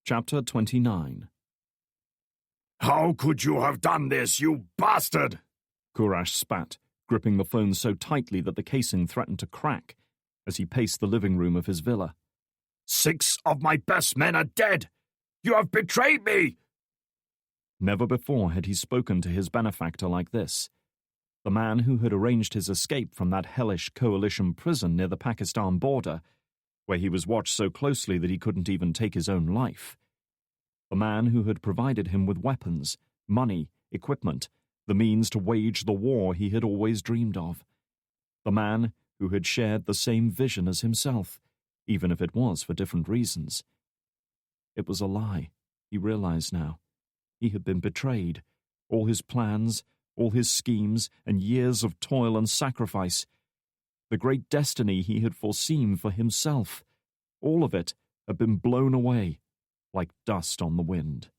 Chapter 29. "How could you have done this, you bastard?" Courage spat, gripping the phone so tightly that the casing threatened to crack as he paced the living room of his villa. 6 of my best men are dead! You have betrayed me! Never before had he spoken to his benefactor like this. The man who had arranged his escape from that hellish coalition prison near the Pakistan border, where he was watched so closely that he couldn't even take his own life. The man who had provided him with weapons, money, equipment, the means to wage the war he had always dreamed of. The man who had shared the same vision as himself, even if it was for different reasons. It was a lie, he realized now. He had been betrayed. All his plans, all his schemes, and years of toil and sacrifice. The great destiny he had foreseen for himself. All of it had been blown away, like dust on the wind.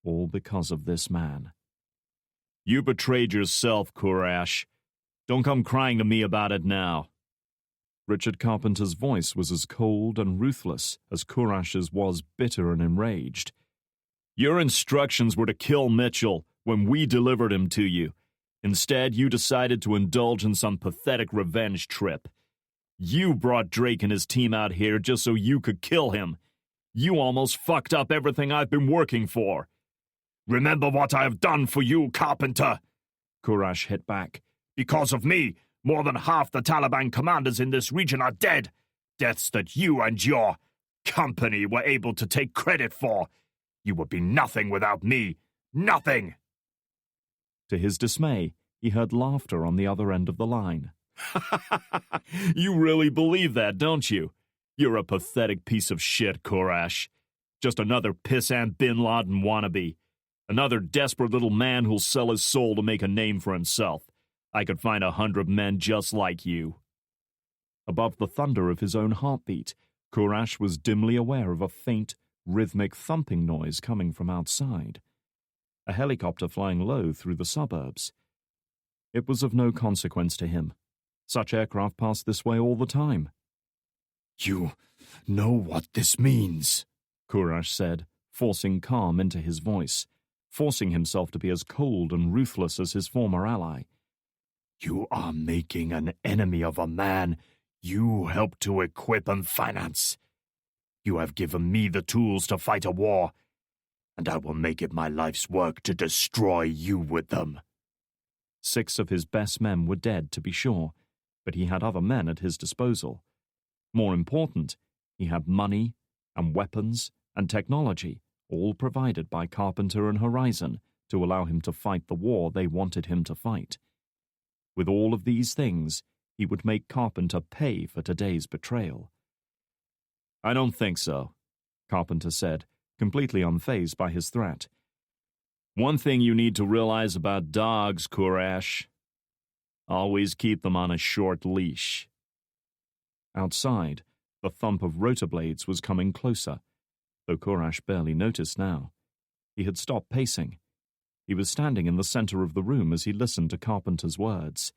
All because of this man. "You betrayed yourself, Courage. Don't come crying to me about it now." Richard Carpenter's voice was as cold and ruthless as Courage's was bitter and enraged. "Your instructions were to kill Mitchell when we delivered him to you. Instead, you decided to indulge in some pathetic revenge trip. You brought Drake and his team out here just so you could kill him. You almost fucked up everything I've been working for." "Remember what I have done for you, Carpenter!" Courage hit back. "Because of me, more than half the Taliban commanders in this region are dead. Deaths that you and your company were able to take credit for. You would be nothing without me. Nothing!" To his dismay, he heard laughter on the other end of the line. "You really believe that, don't you? You're a pathetic piece of shit, Courage. Just another pissant Bin Laden wannabe. Another desperate little man who'll sell his soul to make a name for himself. I could find 100 men just like you." Above the thunder of his own heartbeat, Courage was dimly aware of a faint, rhythmic thumping noise coming from outside. A helicopter flying low through the suburbs. It was of no consequence to him. Such aircraft passed this way all the time. "You know what this means," Courage said, forcing calm into his voice, forcing himself to be as cold and ruthless as his former ally. "You are making an enemy of a man you helped to equip and finance. You have given me the tools to fight a war, and I will make it my life's work to destroy you with them." 6 of his best men were dead, to be sure, but he had other men at his disposal. More important, he had money and weapons and technology, all provided by Carpenter and Horizon to allow him to fight the war they wanted him to fight. With all of these things, he would make Carpenter pay for today's betrayal. "I don't think so," Carpenter said, completely unfazed by his threat. "One thing you need to realize about dogs, Courage. Always keep them on a short leash." Outside, the thump of rotor blades was coming closer, though Courage barely noticed now. He had stopped pacing. He was standing in the center of the room as he listened to Carpenter's words.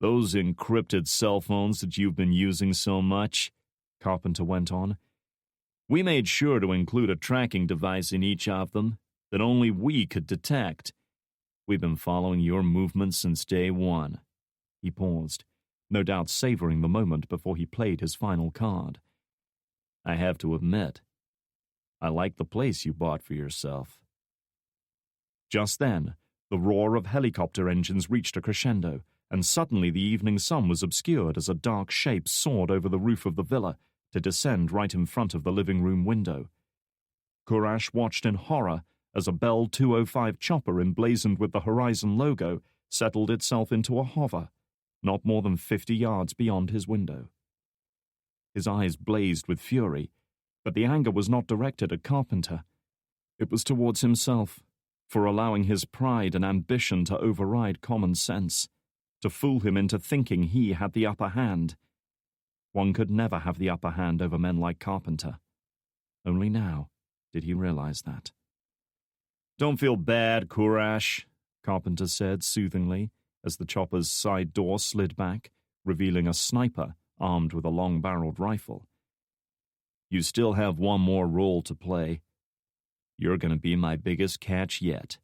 "Those encrypted cell phones that you've been using so much," Carpenter went on, "we made sure to include a tracking device in each of them that only we could detect. We've been following your movements since day one." He paused, no doubt savoring the moment before he played his final card. "I have to admit, I like the place you bought for yourself." Just then, the roar of helicopter engines reached a crescendo, and suddenly the evening sun was obscured as a dark shape soared over the roof of the villa to descend right in front of the living room window. Courage watched in horror as a Bell 205 chopper emblazoned with the Horizon logo settled itself into a hover, not more than 50 yards beyond his window. His eyes blazed with fury, but the anger was not directed at Carpenter. It was towards himself, for allowing his pride and ambition to override common sense, to fool him into thinking he had the upper hand. One could never have the upper hand over men like Carpenter. Only now did he realize that. "Don't feel bad, Courage," Carpenter said soothingly as the chopper's side door slid back, revealing a sniper armed with a long-barreled rifle. You still have one more role to play. You're going to be my biggest catch yet."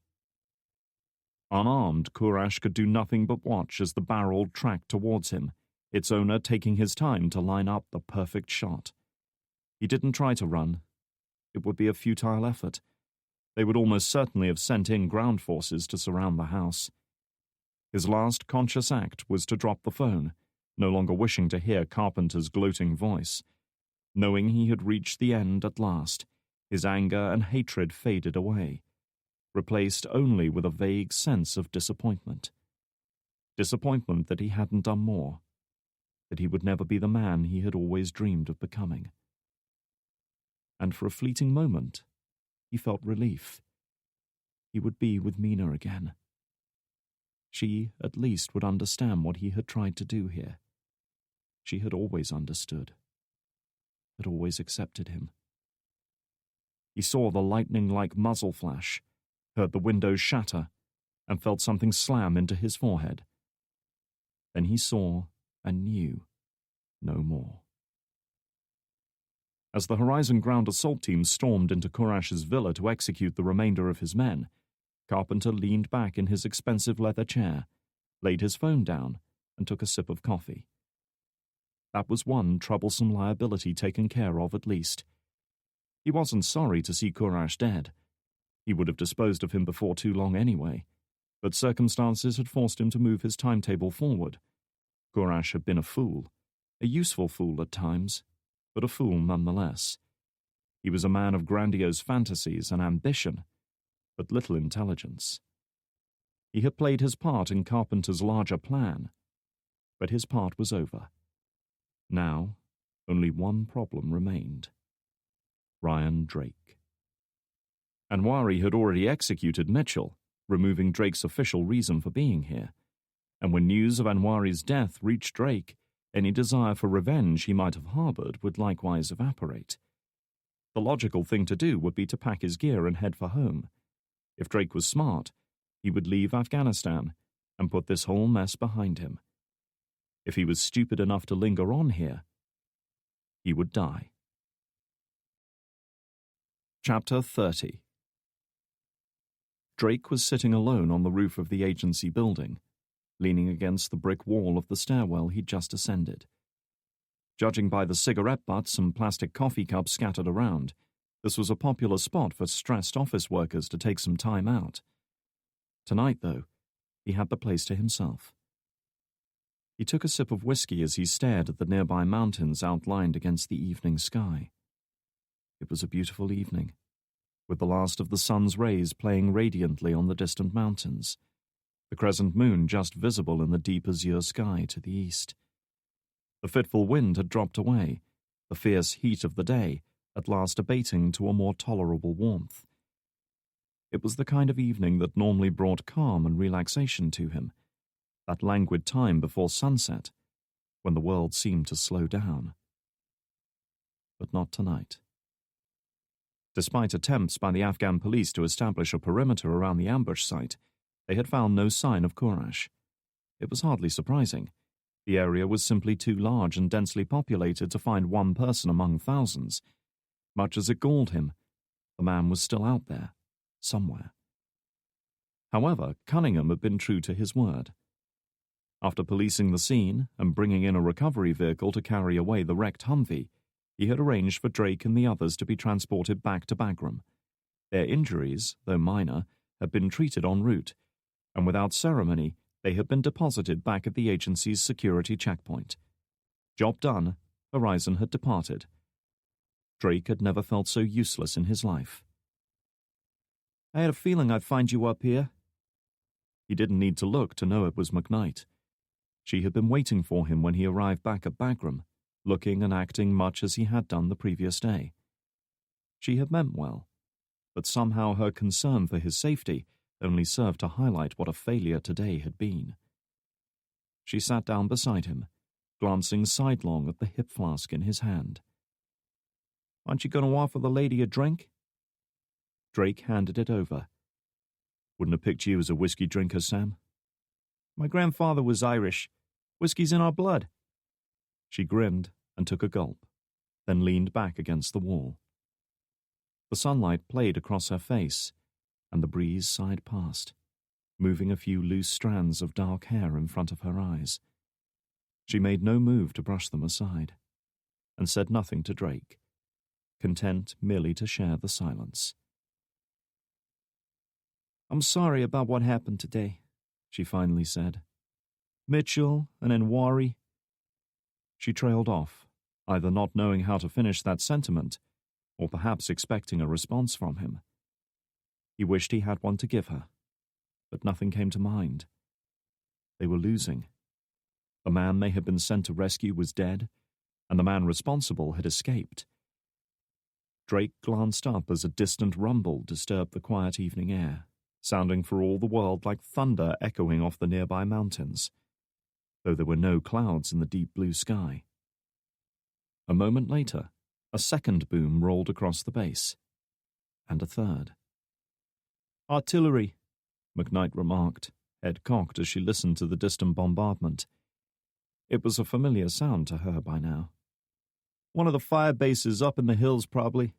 Unarmed, Courage could do nothing but watch as the barrel tracked towards him, its owner taking his time to line up the perfect shot. He didn't try to run. It would be a futile effort. They would almost certainly have sent in ground forces to surround the house. His last conscious act was to drop the phone, no longer wishing to hear Carpenter's gloating voice. Knowing he had reached the end at last, his anger and hatred faded away, replaced only with a vague sense of disappointment. Disappointment that he hadn't done more, that he would never be the man he had always dreamed of becoming. And for a fleeting moment, he felt relief. He would be with Mina again. She, at least, would understand what he had tried to do here. She had always understood, had always accepted him. He saw the lightning-like muzzle flash, heard the windows shatter, and felt something slam into his forehead. Then he saw and knew no more. As the Horizon ground assault team stormed into Courage's villa to execute the remainder of his men, Carpenter leaned back in his expensive leather chair, laid his phone down, and took a sip of coffee. That was one troublesome liability taken care of at least. He wasn't sorry to see Courage dead. He would have disposed of him before too long anyway, but circumstances had forced him to move his timetable forward. Courage had been a fool, a useful fool at times, but a fool nonetheless. He was a man of grandiose fantasies and ambition, but little intelligence. He had played his part in Carpenter's larger plan, but his part was over. Now, only one problem remained. Ryan Drake. Anwari had already executed Mitchell, removing Drake's official reason for being here, and when news of Anwari's death reached Drake, any desire for revenge he might have harbored would likewise evaporate. The logical thing to do would be to pack his gear and head for home. If Drake was smart, he would leave Afghanistan and put this whole mess behind him. If he was stupid enough to linger on here, he would die. Chapter 30. Drake was sitting alone on the roof of the agency building, leaning against the brick wall of the stairwell he'd just ascended. Judging by the cigarette butts and plastic coffee cups scattered around, this was a popular spot for stressed office workers to take some time out. Tonight, though, he had the place to himself. He took a sip of whiskey as he stared at the nearby mountains outlined against the evening sky. It was a beautiful evening, with the last of the sun's rays playing radiantly on the distant mountains, the crescent moon just visible in the deep azure sky to the east. The fitful wind had dropped away, the fierce heat of the day at last abating to a more tolerable warmth. It was the kind of evening that normally brought calm and relaxation to him, that languid time before sunset, when the world seemed to slow down. But not tonight. Despite attempts by the Afghan police to establish a perimeter around the ambush site, they had found no sign of Courage. It was hardly surprising. The area was simply too large and densely populated to find one person among thousands. Much as it galled him, the man was still out there, somewhere. However, Cunningham had been true to his word. After policing the scene and bringing in a recovery vehicle to carry away the wrecked Humvee, he had arranged for Drake and the others to be transported back to Bagram. Their injuries, though minor, had been treated en route, and without ceremony, they had been deposited back at the agency's security checkpoint. Job done, Horizon had departed. Drake had never felt so useless in his life. "I had a feeling I'd find you up here." He didn't need to look to know it was McKnight. She had been waiting for him when he arrived back at Bagram, looking and acting much as he had done the previous day. She had meant well, but somehow her concern for his safety only served to highlight what a failure today had been. She sat down beside him, glancing sidelong at the hip flask in his hand. "Aren't you going to offer the lady a drink?" Drake handed it over. "Wouldn't have picked you as a whiskey drinker, Sam." "My grandfather was Irish. Whiskey's in our blood." She grinned and took a gulp. then leaned back against the wall. The sunlight played across her face, and the breeze sighed past, moving a few loose strands of dark hair in front of her eyes. She made no move to brush them aside, and said nothing to Drake, content merely to share the silence. "I'm sorry about what happened today," she finally said. "Mitchell and then Wari." She trailed off, either not knowing how to finish that sentiment, or perhaps expecting a response from him. He wished he had one to give her, but nothing came to mind. They were losing. The man they had been sent to rescue was dead, and the man responsible had escaped. Drake glanced up as a distant rumble disturbed the quiet evening air, sounding for all the world like thunder echoing off the nearby mountains, though there were no clouds in the deep blue sky. A moment later, a second boom rolled across the base, and a third. "Artillery," McKnight remarked, head cocked as she listened to the distant bombardment. It was a familiar sound to her by now. "One of the fire bases up in the hills, probably."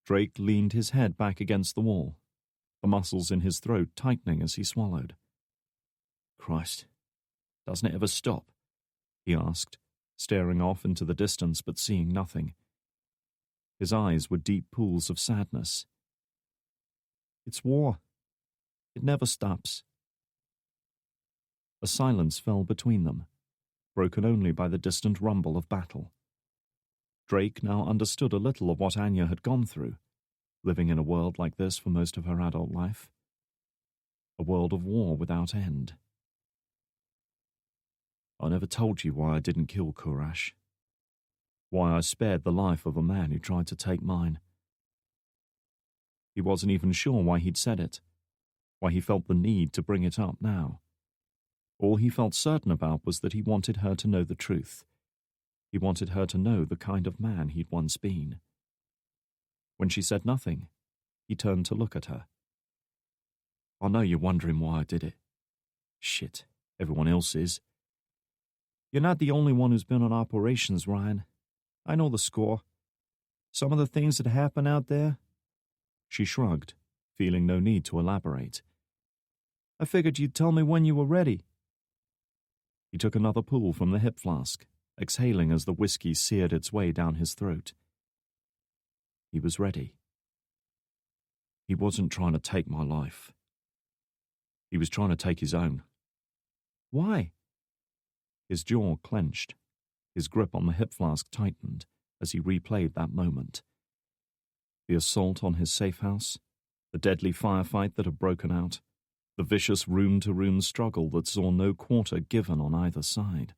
Drake leaned his head back against the wall, the muscles in his throat tightening as he swallowed. "Christ, doesn't it ever stop?" he asked, staring off into the distance but seeing nothing. His eyes were deep pools of sadness. "It's war. It never stops." A silence fell between them, broken only by the distant rumble of battle. Drake now understood a little of what Anya had gone through, living in a world like this for most of her adult life. A world of war without end. "I never told you why I didn't kill Kurash. Why I spared the life of a man who tried to take mine." He wasn't even sure why he'd said it, why he felt the need to bring it up now. All he felt certain about was that he wanted her to know the truth. He wanted her to know the kind of man he'd once been. When she said nothing, he turned to look at her. "I know you're wondering why I did it. Shit, everyone else is. You're not the only one who's been on operations, Ryan. I know the score. Some of the things that happen out there." She shrugged, feeling no need to elaborate. "I figured you'd tell me when you were ready." He took another pull from the hip flask, exhaling as the whiskey seared its way down his throat. He was ready. He wasn't trying to take my life. He was trying to take his own. "Why?" His jaw clenched. His grip on the hip flask tightened as he replayed that moment. The assault on his safe house, the deadly firefight that had broken out, the vicious room-to-room struggle that saw no quarter given on either side.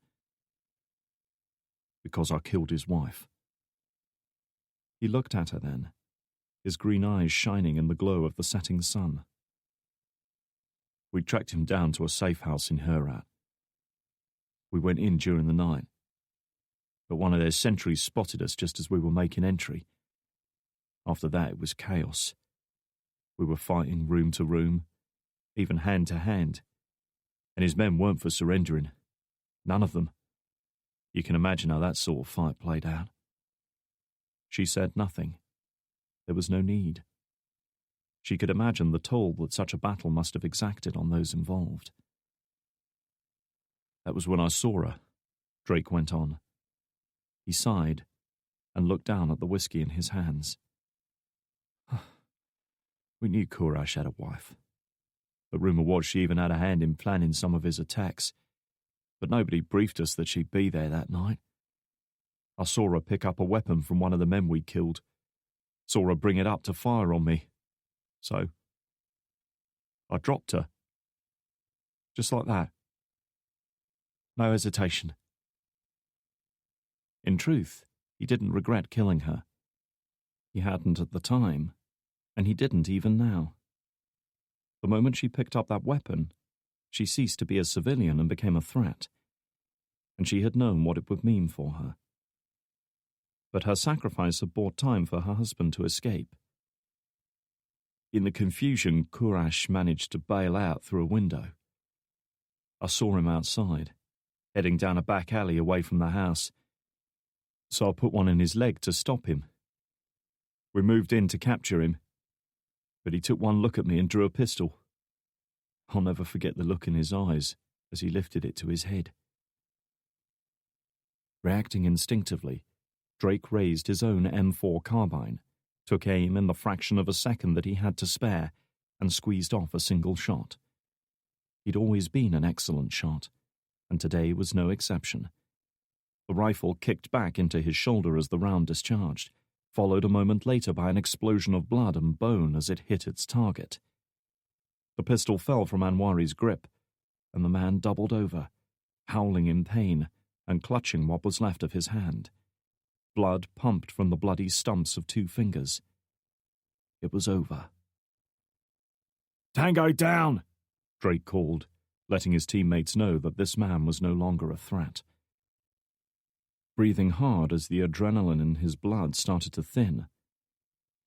"Because I killed his wife." He looked at her then, his green eyes shining in the glow of the setting sun. "We tracked him down to a safe house in Herat. We went in during the night, but one of their sentries spotted us just as we were making entry. After that, it was chaos. We were fighting room to room, even hand to hand, and his men weren't for surrendering. None of them. You can imagine how that sort of fight played out." She said nothing. There was no need. She could imagine the toll that such a battle must have exacted on those involved. "That was when I saw her," Drake went on. He sighed and looked down at the whiskey in his hands. "We knew Kurash had a wife. The rumor was she even had a hand in planning some of his attacks, but nobody briefed us that she'd be there that night. I saw her pick up a weapon from one of the men we killed, saw her bring it up to fire on me. So I dropped her. Just like that. No hesitation." In truth, he didn't regret killing her. He hadn't at the time, and he didn't even now. The moment she picked up that weapon, she ceased to be a civilian and became a threat, and she had known what it would mean for her. But her sacrifice had bought time for her husband to escape. In the confusion, Kurash managed to bail out through a window. I saw him outside, heading down a back alley away from the house. so I put one in his leg to stop him. We moved in to capture him, but he took one look at me and drew a pistol. I'll never forget the look in his eyes as he lifted it to his head. Reacting instinctively, Drake raised his own M4 carbine, took aim in the fraction of a second that he had to spare, and squeezed off a single shot. He'd always been an excellent shot, and today was no exception. The rifle kicked back into his shoulder as the round discharged, followed a moment later by an explosion of blood and bone as it hit its target. The pistol fell from Anwari's grip, and the man doubled over, howling in pain and clutching what was left of his hand. Blood pumped from the bloody stumps of 2 fingers. It was over. "Tango down!" Drake called, letting his teammates know that this man was no longer a threat. Breathing hard as the adrenaline in his blood started to thin,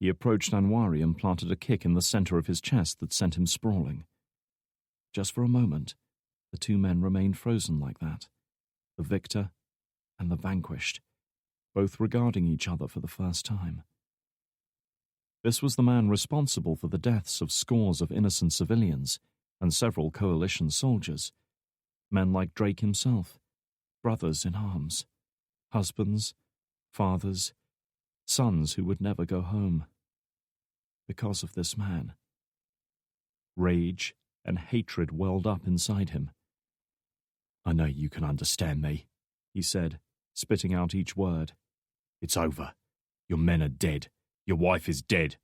he approached Anwari and planted a kick in the center of his chest that sent him sprawling. Just for a moment, the 2 men remained frozen like that, the victor and the vanquished, both regarding each other for the first time. This was the man responsible for the deaths of scores of innocent civilians and several coalition soldiers, men like Drake himself, brothers in arms, husbands, fathers, sons who would never go home. Because of this man. Rage and hatred welled up inside him. "I know you can understand me," he said, spitting out each word. "It's over. Your men are dead. Your wife is dead.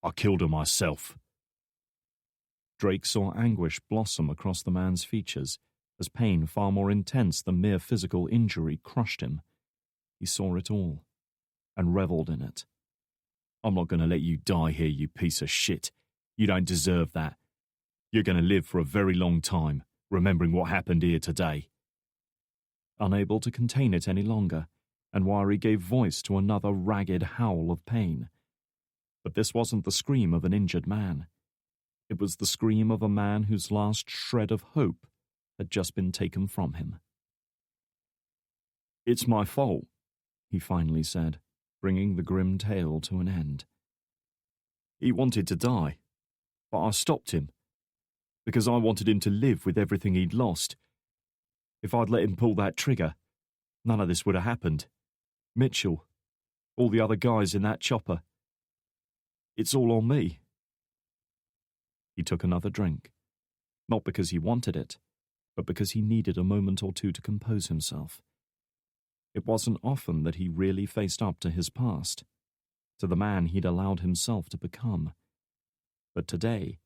I killed her myself." Drake saw anguish blossom across the man's features as pain far more intense than mere physical injury crushed him. He saw it all and reveled in it. "I'm not going to let you die here, you piece of shit. You don't deserve that. You're going to live for a very long time, remembering what happened here today." Unable to contain it any longer, Anwari gave voice to another ragged howl of pain. But this wasn't the scream of an injured man. It was the scream of a man whose last shred of hope had just been taken from him. "It's my fault," he finally said, bringing the grim tale to an end. "He wanted to die, but I stopped him, because I wanted him to live with everything he'd lost. If I'd let him pull that trigger, none of this would have happened. Mitchell, all the other guys in that chopper. It's all on me." He took another drink, not because he wanted it, but because he needed a moment or two to compose himself. It wasn't often that he really faced up to his past, to the man he'd allowed himself to become. But today,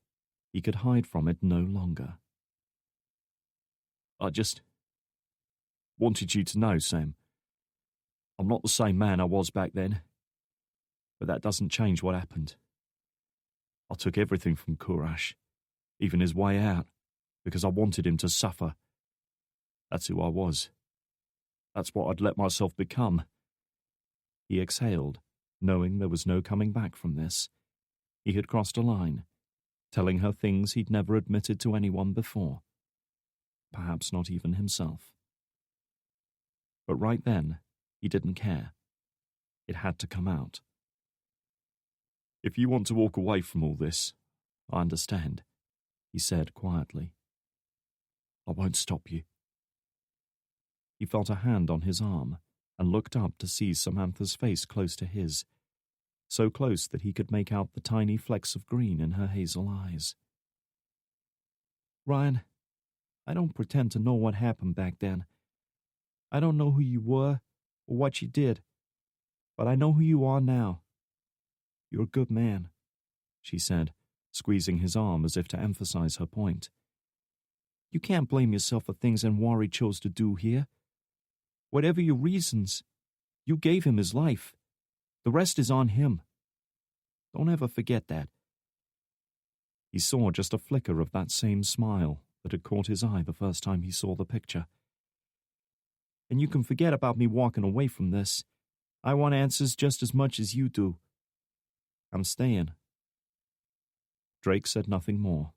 he could hide from it no longer. "I just wanted you to know, Sam. I'm not the same man I was back then, but that doesn't change what happened. I took everything from Kurash, even his way out, because I wanted him to suffer. That's who I was. That's what I'd let myself become." He exhaled, knowing there was no coming back from this. He had crossed a line, telling her things he'd never admitted to anyone before. Perhaps not even himself. But right then, he didn't care. It had to come out. "If you want to walk away from all this, I understand," he said quietly. I won't stop you." He felt a hand on his arm and looked up to see Samantha's face close to his, so close that he could make out the tiny flecks of green in her hazel eyes. "Ryan, I don't pretend to know what happened back then. I don't know who you were or what you did, but I know who you are now. You're a good man," she said, squeezing his arm as if to emphasize her point. "You can't blame yourself for things Anwari chose to do here. Whatever your reasons, you gave him his life. The rest is on him. Don't ever forget that." He saw just a flicker of that same smile that had caught his eye the first time he saw the picture. "And you can forget about me walking away from this. I want answers just as much as you do. I'm staying." Drake said nothing more.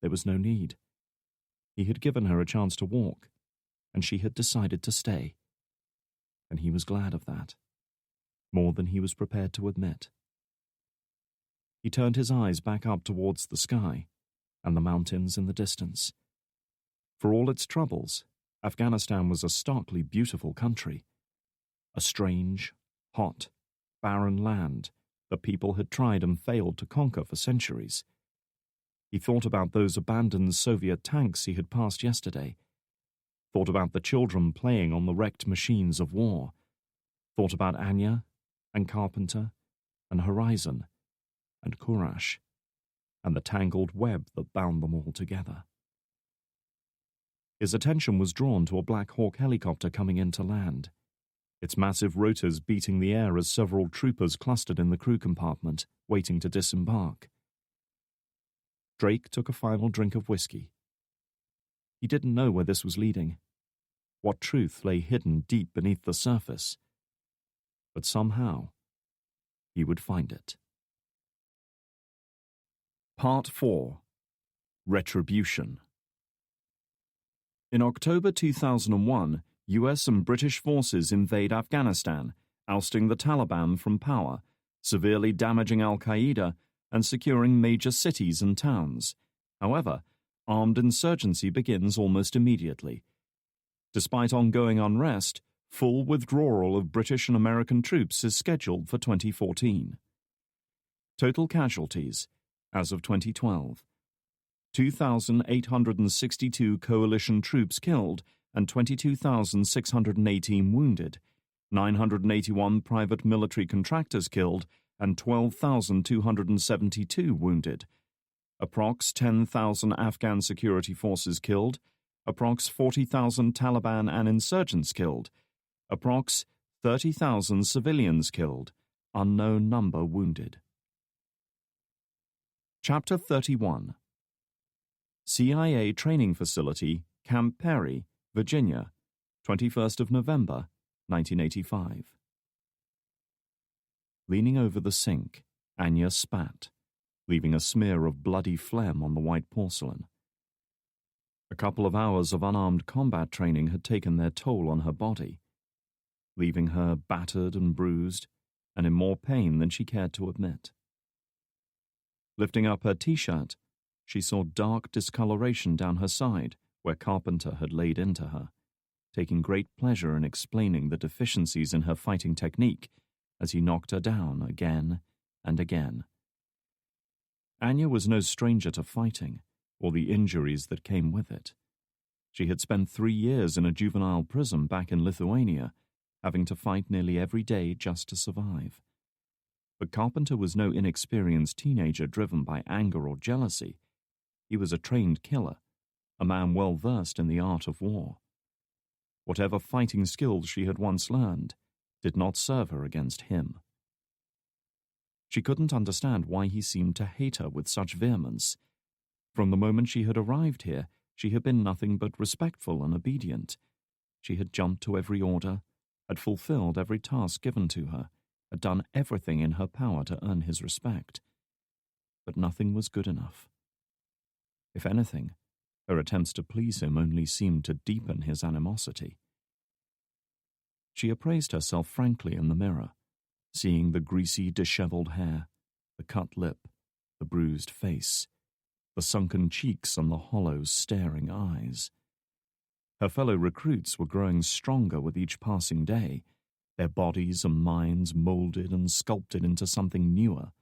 There was no need. He had given her a chance to walk, and she had decided to stay. and he was glad of that, more than he was prepared to admit. He turned his eyes back up towards the sky and the mountains in the distance. For all its troubles, Afghanistan was a starkly beautiful country, a strange, hot, barren land that people had tried and failed to conquer for centuries. He thought about those abandoned Soviet tanks he had passed yesterday, thought about the children playing on the wrecked machines of war, thought about Anya and Carpenter and Horizon and Kurash and the tangled web that bound them all together. His attention was drawn to a Black Hawk helicopter coming in to land, its massive rotors beating the air as several troopers clustered in the crew compartment, waiting to disembark. Drake took a final drink of whiskey. He didn't know where this was leading, what truth lay hidden deep beneath the surface, but somehow he would find it. Part 4. Retribution. In October 2001, US and British forces invade Afghanistan, ousting the Taliban from power, severely damaging al-Qaeda and securing major cities and towns. However, armed insurgency begins almost immediately. Despite ongoing unrest, full withdrawal of British and American troops is scheduled for 2014. Total casualties, as of 2012, 2,862 coalition troops killed and 22,618 wounded, 981 private military contractors killed and 12,272 wounded, approx 10,000 Afghan security forces killed, approx 40,000 Taliban and insurgents killed, approx 30,000 civilians killed, unknown number wounded. Chapter 31. CIA Training Facility, Camp Perry, Virginia, 21st of November, 1985. Leaning over the sink, Anya spat, leaving a smear of bloody phlegm on the white porcelain. A couple of hours of unarmed combat training had taken their toll on her body, leaving her battered and bruised and in more pain than she cared to admit. Lifting up her t-shirt, she saw dark discoloration down her side where Carpenter had laid into her, taking great pleasure in explaining the deficiencies in her fighting technique as he knocked her down again and again. Anya was no stranger to fighting or the injuries that came with it. She had spent 3 years in a juvenile prison back in Lithuania, having to fight nearly every day just to survive. But Carpenter was no inexperienced teenager driven by anger or jealousy. He was a trained killer, a man well versed in the art of war. Whatever fighting skills she had once learned did not serve her against him. She couldn't understand why he seemed to hate her with such vehemence. From the moment she had arrived here, she had been nothing but respectful and obedient. She had jumped to every order, had fulfilled every task given to her, had done everything in her power to earn his respect. But nothing was good enough. If anything, her attempts to please him only seemed to deepen his animosity. She appraised herself frankly in the mirror, seeing the greasy, disheveled hair, the cut lip, the bruised face, the sunken cheeks and the hollow, staring eyes. Her fellow recruits were growing stronger with each passing day, their bodies and minds molded and sculpted into something newer,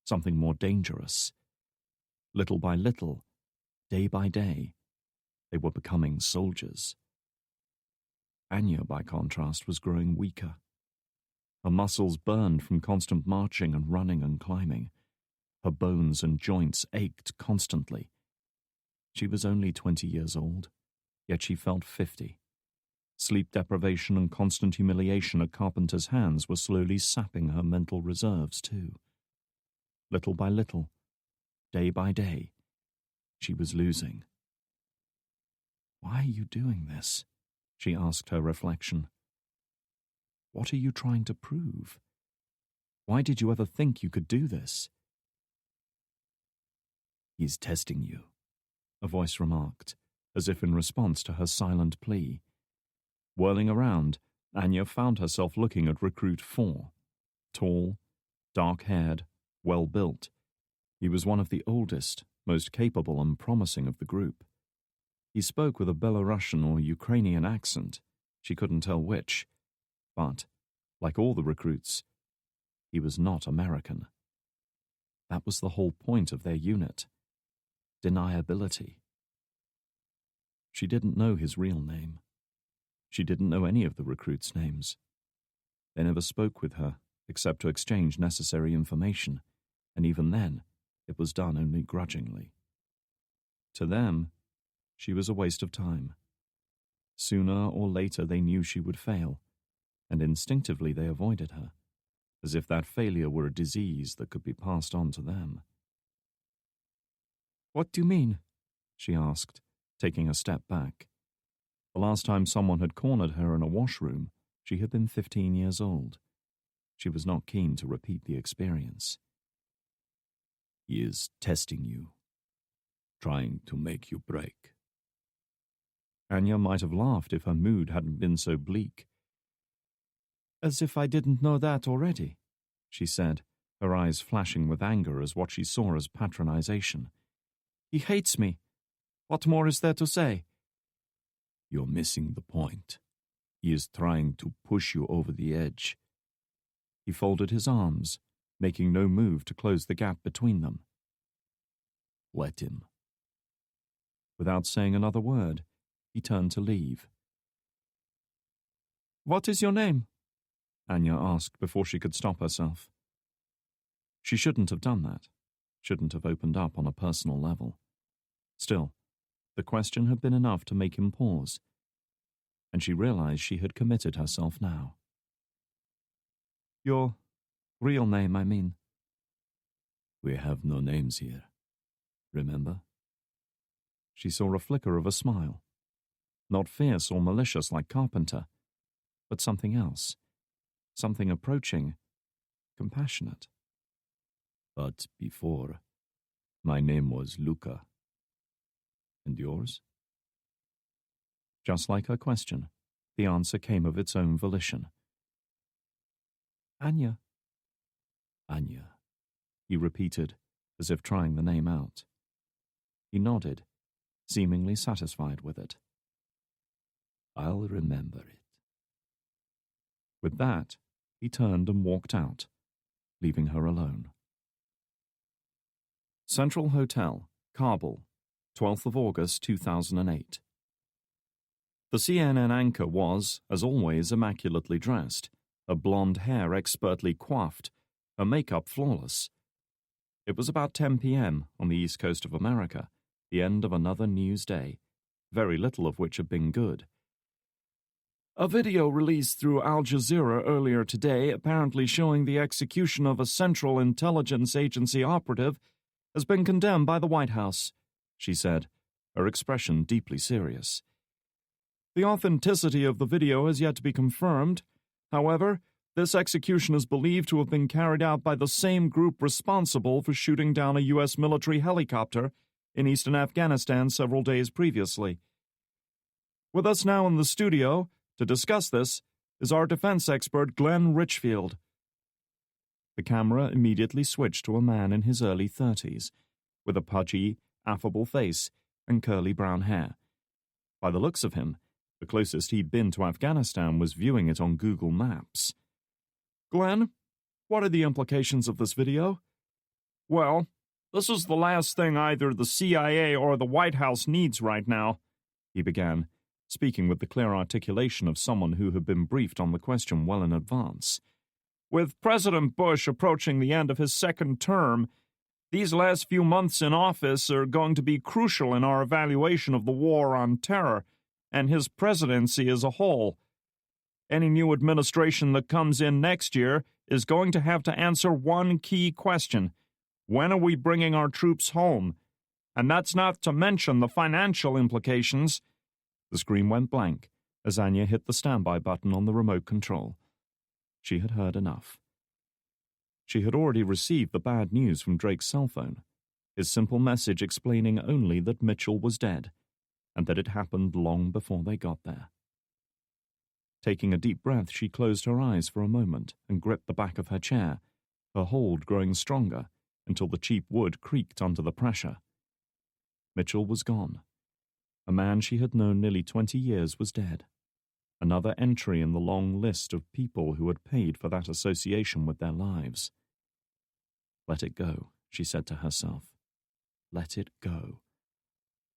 something more dangerous. Little by little, day by day, they were becoming soldiers. Anya, by contrast, was growing weaker. Her muscles burned from constant marching and running and climbing. Her bones and joints ached constantly. She was only 20 years old, yet she felt 50. Sleep deprivation and constant humiliation at Carpenter's hands were slowly sapping her mental reserves, too. Little by little, day by day, she was losing. "Why are you doing this?" she asked her reflection. "What are you trying to prove? Why did you ever think you could do this?" "He's testing you," a voice remarked, as if in response to her silent plea. Whirling around, Anya found herself looking at Recruit 4. Tall, dark-haired, well-built. He was one of the oldest, most capable and promising of the group. He spoke with a Belarusian or Ukrainian accent. She couldn't tell which. But, like all the recruits, he was not American. That was the whole point of their unit. Deniability. She didn't know his real name. She didn't know any of the recruits' names. They never spoke with her, except to exchange necessary information, and even then, it was done only grudgingly. To them, she was a waste of time. Sooner or later they knew she would fail, and instinctively they avoided her, as if that failure were a disease that could be passed on to them. "What do you mean?" she asked, taking a step back. The last time someone had cornered her in a washroom, she had been 15 years old. She was not keen to repeat the experience. "He is testing you, trying to make you break." Anya might have laughed if her mood hadn't been so bleak. "As if I didn't know that already," she said, her eyes flashing with anger as what she saw as patronization. "He hates me. What more is there to say?" "You're missing the point. He is trying to push you over the edge." He folded his arms, making no move to close the gap between them. "Let him." Without saying another word, he turned to leave. "What is your name?" Anya asked before she could stop herself. She shouldn't have done that, shouldn't have opened up on a personal level. Still, the question had been enough to make him pause, and she realized she had committed herself now. "Your real name, I mean." "We have no names here. Remember?" She saw a flicker of a smile. Not fierce or malicious like Carpenter, but something else. Something approaching, compassionate. "But before, my name was Luca. And yours?" Just like her question, the answer came of its own volition. "Anya." "Anya," he repeated, as if trying the name out. He nodded, seemingly satisfied with it. "I'll remember it." With that, he turned and walked out, leaving her alone. Central Hotel, Kabul, 12th of August 2008. The CNN anchor was, as always, immaculately dressed, her blonde hair expertly coiffed, her makeup flawless. It was about 10 p.m. on the east coast of America, the end of another news day, very little of which had been good. A video released through Al Jazeera earlier today, apparently showing the execution of a Central Intelligence Agency operative, has been condemned by the White House, she said, her expression deeply serious. The authenticity of the video has yet to be confirmed. However, this execution is believed to have been carried out by the same group responsible for shooting down a U.S. military helicopter in eastern Afghanistan several days previously. With us now in the studio to discuss this is our defense expert Glenn Richfield. The camera immediately switched to a man in his early 30s, with a pudgy, affable face and curly brown hair. By the looks of him, the closest he'd been to Afghanistan was viewing it on Google Maps. "Glenn, what are the implications of this video?" "Well, this is the last thing either the CIA or the White House needs right now," he began, speaking with the clear articulation of someone who had been briefed on the question well in advance. "With President Bush approaching the end of his second term, these last few months in office are going to be crucial in our evaluation of the war on terror and his presidency as a whole. Any new administration that comes in next year is going to have to answer one key question. When are we bringing our troops home? And that's not to mention the financial implications." The screen went blank as Anya hit the standby button on the remote control. She had heard enough. She had already received the bad news from Drake's cell phone, his simple message explaining only that Mitchell was dead, and that it happened long before they got there. Taking a deep breath, she closed her eyes for a moment and gripped the back of her chair, her hold growing stronger until the cheap wood creaked under the pressure. Mitchell was gone. A man she had known nearly 20 years was dead. Another entry in the long list of people who had paid for that association with their lives. Let it go, she said to herself. Let it go.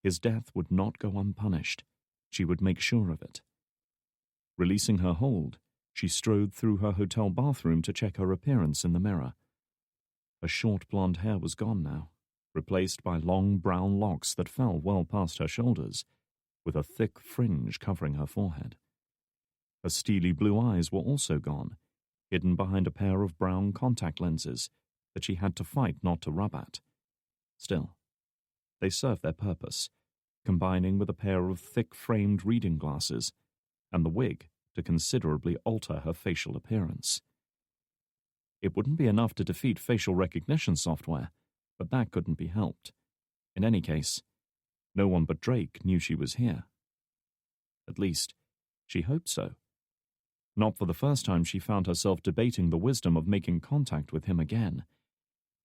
His death would not go unpunished. She would make sure of it. Releasing her hold, she strode through her hotel bathroom to check her appearance in the mirror. Her short blonde hair was gone now, replaced by long brown locks that fell well past her shoulders, with a thick fringe covering her forehead. Her steely blue eyes were also gone, hidden behind a pair of brown contact lenses that she had to fight not to rub at. Still, they served their purpose, combining with a pair of thick-framed reading glasses and the wig to considerably alter her facial appearance. It wouldn't be enough to defeat facial recognition software, but that couldn't be helped. In any case, no one but Drake knew she was here. At least, she hoped so. Not for the first time she found herself debating the wisdom of making contact with him again.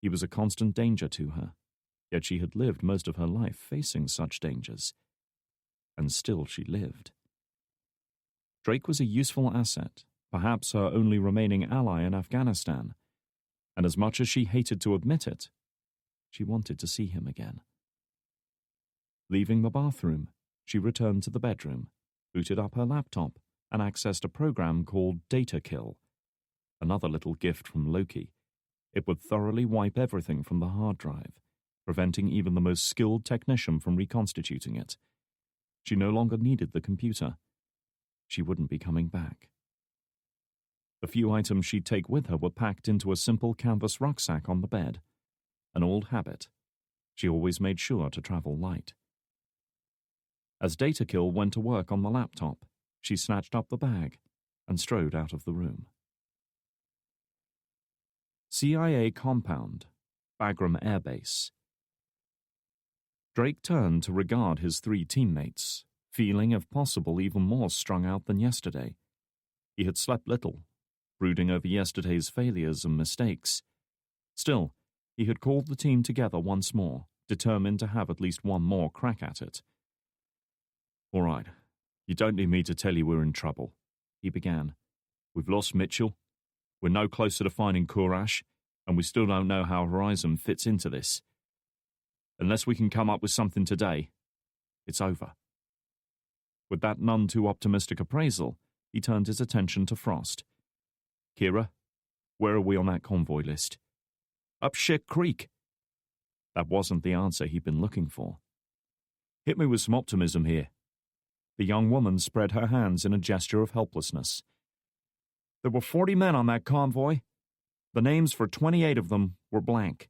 He was a constant danger to her, yet she had lived most of her life facing such dangers. And still she lived. Drake was a useful asset, perhaps her only remaining ally in Afghanistan, and as much as she hated to admit it, she wanted to see him again. Leaving the bathroom, she returned to the bedroom, booted up her laptop, and accessed a program called Data Kill. Another little gift from Loki. It would thoroughly wipe everything from the hard drive, preventing even the most skilled technician from reconstituting it. She no longer needed the computer. She wouldn't be coming back. The few items she'd take with her were packed into a simple canvas rucksack on the bed. An old habit. She always made sure to travel light. As Data Kill went to work on the laptop, she snatched up the bag and strode out of the room. CIA Compound, Bagram Air Base. Drake turned to regard his three teammates, feeling if possible even more strung out than yesterday. He had slept little, brooding over yesterday's failures and mistakes. Still, he had called the team together once more, determined to have at least one more crack at it. "All right, you don't need me to tell you we're in trouble," he began. "We've lost Mitchell. We're no closer to finding Kurash, and we still don't know how Horizon fits into this. Unless we can come up with something today, it's over." With that none too optimistic appraisal, he turned his attention to Frost. "Kira, where are we on that convoy list?" "Up Shit Creek." That wasn't the answer he'd been looking for. "Hit me with some optimism here." The young woman spread her hands in a gesture of helplessness. "There were 40 men on that convoy. The names for 28 of them were blank."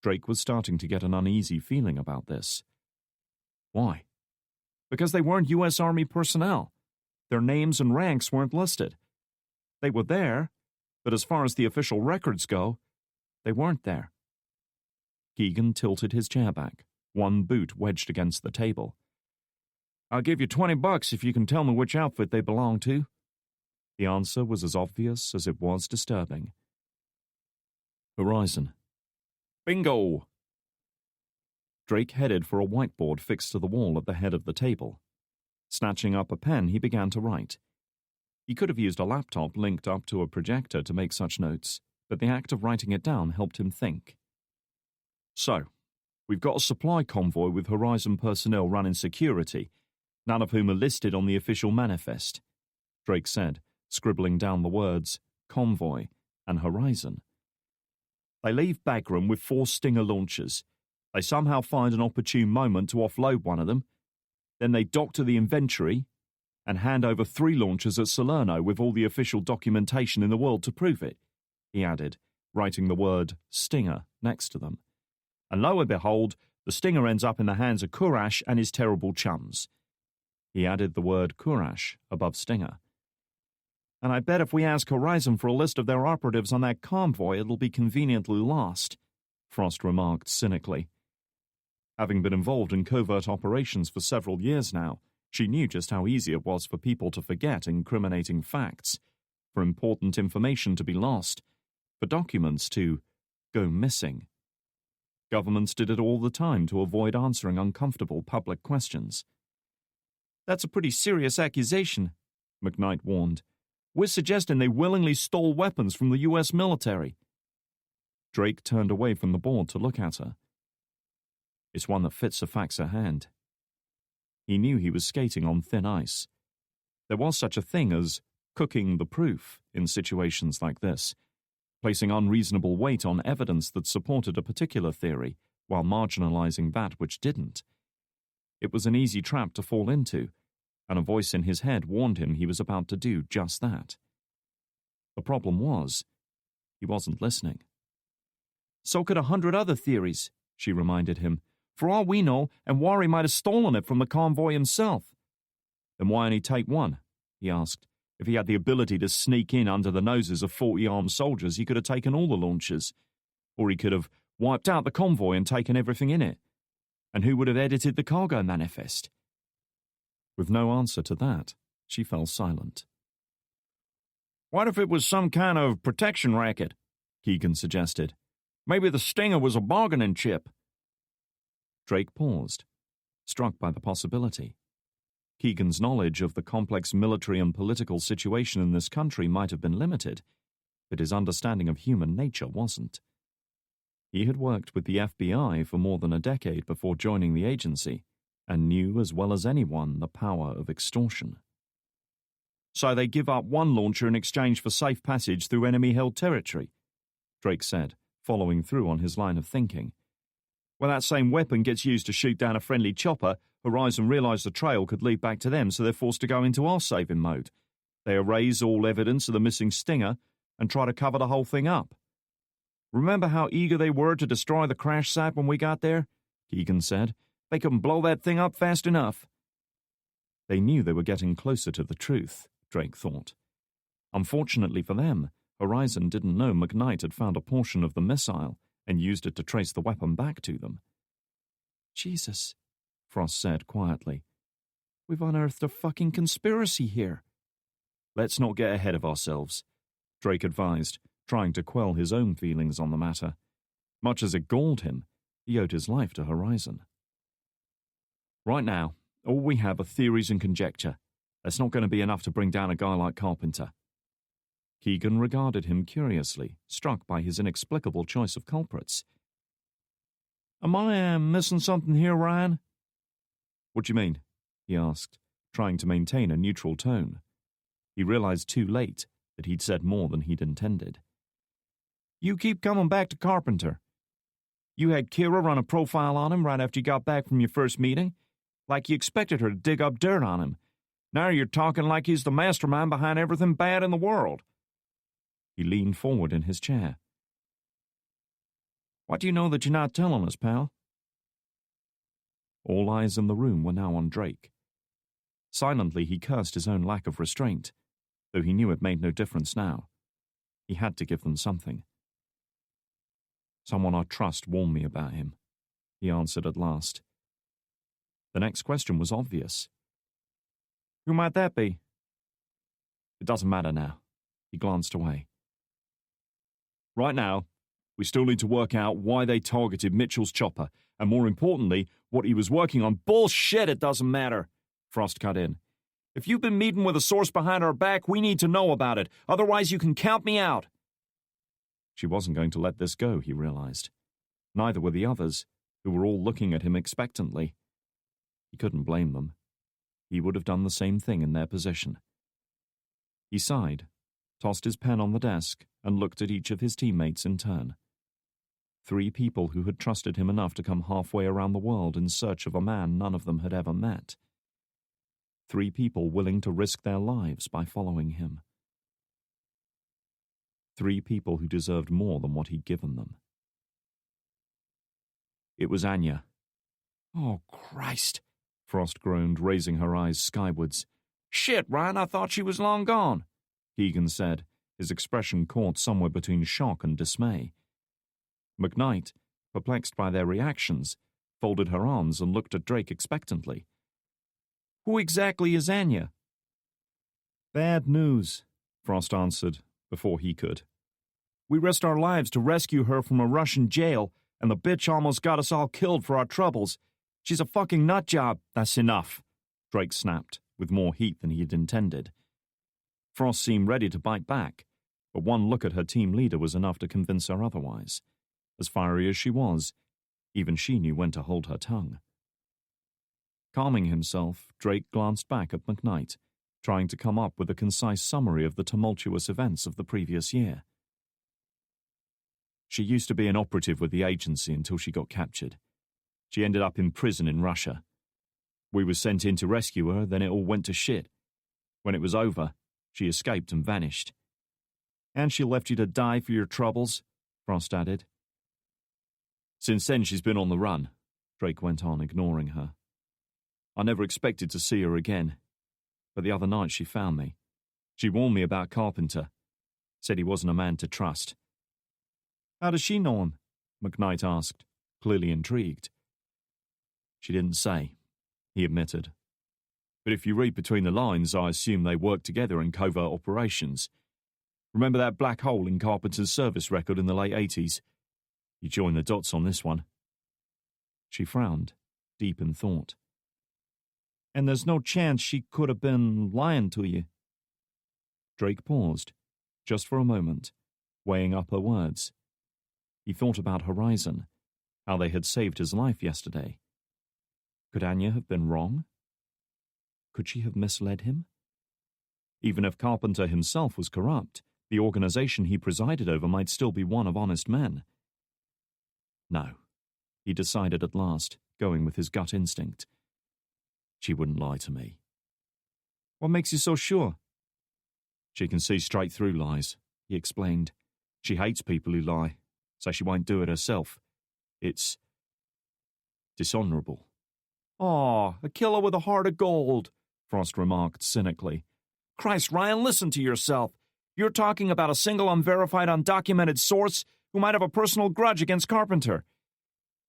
Drake was starting to get an uneasy feeling about this. "Why?" "Because they weren't U.S. Army personnel. Their names and ranks weren't listed. They were there, but as far as the official records go, they weren't there." Keegan tilted his chair back, one boot wedged against the table. "I'll give you $20 if you can tell me which outfit they belong to." The answer was as obvious as it was disturbing. "Horizon." "Bingo!" Drake headed for a whiteboard fixed to the wall at the head of the table. Snatching up a pen, he began to write. He could have used a laptop linked up to a projector to make such notes, but the act of writing it down helped him think. "So, we've got a supply convoy with Horizon personnel running security, none of whom are listed on the official manifest," Drake said, scribbling down the words convoy and Horizon. "They leave Bagram with 4 Stinger launchers. They somehow find an opportune moment to offload one of them. Then they dock to the inventory and hand over 3 launchers at Salerno with all the official documentation in the world to prove it," he added, writing the word Stinger next to them. "And lo and behold, the Stinger ends up in the hands of Kurash and his terrible chums." He added the word Kurash above Stinger. "And I bet if we ask Horizon for a list of their operatives on that convoy, it'll be conveniently lost," Frost remarked cynically. Having been involved in covert operations for several years now, She knew just how easy it was for people to forget incriminating facts, for important information to be lost, for documents to go missing. Governments did it all the time to avoid answering uncomfortable public questions. That's a pretty serious accusation, McKnight warned. We're suggesting they willingly stole weapons from the U.S. military. Drake turned away from the board to look at her. It's one that fits the facts at hand. He knew he was skating on thin ice. There was such a thing as cooking the proof in situations like this, placing unreasonable weight on evidence that supported a particular theory while marginalizing that which didn't. It was an easy trap to fall into, and a voice in his head warned him he was about to do just that. The problem was, he wasn't listening. So could 100 other theories, she reminded him. For all we know, Anwari might have stolen it from the convoy himself. Then why only take one? He asked. If he had the ability to sneak in under the noses of 40 armed soldiers, he could have taken all the launchers. Or he could have wiped out the convoy and taken everything in it. And who would have edited the cargo manifest? With no answer to that, she fell silent. What if it was some kind of protection racket? Keegan suggested. Maybe the Stinger was a bargaining chip. Drake paused, struck by the possibility. Keegan's knowledge of the complex military and political situation in this country might have been limited, but his understanding of human nature wasn't. He had worked with the FBI for more than a decade before joining the agency, and knew as well as anyone the power of extortion. So they give up one launcher in exchange for safe passage through enemy-held territory, Drake said, following through on his line of thinking. When that same weapon gets used to shoot down a friendly chopper, Horizon realize the trail could lead back to them, so they're forced to go into our saving mode. They erase all evidence of the missing Stinger and try to cover the whole thing up. Remember how eager they were to destroy the crash site when we got there? Keegan said. They couldn't blow that thing up fast enough. They knew they were getting closer to the truth, Drake thought. Unfortunately for them, Horizon didn't know McKnight had found a portion of the missile and used it to trace the weapon back to them. Jesus, Frost said quietly. We've unearthed a fucking conspiracy here. Let's not get ahead of ourselves, Drake advised, trying to quell his own feelings on the matter. Much as it galled him, he owed his life to Horizon. Right now, all we have are theories and conjecture. That's not going to be enough to bring down a guy like Carpenter. Keegan regarded him curiously, struck by his inexplicable choice of culprits. Am I missing something here, Ryan? What do you mean? He asked, trying to maintain a neutral tone. He realized too late that he'd said more than he'd intended. You keep coming back to Carpenter. You had Kira run a profile on him right after you got back from your first meeting, like you expected her to dig up dirt on him. Now you're talking like he's the mastermind behind everything bad in the world. He leaned forward in his chair. What do you know that you're not telling us, pal? All eyes in the room were now on Drake. Silently, he cursed his own lack of restraint, though he knew it made no difference now. He had to give them something. Someone I trust warned me about him, he answered at last. The next question was obvious. Who might that be? It doesn't matter now. He glanced away. Right now, we still need to work out why they targeted Mitchell's chopper, and more importantly, what he was working on. Bullshit, it doesn't matter, Frost cut in. If you've been meeting with a source behind our back, we need to know about it. Otherwise, you can count me out. She wasn't going to let this go, he realized. Neither were the others, who were all looking at him expectantly. He couldn't blame them. He would have done the same thing in their position. He sighed, tossed his pen on the desk, and looked at each of his teammates in turn. 3 people who had trusted him enough to come halfway around the world in search of a man none of them had ever met. 3 people willing to risk their lives by following him. 3 people who deserved more than what he'd given them. It was Anya. Oh, Christ, Frost groaned, raising her eyes skywards. Shit, Ryan, I thought she was long gone, Keegan said, his expression caught somewhere between shock and dismay. McKnight, perplexed by their reactions, folded her arms and looked at Drake expectantly. Who exactly is Anya? Bad news, Frost answered before he could. We risked our lives to rescue her from a Russian jail, and the bitch almost got us all killed for our troubles. She's a fucking nutjob. That's enough, Drake snapped, with more heat than he had intended. Frost seemed ready to bite back, but one look at her team leader was enough to convince her otherwise. As fiery as she was, even she knew when to hold her tongue. Calming himself, Drake glanced back at McKnight, trying to come up with a concise summary of the tumultuous events of the previous year. She used to be an operative with the agency until she got captured. She ended up in prison in Russia. We were sent in to rescue her, then it all went to shit. When it was over, she escaped and vanished. And she left you to die for your troubles, Frost added. Since then she's been on the run, Drake went on, ignoring her. I never expected to see her again, but the other night she found me. She warned me about Carpenter, said he wasn't a man to trust. How does she know him? McKnight asked, clearly intrigued. She didn't say, he admitted. But if you read between the lines, I assume they work together in covert operations. Remember that black hole in Carpenter's service record in the late 80s? You join the dots on this one. She frowned, deep in thought. And there's no chance she could have been lying to you? Drake paused, just for a moment, weighing up her words. He thought about Horizon, how they had saved his life yesterday. Could Anya have been wrong? Could she have misled him? Even if Carpenter himself was corrupt, the organization he presided over might still be one of honest men. No, he decided at last, going with his gut instinct. She wouldn't lie to me. What makes you so sure? She can see straight through lies, he explained. She hates people who lie, so she won't do it herself. It's dishonorable. Aw, a killer with a heart of gold, Frost remarked cynically. Christ, Ryan, listen to yourself. You're talking about a single unverified, undocumented source who might have a personal grudge against Carpenter.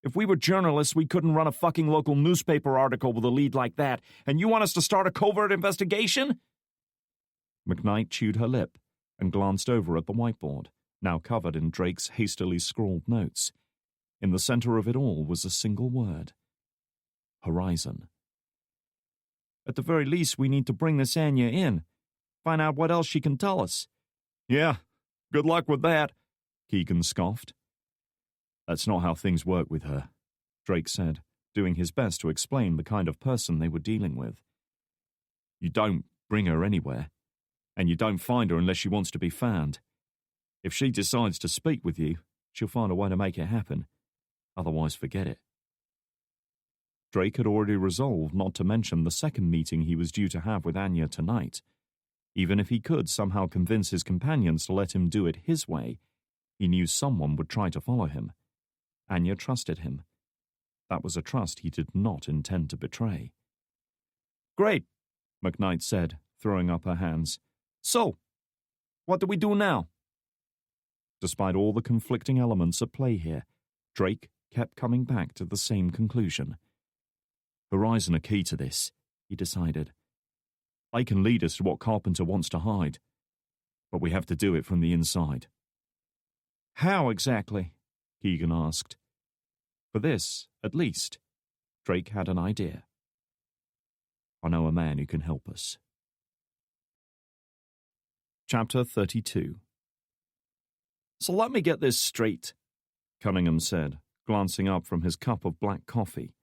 If we were journalists, we couldn't run a fucking local newspaper article with a lead like that, and you want us to start a covert investigation? McKnight chewed her lip and glanced over at the whiteboard, now covered in Drake's hastily scrawled notes. In the center of it all was a single word. Horizon. At the very least, we need to bring this Anya in. Find out what else she can tell us. Yeah, good luck with that, Keegan scoffed. That's not how things work with her, Drake said, doing his best to explain the kind of person they were dealing with. You don't bring her anywhere, and you don't find her unless she wants to be found. If she decides to speak with you, she'll find a way to make it happen. Otherwise, forget it. Drake had already resolved not to mention the second meeting he was due to have with Anya tonight. Even if he could somehow convince his companions to let him do it his way, he knew someone would try to follow him. Anya trusted him. That was a trust he did not intend to betray. Great, McKnight said, throwing up her hands. So, what do we do now? Despite all the conflicting elements at play here, Drake kept coming back to the same conclusion. Horizon are key to this, he decided. They can lead us to what Carpenter wants to hide, but we have to do it from the inside. How exactly? Keegan asked. For this, at least, Drake had an idea. I know a man who can help us. Chapter 32. So let me get this straight, Cunningham said, glancing up from his cup of black coffee.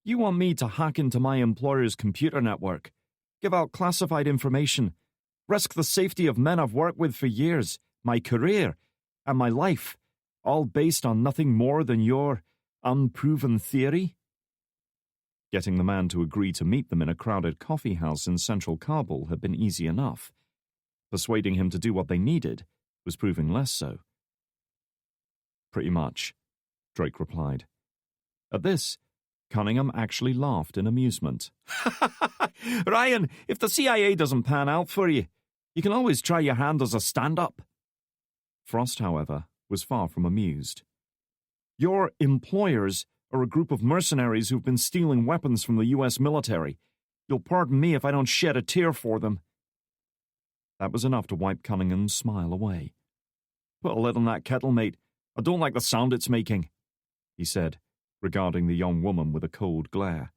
You want me to hack into my employer's computer network, give out classified information, risk the safety of men I've worked with for years, my career, and my life, all based on nothing more than your unproven theory? Getting the man to agree to meet them in a crowded coffee house in central Kabul had been easy enough. Persuading him to do what they needed was proving less so. Pretty much, Drake replied. At this, Cunningham actually laughed in amusement. Ryan, if the CIA doesn't pan out for you, you can always try your hand as a stand-up. Frost, however, was far from amused. Your employers are a group of mercenaries who've been stealing weapons from the U.S. military. You'll pardon me if I don't shed a tear for them." That was enough to wipe Cunningham's smile away. "Put a lid on that kettle, mate. I don't like the sound it's making," he said, regarding the young woman with a cold glare.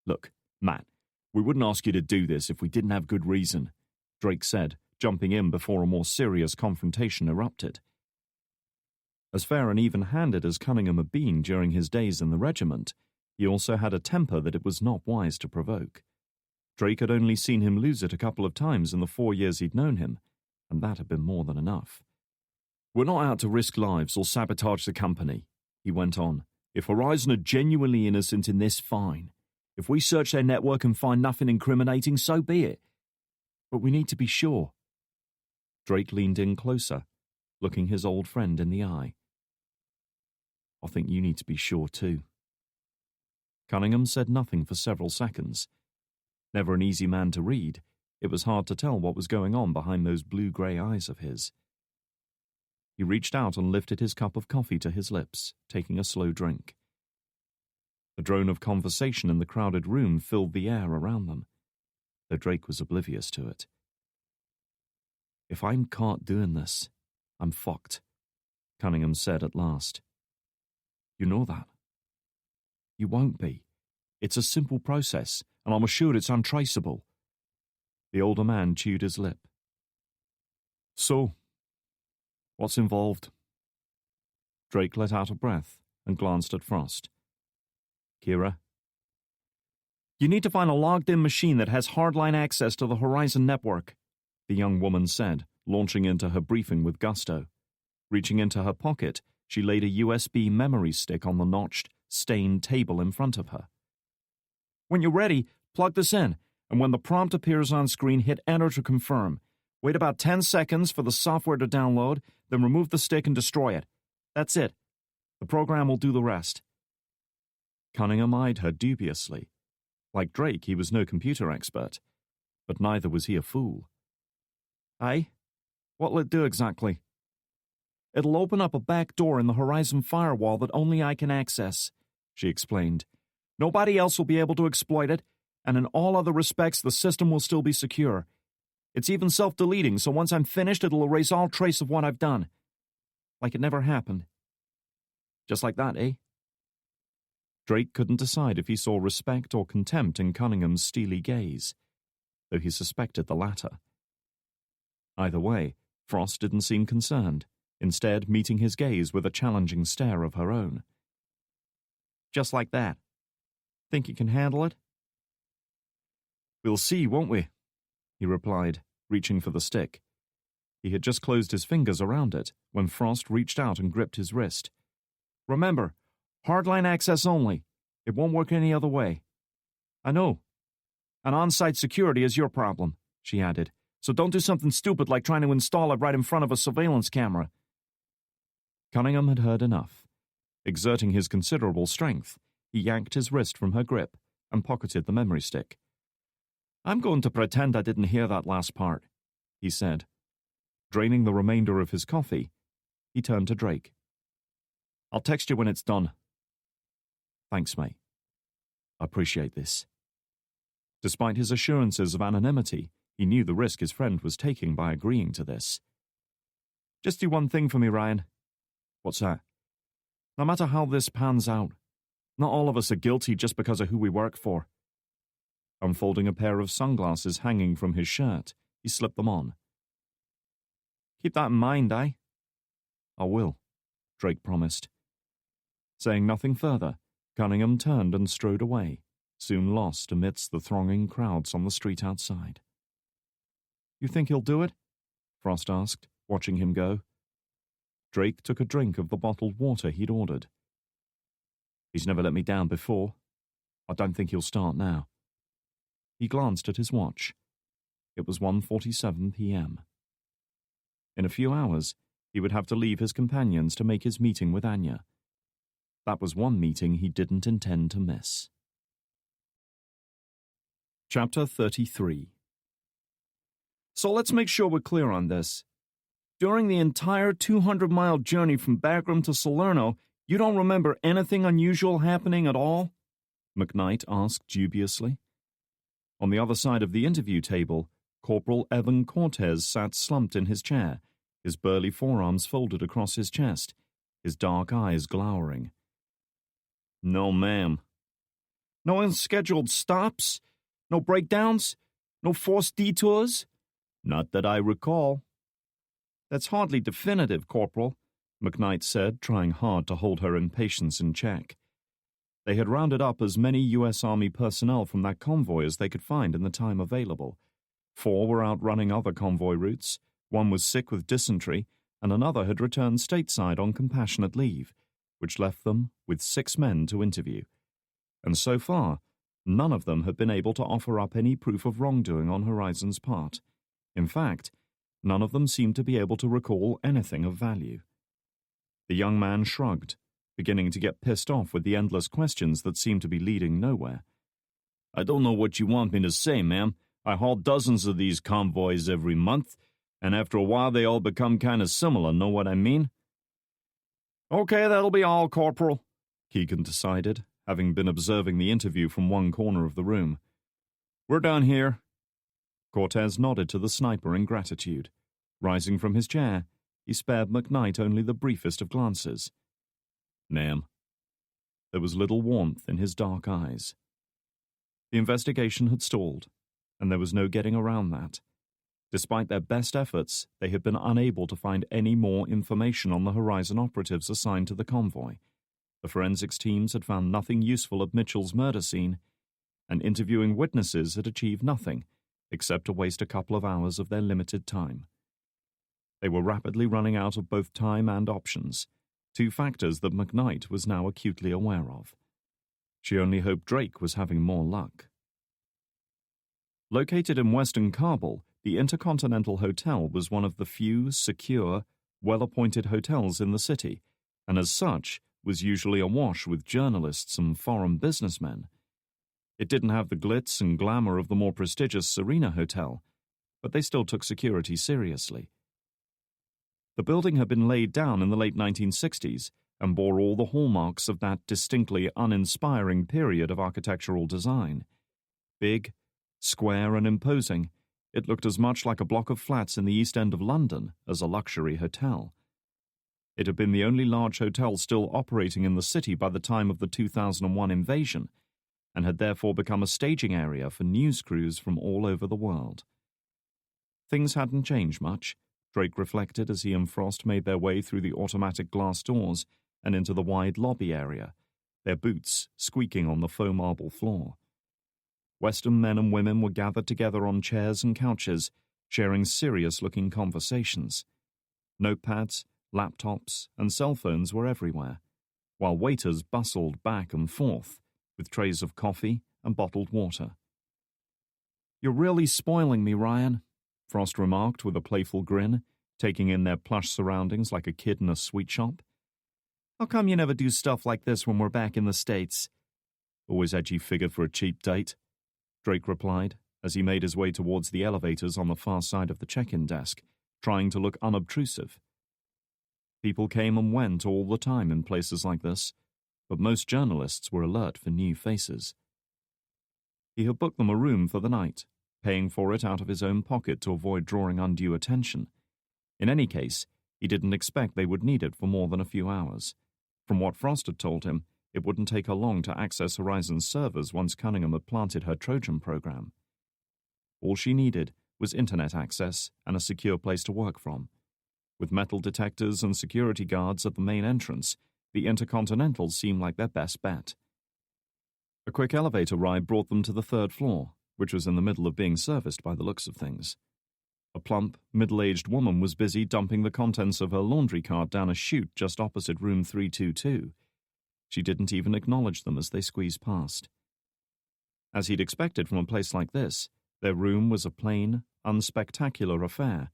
"Look, Matt, we wouldn't ask you to do this if we didn't have good reason," Drake said, jumping in before a more serious confrontation erupted. As fair and even-handed as Cunningham had been during his days in the regiment, he also had a temper that it was not wise to provoke. Drake had only seen him lose it a couple of times in the 4 years he'd known him, and that had been more than enough. "We're not out to risk lives or sabotage the company," he went on. "If Horizon are genuinely innocent in this, fine. If we search their network and find nothing incriminating, so be it. But we need to be sure." Drake leaned in closer, looking his old friend in the eye. "I think you need to be sure too." Cunningham said nothing for several seconds. Never an easy man to read, it was hard to tell what was going on behind those blue-grey eyes of his. He reached out and lifted his cup of coffee to his lips, taking a slow drink. The drone of conversation in the crowded room filled the air around them, though Drake was oblivious to it. "If I'm caught doing this, I'm fucked," Cunningham said at last. "You know that?" "You won't be. It's a simple process, and I'm assured it's untraceable." The older man chewed his lip. "So, what's involved?" Drake let out a breath and glanced at Frost. "Kira?" "You need to find a logged-in machine that has hardline access to the Horizon network," the young woman said, launching into her briefing with gusto. Reaching into her pocket, she laid a USB memory stick on the notched, stained table in front of her. "When you're ready, plug this in, and when the prompt appears on screen, hit enter to confirm. Wait about 10 seconds for the software to download, then remove the stick and destroy it. That's it. The program will do the rest." Cunningham eyed her dubiously. Like Drake, he was no computer expert, but neither was he a fool. "Aye? What'll it do exactly?" "It'll open up a back door in the Horizon firewall that only I can access," she explained. "Nobody else will be able to exploit it, and in all other respects the system will still be secure. It's even self-deleting, so once I'm finished it'll erase all trace of what I've done. Like it never happened. Just like that, eh?" Drake couldn't decide if he saw respect or contempt in Cunningham's steely gaze, though he suspected the latter. Either way, Frost didn't seem concerned, instead meeting his gaze with a challenging stare of her own. "Just like that. Think you can handle it?" "We'll see, won't we?" he replied, reaching for the stick. He had just closed his fingers around it when Frost reached out and gripped his wrist. "Remember, hardline access only. It won't work any other way." "I know. And on-site security is your problem," she added. "So don't do something stupid like trying to install it right in front of a surveillance camera." Cunningham had heard enough. Exerting his considerable strength, he yanked his wrist from her grip and pocketed the memory stick. "I'm going to pretend I didn't hear that last part," he said. Draining the remainder of his coffee, he turned to Drake. "I'll text you when it's done." "Thanks, mate. I appreciate this." Despite his assurances of anonymity, he knew the risk his friend was taking by agreeing to this. "Just do one thing for me, Ryan." "What's that?" "No matter how this pans out, not all of us are guilty just because of who we work for." Unfolding a pair of sunglasses hanging from his shirt, he slipped them on. "Keep that in mind, eh?" "I will," Drake promised. Saying nothing further, Cunningham turned and strode away, soon lost amidst the thronging crowds on the street outside. "You think he'll do it?" Frost asked, watching him go. Drake took a drink of the bottled water he'd ordered. "He's never let me down before. I don't think he'll start now." He glanced at his watch. It was 1:47 p.m. In a few hours, he would have to leave his companions to make his meeting with Anya. That was one meeting he didn't intend to miss. Chapter 33. "So let's make sure we're clear on this. During the entire 200-mile journey from Bagram to Salerno, you don't remember anything unusual happening at all?" McKnight asked dubiously. On the other side of the interview table, Corporal Evan Cortez sat slumped in his chair, his burly forearms folded across his chest, his dark eyes glowering. No, ma'am. No unscheduled stops? No breakdowns? No forced detours? Not that I recall. That's hardly definitive, Corporal, McKnight said, trying hard to hold her impatience in check. They had rounded up as many U.S. Army personnel from that convoy as they could find in the time available. 4 were out running other convoy routes, 1 was sick with dysentery, and another had returned stateside on compassionate leave, which left them with 6 men to interview. And so far, none of them had been able to offer up any proof of wrongdoing on Horizon's part. In fact, none of them seemed to be able to recall anything of value. The young man shrugged, beginning to get pissed off with the endless questions that seemed to be leading nowhere. I don't know what you want me to say, ma'am. I haul dozens of these convoys every month, and after a while they all become kind of similar, know what I mean? Okay, that'll be all, Corporal, Keegan decided, having been observing the interview from one corner of the room. We're done here. Cortez nodded to the sniper in gratitude. Rising from his chair, he spared McKnight only the briefest of glances. Ma'am. There was little warmth in his dark eyes. The investigation had stalled, and there was no getting around that. Despite their best efforts, they had been unable to find any more information on the Horizon operatives assigned to the convoy. The forensics teams had found nothing useful at Mitchell's murder scene, and interviewing witnesses had achieved nothing, except to waste a couple of hours of their limited time. They were rapidly running out of both time and options, 2 factors that McKnight was now acutely aware of. She only hoped Drake was having more luck. Located in western Kabul, the Intercontinental Hotel was one of the few secure, well-appointed hotels in the city, and as such was usually awash with journalists and foreign businessmen. It didn't have the glitz and glamour of the more prestigious Serena Hotel, but they still took security seriously. The building had been laid down in the late 1960s and bore all the hallmarks of that distinctly uninspiring period of architectural design. Big, square and imposing, it looked as much like a block of flats in the East End of London as a luxury hotel. It had been the only large hotel still operating in the city by the time of the 2001 invasion, and had therefore become a staging area for news crews from all over the world. Things hadn't changed much, Drake reflected as he and Frost made their way through the automatic glass doors and into the wide lobby area, their boots squeaking on the faux marble floor. Western men and women were gathered together on chairs and couches, sharing serious-looking conversations. Notepads, laptops, and cell phones were everywhere, while waiters bustled back and forth with trays of coffee and bottled water. "You're really spoiling me, Ryan," Frost remarked with a playful grin, taking in their plush surroundings like a kid in a sweet shop. "How come you never do stuff like this when we're back in the States?" "Always had you figured for a cheap date," Drake replied, as he made his way towards the elevators on the far side of the check-in desk, trying to look unobtrusive. People came and went all the time in places like this, but most journalists were alert for new faces. He had booked them a room for the night, paying for it out of his own pocket to avoid drawing undue attention. In any case, he didn't expect they would need it for more than a few hours. From what Frost had told him, it wouldn't take her long to access Horizon's servers once Cunningham had planted her Trojan program. All she needed was internet access and a secure place to work from. With metal detectors and security guards at the main entrance, the Intercontinental seemed like their best bet. A quick elevator ride brought them to the 3rd floor, which was in the middle of being serviced by the looks of things. A plump, middle-aged woman was busy dumping the contents of her laundry cart down a chute just opposite room 322. She didn't even acknowledge them as they squeezed past. As he'd expected from a place like this, their room was a plain, unspectacular affair.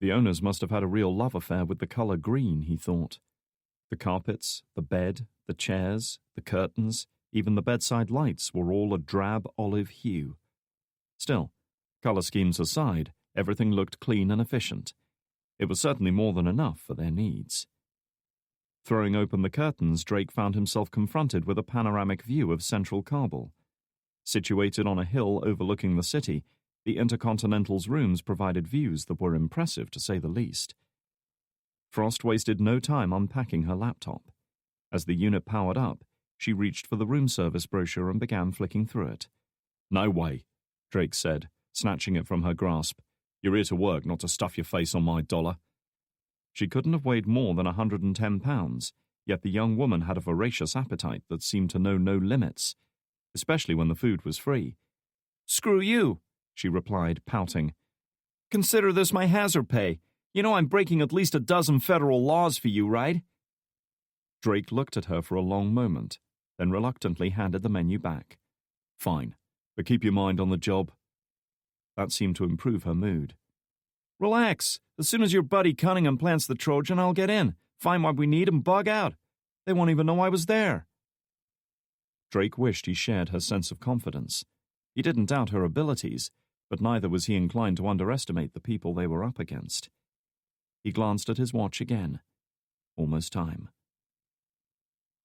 The owners must have had a real love affair with the color green, he thought. The carpets, the bed, the chairs, the curtains, even the bedside lights were all a drab olive hue. Still, color schemes aside, everything looked clean and efficient. It was certainly more than enough for their needs. Throwing open the curtains, Drake found himself confronted with a panoramic view of central Kabul. Situated on a hill overlooking the city, the Intercontinental's rooms provided views that were impressive, to say the least. Frost wasted no time unpacking her laptop. As the unit powered up, she reached for the room service brochure and began flicking through it. "No way," Drake said, snatching it from her grasp. "You're here to work, not to stuff your face on my dollar." She couldn't have weighed more than 110 pounds, yet the young woman had a voracious appetite that seemed to know no limits, especially when the food was free. "Screw you," she replied, pouting. "Consider this my hazard pay. You know I'm breaking at least a dozen federal laws for you, right?" Drake looked at her for a long moment, then reluctantly handed the menu back. "Fine, but keep your mind on the job." That seemed to improve her mood. "Relax. As soon as your buddy Cunningham plants the Trojan, I'll get in, find what we need, and bug out. They won't even know I was there." Drake wished he shared her sense of confidence. He didn't doubt her abilities, but neither was he inclined to underestimate the people they were up against. He glanced at his watch again. Almost time.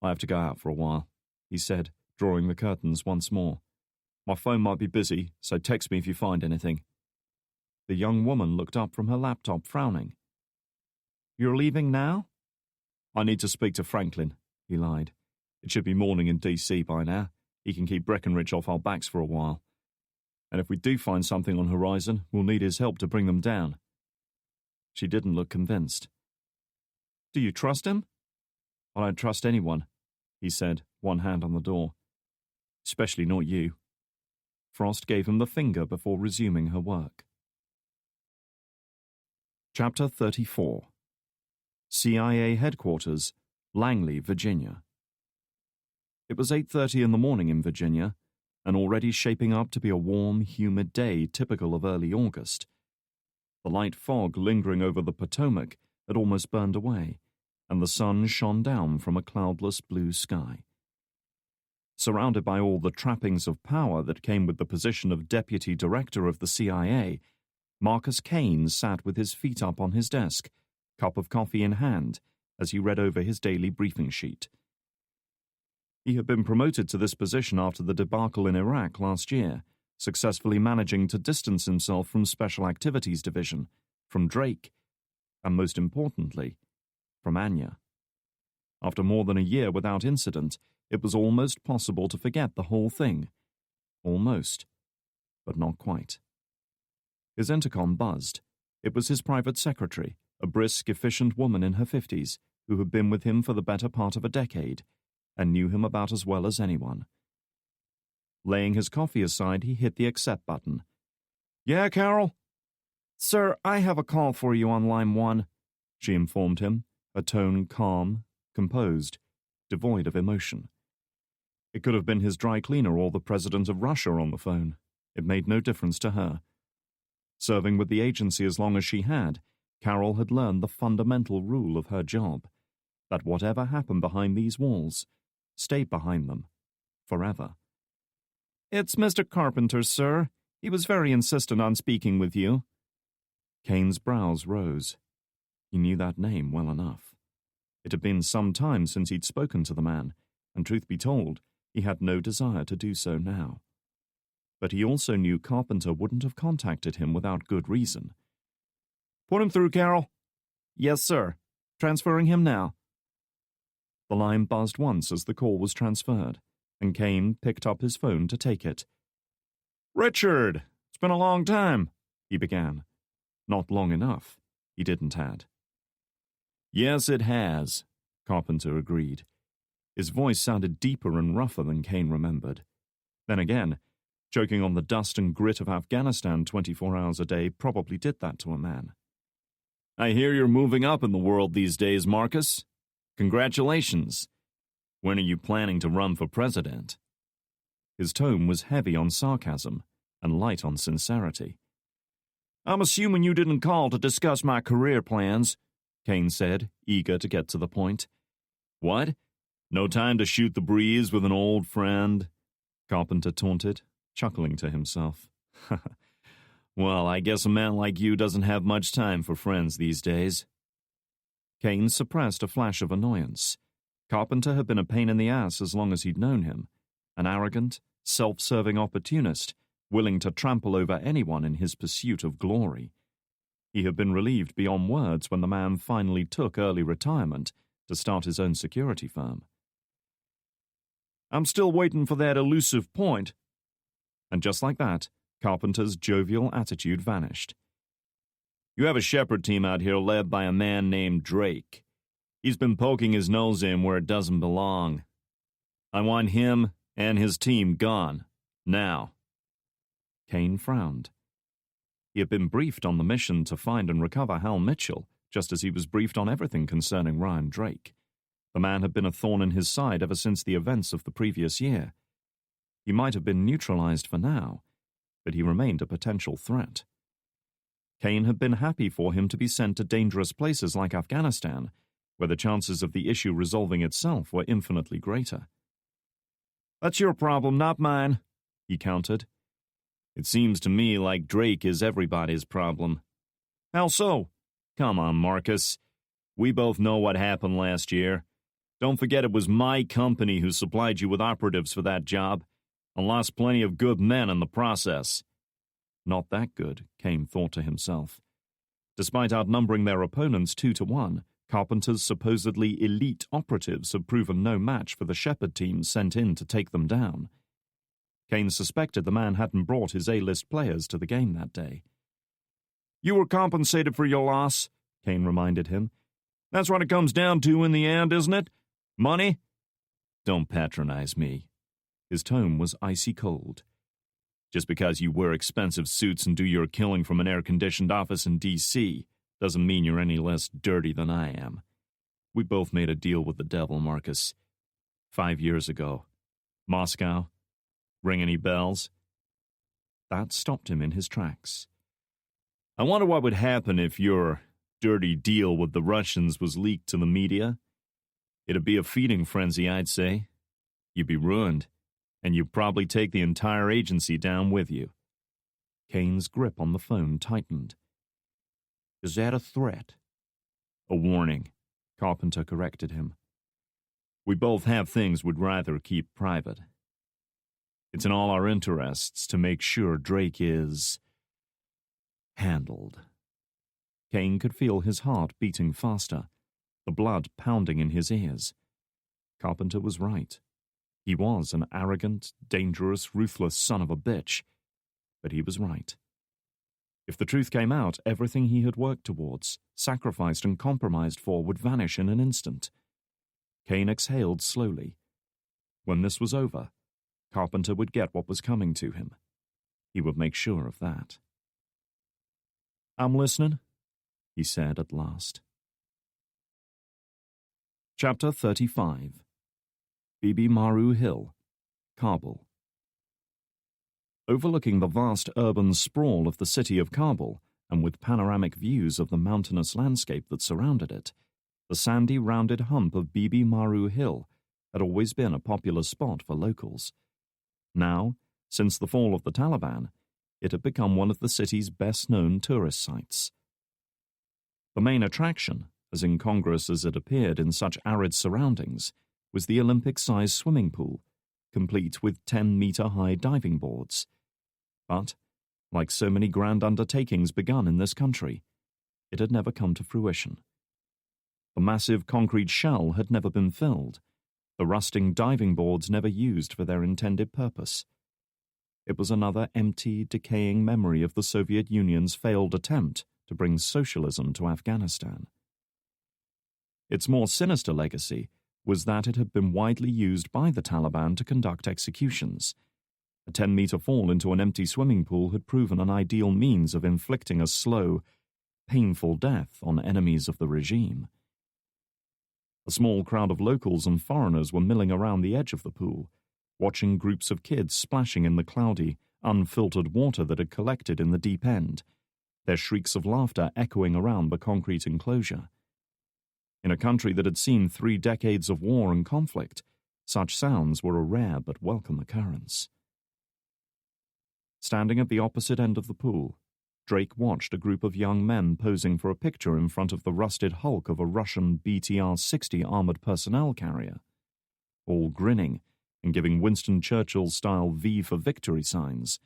"I have to go out for a while," he said, drawing the curtains once more. "My phone might be busy, so text me if you find anything." The young woman looked up from her laptop, frowning. "You're leaving now?" "I need to speak to Franklin," he lied. "It should be morning in D.C. by now. He can keep Breckenridge off our backs for a while. And if we do find something on horizon, we'll need his help to bring them down." She didn't look convinced. "Do you trust him?" "I don't trust anyone," he said, one hand on the door. "Especially not you." Frost gave him the finger before resuming her work. Chapter 34. CIA Headquarters, Langley, Virginia. It was 8:30 in the morning in Virginia, and already shaping up to be a warm, humid day typical of early August. The light fog lingering over the Potomac had almost burned away, and the sun shone down from a cloudless blue sky. Surrounded by all the trappings of power that came with the position of Deputy Director of the CIA, Marcus Kane sat with his feet up on his desk, cup of coffee in hand, as he read over his daily briefing sheet. He had been promoted to this position after the debacle in Iraq last year, successfully managing to distance himself from Special Activities Division, from Drake, and most importantly, from Anya. After more than a year without incident, it was almost possible to forget the whole thing. Almost, but not quite. His intercom buzzed. It was his private secretary, a brisk, efficient woman in her 50s, who had been with him for the better part of a decade, and knew him about as well as anyone. Laying his coffee aside, he hit the accept button. "Yeah, Carol?" "Sir, I have a call for you on line 1, she informed him, her tone calm, composed, devoid of emotion. It could have been his dry cleaner or the president of Russia on the phone. It made no difference to her. Serving with the agency as long as she had, Carol had learned the fundamental rule of her job, that whatever happened behind these walls stayed behind them, forever. "It's Mr. Carpenter, sir. He was very insistent on speaking with you." Kane's brows rose. He knew that name well enough. It had been some time since he'd spoken to the man, and truth be told, he had no desire to do so now. But he also knew Carpenter wouldn't have contacted him without good reason. "Put him through, Carol." "Yes, sir. Transferring him now." The line buzzed once as the call was transferred, and Kane picked up his phone to take it. "Richard, it's been a long time," he began. Not long enough, he didn't add. "Yes, it has," Carpenter agreed. His voice sounded deeper and rougher than Kane remembered. Then again, choking on the dust and grit of Afghanistan 24 hours a day probably did that to a man. "I hear you're moving up in the world these days, Marcus. Congratulations. When are you planning to run for president?" His tone was heavy on sarcasm and light on sincerity. "I'm assuming you didn't call to discuss my career plans," Kane said, eager to get to the point. "What? No time to shoot the breeze with an old friend?" Carpenter taunted, chuckling to himself. "Well, I guess a man like you doesn't have much time for friends these days." Kane suppressed a flash of annoyance. Carpenter had been a pain in the ass as long as he'd known him. An arrogant, self-serving opportunist, willing to trample over anyone in his pursuit of glory. He had been relieved beyond words when the man finally took early retirement to start his own security firm. "I'm still waiting for that elusive point." And just like that, Carpenter's jovial attitude vanished. "You have a shepherd team out here led by a man named Drake. He's been poking his nose in where it doesn't belong. I want him and his team gone. Now." Kane frowned. He had been briefed on the mission to find and recover Hal Mitchell, just as he was briefed on everything concerning Ryan Drake. The man had been a thorn in his side ever since the events of the previous year. He might have been neutralized for now, but he remained a potential threat. Kane had been happy for him to be sent to dangerous places like Afghanistan, where the chances of the issue resolving itself were infinitely greater. "That's your problem, not mine," he countered. "It seems to me like Drake is everybody's problem." "How so?" "Come on, Marcus. We both know what happened last year. Don't forget it was my company who supplied you with operatives for that job, and lost plenty of good men in the process." Not that good, Kane thought to himself. Despite outnumbering their opponents 2-1, Carpenter's supposedly elite operatives have proven no match for the shepherd teams sent in to take them down. Kane suspected the man hadn't brought his A-list players to the game that day. "You were compensated for your loss," Kane reminded him. "That's what it comes down to in the end, isn't it? Money?" "Don't patronize me." His tone was icy cold. "Just because you wear expensive suits and do your killing from an air-conditioned office in D.C. doesn't mean you're any less dirty than I am. We both made a deal with the devil, Marcus. 5 years ago. Moscow. Ring any bells?" That stopped him in his tracks. "I wonder what would happen if your dirty deal with the Russians was leaked to the media. It'd be a feeding frenzy, I'd say. You'd be ruined, and you'd probably take the entire agency down with you." Kane's grip on the phone tightened. "Is that a threat?" "A warning," Carpenter corrected him. "We both have things we'd rather keep private. It's in all our interests to make sure Drake is handled." Kane could feel his heart beating faster, the blood pounding in his ears. Carpenter was right. He was an arrogant, dangerous, ruthless son of a bitch, but he was right. If the truth came out, everything he had worked towards, sacrificed and compromised for, would vanish in an instant. Kane exhaled slowly. When this was over, Carpenter would get what was coming to him. He would make sure of that. "I'm listening," he said at last. Chapter 35. Bibi Maru Hill, Kabul. Overlooking the vast urban sprawl of the city of Kabul, and with panoramic views of the mountainous landscape that surrounded it, the sandy, rounded hump of Bibi Maru Hill had always been a popular spot for locals. Now, since the fall of the Taliban, it had become one of the city's best-known tourist sites. The main attraction, as incongruous as it appeared in such arid surroundings, was the Olympic-sized swimming pool, complete with 10-meter-high diving boards. But, like so many grand undertakings begun in this country, it had never come to fruition. The massive concrete shell had never been filled, the rusting diving boards never used for their intended purpose. It was another empty, decaying memory of the Soviet Union's failed attempt to bring socialism to Afghanistan. Its more sinister legacy was that it had been widely used by the Taliban to conduct executions. A 10-meter fall into an empty swimming pool had proven an ideal means of inflicting a slow, painful death on enemies of the regime. A small crowd of locals and foreigners were milling around the edge of the pool, watching groups of kids splashing in the cloudy, unfiltered water that had collected in the deep end, their shrieks of laughter echoing around the concrete enclosure. In a country that had seen 3 decades of war and conflict, such sounds were a rare but welcome occurrence. Standing at the opposite end of the pool, Drake watched a group of young men posing for a picture in front of the rusted hulk of a Russian BTR-60 armored personnel carrier. All grinning, and giving Winston Churchill-style V for victory signs.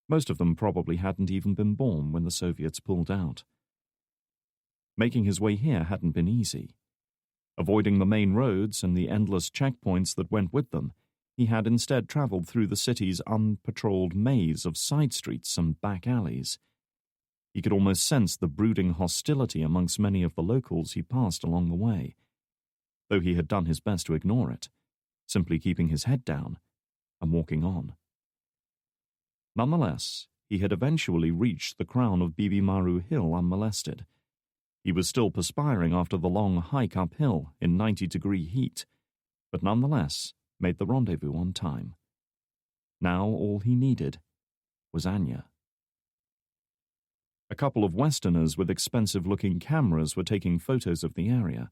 Most of them probably hadn't even been born when the Soviets pulled out. Making his way here hadn't been easy. Avoiding the main roads and the endless checkpoints that went with them, he had instead travelled through the city's unpatrolled maze of side streets and back alleys. He could almost sense the brooding hostility amongst many of the locals he passed along the way, though he had done his best to ignore it, simply keeping his head down and walking on. Nonetheless, he had eventually reached the crown of Bibi Maru Hill unmolested. He was still perspiring after the long hike uphill in 90-degree heat, but nonetheless made the rendezvous on time. Now all he needed was Anya. A couple of Westerners with expensive-looking cameras were taking photos of the area,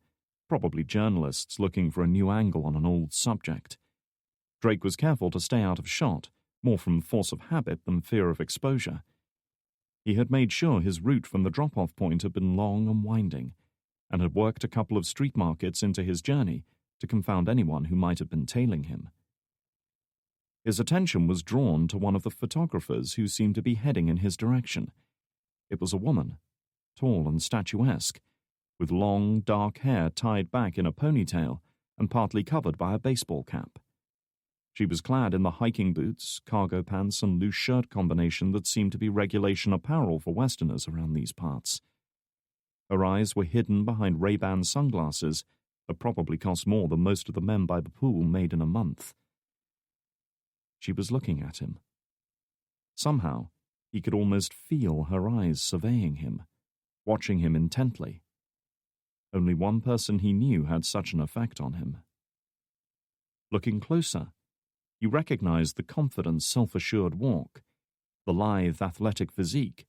probably journalists looking for a new angle on an old subject. Drake was careful to stay out of shot, more from force of habit than fear of exposure. He had made sure his route from the drop-off point had been long and winding, and had worked a couple of street markets into his journey to confound anyone who might have been tailing him. His attention was drawn to one of the photographers who seemed to be heading in his direction. It was a woman, tall and statuesque, with long, dark hair tied back in a ponytail and partly covered by a baseball cap. She was clad in the hiking boots, cargo pants, and loose shirt combination that seemed to be regulation apparel for Westerners around these parts. Her eyes were hidden behind Ray-Ban sunglasses that probably cost more than most of the men by the pool made in a month. She was looking at him. Somehow, he could almost feel her eyes surveying him, watching him intently. Only one person he knew had such an effect on him. Looking closer, he recognized the confident, self-assured walk, the lithe, athletic physique,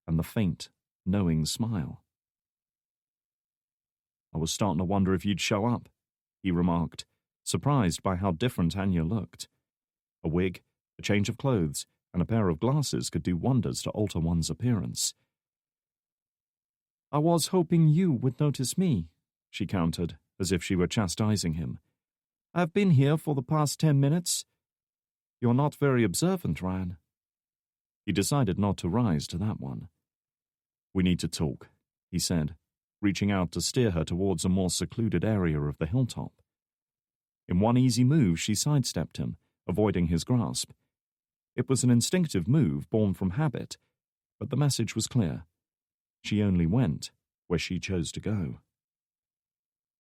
and the faint, knowing smile. "I was starting to wonder if you'd show up," he remarked, surprised by how different Anya looked. A wig, a change of clothes, and a pair of glasses could do wonders to alter one's appearance. "I was hoping you would notice me," she countered, as if she were chastising him. "I've been here for the past 10 minutes. You're not very observant, Ryan." He decided not to rise to that one. "We need to talk," he said, reaching out to steer her towards a more secluded area of the hilltop. In one easy move, she sidestepped him, avoiding his grasp. It was an instinctive move born from habit, but the message was clear. She only went where she chose to go.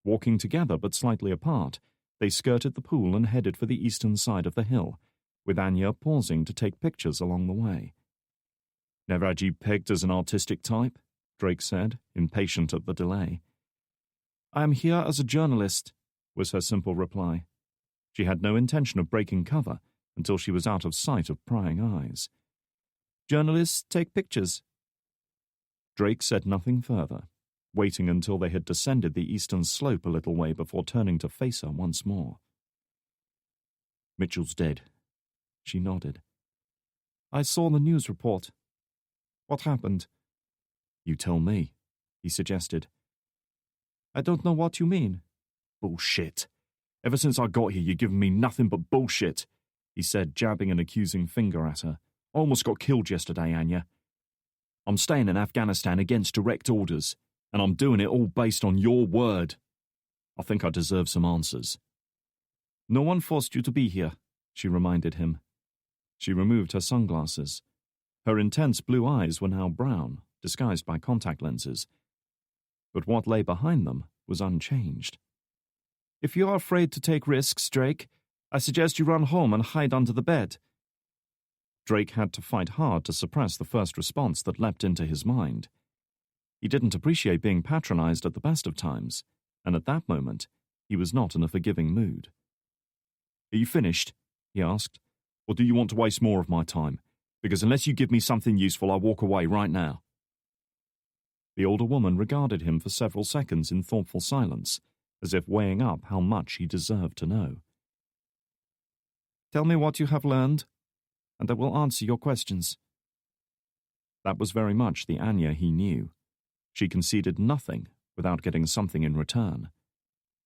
Walking together but slightly apart, they skirted the pool and headed for the eastern side of the hill, with Anya pausing to take pictures along the way. "Never had you pegged as an artistic type?" Drake said, impatient at the delay. "I am here as a journalist," was her simple reply. She had no intention of breaking cover until she was out of sight of prying eyes. "Journalists take pictures." Drake said nothing further, waiting until they had descended the eastern slope a little way before turning to face her once more. "Mitchell's dead." She nodded. "I saw the news report. What happened?" "You tell me," he suggested. "I don't know what you mean." "Bullshit. Ever since I got here, you've given me nothing but bullshit," he said, jabbing an accusing finger at her. "I almost got killed yesterday, Anya. I'm staying in Afghanistan against direct orders, and I'm doing it all based on your word. I think I deserve some answers." "No one forced you to be here," she reminded him. She removed her sunglasses. Her intense blue eyes were now brown, disguised by contact lenses. But what lay behind them was unchanged. "If you are afraid to take risks, Drake, I suggest you run home and hide under the bed." Drake had to fight hard to suppress the first response that leapt into his mind. He didn't appreciate being patronized at the best of times, and at that moment, he was not in a forgiving mood. "Are you finished?" he asked. "Or do you want to waste more of my time? Because unless you give me something useful, I'll walk away right now." The older woman regarded him for several seconds in thoughtful silence, as if weighing up how much he deserved to know. "Tell me what you have learned, and I will answer your questions." That was very much the Anya he knew. She conceded nothing without getting something in return.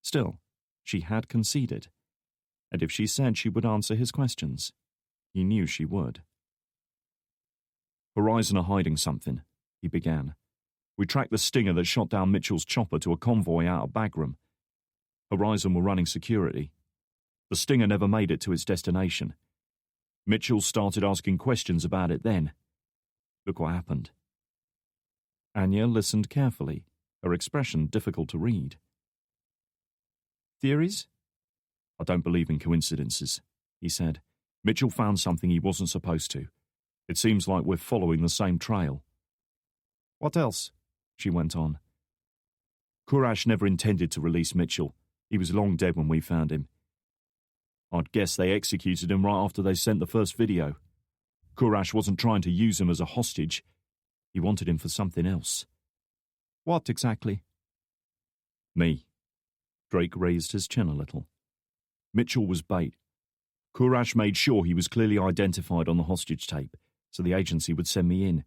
Still, she had conceded. and if she said she would answer his questions, he knew she would. Horizon are hiding something, he began. We tracked the stinger that shot down Mitchell's chopper to a convoy out of Bagram. Horizon were running security. The stinger never made it to its destination. Mitchell started asking questions about it then. Look what happened. Anya listened carefully, her expression difficult to read. Theories? I don't believe in coincidences, he said. Mitchell found something he wasn't supposed to. It seems like we're following the same trail. What else? She went on. Courage never intended to release Mitchell. He was long dead when we found him. I'd guess they executed him right after they sent the first video. Courage wasn't trying to use him as a hostage. He wanted him for something else. What exactly? Me. Drake raised his chin a little. Mitchell was bait. Courage made sure he was clearly identified on the hostage tape, so the agency would send me in.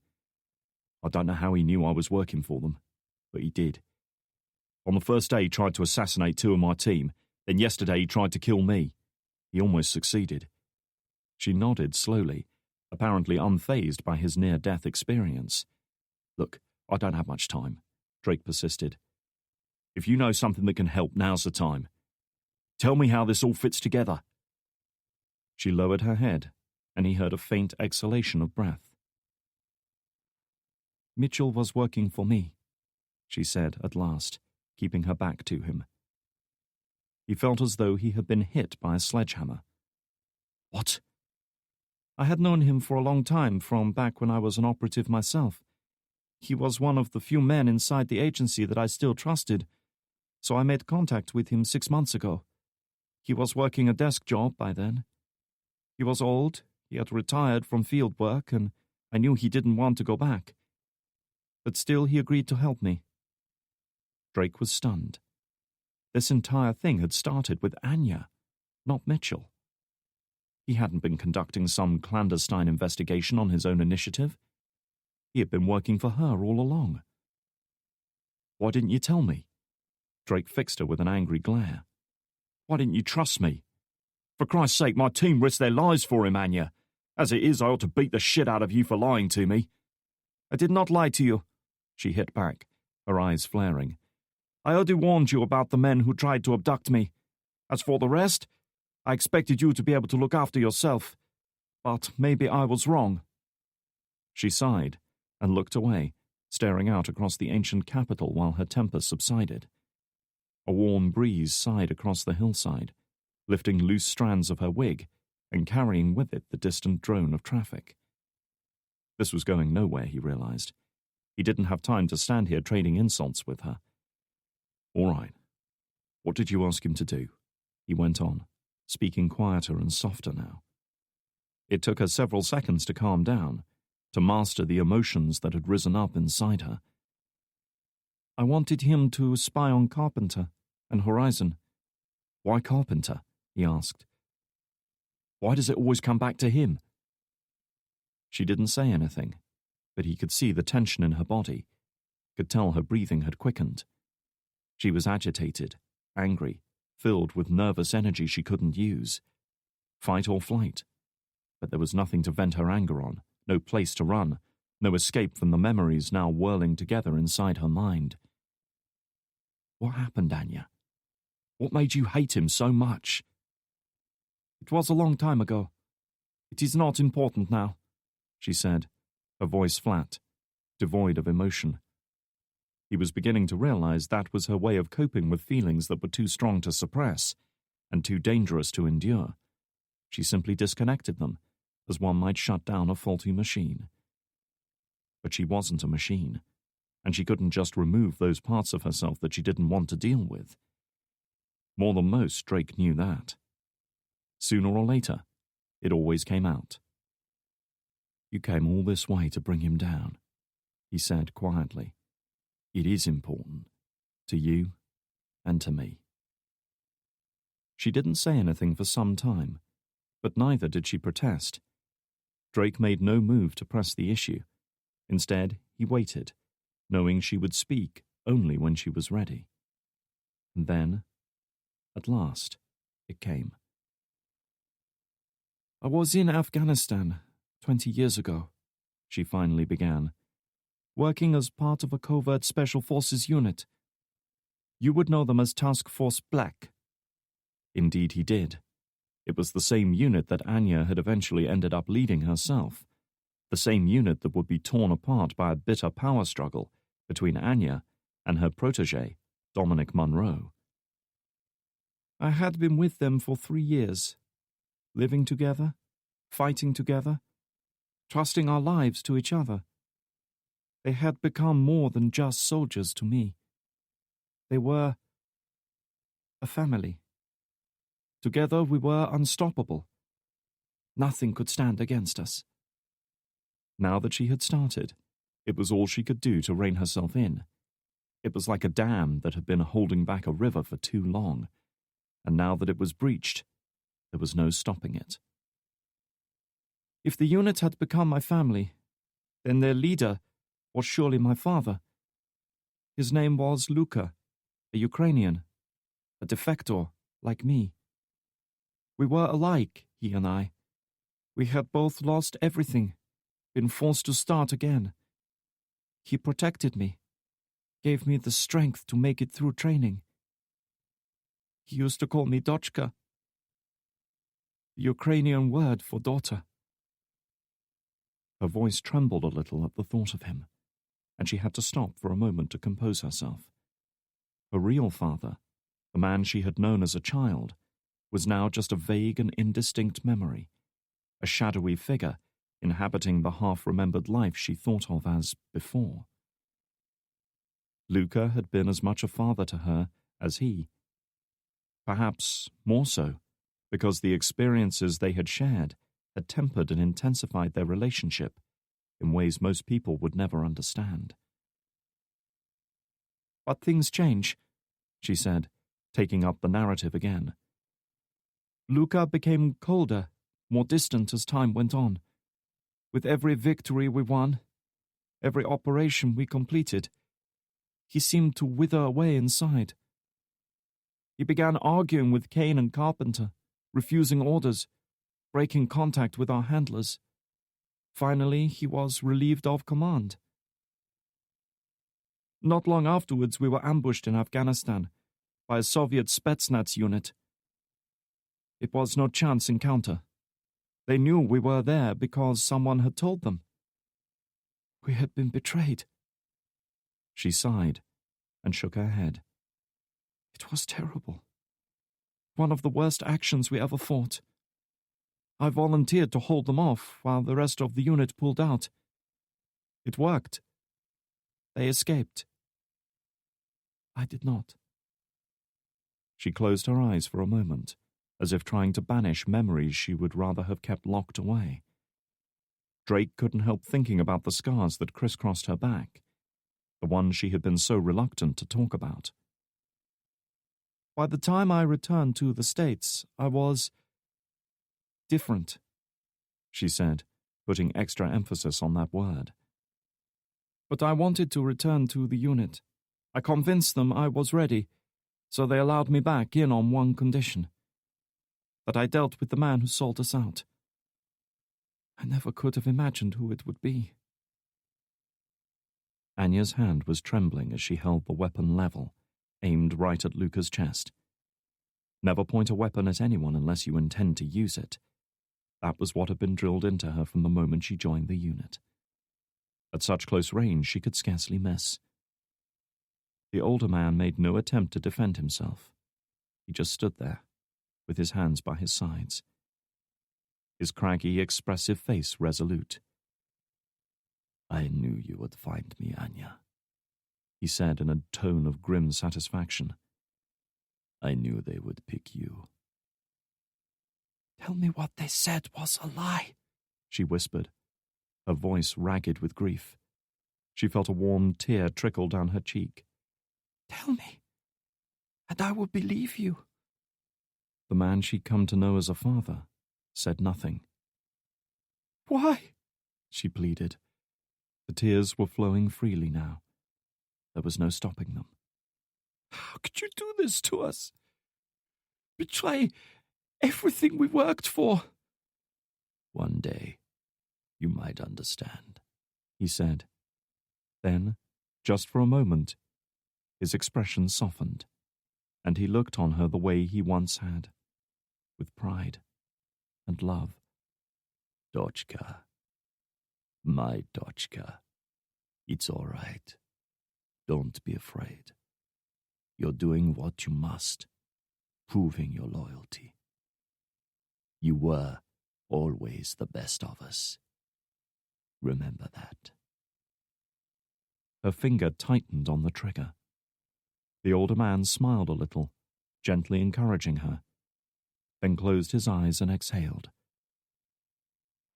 I don't know how he knew I was working for them, but he did. On the first day he tried to assassinate 2 of my team, then yesterday he tried to kill me. He almost succeeded. She nodded slowly, apparently unfazed by his near-death experience. Look, I don't have much time, Drake persisted. If you know something that can help, now's the time. Tell me how this all fits together. She lowered her head, and he heard a faint exhalation of breath. Mitchell was working for me, she said at last, keeping her back to him. He felt as though he had been hit by a sledgehammer. What? I had known him for a long time, from back when I was an operative myself. He was one of the few men inside the agency that I still trusted, so I made contact with him 6 months ago. He was working a desk job by then. He was old, he had retired from field work, and I knew he didn't want to go back. But still he agreed to help me. Drake was stunned. This entire thing had started with Anya, not Mitchell. He hadn't been conducting some clandestine investigation on his own initiative. He had been working for her all along. Why didn't you tell me? Drake fixed her with an angry glare. Why didn't you trust me? For Christ's sake, my team risked their lives for him, Anya. As it is, I ought to beat the shit out of you for lying to me. I did not lie to you, she hit back, her eyes flaring. I already warned you about the men who tried to abduct me. As for the rest, I expected you to be able to look after yourself. But maybe I was wrong. She sighed and looked away, staring out across the ancient capital while her temper subsided. A warm breeze sighed across the hillside, lifting loose strands of her wig and carrying with it the distant drone of traffic. This was going nowhere, he realized. He didn't have time to stand here trading insults with her. All right. What did you ask him to do? He went on, speaking quieter and softer now. It took her several seconds to calm down, to master the emotions that had risen up inside her. I wanted him to spy on Carpenter and Horizon. Why Carpenter? He asked. Why does it always come back to him? She didn't say anything, but he could see the tension in her body, could tell her breathing had quickened. She was agitated, angry, filled with nervous energy she couldn't use. Fight or flight. But there was nothing to vent her anger on, no place to run, no escape from the memories now whirling together inside her mind. What happened, Anya? What made you hate him so much? It was a long time ago. It is not important now, she said, her voice flat, devoid of emotion. He was beginning to realize that was her way of coping with feelings that were too strong to suppress and too dangerous to endure. She simply disconnected them, as one might shut down a faulty machine. But she wasn't a machine, and she couldn't just remove those parts of herself that she didn't want to deal with. More than most, Drake knew that. Sooner or later, it always came out. You came all this way to bring him down, he said quietly. It is important, to you and to me. She didn't say anything for some time, but neither did she protest. Drake made no move to press the issue. Instead, he waited, knowing she would speak only when she was ready. And then, at last, it came. I was in Afghanistan 20 years ago, she finally began, working as part of a covert special forces unit. You would know them as Task Force Black. Indeed he did. It was the same unit that Anya had eventually ended up leading herself. The same unit that would be torn apart by a bitter power struggle between Anya and her protege, Dominic Monroe. I had been with them for 3 years, living together, fighting together, trusting our lives to each other. They had become more than just soldiers to me. They were a family. Together we were unstoppable. Nothing could stand against us. Now that she had started, it was all she could do to rein herself in. It was like a dam that had been holding back a river for too long, and now that it was breached, there was no stopping it. If the unit had become my family, then their leader was surely my father. His name was Luka, a Ukrainian, a defector like me. We were alike, he and I. We had both lost everything, been forced to start again. He protected me, gave me the strength to make it through training. He used to call me Dochka, the Ukrainian word for daughter. Her voice trembled a little at the thought of him, and she had to stop for a moment to compose herself. Her real father, the man she had known as a child, was now just a vague and indistinct memory, a shadowy figure inhabiting the half-remembered life she thought of as before. Luca had been as much a father to her as he. Perhaps more so, because the experiences they had shared had tempered and intensified their relationship in ways most people would never understand. But things change, she said, taking up the narrative again. Luka became colder, more distant as time went on. With every victory we won, every operation we completed, he seemed to wither away inside. He began arguing with Kane and Carpenter, refusing orders, breaking contact with our handlers. Finally, he was relieved of command. Not long afterwards, we were ambushed in Afghanistan by a Soviet Spetsnaz unit. It was no chance encounter. They knew we were there because someone had told them. We had been betrayed. She sighed and shook her head. It was terrible. One of the worst actions we ever fought. I volunteered to hold them off while the rest of the unit pulled out. It worked. They escaped. I did not. She closed her eyes for a moment, as if trying to banish memories she would rather have kept locked away. Drake couldn't help thinking about the scars that crisscrossed her back, the ones she had been so reluctant to talk about. By the time I returned to the States, I was different, she said, putting extra emphasis on that word. But I wanted to return to the unit. I convinced them I was ready, so they allowed me back in on one condition: that I dealt with the man who sold us out. I never could have imagined who it would be. Anya's hand was trembling as she held the weapon level, aimed right at Luca's chest. Never point a weapon at anyone unless you intend to use it. That was what had been drilled into her from the moment she joined the unit. At such close range, she could scarcely miss. The older man made no attempt to defend himself. He just stood there, with his hands by his sides. His craggy, expressive face resolute. I knew you would find me, Anya, he said in a tone of grim satisfaction. I knew they would pick you. Tell me what they said was a lie, she whispered, her voice ragged with grief. She felt a warm tear trickle down her cheek. Tell me, and I will believe you. The man she'd come to know as a father said nothing. Why? She pleaded. The tears were flowing freely now. There was no stopping them. How could you do this to us? Betray everything we worked for. One day, you might understand, he said. Then, just for a moment, his expression softened, and he looked on her the way he once had, with pride and love. Dochka. My Dochka. It's all right. Don't be afraid. You're doing what you must, proving your loyalty. You were always the best of us. Remember that. Her finger tightened on the trigger. The older man smiled a little, gently encouraging her, then closed his eyes and exhaled.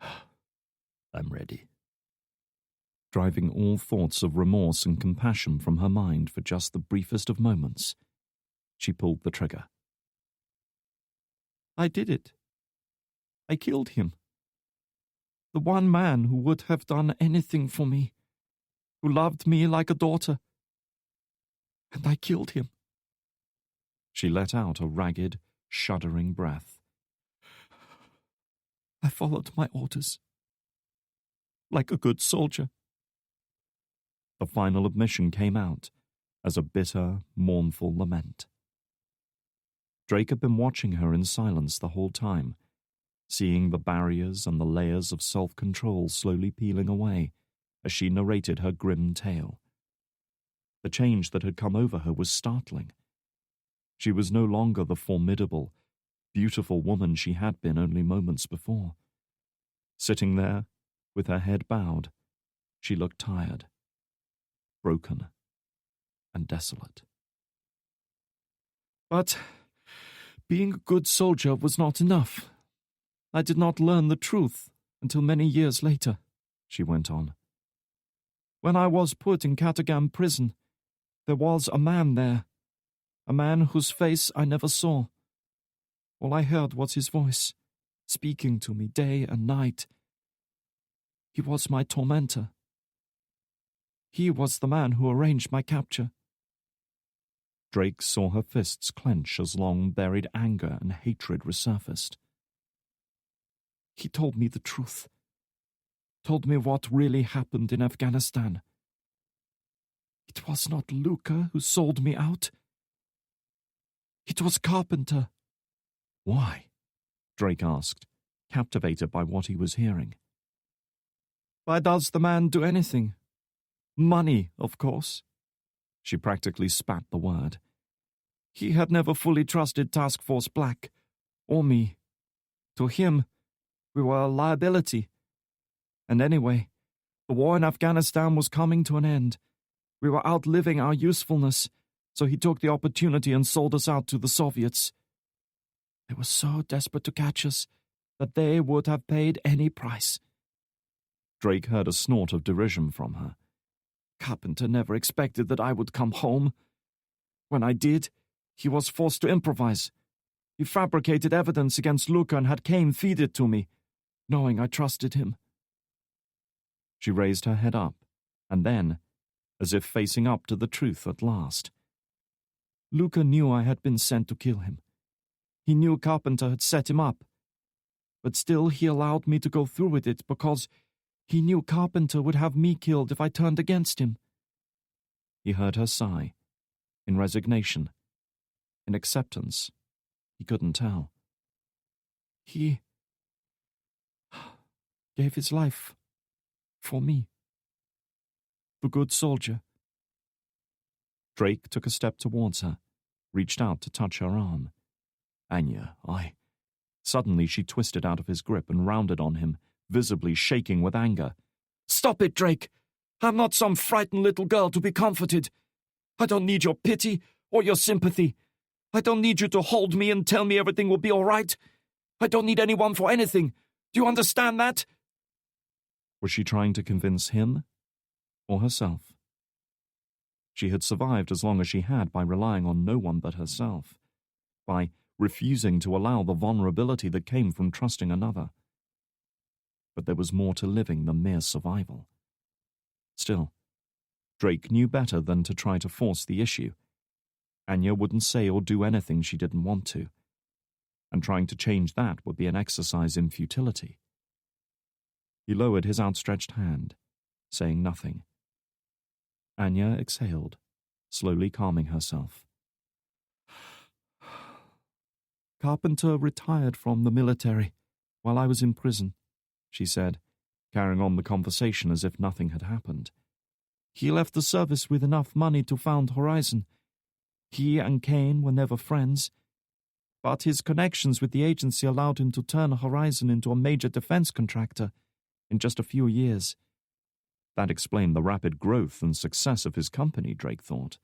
I'm ready. Driving all thoughts of remorse and compassion from her mind for just the briefest of moments, she pulled the trigger. I did it. I killed him. The one man who would have done anything for me, who loved me like a daughter. And I killed him. She let out a ragged, shuddering breath. I followed my orders. Like a good soldier. The final admission came out as a bitter, mournful lament. Drake had been watching her in silence the whole time, seeing the barriers and the layers of self-control slowly peeling away as she narrated her grim tale. The change that had come over her was startling. She was no longer the formidable, beautiful woman she had been only moments before. Sitting there, with her head bowed, she looked tired, broken, and desolate. But being a good soldier was not enough. I did not learn the truth until many years later, she went on. When I was put in Katagam prison, there was a man there, a man whose face I never saw. All I heard was his voice, speaking to me day and night. He was my tormentor. He was the man who arranged my capture. Drake saw her fists clench as long-buried anger and hatred resurfaced. He told me the truth. Told me what really happened in Afghanistan. It was not Luca who sold me out. It was Carpenter. Why? Drake asked, captivated by what he was hearing. Why does the man do anything? Money, of course. She practically spat the word. He had never fully trusted Task Force Black, or me. To him, we were a liability. And anyway, the war in Afghanistan was coming to an end. We were outliving our usefulness, so he took the opportunity and sold us out to the Soviets. They were so desperate to catch us that they would have paid any price. Drake heard a snort of derision from her. Carpenter never expected that I would come home. When I did, he was forced to improvise. He fabricated evidence against Luca and had Kane feed it to me, knowing I trusted him. She raised her head up, and then, as if facing up to the truth at last. Luca knew I had been sent to kill him. He knew Carpenter had set him up. But still he allowed me to go through with it because he knew Carpenter would have me killed if I turned against him. He heard her sigh, in resignation, in acceptance. He couldn't tell. He gave his life for me. The good soldier. Drake took a step towards her, reached out to touch her arm. Anya, Suddenly she twisted out of his grip and rounded on him, visibly shaking with anger. Stop it, Drake! I'm not some frightened little girl to be comforted. I don't need your pity or your sympathy. I don't need you to hold me and tell me everything will be all right. I don't need anyone for anything. Do you understand that? Was she trying to convince him or herself? She had survived as long as she had by relying on no one but herself, by refusing to allow the vulnerability that came from trusting another. But there was more to living than mere survival. Still, Drake knew better than to try to force the issue. Anya wouldn't say or do anything she didn't want to, and trying to change that would be an exercise in futility. He lowered his outstretched hand, saying nothing. Anya exhaled, slowly calming herself. Carpenter retired from the military while I was in prison, she said, carrying on the conversation as if nothing had happened. He left the service with enough money to found Horizon. He and Kane were never friends, but his connections with the agency allowed him to turn Horizon into a major defense contractor in just a few years. That explained the rapid growth and success of his company, Drake thought.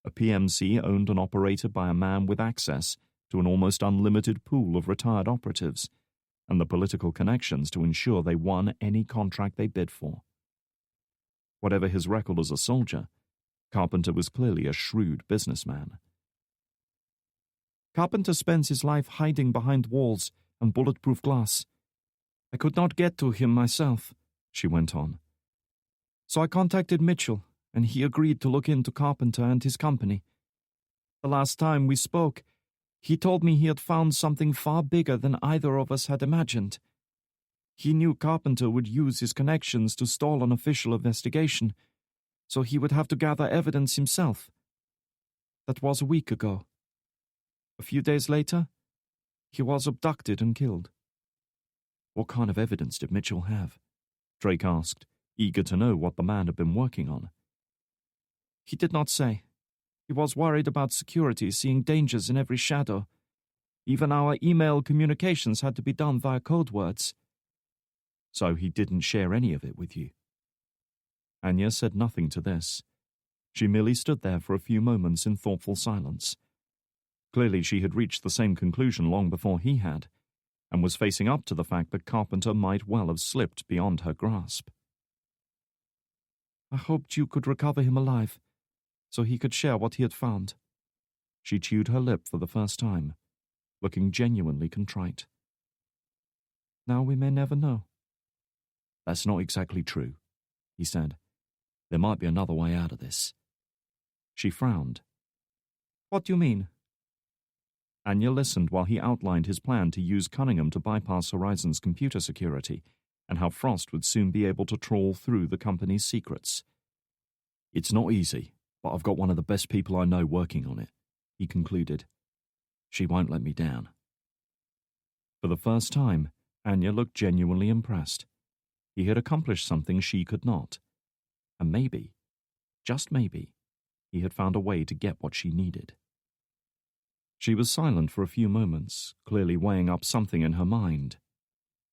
A PMC owned and operated by a man with access to an almost unlimited pool of retired operatives, and the political connections to ensure they won any contract they bid for. Whatever his record as a soldier, Carpenter was clearly a shrewd businessman. Carpenter spends his life hiding behind walls and bulletproof glass. I could not get to him myself, she went on. So I contacted Mitchell, and he agreed to look into Carpenter and his company. The last time we spoke, he told me he had found something far bigger than either of us had imagined. He knew Carpenter would use his connections to stall an official investigation, so he would have to gather evidence himself. That was a week ago. A few days later, he was abducted and killed. What kind of evidence did Mitchell have? Drake asked, eager to know what the man had been working on. He did not say. He was worried about security, seeing dangers in every shadow. Even our email communications had to be done via code words. So he didn't share any of it with you? Anya said nothing to this. She merely stood there for a few moments in thoughtful silence. Clearly she had reached the same conclusion long before he had, and was facing up to the fact that Carpenter might well have slipped beyond her grasp. I hoped you could recover him alive, so he could share what he had found. She chewed her lip for the first time, looking genuinely contrite. Now we may never know. That's not exactly true, he said. There might be another way out of this. She frowned. What do you mean? Anya listened while he outlined his plan to use Cunningham to bypass Horizon's computer security, and how Frost would soon be able to trawl through the company's secrets. It's not easy, but I've got one of the best people I know working on it, he concluded. She won't let me down. For the first time, Anya looked genuinely impressed. He had accomplished something she could not. And maybe, just maybe, he had found a way to get what she needed. She was silent for a few moments, clearly weighing up something in her mind.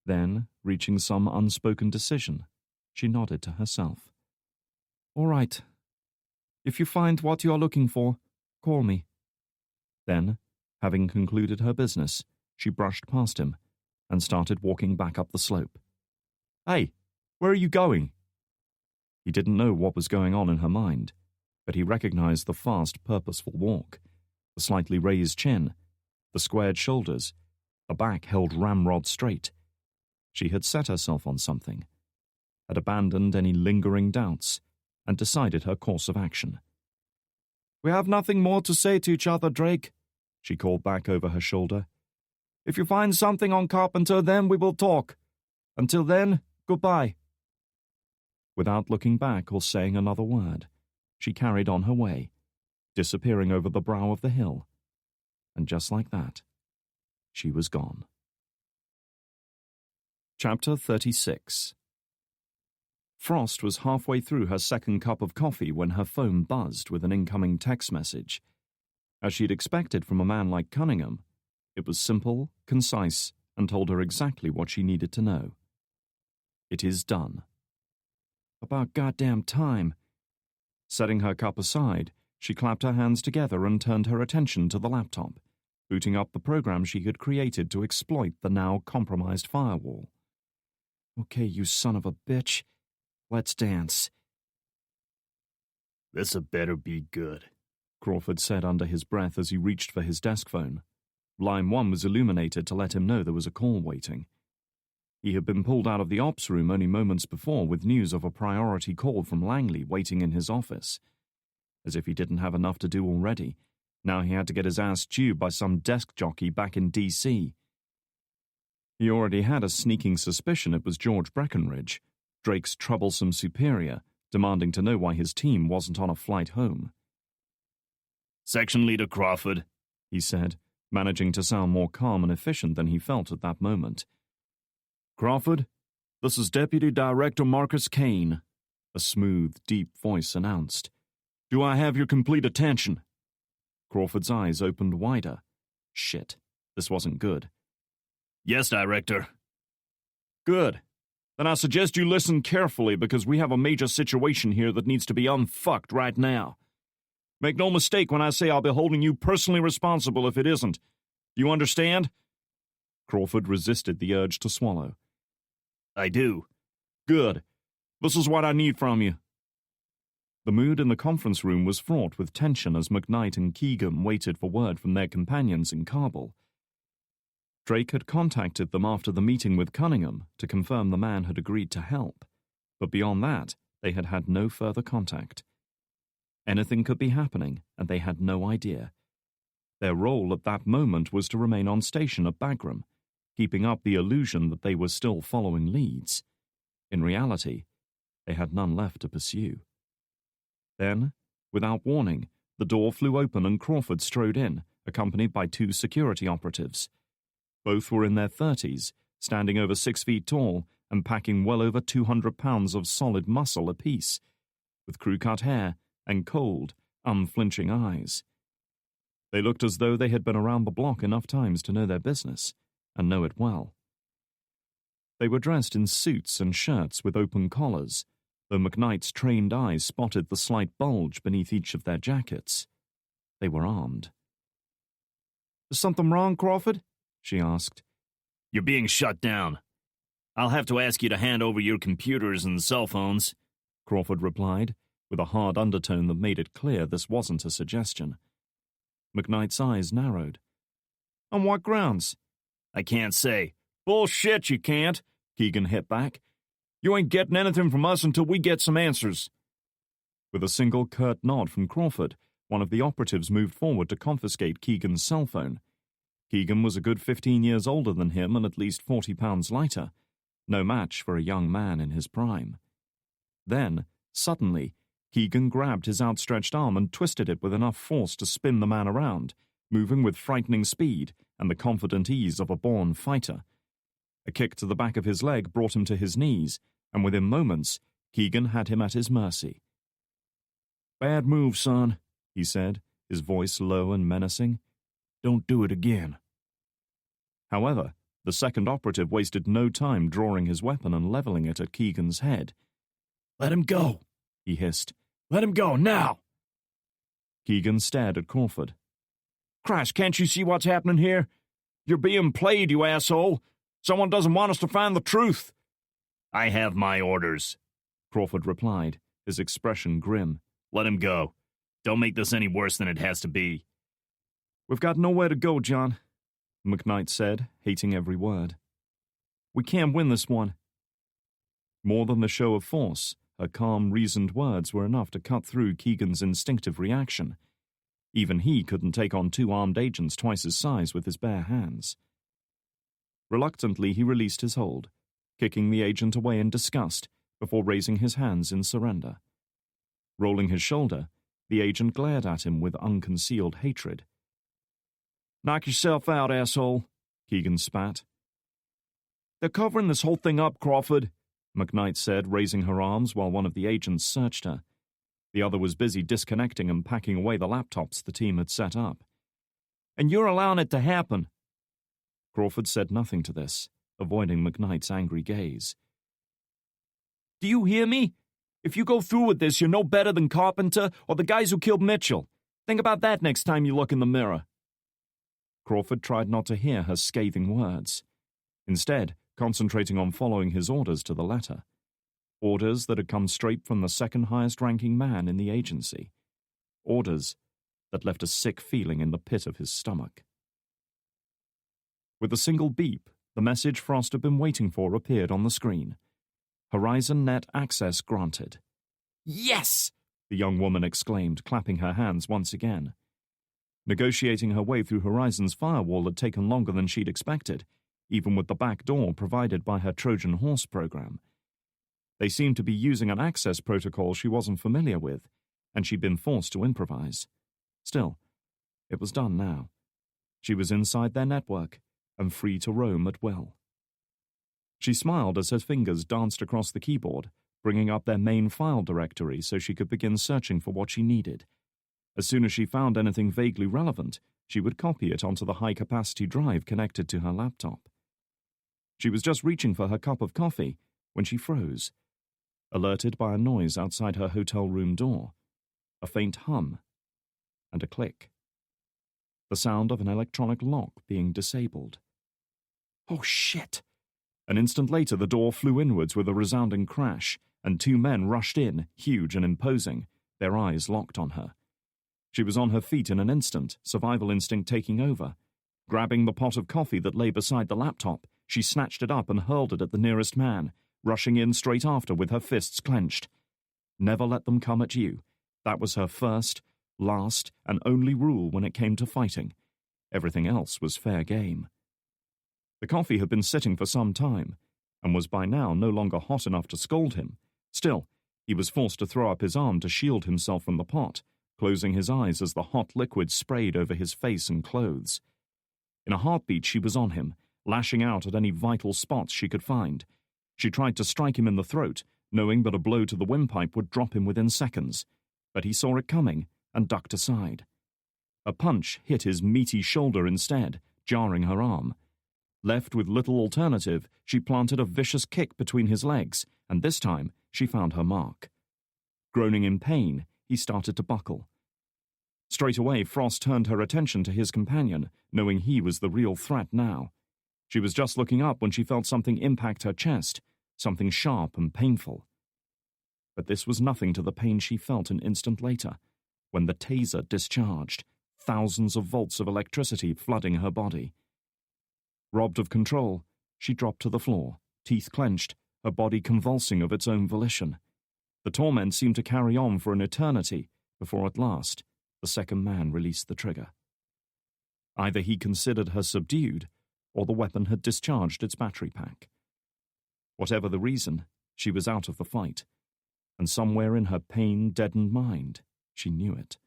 Then, reaching some unspoken decision, she nodded to herself. All right. If you find what you are looking for, call me. Then, having concluded her business, she brushed past him and started walking back up the slope. Hey, where are you going? He didn't know what was going on in her mind, but he recognized the fast, purposeful walk, the slightly raised chin, the squared shoulders, the back held ramrod straight. She had set herself on something, had abandoned any lingering doubts, and decided her course of action. We have nothing more to say to each other, Drake, she called back over her shoulder. If you find something on Carpenter, then we will talk. Until then, goodbye. Without looking back or saying another word, she carried on her way, disappearing over the brow of the hill. And just like that, she was gone. Chapter 36. Frost was halfway through her second cup of coffee when her phone buzzed with an incoming text message. As she'd expected from a man like Cunningham, it was simple, concise, and told her exactly what she needed to know. It is done. About goddamn time. Setting her cup aside, she clapped her hands together and turned her attention to the laptop, booting up the program she had created to exploit the now compromised firewall. Okay, you son of a bitch. Let's dance. This'd better be good, Crawford said under his breath as he reached for his desk phone. Line 1 was illuminated to let him know there was a call waiting. He had been pulled out of the ops room only moments before with news of a priority call from Langley waiting in his office. As if he didn't have enough to do already, now he had to get his ass tubed by some desk jockey back in D.C. He already had a sneaking suspicion it was George Breckenridge, Drake's troublesome superior, demanding to know why his team wasn't on a flight home. Section Leader Crawford, he said, managing to sound more calm and efficient than he felt at that moment. Crawford, this is Deputy Director Marcus Kane, a smooth, deep voice announced. Do I have your complete attention? Crawford's eyes opened wider. Shit, this wasn't good. Yes, Director. Good. Then I suggest you listen carefully because we have a major situation here that needs to be unfucked right now. Make no mistake when I say I'll be holding you personally responsible if it isn't. Do you understand? Crawford resisted the urge to swallow. I do. Good. This is what I need from you. The mood in the conference room was fraught with tension as McKnight and Keegan waited for word from their companions in Kabul. Drake had contacted them after the meeting with Cunningham to confirm the man had agreed to help, but beyond that, they had had no further contact. Anything could be happening, and they had no idea. Their role at that moment was to remain on station at Bagram, keeping up the illusion that they were still following leads. In reality, they had none left to pursue. Then, without warning, the door flew open and Crawford strode in, accompanied by 2 security operatives. Both were in their 30s, standing over 6 feet tall and packing well over 200 pounds of solid muscle apiece, with crew-cut hair and cold, unflinching eyes. They looked as though they had been around the block enough times to know their business, and know it well. They were dressed in suits and shirts with open collars, though McKnight's trained eyes spotted the slight bulge beneath each of their jackets. They were armed. Is something wrong, Crawford? She asked. You're being shut down. I'll have to ask you to hand over your computers and cell phones, Crawford replied, with a hard undertone that made it clear this wasn't a suggestion. McKnight's eyes narrowed. On what grounds? I can't say. Bullshit, you can't, Keegan hit back. You ain't getting anything from us until we get some answers. With a single curt nod from Crawford, one of the operatives moved forward to confiscate Keegan's cell phone. Keegan was a good 15 years older than him and at least 40 pounds lighter, no match for a young man in his prime. Then, suddenly, Keegan grabbed his outstretched arm and twisted it with enough force to spin the man around, moving with frightening speed and the confident ease of a born fighter. A kick to the back of his leg brought him to his knees, and within moments, Keegan had him at his mercy. Bad move, son, he said, his voice low and menacing. Don't do it again. However, the second operative wasted no time drawing his weapon and leveling it at Keegan's head. Let him go, he hissed. Let him go, now! Keegan stared at Crawford. Christ, can't you see what's happening here? You're being played, you asshole. Someone doesn't want us to find the truth. I have my orders, Crawford replied, his expression grim. Let him go. Don't make this any worse than it has to be. We've got nowhere to go, John, McKnight said, hating every word. We can't win this one. More than the show of force, her calm, reasoned words were enough to cut through Keegan's instinctive reaction. Even he couldn't take on 2 armed agents twice his size with his bare hands. Reluctantly, he released his hold, kicking the agent away in disgust before raising his hands in surrender. Rolling his shoulder, the agent glared at him with unconcealed hatred. Knock yourself out, asshole, Keegan spat. They're covering this whole thing up, Crawford, McKnight said, raising her arms while one of the agents searched her. The other was busy disconnecting and packing away the laptops the team had set up. And you're allowing it to happen. Crawford said nothing to this, avoiding McKnight's angry gaze. Do you hear me? If you go through with this, you're no better than Carpenter or the guys who killed Mitchell. Think about that next time you look in the mirror. Crawford tried not to hear her scathing words, instead concentrating on following his orders to the letter. Orders that had come straight from the second highest-ranking man in the agency. Orders that left a sick feeling in the pit of his stomach. With a single beep, the message Frost had been waiting for appeared on the screen. Horizon Net access granted. Yes! The young woman exclaimed, clapping her hands once again. Negotiating her way through Horizon's firewall had taken longer than she'd expected, even with the back door provided by her Trojan horse program. They seemed to be using an access protocol she wasn't familiar with, and she'd been forced to improvise. Still, it was done now. She was inside their network and free to roam at will. She smiled as her fingers danced across the keyboard, bringing up their main file directory so she could begin searching for what she needed. As soon as she found anything vaguely relevant, she would copy it onto the high-capacity drive connected to her laptop. She was just reaching for her cup of coffee when she froze, alerted by a noise outside her hotel room door, a faint hum, and a click. The sound of an electronic lock being disabled. Oh, shit! An instant later, the door flew inwards with a resounding crash, and two men rushed in, huge and imposing, their eyes locked on her. She was on her feet in an instant, survival instinct taking over. Grabbing the pot of coffee that lay beside the laptop, she snatched it up and hurled it at the nearest man, rushing in straight after with her fists clenched. Never let them come at you. That was her first, last, and only rule when it came to fighting. Everything else was fair game. The coffee had been sitting for some time, and was by now no longer hot enough to scald him. Still, he was forced to throw up his arm to shield himself from the pot, closing his eyes as the hot liquid sprayed over his face and clothes. In a heartbeat, she was on him, lashing out at any vital spots she could find. She tried to strike him in the throat, knowing that a blow to the windpipe would drop him within seconds, but he saw it coming and ducked aside. A punch hit his meaty shoulder instead, jarring her arm. Left with little alternative, she planted a vicious kick between his legs, and this time she found her mark. Groaning in pain, he started to buckle. Straight away, Frost turned her attention to his companion, knowing he was the real threat now. She was just looking up when she felt something impact her chest, something sharp and painful. But this was nothing to the pain she felt an instant later, when the taser discharged, thousands of volts of electricity flooding her body. Robbed of control, she dropped to the floor, teeth clenched, her body convulsing of its own volition. The torment seemed to carry on for an eternity before at last the second man released the trigger. Either he considered her subdued, or the weapon had discharged its battery pack. Whatever the reason, she was out of the fight, and somewhere in her pain-deadened mind, she knew it.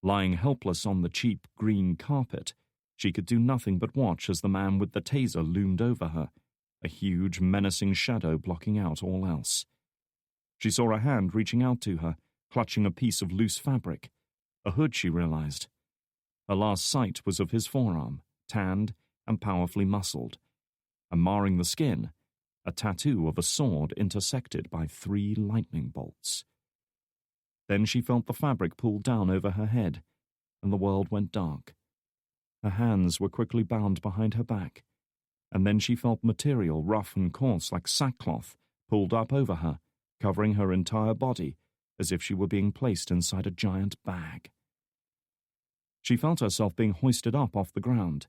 Lying helpless on the cheap green carpet, she could do nothing but watch as the man with the taser loomed over her, a huge, menacing shadow blocking out all else. She saw a hand reaching out to her, clutching a piece of loose fabric, a hood, she realized. Her last sight was of his forearm, tanned and powerfully muscled, and marring the skin, a tattoo of a sword intersected by 3 lightning bolts. Then she felt the fabric pulled down over her head, and the world went dark. Her hands were quickly bound behind her back, and then she felt material rough and coarse like sackcloth pulled up over her, covering her entire body as if she were being placed inside a giant bag. She felt herself being hoisted up off the ground.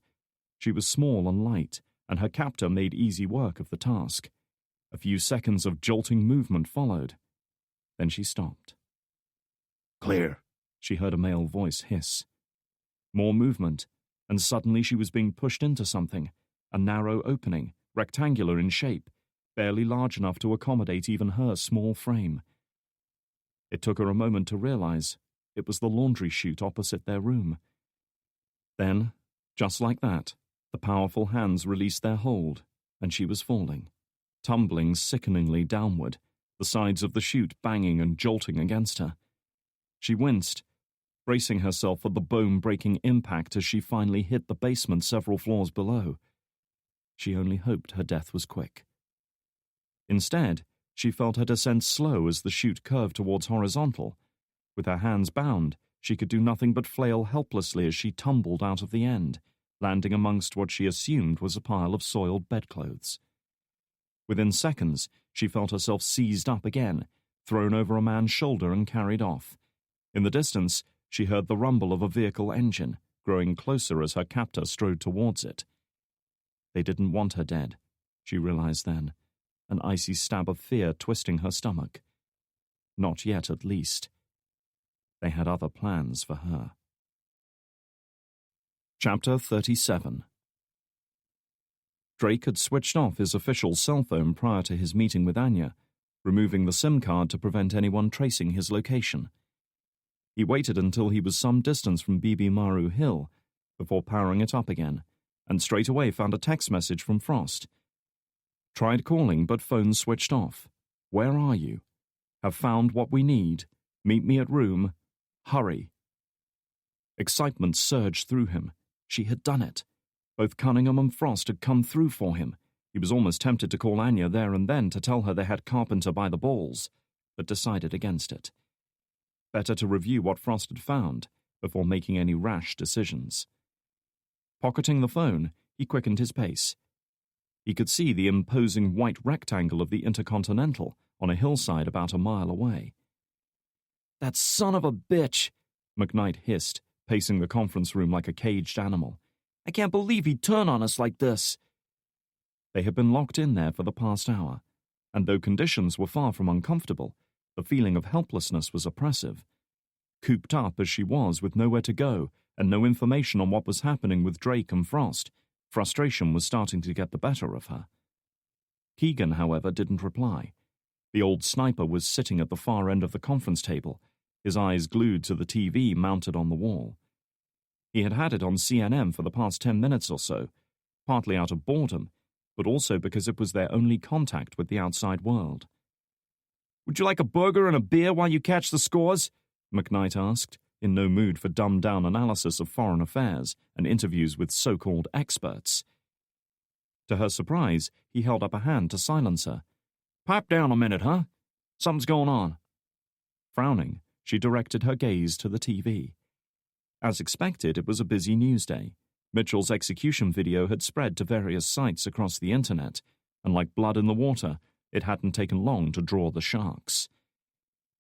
She was small and light, and her captor made easy work of the task. A few seconds of jolting movement followed. Then she stopped. Clear, she heard a male voice hiss. More movement, and suddenly she was being pushed into something, a narrow opening, rectangular in shape, barely large enough to accommodate even her small frame. It took her a moment to realize it was the laundry chute opposite their room. Then, just like that, the powerful hands released their hold, and she was falling, tumbling sickeningly downward, the sides of the chute banging and jolting against her. She winced, bracing herself for the bone-breaking impact as she finally hit the basement several floors below. She only hoped her death was quick. Instead, she felt her descent slow as the chute curved towards horizontal. With her hands bound, she could do nothing but flail helplessly as she tumbled out of the end, landing amongst what she assumed was a pile of soiled bedclothes. Within seconds, she felt herself seized up again, thrown over a man's shoulder and carried off. In the distance, she heard the rumble of a vehicle engine, growing closer as her captor strode towards it. They didn't want her dead, she realized then, an icy stab of fear twisting her stomach. Not yet, at least. They had other plans for her. Chapter 37. Drake had switched off his official cell phone prior to his meeting with Anya, removing the SIM card to prevent anyone tracing his location. He waited until he was some distance from Bibi Maru Hill before powering it up again, and straight away found a text message from Frost. Tried calling, but phone switched off. Where are you? Have found what we need. Meet me at room. Hurry. Excitement surged through him. She had done it. Both Cunningham and Frost had come through for him. He was almost tempted to call Anya there and then to tell her they had Carpenter by the balls, but decided against it. Better to review what Frost had found before making any rash decisions. Pocketing the phone, he quickened his pace. He could see the imposing white rectangle of the Intercontinental on a hillside about a mile away. "That son of a bitch!" McKnight hissed, pacing the conference room like a caged animal. "I can't believe he'd turn on us like this." They had been locked in there for the past hour, and though conditions were far from uncomfortable, the feeling of helplessness was oppressive. Cooped up as she was with nowhere to go and no information on what was happening with Drake and Frost, frustration was starting to get the better of her. Keegan, however, didn't reply. The old sniper was sitting at the far end of the conference table, his eyes glued to the TV mounted on the wall. He had had it on CNN for the past 10 minutes or so, partly out of boredom, but also because it was their only contact with the outside world. "Would you like a burger and a beer while you catch the scores?" McKnight asked, in no mood for dumbed-down analysis of foreign affairs and interviews with so-called experts. To her surprise, he held up a hand to silence her. "Pipe down a minute, huh? Something's going on." Frowning, she directed her gaze to the TV. As expected, it was a busy news day. Mitchell's execution video had spread to various sites across the internet, and like blood in the water, it hadn't taken long to draw the sharks.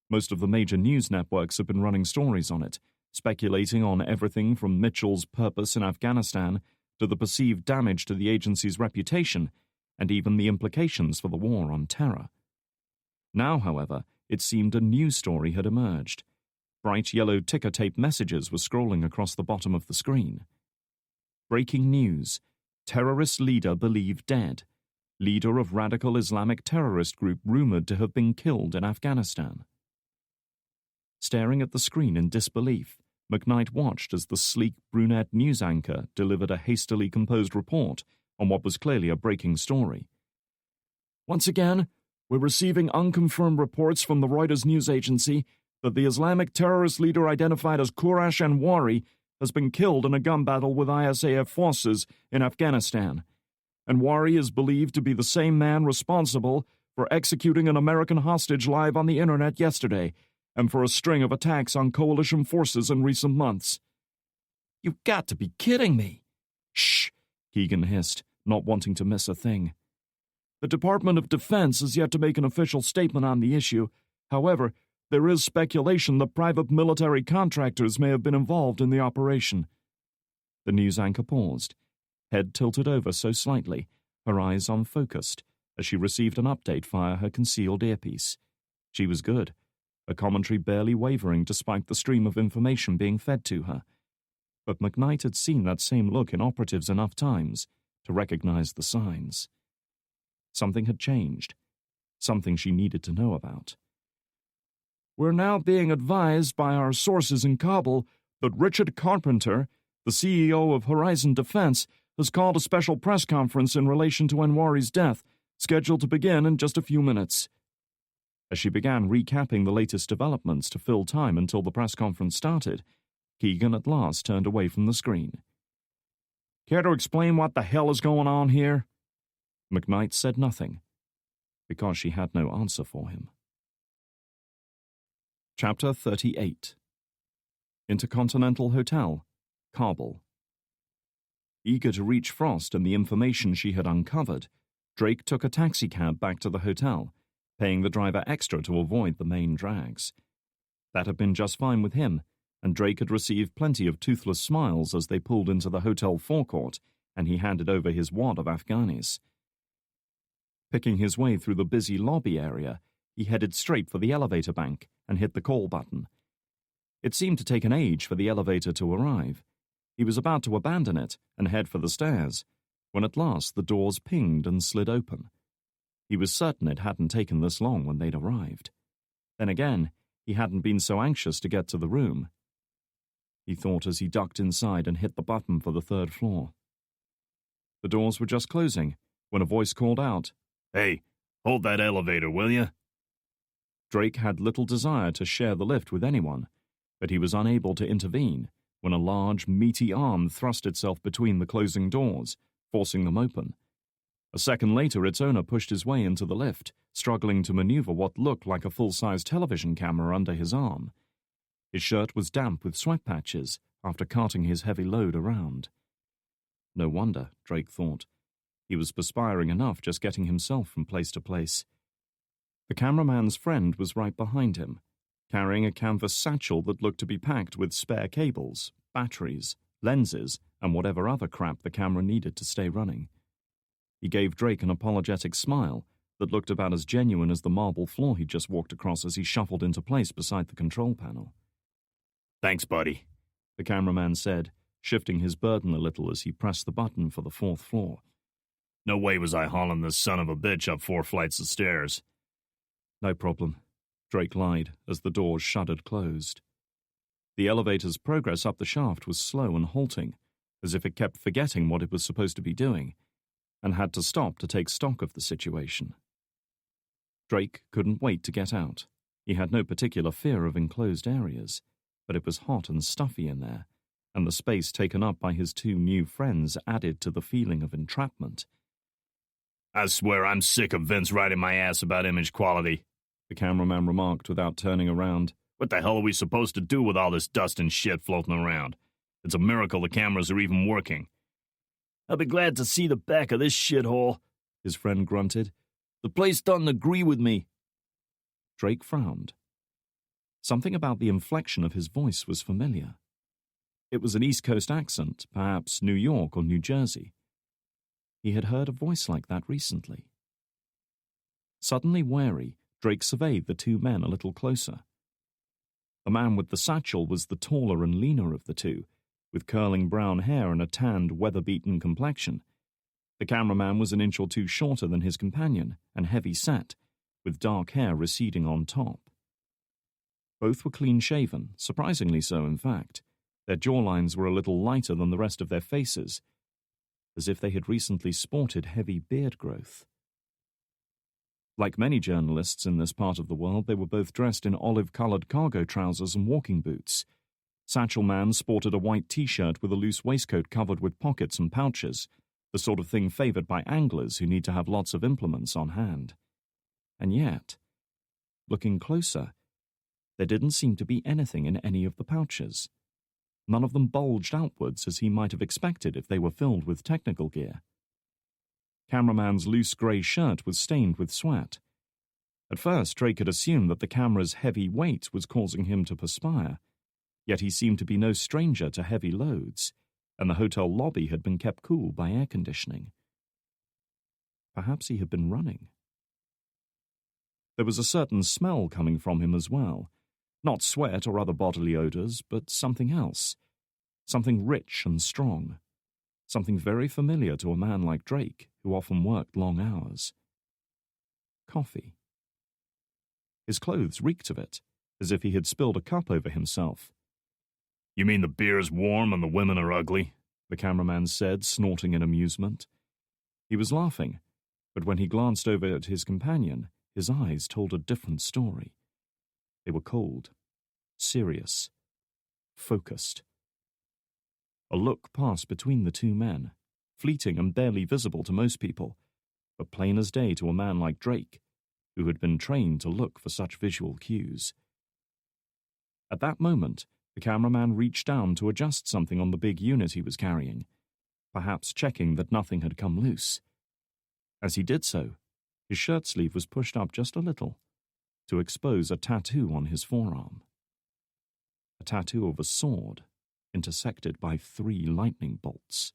Most of the major news networks had been running stories on it, speculating on everything from Mitchell's purpose in Afghanistan to the perceived damage to the agency's reputation, and even the implications for the war on terror. Now, however, it seemed a new story had emerged. Bright yellow ticker tape messages were scrolling across the bottom of the screen. Breaking news. Terrorist leader believed dead. Leader of radical Islamic terrorist group rumored to have been killed in Afghanistan. Staring at the screen in disbelief, McKnight watched as the sleek brunette news anchor delivered a hastily composed report on what was clearly a breaking story. "Once again, we're receiving unconfirmed reports from the Reuters news agency that the Islamic terrorist leader identified as Quraysh Anwari has been killed in a gun battle with ISAF forces in Afghanistan. Anwari is believed to be the same man responsible for executing an American hostage live on the internet yesterday, and for a string of attacks on coalition forces in recent months." "You've got to be kidding me!" "Shh," Keegan hissed, not wanting to miss a thing. "The Department of Defense has yet to make an official statement on the issue. However, there is speculation that private military contractors may have been involved in the operation." The news anchor paused, head tilted over so slightly, her eyes unfocused, as she received an update via her concealed earpiece. She was good, a commentary barely wavering despite the stream of information being fed to her. But McKnight had seen that same look in operatives enough times to recognize the signs. Something had changed, something she needed to know about. "We're now being advised by our sources in Kabul that Richard Carpenter, the CEO of Horizon Defense, has called a special press conference in relation to Anwari's death, scheduled to begin in just a few minutes." As she began recapping the latest developments to fill time until the press conference started, Keegan at last turned away from the screen. "Care to explain what the hell is going on here?" McKnight said nothing, because she had no answer for him. Chapter 38. Intercontinental Hotel, Kabul. Eager to reach Frost and the information she had uncovered, Drake took a taxicab back to the hotel, paying the driver extra to avoid the main drags. That had been just fine with him, and Drake had received plenty of toothless smiles as they pulled into the hotel forecourt and he handed over his wad of Afghanis. Picking his way through the busy lobby area, he headed straight for the elevator bank and hit the call button. It seemed to take an age for the elevator to arrive. He was about to abandon it and head for the stairs when at last the doors pinged and slid open. He was certain it hadn't taken this long when they'd arrived. Then again, he hadn't been so anxious to get to the room. He thought as he ducked inside and hit the button for the third floor. The doors were just closing when a voice called out, "Hey, hold that elevator, will you?" Drake had little desire to share the lift with anyone, but he was unable to intervene when a large, meaty arm thrust itself between the closing doors, forcing them open. A second later, its owner pushed his way into the lift, struggling to maneuver what looked like a full-size television camera under his arm. His shirt was damp with sweat patches after carting his heavy load around. No wonder, Drake thought. He was perspiring enough just getting himself from place to place. The cameraman's friend was right behind him, carrying a canvas satchel that looked to be packed with spare cables, batteries, lenses, and whatever other crap the camera needed to stay running. He gave Drake an apologetic smile that looked about as genuine as the marble floor he'd just walked across as he shuffled into place beside the control panel. "Thanks, buddy," the cameraman said, shifting his burden a little as he pressed the button for the fourth floor. "No way was I hauling this son of a bitch up 4 flights of stairs." "No problem," Drake lied as the doors shuddered closed. The elevator's progress up the shaft was slow and halting, as if it kept forgetting what it was supposed to be doing, and had to stop to take stock of the situation. Drake couldn't wait to get out. He had no particular fear of enclosed areas, but it was hot and stuffy in there, and the space taken up by his 2 new friends added to the feeling of entrapment. "I swear I'm sick of Vince riding my ass about image quality," the cameraman remarked without turning around. "What the hell are we supposed to do with all this dust and shit floating around? It's a miracle the cameras are even working." "I'll be glad to see the back of this shithole," his friend grunted. "The place doesn't agree with me." Drake frowned. Something about the inflection of his voice was familiar. It was an East Coast accent, perhaps New York or New Jersey. He had heard a voice like that recently. Suddenly wary, Drake surveyed the 2 men a little closer. The man with the satchel was the taller and leaner of the 2, with curling brown hair and a tanned, weather-beaten complexion. The cameraman was an inch or 2 shorter than his companion and heavy-set, with dark hair receding on top. Both were clean-shaven, surprisingly so, in fact. Their jawlines were a little lighter than the rest of their faces, as if they had recently sported heavy beard growth. Like many journalists in this part of the world, they were both dressed in olive-colored cargo trousers and walking boots. Satchel Man sported a white T-shirt with a loose waistcoat covered with pockets and pouches, the sort of thing favored by anglers who need to have lots of implements on hand. And yet, looking closer, there didn't seem to be anything in any of the pouches. None of them bulged outwards as he might have expected if they were filled with technical gear. Cameraman's loose grey shirt was stained with sweat. At first, Drake had assumed that the camera's heavy weight was causing him to perspire, yet he seemed to be no stranger to heavy loads, and the hotel lobby had been kept cool by air conditioning. Perhaps he had been running. There was a certain smell coming from him as well. Not sweat or other bodily odors, but something else. Something rich and strong. Something very familiar to a man like Drake, who often worked long hours. Coffee. His clothes reeked of it, as if he had spilled a cup over himself. "You mean the beer's warm and the women are ugly?" the cameraman said, snorting in amusement. He was laughing, but when he glanced over at his companion, his eyes told a different story. They were cold, serious, focused. A look passed between the 2 men, fleeting and barely visible to most people, but plain as day to a man like Drake, who had been trained to look for such visual cues. At that moment, the cameraman reached down to adjust something on the big unit he was carrying, perhaps checking that nothing had come loose. As he did so, his shirt sleeve was pushed up just a little, to expose a tattoo on his forearm. A tattoo of a sword, intersected by 3 lightning bolts.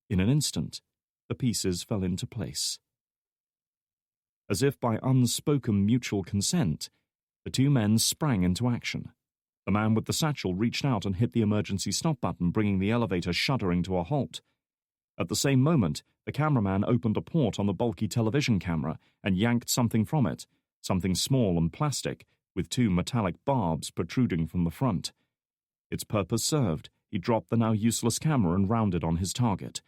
In an instant, the pieces fell into place. As if by unspoken mutual consent, the 2 men sprang into action. The man with the satchel reached out and hit the emergency stop button, bringing the elevator shuddering to a halt. At the same moment, the cameraman opened a port on the bulky television camera and yanked something from it, something small and plastic, with two metallic barbs protruding from the front. Its purpose served. He dropped the now useless camera and rounded on his target.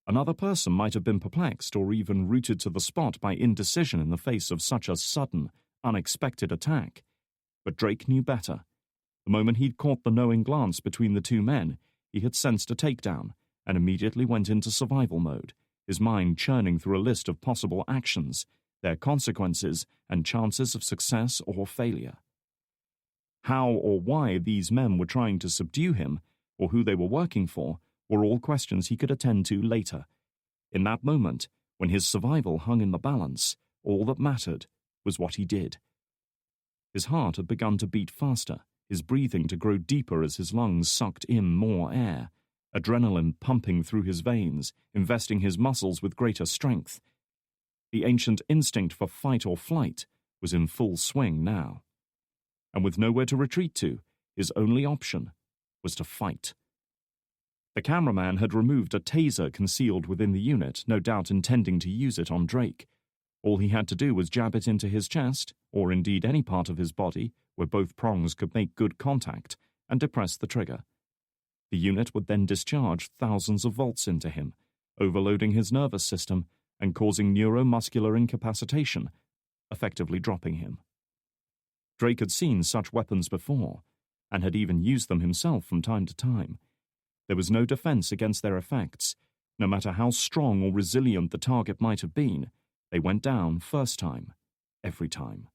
Another person might have been perplexed or even rooted to the spot by indecision in the face of such a sudden, unexpected attack. But Drake knew better. The moment he'd caught the knowing glance between the two men, he had sensed a takedown and immediately went into survival mode, his mind churning through a list of possible actions, their consequences, and chances of success or failure. How or why these men were trying to subdue him, or who they were working for, were all questions he could attend to later. In that moment, when his survival hung in the balance, all that mattered was what he did. His heart had begun to beat faster, his breathing to grow deeper as his lungs sucked in more air, adrenaline pumping through his veins, investing his muscles with greater strength. The ancient instinct for fight or flight was in full swing now. And with nowhere to retreat to, his only option was to fight. The cameraman had removed a taser concealed within the unit, no doubt intending to use it on Drake. All he had to do was jab it into his chest, or indeed any part of his body, where both prongs could make good contact, and depress the trigger. The unit would then discharge thousands of volts into him, overloading his nervous system and causing neuromuscular incapacitation, effectively dropping him. Drake had seen such weapons before, and had even used them himself from time to time. There was no defense against their effects. No matter how strong or resilient the target might have been, they went down first time, every time.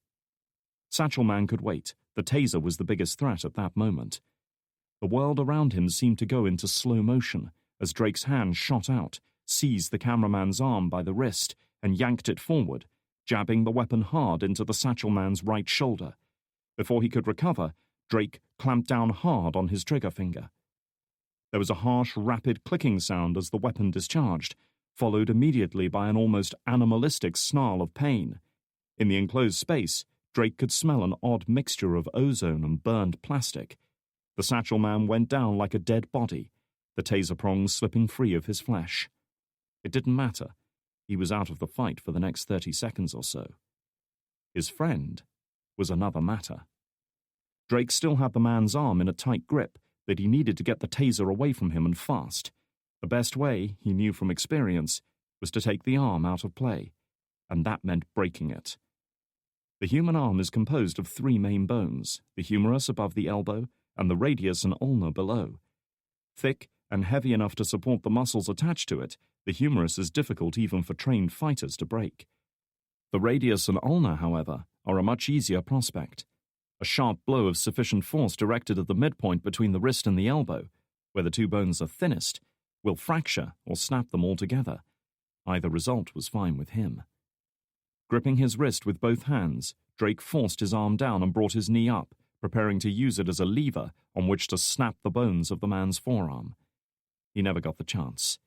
Satchel Man could wait. The taser was the biggest threat at that moment. The world around him seemed to go into slow motion as Drake's hand shot out, seized the cameraman's arm by the wrist, and yanked it forward, jabbing the weapon hard into the Satchel Man's right shoulder. Before he could recover, Drake clamped down hard on his trigger finger. There was a harsh, rapid clicking sound as the weapon discharged, followed immediately by an almost animalistic snarl of pain. In the enclosed space, Drake could smell an odd mixture of ozone and burned plastic. The Satchel Man went down like a dead body, the taser prongs slipping free of his flesh. It didn't matter. He was out of the fight for the next 30 seconds or so. His friend was another matter. Drake still had the man's arm in a tight grip, but he needed to get the taser away from him and fast. The best way, he knew from experience, was to take the arm out of play, and that meant breaking it. The human arm is composed of 3 main bones, the humerus above the elbow and the radius and ulna below. Thick and heavy enough to support the muscles attached to it, the humerus is difficult even for trained fighters to break. The radius and ulna, however, are a much easier prospect. A sharp blow of sufficient force directed at the midpoint between the wrist and the elbow, where the 2 bones are thinnest, will fracture or snap them altogether. Either result was fine with him. Gripping his wrist with both hands, Drake forced his arm down and brought his knee up, preparing to use it as a lever on which to snap the bones of the man's forearm. He never got the chance.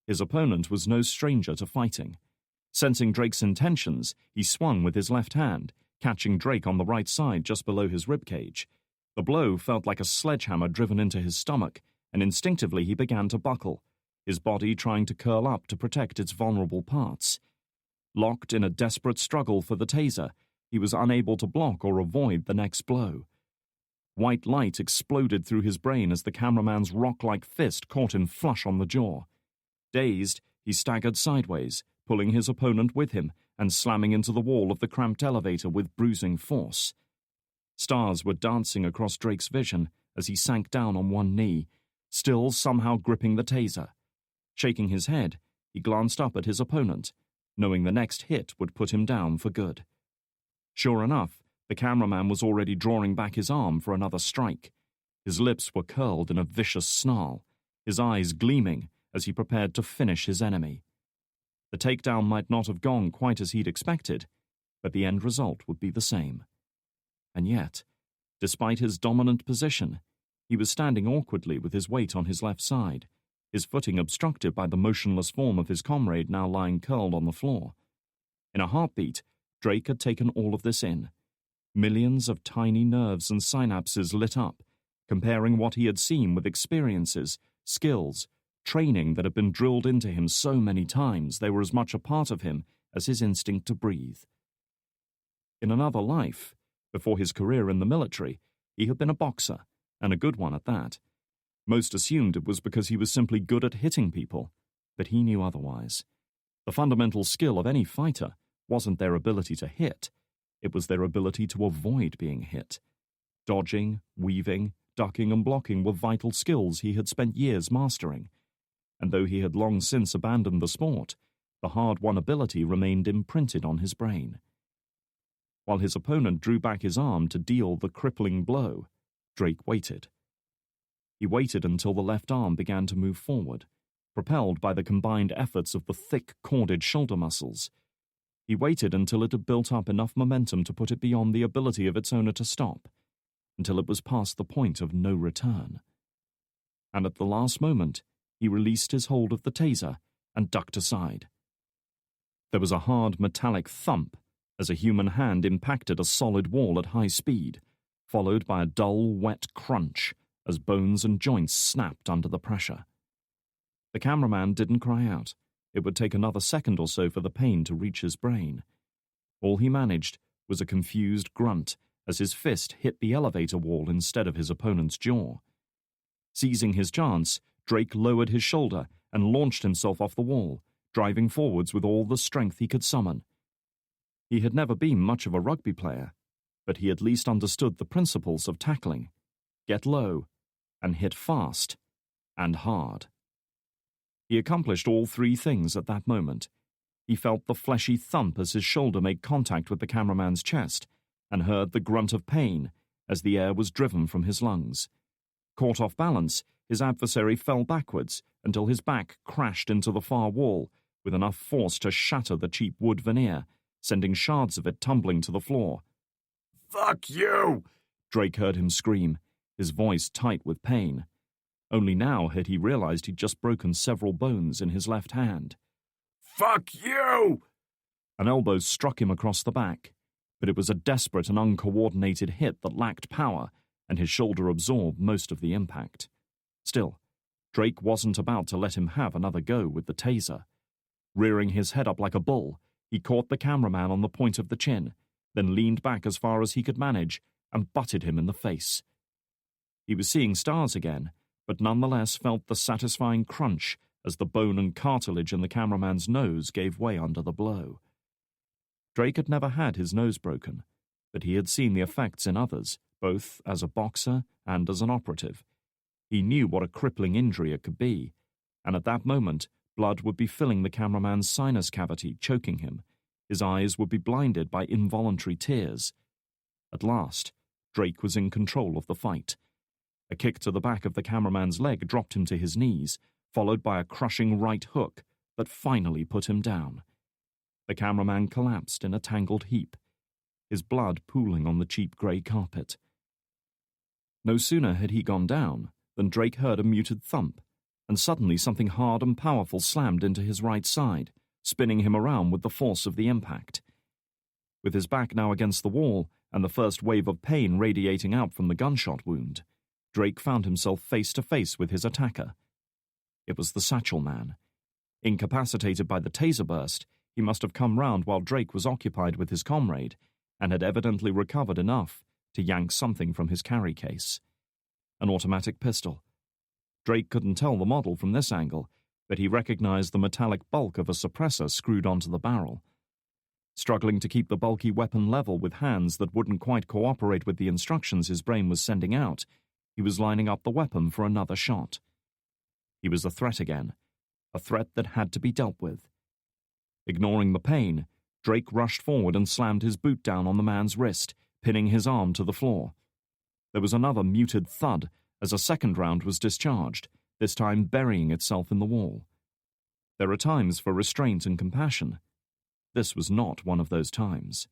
His opponent was no stranger to fighting. Sensing Drake's intentions, he swung with his left hand, catching Drake on the right side just below his ribcage. The blow felt like a sledgehammer driven into his stomach, and instinctively he began to buckle, his body trying to curl up to protect its vulnerable parts. Locked in a desperate struggle for the taser, he was unable to block or avoid the next blow. White light exploded through his brain as the cameraman's rock-like fist caught him flush on the jaw. Dazed, he staggered sideways, pulling his opponent with him and slamming into the wall of the cramped elevator with bruising force. Stars were dancing across Drake's vision as he sank down on one knee, still somehow gripping the taser. Shaking his head, he glanced up at his opponent, knowing the next hit would put him down for good. Sure enough, the cameraman was already drawing back his arm for another strike. His lips were curled in a vicious snarl, his eyes gleaming as he prepared to finish his enemy. The takedown might not have gone quite as he'd expected, but the end result would be the same. And yet, despite his dominant position, he was standing awkwardly with his weight on his left side, his footing obstructed by the motionless form of his comrade now lying curled on the floor. In a heartbeat, Drake had taken all of this in. Millions of tiny nerves and synapses lit up, comparing what he had seen with experiences, skills, training that had been drilled into him so many times they were as much a part of him as his instinct to breathe. In another life, before his career in the military, he had been a boxer, and a good one at that. Most assumed it was because he was simply good at hitting people, but he knew otherwise. The fundamental skill of any fighter wasn't their ability to hit, it was their ability to avoid being hit. Dodging, weaving, ducking and blocking were vital skills he had spent years mastering, and though he had long since abandoned the sport, the hard-won ability remained imprinted on his brain. While his opponent drew back his arm to deal the crippling blow, Drake waited. He waited until the left arm began to move forward, propelled by the combined efforts of the thick, corded shoulder muscles. He waited until it had built up enough momentum to put it beyond the ability of its owner to stop, until it was past the point of no return. And at the last moment, he released his hold of the taser and ducked aside. There was a hard metallic thump as a human hand impacted a solid wall at high speed, followed by a dull, wet crunch as bones and joints snapped under the pressure. The cameraman didn't cry out. It would take another second or so for the pain to reach his brain. All he managed was a confused grunt as his fist hit the elevator wall instead of his opponent's jaw. Seizing his chance, Drake lowered his shoulder and launched himself off the wall, driving forwards with all the strength he could summon. He had never been much of a rugby player, but he at least understood the principles of tackling. Get low, and hit fast, and hard. He accomplished all three things at that moment. He felt the fleshy thump as his shoulder made contact with the cameraman's chest, and heard the grunt of pain as the air was driven from his lungs. Caught off balance, his adversary fell backwards until his back crashed into the far wall with enough force to shatter the cheap wood veneer, sending shards of it tumbling to the floor. "Fuck you!" Drake heard him scream, his voice tight with pain. Only now had he realized he'd just broken several bones in his left hand. "Fuck you!" An elbow struck him across the back, but it was a desperate and uncoordinated hit that lacked power, and his shoulder absorbed most of the impact. Still, Drake wasn't about to let him have another go with the taser. Rearing his head up like a bull, he caught the cameraman on the point of the chin, then leaned back as far as he could manage and butted him in the face. He was seeing stars again, but nonetheless felt the satisfying crunch as the bone and cartilage in the cameraman's nose gave way under the blow. Drake had never had his nose broken, but he had seen the effects in others, both as a boxer and as an operative. He knew what a crippling injury it could be, and at that moment, blood would be filling the cameraman's sinus cavity, choking him. His eyes would be blinded by involuntary tears. At last, Drake was in control of the fight. A kick to the back of the cameraman's leg dropped him to his knees, followed by a crushing right hook that finally put him down. The cameraman collapsed in a tangled heap, his blood pooling on the cheap grey carpet. No sooner had he gone down than Drake heard a muted thump, and suddenly something hard and powerful slammed into his right side, spinning him around with the force of the impact. With his back now against the wall and the first wave of pain radiating out from the gunshot wound, Drake found himself face to face with his attacker. It was the Satchel Man. Incapacitated by the taser burst, he must have come round while Drake was occupied with his comrade, and had evidently recovered enough to yank something from his carry case. An automatic pistol. Drake couldn't tell the model from this angle, but he recognized the metallic bulk of a suppressor screwed onto the barrel. Struggling to keep the bulky weapon level with hands that wouldn't quite cooperate with the instructions his brain was sending out, he was lining up the weapon for another shot. He was a threat again, a threat that had to be dealt with. Ignoring the pain, Drake rushed forward and slammed his boot down on the man's wrist, pinning his arm to the floor. There was another muted thud as a second round was discharged, this time burying itself in the wall. There are times for restraint and compassion. This was not one of those times.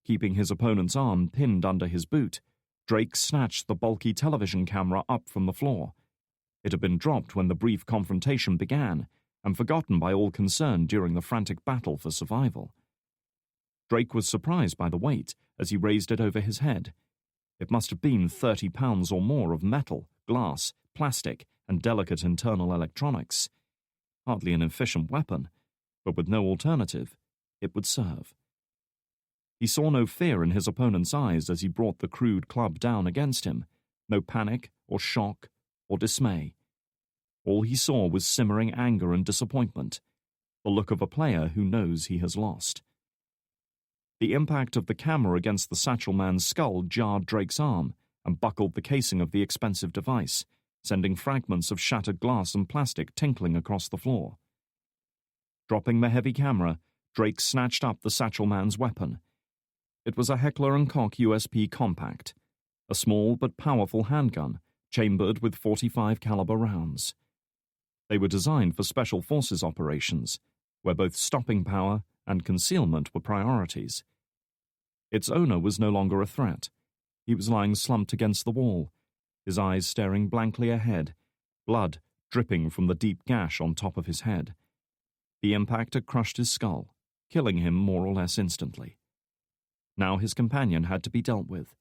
Keeping his opponent's arm pinned under his boot, Drake snatched the bulky television camera up from the floor. It had been dropped when the brief confrontation began, and forgotten by all concerned during the frantic battle for survival. Drake was surprised by the weight as he raised it over his head. It must have been 30 pounds or more of metal, glass, plastic, and delicate internal electronics. Hardly an efficient weapon, but with no alternative, it would serve. He saw no fear in his opponent's eyes as he brought the crude club down against him, no panic or shock or dismay. All he saw was simmering anger and disappointment, the look of a player who knows he has lost. The impact of the camera against the Satchel Man's skull jarred Drake's arm and buckled the casing of the expensive device, sending fragments of shattered glass and plastic tinkling across the floor. Dropping the heavy camera, Drake snatched up the Satchel Man's weapon. It was a Heckler & Koch USP Compact, a small but powerful handgun chambered with .45 caliber rounds. They were designed for special forces operations, where both stopping power and concealment were priorities. Its owner was no longer a threat. He was lying slumped against the wall, his eyes staring blankly ahead, blood dripping from the deep gash on top of his head. The impact had crushed his skull, killing him more or less instantly. Now his companion had to be dealt with.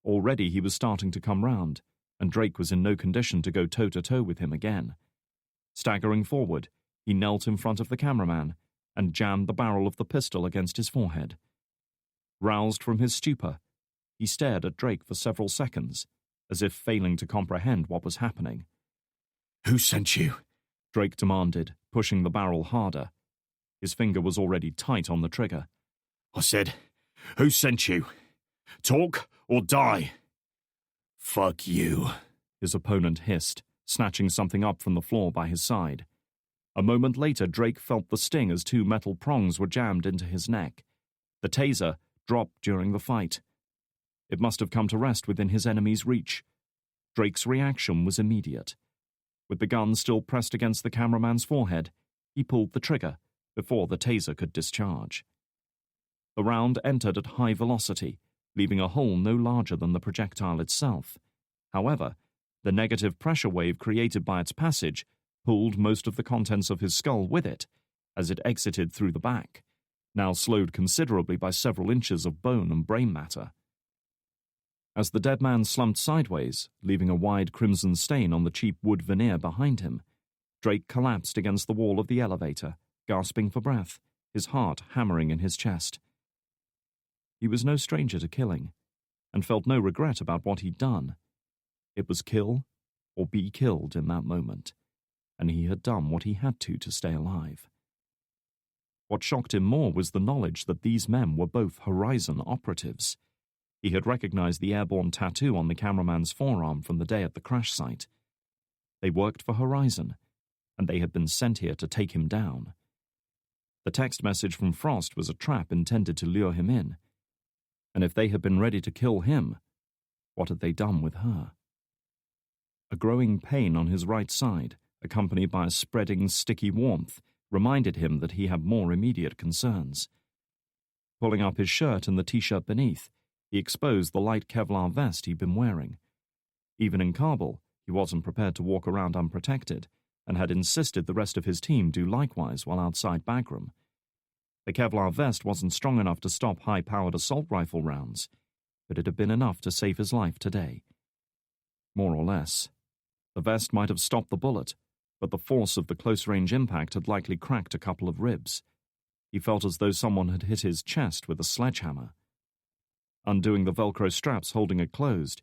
Already he was starting to come round, and Drake was in no condition to go toe-to-toe with him again. Staggering forward, he knelt in front of the cameraman and jammed the barrel of the pistol against his forehead. Roused from his stupor, he stared at Drake for several seconds, as if failing to comprehend what was happening. "Who sent you?" Drake demanded, pushing the barrel harder. His finger was already tight on the trigger. "I said, who sent you? Talk or die." "Fuck you," his opponent hissed, snatching something up from the floor by his side. A moment later, Drake felt the sting as two metal prongs were jammed into his neck. The taser dropped during the fight. It must have come to rest within his enemy's reach. Drake's reaction was immediate. With the gun still pressed against the cameraman's forehead, he pulled the trigger before the taser could discharge. The round entered at high velocity, leaving a hole no larger than the projectile itself. However, the negative pressure wave created by its passage pulled most of the contents of his skull with it as it exited through the back, now slowed considerably by several inches of bone and brain matter. As the dead man slumped sideways, leaving a wide crimson stain on the cheap wood veneer behind him, Drake collapsed against the wall of the elevator, gasping for breath, his heart hammering in his chest. He was no stranger to killing, and felt no regret about what he'd done. It was kill or be killed in that moment, and he had done what he had to stay alive. What shocked him more was the knowledge that these men were both Horizon operatives. He had recognized the airborne tattoo on the cameraman's forearm from the day at the crash site. They worked for Horizon, and they had been sent here to take him down. The text message from Frost was a trap intended to lure him in. And if they had been ready to kill him, what had they done with her? A growing pain on his right side, accompanied by a spreading, sticky warmth, reminded him that he had more immediate concerns. Pulling up his shirt and the t-shirt beneath, he exposed the light Kevlar vest he'd been wearing. Even in Kabul, he wasn't prepared to walk around unprotected, and had insisted the rest of his team do likewise while outside Bagram. The Kevlar vest wasn't strong enough to stop high-powered assault rifle rounds, but it had been enough to save his life today. More or less. The vest might have stopped the bullet, but the force of the close-range impact had likely cracked a couple of ribs. He felt as though someone had hit his chest with a sledgehammer. Undoing the Velcro straps holding it closed,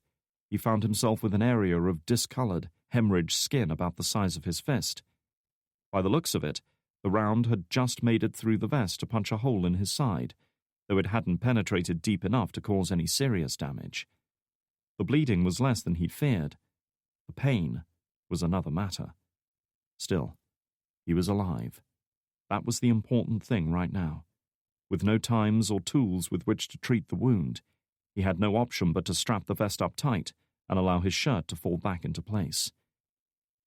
he found himself with an area of discolored, hemorrhaged skin about the size of his fist. By the looks of it, the round had just made it through the vest to punch a hole in his side, though it hadn't penetrated deep enough to cause any serious damage. The bleeding was less than he'd feared. The pain was another matter. Still, he was alive. That was the important thing right now. With no times or tools with which to treat the wound, he had no option but to strap the vest up tight and allow his shirt to fall back into place.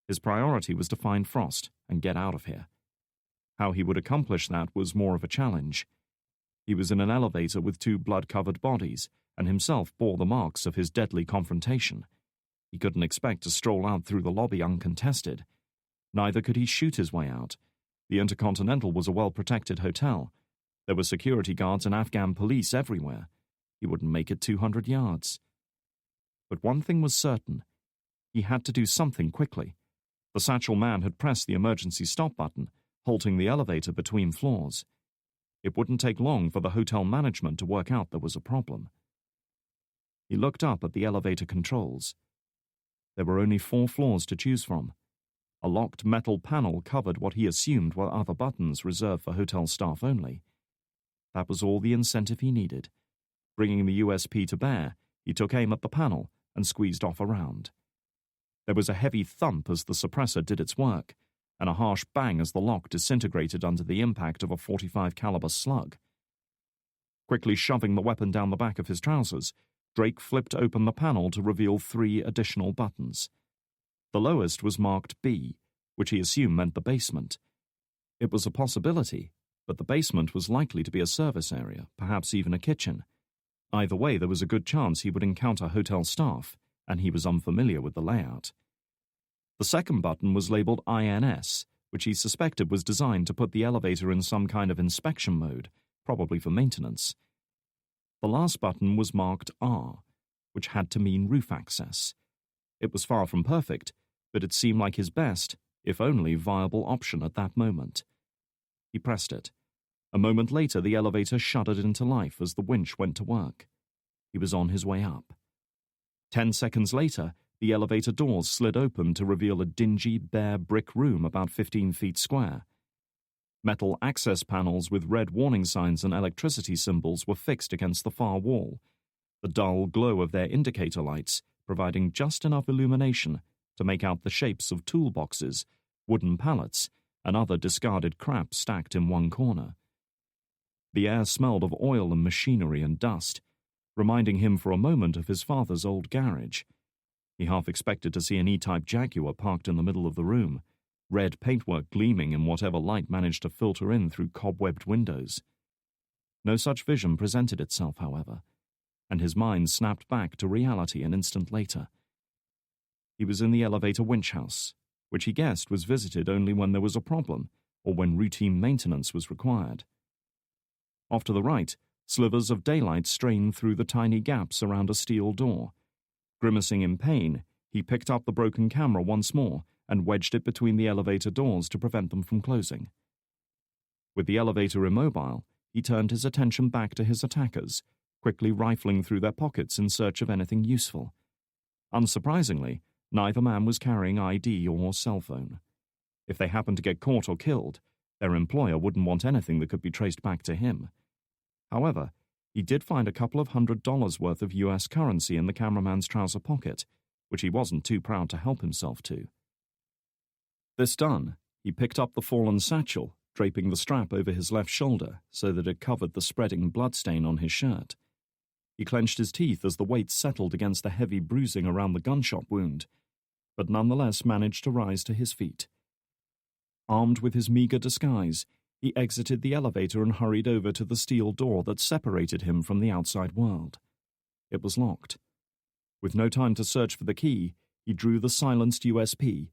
His priority was to find Frost and get out of here. How he would accomplish that was more of a challenge. He was in an elevator with two blood-covered bodies, and himself bore the marks of his deadly confrontation. He couldn't expect to stroll out through the lobby uncontested. Neither could he shoot his way out. The Intercontinental was a well-protected hotel. There were security guards and Afghan police everywhere. He wouldn't make it 200 yards. But one thing was certain. He had to do something quickly. The satchel man had pressed the emergency stop button, halting the elevator between floors. It wouldn't take long for the hotel management to work out there was a problem. He looked up at the elevator controls. There were only 4 floors to choose from. A locked metal panel covered what he assumed were other buttons reserved for hotel staff only. That was all the incentive he needed. Bringing the USP to bear, he took aim at the panel and squeezed off around. There was a heavy thump as the suppressor did its work, and a harsh bang as the lock disintegrated under the impact of a .45 caliber slug. Quickly shoving the weapon down the back of his trousers, Drake flipped open the panel to reveal 3 additional buttons. The lowest was marked B, which he assumed meant the basement. It was a possibility, but the basement was likely to be a service area, perhaps even a kitchen. Either way, there was a good chance he would encounter hotel staff, and he was unfamiliar with the layout. The second button was labeled INS, which he suspected was designed to put the elevator in some kind of inspection mode, probably for maintenance. The last button was marked R, which had to mean roof access. It was far from perfect, but it seemed like his best, if only viable option at that moment. He pressed it. A moment later, the elevator shuddered into life as the winch went to work. He was on his way up. 10 seconds later, the elevator doors slid open to reveal a dingy, bare brick room about 15 feet square. Metal access panels with red warning signs and electricity symbols were fixed against the far wall, the dull glow of their indicator lights providing just enough illumination to make out the shapes of toolboxes, wooden pallets, and other discarded crap stacked in one corner. The air smelled of oil and machinery and dust, reminding him for a moment of his father's old garage. He half expected to see an E-Type Jaguar parked in the middle of the room, red paintwork gleaming in whatever light managed to filter in through cobwebbed windows. No such vision presented itself, however, and his mind snapped back to reality an instant later. He was in the elevator winch house, which he guessed was visited only when there was a problem or when routine maintenance was required. Off to the right, slivers of daylight strained through the tiny gaps around a steel door. Grimacing in pain, he picked up the broken camera once more and wedged it between the elevator doors to prevent them from closing. With the elevator immobile, he turned his attention back to his attackers, quickly rifling through their pockets in search of anything useful. Unsurprisingly, neither man was carrying ID or cell phone. If they happened to get caught or killed, their employer wouldn't want anything that could be traced back to him. However, he did find a couple of $100 worth of US currency in the cameraman's trouser pocket, which he wasn't too proud to help himself to. This done, he picked up the fallen satchel, draping the strap over his left shoulder so that it covered the spreading bloodstain on his shirt. He clenched his teeth as the weight settled against the heavy bruising around the gunshot wound, but nonetheless managed to rise to his feet. Armed with his meager disguise, he exited the elevator and hurried over to the steel door that separated him from the outside world. It was locked. With no time to search for the key, he drew the silenced USP,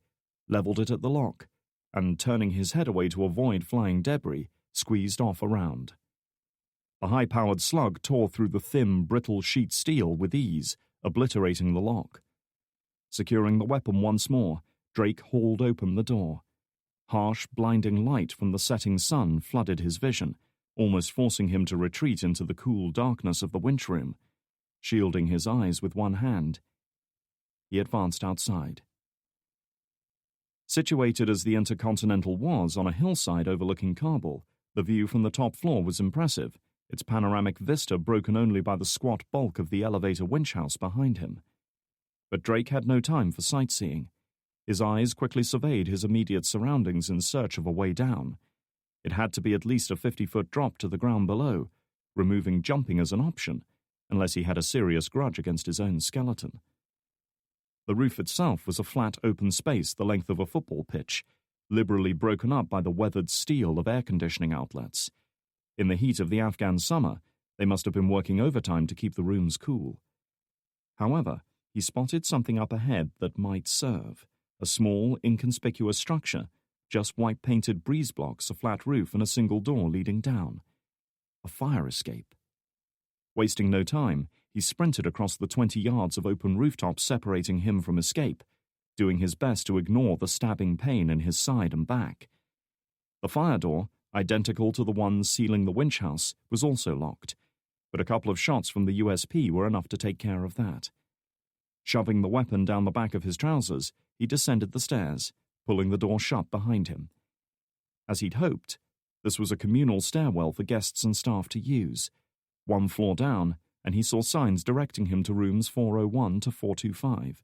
leveled it at the lock, and, turning his head away to avoid flying debris, squeezed off around. The high-powered slug tore through the thin, brittle sheet steel with ease, obliterating the lock. Securing the weapon once more, Drake hauled open the door. Harsh, blinding light from the setting sun flooded his vision, almost forcing him to retreat into the cool darkness of the winch room. Shielding his eyes with one hand, he advanced outside. Situated as the Intercontinental was on a hillside overlooking Kabul, the view from the top floor was impressive, its panoramic vista broken only by the squat bulk of the elevator winch house behind him. But Drake had no time for sightseeing. His eyes quickly surveyed his immediate surroundings in search of a way down. It had to be at least a 50-foot drop to the ground below, removing jumping as an option, unless he had a serious grudge against his own skeleton. The roof itself was a flat open space the length of a football pitch, liberally broken up by the weathered steel of air conditioning outlets. In the heat of the Afghan summer, they must have been working overtime to keep the rooms cool. However, he spotted something up ahead that might serve. A small, inconspicuous structure, just white-painted breeze blocks, a flat roof, and a single door leading down. A fire escape. Wasting no time, he sprinted across the 20 yards of open rooftop separating him from escape, doing his best to ignore the stabbing pain in his side and back. The fire door, identical to the one sealing the winch house, was also locked, but a couple of shots from the USP were enough to take care of that. Shoving the weapon down the back of his trousers, he descended the stairs, pulling the door shut behind him. As he'd hoped, this was a communal stairwell for guests and staff to use. One floor down, and he saw signs directing him to rooms 401 to 425.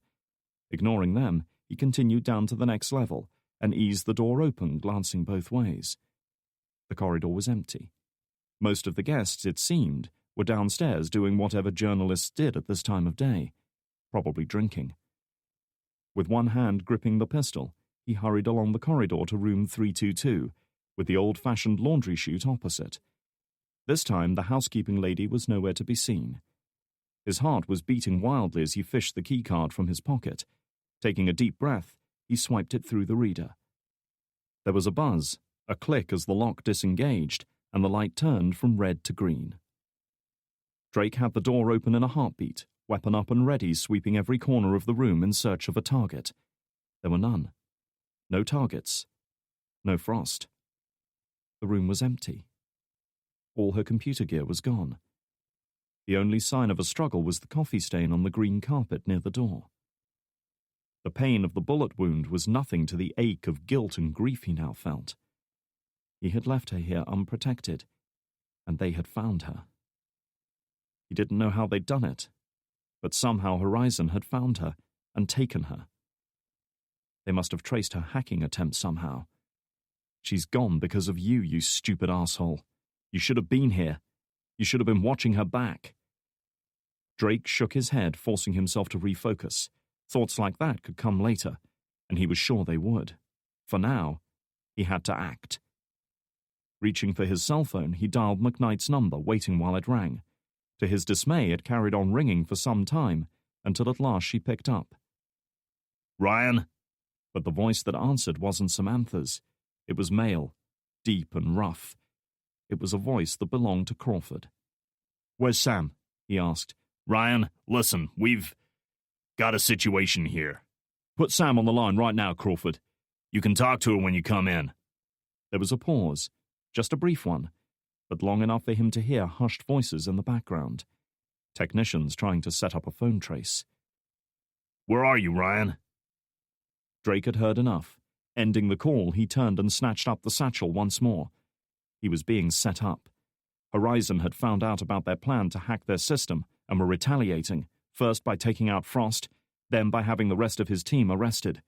Ignoring them, he continued down to the next level and eased the door open, glancing both ways. The corridor was empty. Most of the guests, it seemed, were downstairs doing whatever journalists did at this time of day, probably drinking. With one hand gripping the pistol, he hurried along the corridor to room 322, with the old-fashioned laundry chute opposite. This time the housekeeping lady was nowhere to be seen. His heart was beating wildly as he fished the keycard from his pocket. Taking a deep breath, he swiped it through the reader. There was a buzz, a click as the lock disengaged, and the light turned from red to green. Drake had the door open in a heartbeat, weapon up and ready, sweeping every corner of the room in search of a target. There were none. No targets. No Frost. The room was empty. All her computer gear was gone. The only sign of a struggle was the coffee stain on the green carpet near the door. The pain of the bullet wound was nothing to the ache of guilt and grief he now felt. He had left her here unprotected, and they had found her. He didn't know how they'd done it, but somehow Horizon had found her and taken her. They must have traced her hacking attempt somehow. She's gone because of you, you stupid asshole. You should have been here. You should have been watching her back. Drake shook his head, forcing himself to refocus. Thoughts like that could come later, and he was sure they would. For now, he had to act. Reaching for his cell phone, he dialed McKnight's number, waiting while it rang. To his dismay, it carried on ringing for some time, until at last she picked up. Ryan? But the voice that answered wasn't Samantha's. It was male, deep and rough. It was a voice that belonged to Crawford. Where's Sam? He asked. Ryan, listen, we've got a situation here. Put Sam on the line right now, Crawford. You can talk to her when you come in. There was a pause, just a brief one, but long enough for him to hear hushed voices in the background. Technicians trying to set up a phone trace. Where are you, Ryan? Drake had heard enough. Ending the call, he turned and snatched up the satchel once more. He was being set up. Horizon had found out about their plan to hack their system and were retaliating, first by taking out Frost, then by having the rest of his team arrested.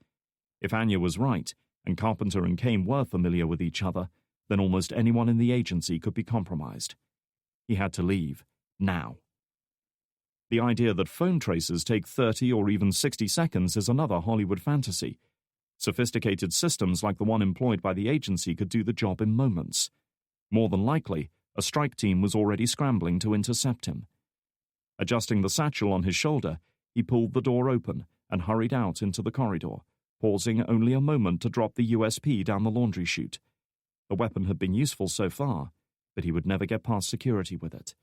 If Anya was right, and Carpenter and Kane were familiar with each other, then almost anyone in the agency could be compromised. He had to leave, now. The idea that phone traces take 30 or even 60 seconds is another Hollywood fantasy. Sophisticated systems like the one employed by the agency could do the job in moments. More than likely, a strike team was already scrambling to intercept him. Adjusting the satchel on his shoulder, he pulled the door open and hurried out into the corridor, pausing only a moment to drop the USP down the laundry chute. The weapon had been useful so far, but he would never get past security with it.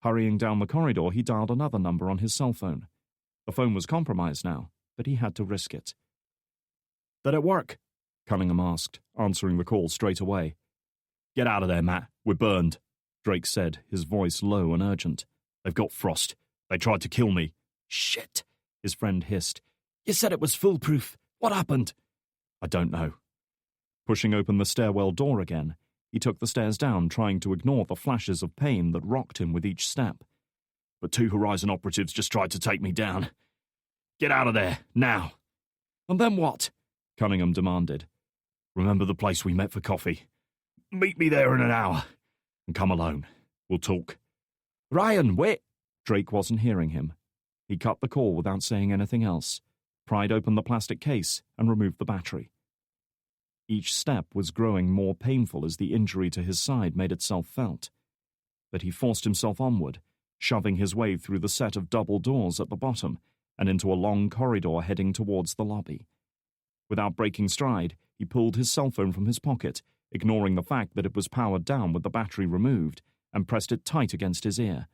Hurrying down the corridor, he dialed another number on his cell phone. The phone was compromised now, but he had to risk it. Did it work? Cunningham asked, answering the call straight away. Get out of there, Matt. We're burned, Drake said, his voice low and urgent. They've got Frost. They tried to kill me. Shit, his friend hissed. You said it was foolproof. What happened? I don't know. Pushing open the stairwell door again, he took the stairs down, trying to ignore the flashes of pain that rocked him with each step. But 2 Horizon operatives just tried to take me down. Get out of there, now. And then what? Cunningham demanded. Remember the place we met for coffee? Meet me there in an hour. And come alone. We'll talk. Ryan, wait! Drake wasn't hearing him. He cut the call without saying anything else, pried open the plastic case, and removed the battery. Each step was growing more painful as the injury to his side made itself felt. But he forced himself onward, shoving his way through the set of double doors at the bottom and into a long corridor heading towards the lobby. Without breaking stride, he pulled his cell phone from his pocket, ignoring the fact that it was powered down with the battery removed, and pressed it tight against his ear.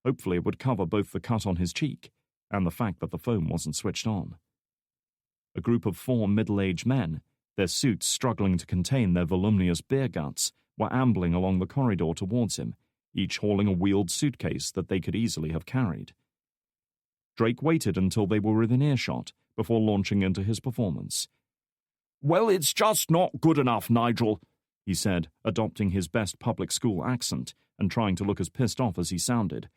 Hopefully it would cover both the cut on his cheek and the fact that the phone wasn't switched on. A group of 4 middle-aged men, their suits struggling to contain their voluminous beer guts, were ambling along the corridor towards him, each hauling a wheeled suitcase that they could easily have carried. Drake waited until they were within earshot before launching into his performance. "Well, it's just not good enough, Nigel," he said, adopting his best public school accent and trying to look as pissed off as he sounded.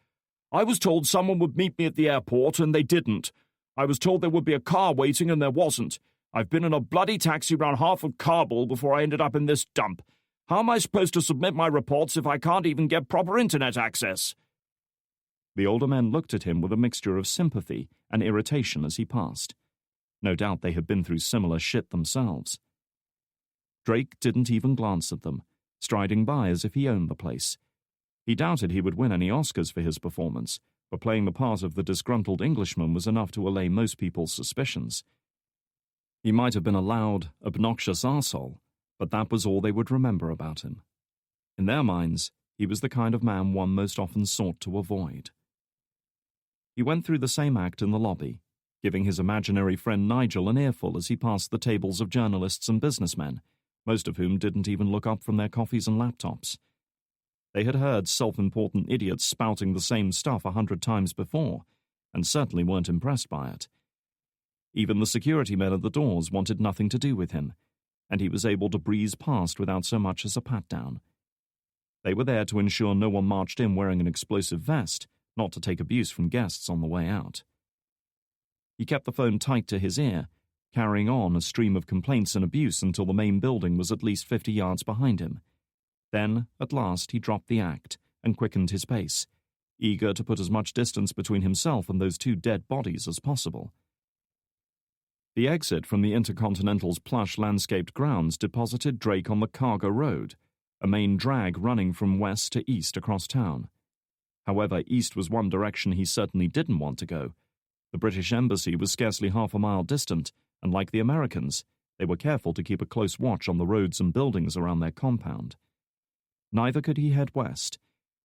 "I was told someone would meet me at the airport, and they didn't. I was told there would be a car waiting, and there wasn't. I've been in a bloody taxi round half of Kabul before I ended up in this dump. How am I supposed to submit my reports if I can't even get proper internet access?" The older men looked at him with a mixture of sympathy and irritation as he passed. No doubt they had been through similar shit themselves. Drake didn't even glance at them, striding by as if he owned the place. He doubted he would win any Oscars for his performance, but playing the part of the disgruntled Englishman was enough to allay most people's suspicions. He might have been a loud, obnoxious arsehole, but that was all they would remember about him. In their minds, he was the kind of man one most often sought to avoid. He went through the same act in the lobby, giving his imaginary friend Nigel an earful as he passed the tables of journalists and businessmen, most of whom didn't even look up from their coffees and laptops. They had heard self-important idiots spouting the same stuff 100 times before, and certainly weren't impressed by it. Even the security men at the doors wanted nothing to do with him, and he was able to breeze past without so much as a pat-down. They were there to ensure no one marched in wearing an explosive vest, not to take abuse from guests on the way out. He kept the phone tight to his ear, carrying on a stream of complaints and abuse until the main building was at least 50 yards behind him. Then, at last, he dropped the act and quickened his pace, eager to put as much distance between himself and those 2 dead bodies as possible. The exit from the Intercontinental's plush landscaped grounds deposited Drake on the Cargo Road, a main drag running from west to east across town. However, east was one direction he certainly didn't want to go. The British Embassy was scarcely half a mile distant, and like the Americans, they were careful to keep a close watch on the roads and buildings around their compound. Neither could he head west.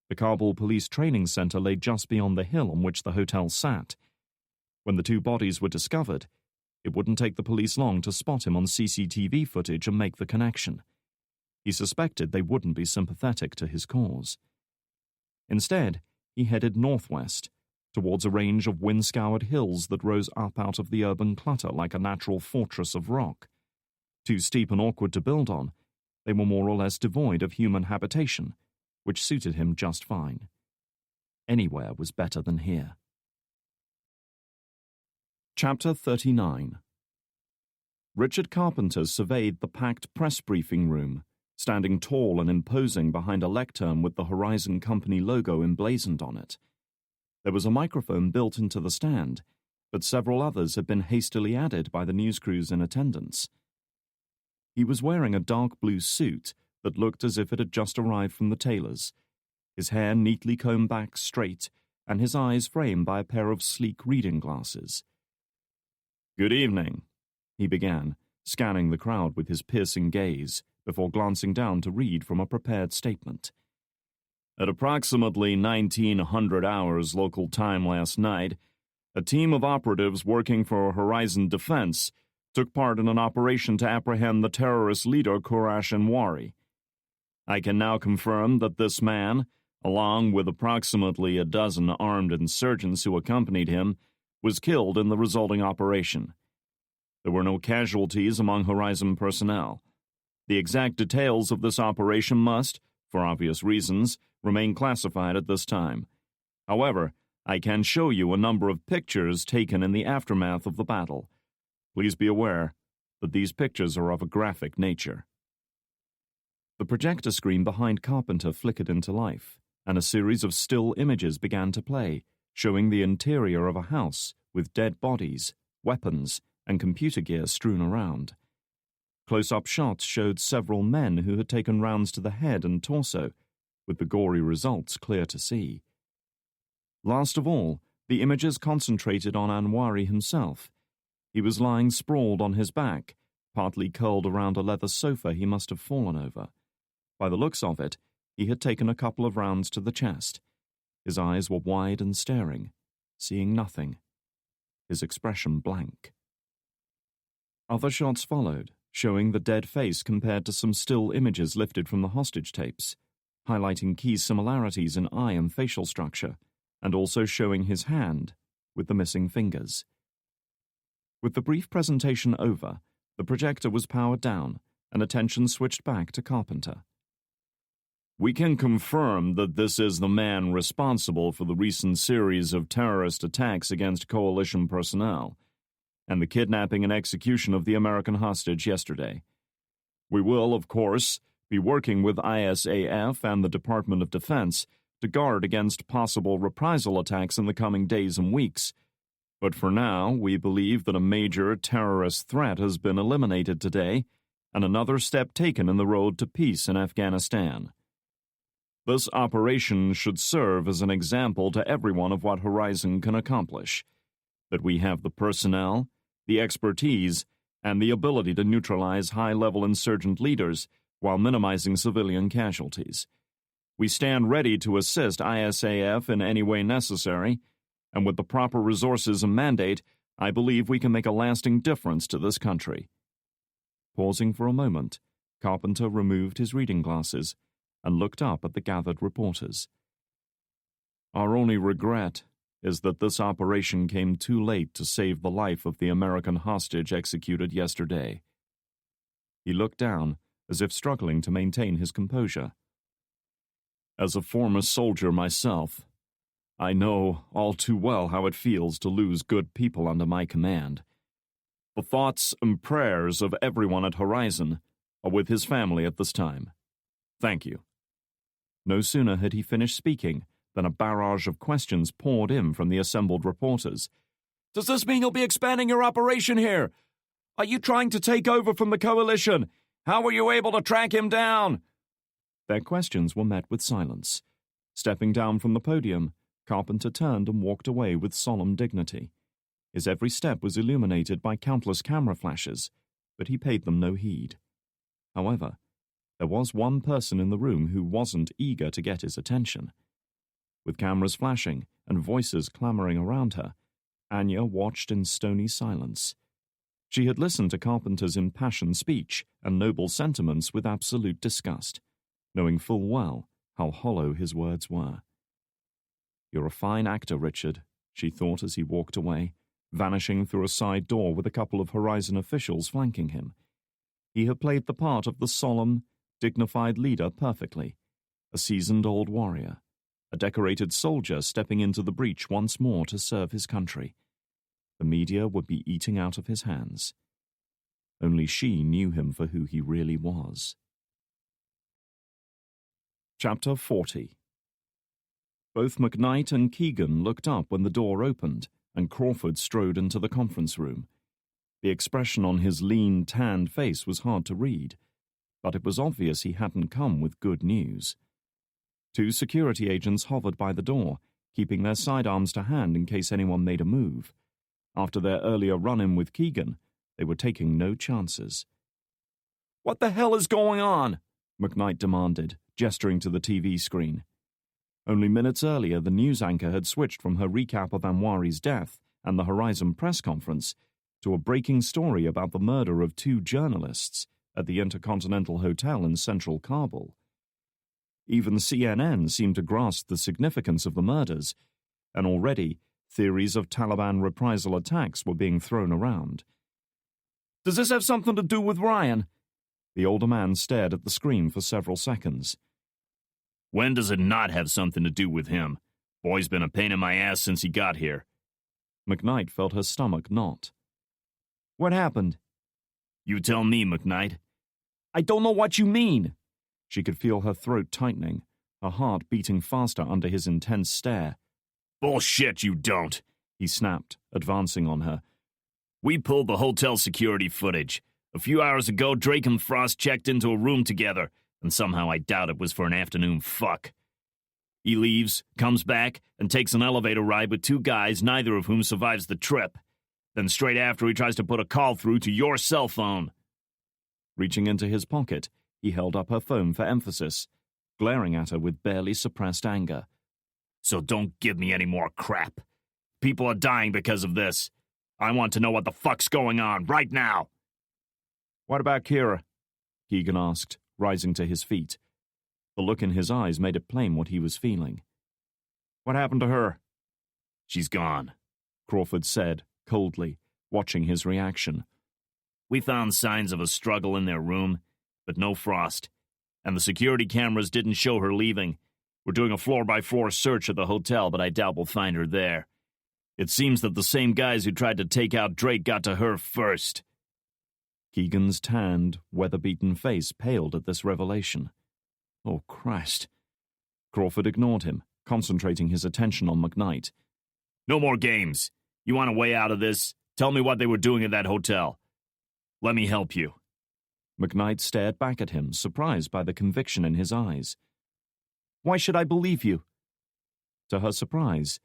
The Kabul Police Training Center lay just beyond the hill on which the hotel sat. When the 2 bodies were discovered, it wouldn't take the police long to spot him on CCTV footage and make the connection. He suspected they wouldn't be sympathetic to his cause. Instead, he headed northwest, towards a range of wind-scoured hills that rose up out of the urban clutter like a natural fortress of rock. Too steep and awkward to build on, they were more or less devoid of human habitation, which suited him just fine. Anywhere was better than here. Chapter 39. Richard Carpenter surveyed the packed press briefing room, standing tall and imposing behind a lectern with the Horizon Company logo emblazoned on it. There was a microphone built into the stand, but several others had been hastily added by the news crews in attendance. He was wearing a dark blue suit that looked as if it had just arrived from the tailor's, his hair neatly combed back straight, and his eyes framed by a pair of sleek reading glasses. "Good evening," he began, scanning the crowd with his piercing gaze, before glancing down to read from a prepared statement. "At approximately 1900 hours local time last night, a team of operatives working for Horizon Defense took part in an operation to apprehend the terrorist leader Quraysh Anwari. I can now confirm that this man, along with approximately a dozen armed insurgents who accompanied him, was killed in the resulting operation. There were no casualties among Horizon personnel. The exact details of this operation must, for obvious reasons, remain classified at this time. However, I can show you a number of pictures taken in the aftermath of the battle. Please be aware that these pictures are of a graphic nature." The projector screen behind Carpenter flickered into life, and a series of still images began to play, showing the interior of a house with dead bodies, weapons, and computer gear strewn around. Close-up shots showed several men who had taken rounds to the head and torso, with the gory results clear to see. Last of all, the images concentrated on Anwari himself. He was lying sprawled on his back, partly curled around a leather sofa he must have fallen over. By the looks of it, he had taken a couple of rounds to the chest. His eyes were wide and staring, seeing nothing. His expression blank. Other shots followed, showing the dead face compared to some still images lifted from the hostage tapes, highlighting key similarities in eye and facial structure, and also showing his hand with the missing fingers. With the brief presentation over, the projector was powered down, and attention switched back to Carpenter. We can confirm that this is the man responsible for the recent series of terrorist attacks against coalition personnel, and the kidnapping and execution of the American hostage yesterday. We will, of course, be working with ISAF and the Department of Defense to guard against possible reprisal attacks in the coming days and weeks. But for now, we believe that a major terrorist threat has been eliminated today, and another step taken in the road to peace in Afghanistan. This operation should serve as an example to everyone of what Horizon can accomplish, that we have the personnel, the expertise, and the ability to neutralize high-level insurgent leaders while minimizing civilian casualties. We stand ready to assist ISAF in any way necessary, and with the proper resources and mandate, I believe we can make a lasting difference to this country. Pausing for a moment, Carpenter removed his reading glasses and looked up at the gathered reporters. Our only regret is that this operation came too late to save the life of the American hostage executed yesterday. He looked down, as if struggling to maintain his composure. As a former soldier myself, I know all too well how it feels to lose good people under my command. The thoughts and prayers of everyone at Horizon are with his family at this time. Thank you. No sooner had he finished speaking than a barrage of questions poured in from the assembled reporters. Does this mean you'll be expanding your operation here? Are you trying to take over from the coalition? How were you able to track him down? Their questions were met with silence. Stepping down from the podium, Carpenter turned and walked away with solemn dignity. His every step was illuminated by countless camera flashes, but he paid them no heed. However, there was one person in the room who wasn't eager to get his attention. With cameras flashing and voices clamoring around her, Anya watched in stony silence. She had listened to Carpenter's impassioned speech and noble sentiments with absolute disgust, knowing full well how hollow his words were. You're a fine actor, Richard, she thought as he walked away, vanishing through a side door with a couple of Horizon officials flanking him. He had played the part of the solemn, dignified leader perfectly, a seasoned old warrior, a decorated soldier stepping into the breach once more to serve his country. The media would be eating out of his hands. Only she knew him for who he really was. Chapter 40. Both McKnight and Keegan looked up when the door opened, and Crawford strode into the conference room. The expression on his lean, tanned face was hard to read, but it was obvious he hadn't come with good news. Two security agents hovered by the door, keeping their sidearms to hand in case anyone made a move. After their earlier run-in with Keegan, they were taking no chances. "What the hell is going on?" McKnight demanded, gesturing to the TV screen. Only minutes earlier, the news anchor had switched from her recap of Anwari's death and the Horizon press conference to a breaking story about the murder of two journalists at the Intercontinental Hotel in central Kabul. Even CNN seemed to grasp the significance of the murders, and already theories of Taliban reprisal attacks were being thrown around. "Does this have something to do with Ryan?" The older man stared at the screen for several seconds. When does it not have something to do with him? Boy's been a pain in my ass since he got here. McKnight felt her stomach knot. "What happened?" You tell me, McKnight. "I don't know what you mean." She could feel her throat tightening, her heart beating faster under his intense stare. Bullshit, you don't, he snapped, advancing on her. We pulled the hotel security footage. A few hours ago, Drake and Frost checked into a room together, and somehow I doubt it was for an afternoon fuck. He leaves, comes back, and takes an elevator ride with two guys, neither of whom survives the trip. Then straight after, he tries to put a call through to your cell phone. Reaching into his pocket, he held up her phone for emphasis, glaring at her with barely suppressed anger. So don't give me any more crap. People are dying because of this. I want to know what the fuck's going on right now. What about Kira? Keegan asked, rising to his feet. The look in his eyes made it plain what he was feeling. What happened to her? She's gone, Crawford said, coldly, watching his reaction. We found signs of a struggle in their room, but no Frost, and the security cameras didn't show her leaving. We're doing a floor-by-floor search of the hotel, but I doubt we'll find her there. It seems that the same guys who tried to take out Drake got to her first. Keegan's tanned, weather-beaten face paled at this revelation. Oh, Christ. Crawford ignored him, concentrating his attention on McKnight. No more games. You want a way out of this? Tell me what they were doing at that hotel. Let me help you. McKnight stared back at him, surprised by the conviction in his eyes. Why should I believe you? To her surprise,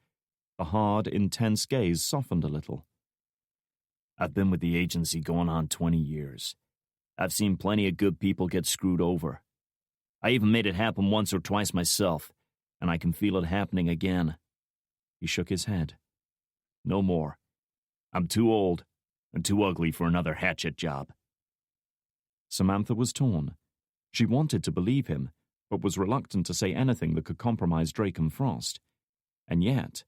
the hard, intense gaze softened a little. I've been with the agency going on 20 years. I've seen plenty of good people get screwed over. I even made it happen once or twice myself, and I can feel it happening again. He shook his head. No more. I'm too old and too ugly for another hatchet job. Samantha was torn. She wanted to believe him, but was reluctant to say anything that could compromise Drake and Frost. And yet,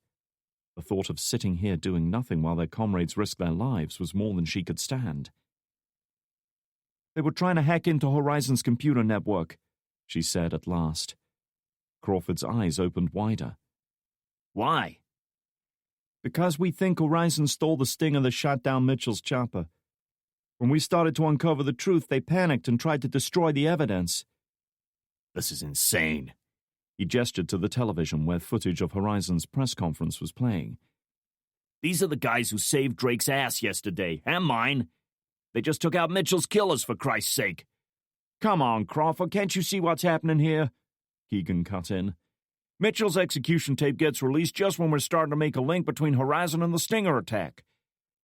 the thought of sitting here doing nothing while their comrades risked their lives was more than she could stand. They were trying to hack into Horizon's computer network, she said at last. Crawford's eyes opened wider. Why? Because we think Horizon stole the stinger that shot down Mitchell's chopper. When we started to uncover the truth, they panicked and tried to destroy the evidence. This is insane. He gestured to the television where footage of Horizon's press conference was playing. These are the guys who saved Drake's ass yesterday, and mine. They just took out Mitchell's killers, for Christ's sake. Come on, Crawford, can't you see what's happening here? Keegan cut in. Mitchell's execution tape gets released just when we're starting to make a link between Horizon and the Stinger attack.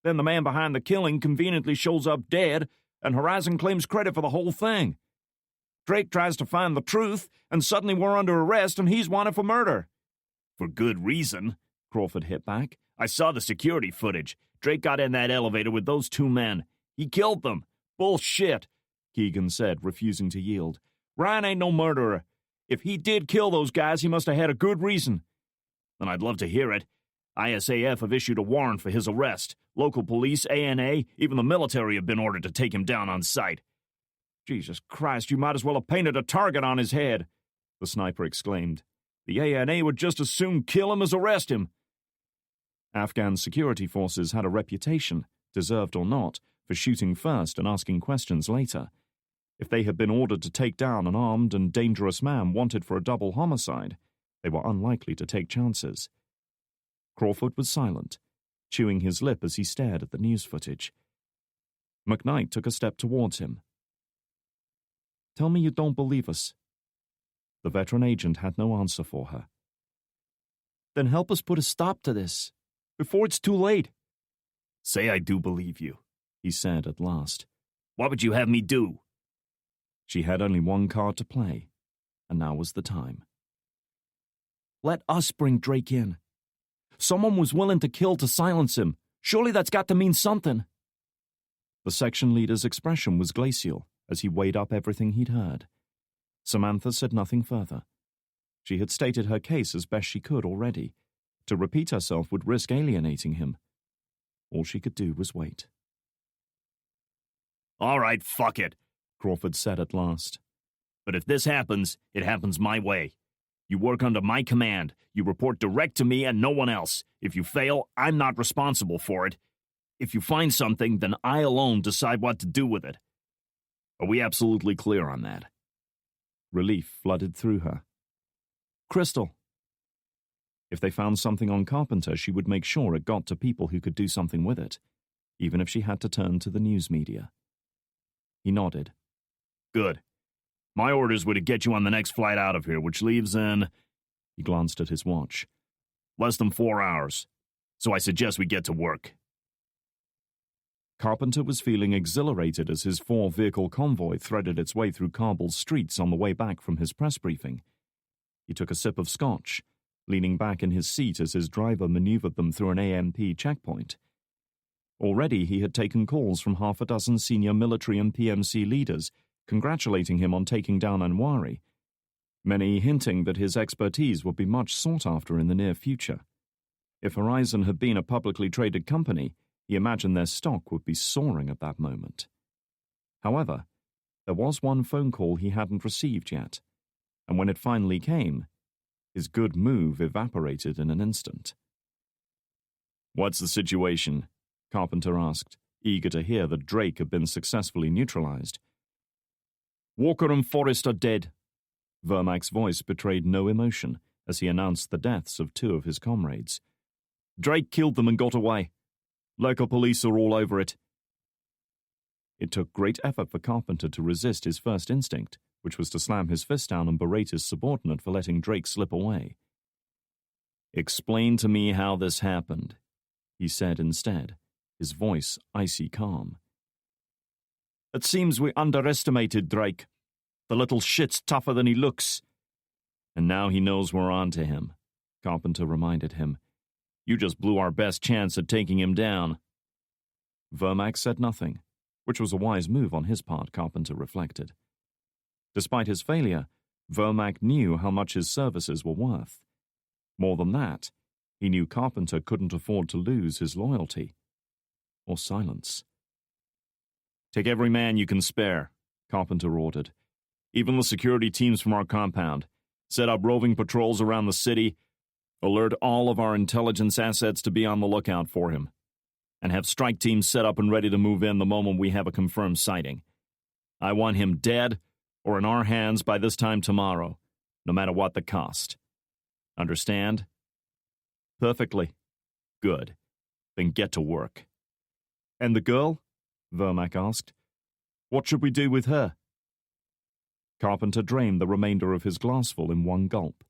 Then the man behind the killing conveniently shows up dead, and Horizon claims credit for the whole thing. Drake tries to find the truth, and suddenly we're under arrest and he's wanted for murder. For good reason, Crawford hit back. I saw the security footage. Drake got in that elevator with those two men. He killed them. Bullshit, Keegan said, refusing to yield. Ryan ain't no murderer. If he did kill those guys, he must have had a good reason. Then I'd love to hear it. ISAF have issued a warrant for his arrest. Local police, ANA, even the military have been ordered to take him down on sight. Jesus Christ, you might as well have painted a target on his head, the sniper exclaimed. The ANA would just as soon kill him as arrest him. Afghan security forces had a reputation, deserved or not, for shooting first and asking questions later. If they had been ordered to take down an armed and dangerous man wanted for a double homicide, they were unlikely to take chances. Crawford was silent, chewing his lip as he stared at the news footage. McKnight took a step towards him. Tell me you don't believe us. The veteran agent had no answer for her. Then help us put a stop to this, before it's too late. Say I do believe you, he said at last. What would you have me do? She had only one card to play, and now was the time. Let us bring Drake in. Someone was willing to kill to silence him. Surely that's got to mean something. The section leader's expression was glacial as he weighed up everything he'd heard. Samantha said nothing further. She had stated her case as best she could already. To repeat herself would risk alienating him. All she could do was wait. All right, fuck it, Crawford said at last. But if this happens, it happens my way. You work under my command. You report direct to me and no one else. If you fail, I'm not responsible for it. If you find something, then I alone decide what to do with it. Are we absolutely clear on that? Relief flooded through her. Crystal. If they found something on Carpenter, she would make sure it got to people who could do something with it, even if she had to turn to the news media. He nodded. Good. My orders were to get you on the next flight out of here, which leaves in... He glanced at his watch. Less than 4 hours. So I suggest we get to work. Carpenter was feeling exhilarated as his 4-vehicle convoy threaded its way through Kabul's streets on the way back from his press briefing. He took a sip of scotch, leaning back in his seat as his driver maneuvered them through an AMP checkpoint. Already he had taken calls from half a dozen senior military and PMC leaders, congratulating him on taking down Anwari, many hinting that his expertise would be much sought after in the near future. If Horizon had been a publicly traded company, he imagined their stock would be soaring at that moment. However, there was one phone call he hadn't received yet, and when it finally came, his good move evaporated in an instant. "What's the situation?" Carpenter asked, eager to hear that Drake had been successfully neutralized. "Walker and Forrest are dead." Vermac's voice betrayed no emotion as he announced the deaths of two of his comrades. "Drake killed them and got away. Local police are all over it." It took great effort for Carpenter to resist his first instinct, which was to slam his fist down and berate his subordinate for letting Drake slip away. "Explain to me how this happened," he said instead, his voice icy calm. "It seems we underestimated Drake. The little shit's tougher than he looks." "And now he knows we're on to him," Carpenter reminded him. "You just blew our best chance at taking him down." Vermac said nothing, which was a wise move on his part, Carpenter reflected. Despite his failure, Vermac knew how much his services were worth. More than that, he knew Carpenter couldn't afford to lose his loyalty. Or silence. "Take every man you can spare," Carpenter ordered. "Even the security teams from our compound. Set up roving patrols around the city. Alert all of our intelligence assets to be on the lookout for him. And have strike teams set up and ready to move in the moment we have a confirmed sighting. I want him dead or in our hands by this time tomorrow, no matter what the cost. Understand?" "Perfectly." "Good. Then get to work." "And the girl?" Vermac asked. "What should we do with her?" Carpenter drained the remainder of his glassful in one gulp.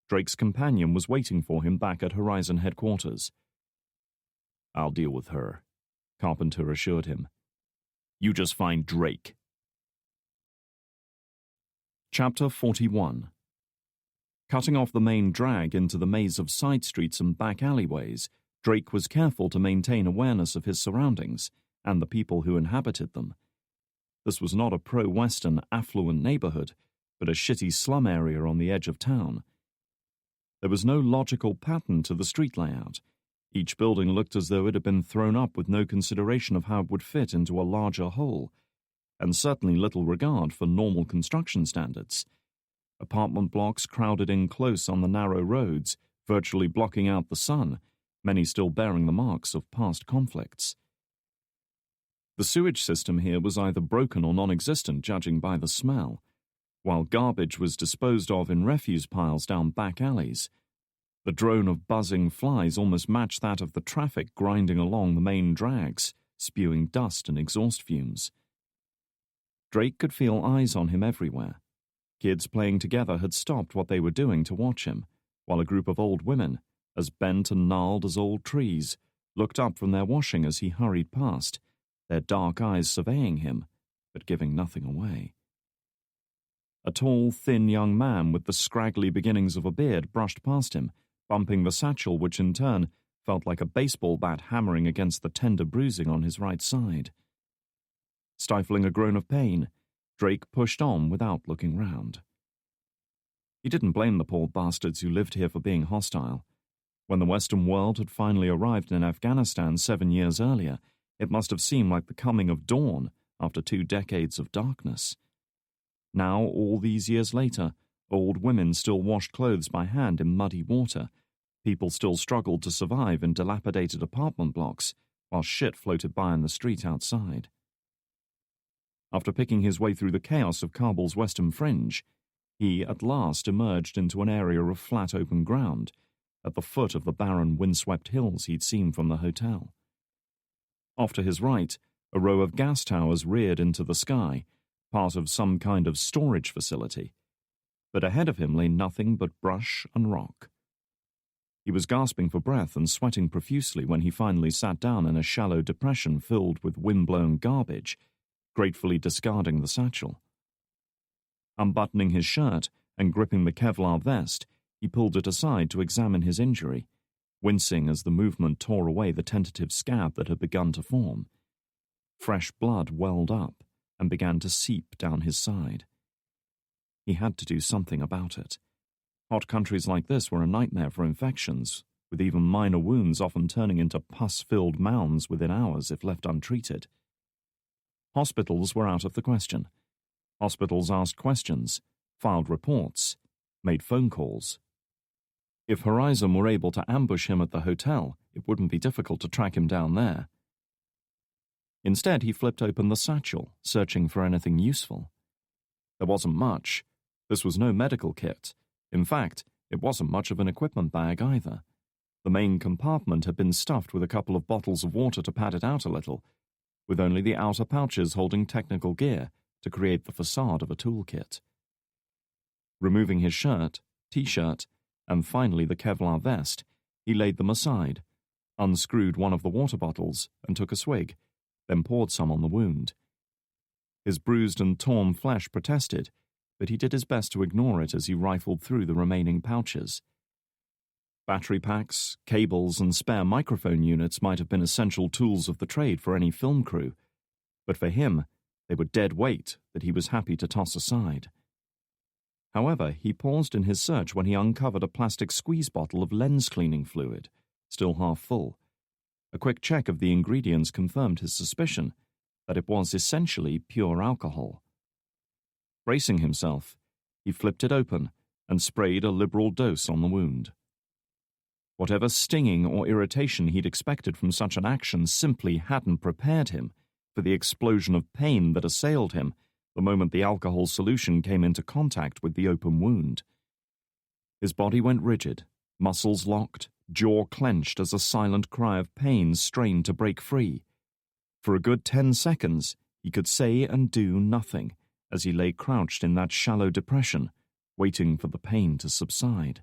Drake's companion was waiting for him back at Horizon headquarters. "I'll deal with her," Carpenter assured him. "You just find Drake." Chapter 41. Cutting off the main drag into the maze of side streets and back alleyways, Drake was careful to maintain awareness of his surroundings and the people who inhabited them. This was not a pro-Western, affluent neighborhood, but a shitty slum area on the edge of town. There was no logical pattern to the street layout. Each building looked as though it had been thrown up with no consideration of how it would fit into a larger whole, and certainly little regard for normal construction standards. Apartment blocks crowded in close on the narrow roads, virtually blocking out the sun, many still bearing the marks of past conflicts. The sewage system here was either broken or non-existent, judging by the smell, while garbage was disposed of in refuse piles down back alleys. The drone of buzzing flies almost matched that of the traffic grinding along the main drags, spewing dust and exhaust fumes. Drake could feel eyes on him everywhere. Kids playing together had stopped what they were doing to watch him, while a group of old women, as bent and gnarled as old trees, looked up from their washing as he hurried past, their dark eyes surveying him, but giving nothing away. A tall, thin young man with the scraggly beginnings of a beard brushed past him, bumping the satchel which in turn felt like a baseball bat hammering against the tender bruising on his right side. Stifling a groan of pain, Drake pushed on without looking round. He didn't blame the poor bastards who lived here for being hostile. When the Western world had finally arrived in Afghanistan 7 years earlier, it must have seemed like the coming of dawn after 2 decades of darkness. Now, all these years later, old women still washed clothes by hand in muddy water. People still struggled to survive in dilapidated apartment blocks, while shit floated by on the street outside. After picking his way through the chaos of Kabul's western fringe, he at last emerged into an area of flat open ground, at the foot of the barren, windswept hills he'd seen from the hotel. Off to his right, a row of gas towers reared into the sky, part of some kind of storage facility. But ahead of him lay nothing but brush and rock. He was gasping for breath and sweating profusely when he finally sat down in a shallow depression filled with wind-blown garbage, gratefully discarding the satchel. Unbuttoning his shirt and gripping the Kevlar vest, he pulled it aside to examine his injury. wincing as the movement tore away the tentative scab that had begun to form. Fresh blood welled up and began to seep down his side. He had to do something about it. Hot countries like this were a nightmare for infections, with even minor wounds often turning into pus-filled mounds within hours if left untreated. Hospitals were out of the question. Hospitals asked questions, filed reports, made phone calls. If Horizon were able to ambush him at the hotel, it wouldn't be difficult to track him down there. Instead, he flipped open the satchel, searching for anything useful. There wasn't much. This was no medical kit. In fact, it wasn't much of an equipment bag either. The main compartment had been stuffed with a couple of bottles of water to pad it out a little, with only the outer pouches holding technical gear to create the facade of a toolkit. Removing his shirt, t-shirt, and finally the Kevlar vest, he laid them aside, unscrewed one of the water bottles and took a swig, then poured some on the wound. His bruised and torn flesh protested, but he did his best to ignore it as he rifled through the remaining pouches. Battery packs, cables, and spare microphone units might have been essential tools of the trade for any film crew, but for him, they were dead weight that he was happy to toss aside. However, he paused in his search when he uncovered a plastic squeeze bottle of lens cleaning fluid, still half full. A quick check of the ingredients confirmed his suspicion that it was essentially pure alcohol. Bracing himself, he flipped it open and sprayed a liberal dose on the wound. Whatever stinging or irritation he'd expected from such an action simply hadn't prepared him for the explosion of pain that assailed him the moment the alcohol solution came into contact with the open wound. His body went rigid, muscles locked, jaw clenched as a silent cry of pain strained to break free. For a good 10 seconds, he could say and do nothing as he lay crouched in that shallow depression, waiting for the pain to subside.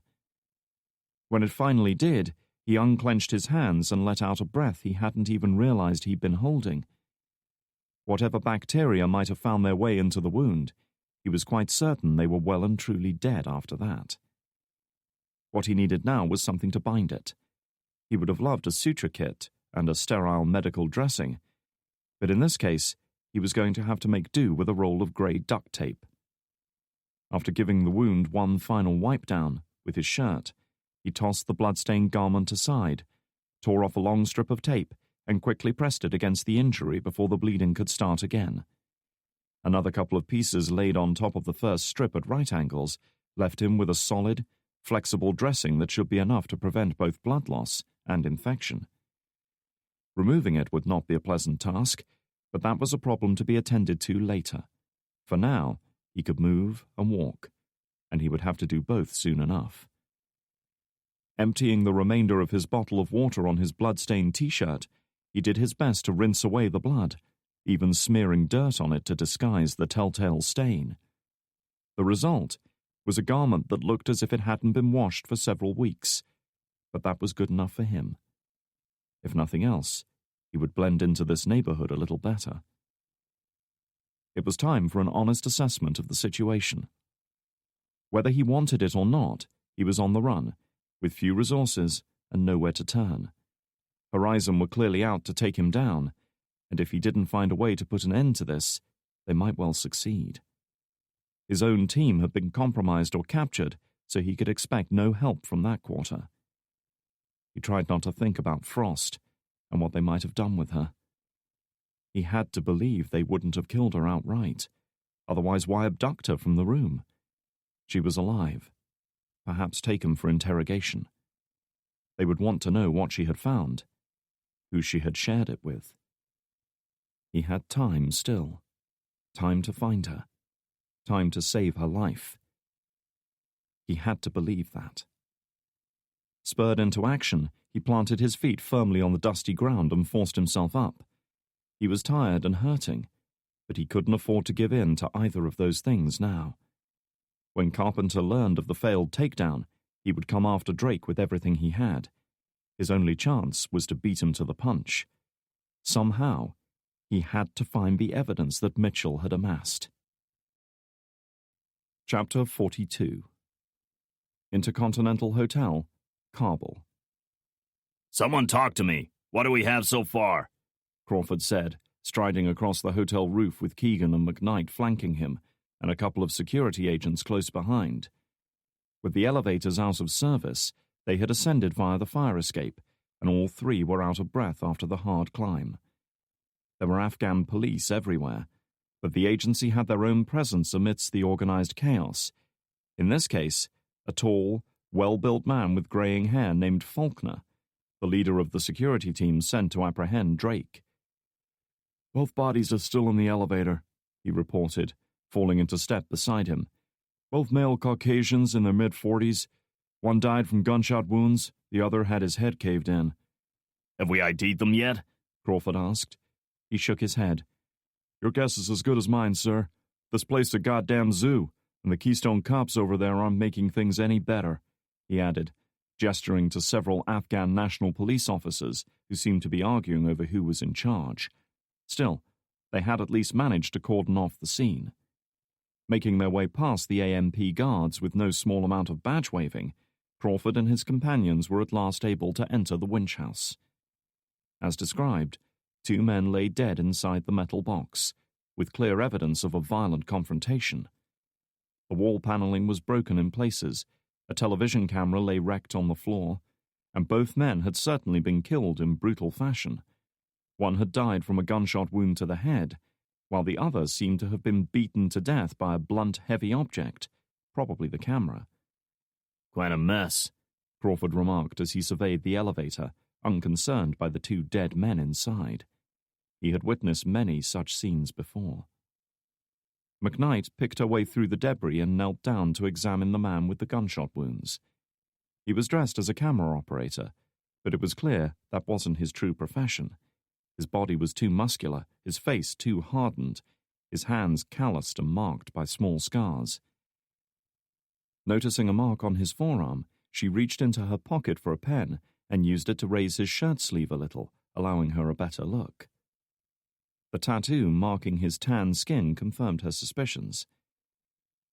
When it finally did, he unclenched his hands and let out a breath he hadn't even realized he'd been holding. Whatever bacteria might have found their way into the wound, he was quite certain they were well and truly dead after that. What he needed now was something to bind it. He would have loved a suture kit and a sterile medical dressing, but in this case, he was going to have to make do with a roll of grey duct tape. After giving the wound one final wipe down with his shirt, he tossed the blood-stained garment aside, tore off a long strip of tape, and quickly pressed it against the injury before the bleeding could start again. Another couple of pieces laid on top of the first strip at right angles left him with a solid, flexible dressing that should be enough to prevent both blood loss and infection. Removing it would not be a pleasant task, but that was a problem to be attended to later. For now, he could move and walk, and he would have to do both soon enough. Emptying the remainder of his bottle of water on his blood-stained t-shirt, he did his best to rinse away the blood, even smearing dirt on it to disguise the telltale stain. The result was a garment that looked as if it hadn't been washed for several weeks, but that was good enough for him. If nothing else, he would blend into this neighborhood a little better. It was time for an honest assessment of the situation. Whether he wanted it or not, he was on the run, with few resources and nowhere to turn. Horizon were clearly out to take him down, and if he didn't find a way to put an end to this, they might well succeed. His own team had been compromised or captured, so he could expect no help from that quarter. He tried not to think about Frost and what they might have done with her. He had to believe they wouldn't have killed her outright. Otherwise, why abduct her from the room? She was alive, perhaps taken for interrogation. They would want to know what she had found, who she had shared it with. He had time still. Time to find her. Time to save her life. He had to believe that. Spurred into action, he planted his feet firmly on the dusty ground and forced himself up. He was tired and hurting, but he couldn't afford to give in to either of those things now. When Carpenter learned of the failed takedown, he would come after Drake with everything he had. His only chance was to beat him to the punch. Somehow, he had to find the evidence that Mitchell had amassed. Chapter 42. Intercontinental Hotel, Kabul. Someone talk to me. What do we have so far? Crawford said, striding across the hotel roof with Keegan and McKnight flanking him and a couple of security agents close behind. With the elevators out of service, they had ascended via the fire escape, and all three were out of breath after the hard climb. There were Afghan police everywhere, but the agency had their own presence amidst the organized chaos. In this case, a tall, well-built man with graying hair named Faulkner, the leader of the security team sent to apprehend Drake. "Both bodies are still in the elevator," he reported, falling into step beside him. "Both male Caucasians in their mid-40s. One died from gunshot wounds, the other had his head caved in." Have we ID'd them yet? Crawford asked. He shook his head. "Your guess is as good as mine, sir. This place is a goddamn zoo, and the Keystone cops over there aren't making things any better," he added, gesturing to several Afghan National Police officers who seemed to be arguing over who was in charge. Still, they had at least managed to cordon off the scene. Making their way past the AMP guards with no small amount of badge waving, Crawford and his companions were at last able to enter the winch house. As described, 2 men lay dead inside the metal box, with clear evidence of a violent confrontation. The wall paneling was broken in places, a television camera lay wrecked on the floor, and both men had certainly been killed in brutal fashion. One had died from a gunshot wound to the head, while the other seemed to have been beaten to death by a blunt, heavy object, probably the camera. Quite a mess, Crawford remarked as he surveyed the elevator, unconcerned by the 2 dead men inside. He had witnessed many such scenes before. McKnight picked her way through the debris and knelt down to examine the man with the gunshot wounds. He was dressed as a camera operator, but it was clear that wasn't his true profession. His body was too muscular, his face too hardened, his hands calloused and marked by small scars. Noticing a mark on his forearm, she reached into her pocket for a pen and used it to raise his shirt sleeve a little, allowing her a better look. The tattoo marking his tan skin confirmed her suspicions.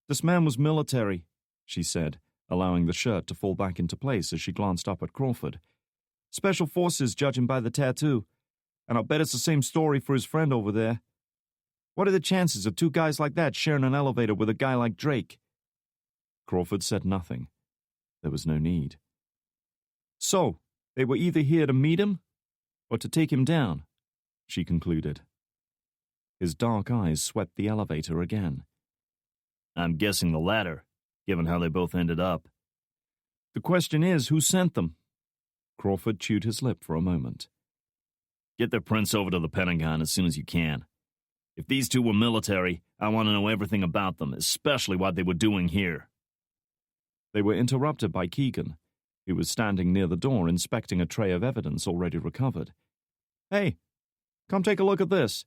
"This man was military," she said, allowing the shirt to fall back into place as she glanced up at Crawford. "Special forces, judging by the tattoo. And I'll bet it's the same story for his friend over there. What are the chances of 2 guys like that sharing an elevator with a guy like Drake?" Crawford said nothing. There was no need. "So, they were either here to meet him or to take him down," she concluded. His dark eyes swept the elevator again. I'm guessing the latter, given how they both ended up. "The question is, who sent them?" Crawford chewed his lip for a moment. Get their prints over to the Pentagon as soon as you can. If these 2 were military, I want to know everything about them, especially what they were doing here." They were interrupted by Keegan, who was standing near the door inspecting a tray of evidence already recovered. "Hey, come take a look at this."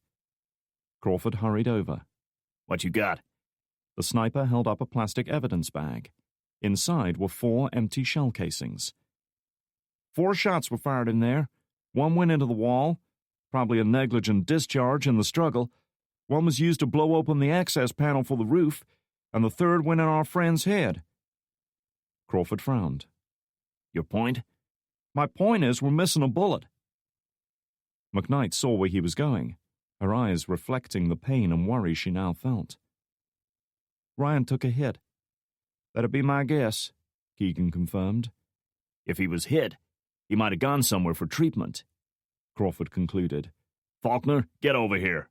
Crawford hurried over. "What you got?" The sniper held up a plastic evidence bag. Inside were 4 empty shell casings. 4 shots were fired in there. 1 went into the wall, probably a negligent discharge in the struggle. 1 was used to blow open the access panel for the roof, and the 3rd went in our friend's head." Crawford frowned. "Your point?" "My point is we're missing a bullet." McKnight saw where he was going, her eyes reflecting the pain and worry she now felt. "Ryan took a hit. That'd be my guess," Keegan confirmed. "If he was hit, he might have gone somewhere for treatment," Crawford concluded. "Faulkner, get over here."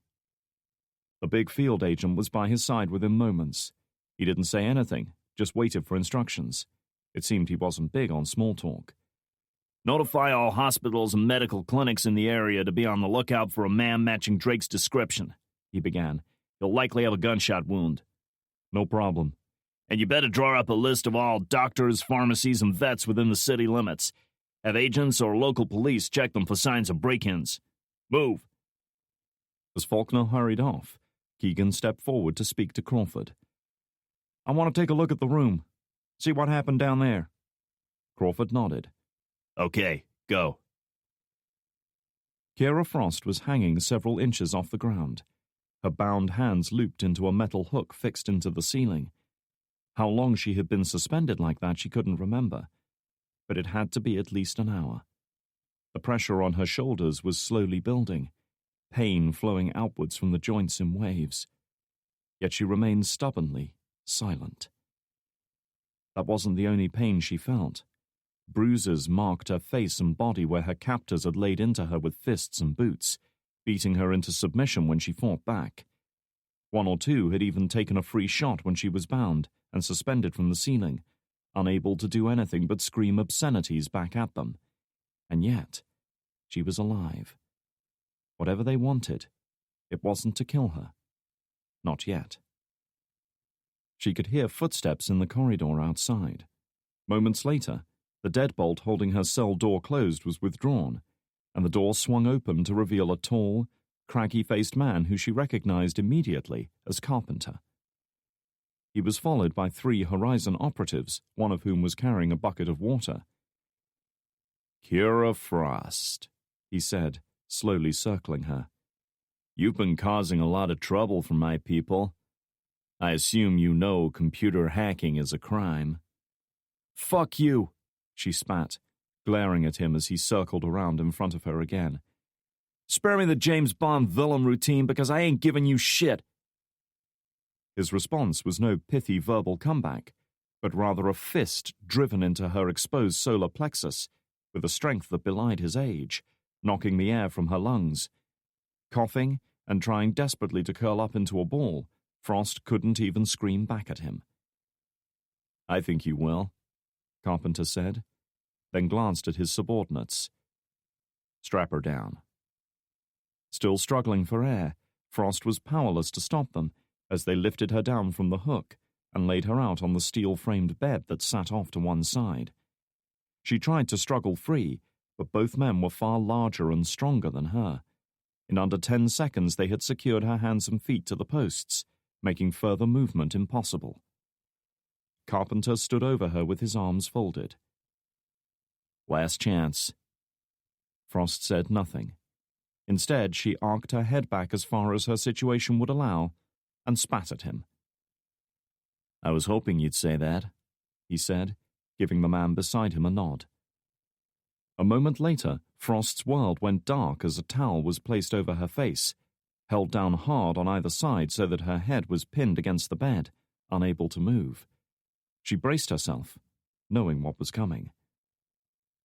The big field agent was by his side within moments. He didn't say anything, just waited for instructions. It seemed he wasn't big on small talk. "Notify all hospitals and medical clinics in the area to be on the lookout for a man matching Drake's description," he began. "He'll likely have a gunshot wound." "No problem." "And you better draw up a list of all doctors, pharmacies, and vets within the city limits. Have agents or local police check them for signs of break-ins. Move." As Faulkner hurried off, Keegan stepped forward to speak to Crawford. "I want to take a look at the room. See what happened down there." Crawford nodded. "Okay, go." Kiera Frost was hanging several inches off the ground, her bound hands looped into a metal hook fixed into the ceiling. How long she had been suspended like that she couldn't remember, but it had to be at least an hour. The pressure on her shoulders was slowly building, pain flowing outwards from the joints in waves. Yet she remained stubbornly silent. That wasn't the only pain she felt. Bruises marked her face and body where her captors had laid into her with fists and boots, beating her into submission when she fought back. One or two had even taken a free shot when she was bound and suspended from the ceiling, unable to do anything but scream obscenities back at them. And yet, she was alive. Whatever they wanted, it wasn't to kill her. Not yet. She could hear footsteps in the corridor outside. Moments later, the deadbolt holding her cell door closed was withdrawn, and the door swung open to reveal a tall, craggy-faced man who she recognized immediately as Carpenter. He was followed by 3 Horizon operatives, one of whom was carrying a bucket of water. "Kira Frost," he said, slowly circling her. "You've been causing a lot of trouble for my people. I assume you know computer hacking is a crime." "Fuck you," she spat, glaring at him as he circled around in front of her again. "Spare me the James Bond villain routine because I ain't giving you shit." His response was no pithy verbal comeback, but rather a fist driven into her exposed solar plexus with a strength that belied his age, knocking the air from her lungs. Coughing and trying desperately to curl up into a ball, Frost couldn't even scream back at him. "I think you will," Carpenter said, then glanced at his subordinates. "Strap her down." Still struggling for air, Frost was powerless to stop them as they lifted her down from the hook and laid her out on the steel-framed bed that sat off to one side. She tried to struggle free, but both men were far larger and stronger than her. In under 10 seconds they had secured her hands and feet to the posts, making further movement impossible. Carpenter stood over her with his arms folded. "Last chance." Frost said nothing. Instead, she arched her head back as far as her situation would allow and spat at him. "I was hoping you'd say that," he said, giving the man beside him a nod. A moment later, Frost's world went dark as a towel was placed over her face, held down hard on either side so that her head was pinned against the bed, unable to move. She braced herself, knowing what was coming.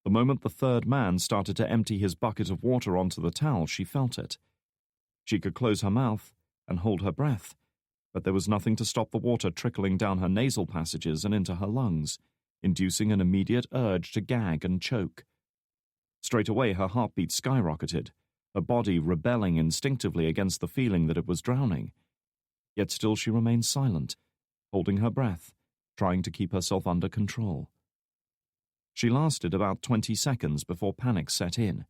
The moment the third man started to empty his bucket of water onto the towel, she felt it. She could close her mouth and hold her breath, but there was nothing to stop the water trickling down her nasal passages and into her lungs, inducing an immediate urge to gag and choke. Straight away her heartbeat skyrocketed, her body rebelling instinctively against the feeling that it was drowning. Yet still she remained silent, holding her breath, trying to keep herself under control. She lasted about 20 seconds before panic set in.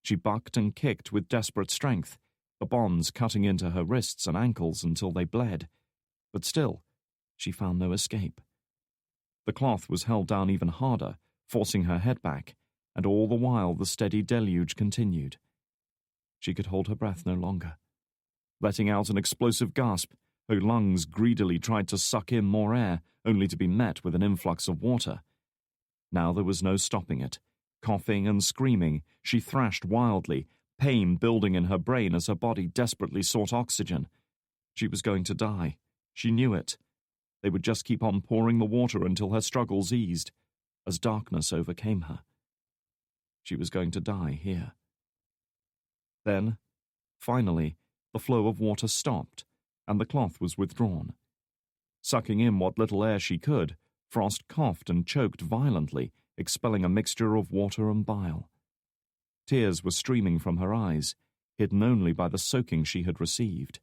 She bucked and kicked with desperate strength, the bonds cutting into her wrists and ankles until they bled. But still, she found no escape. The cloth was held down even harder, forcing her head back, and all the while the steady deluge continued. She could hold her breath no longer. Letting out an explosive gasp, her lungs greedily tried to suck in more air, only to be met with an influx of water. Now there was no stopping it. Coughing and screaming, she thrashed wildly, pain building in her brain as her body desperately sought oxygen. She was going to die. She knew it. They would just keep on pouring the water until her struggles eased, as darkness overcame her. She was going to die here. Then, finally, the flow of water stopped, and the cloth was withdrawn. Sucking in what little air she could, Frost coughed and choked violently, expelling a mixture of water and bile. Tears were streaming from her eyes, hidden only by the soaking she had received.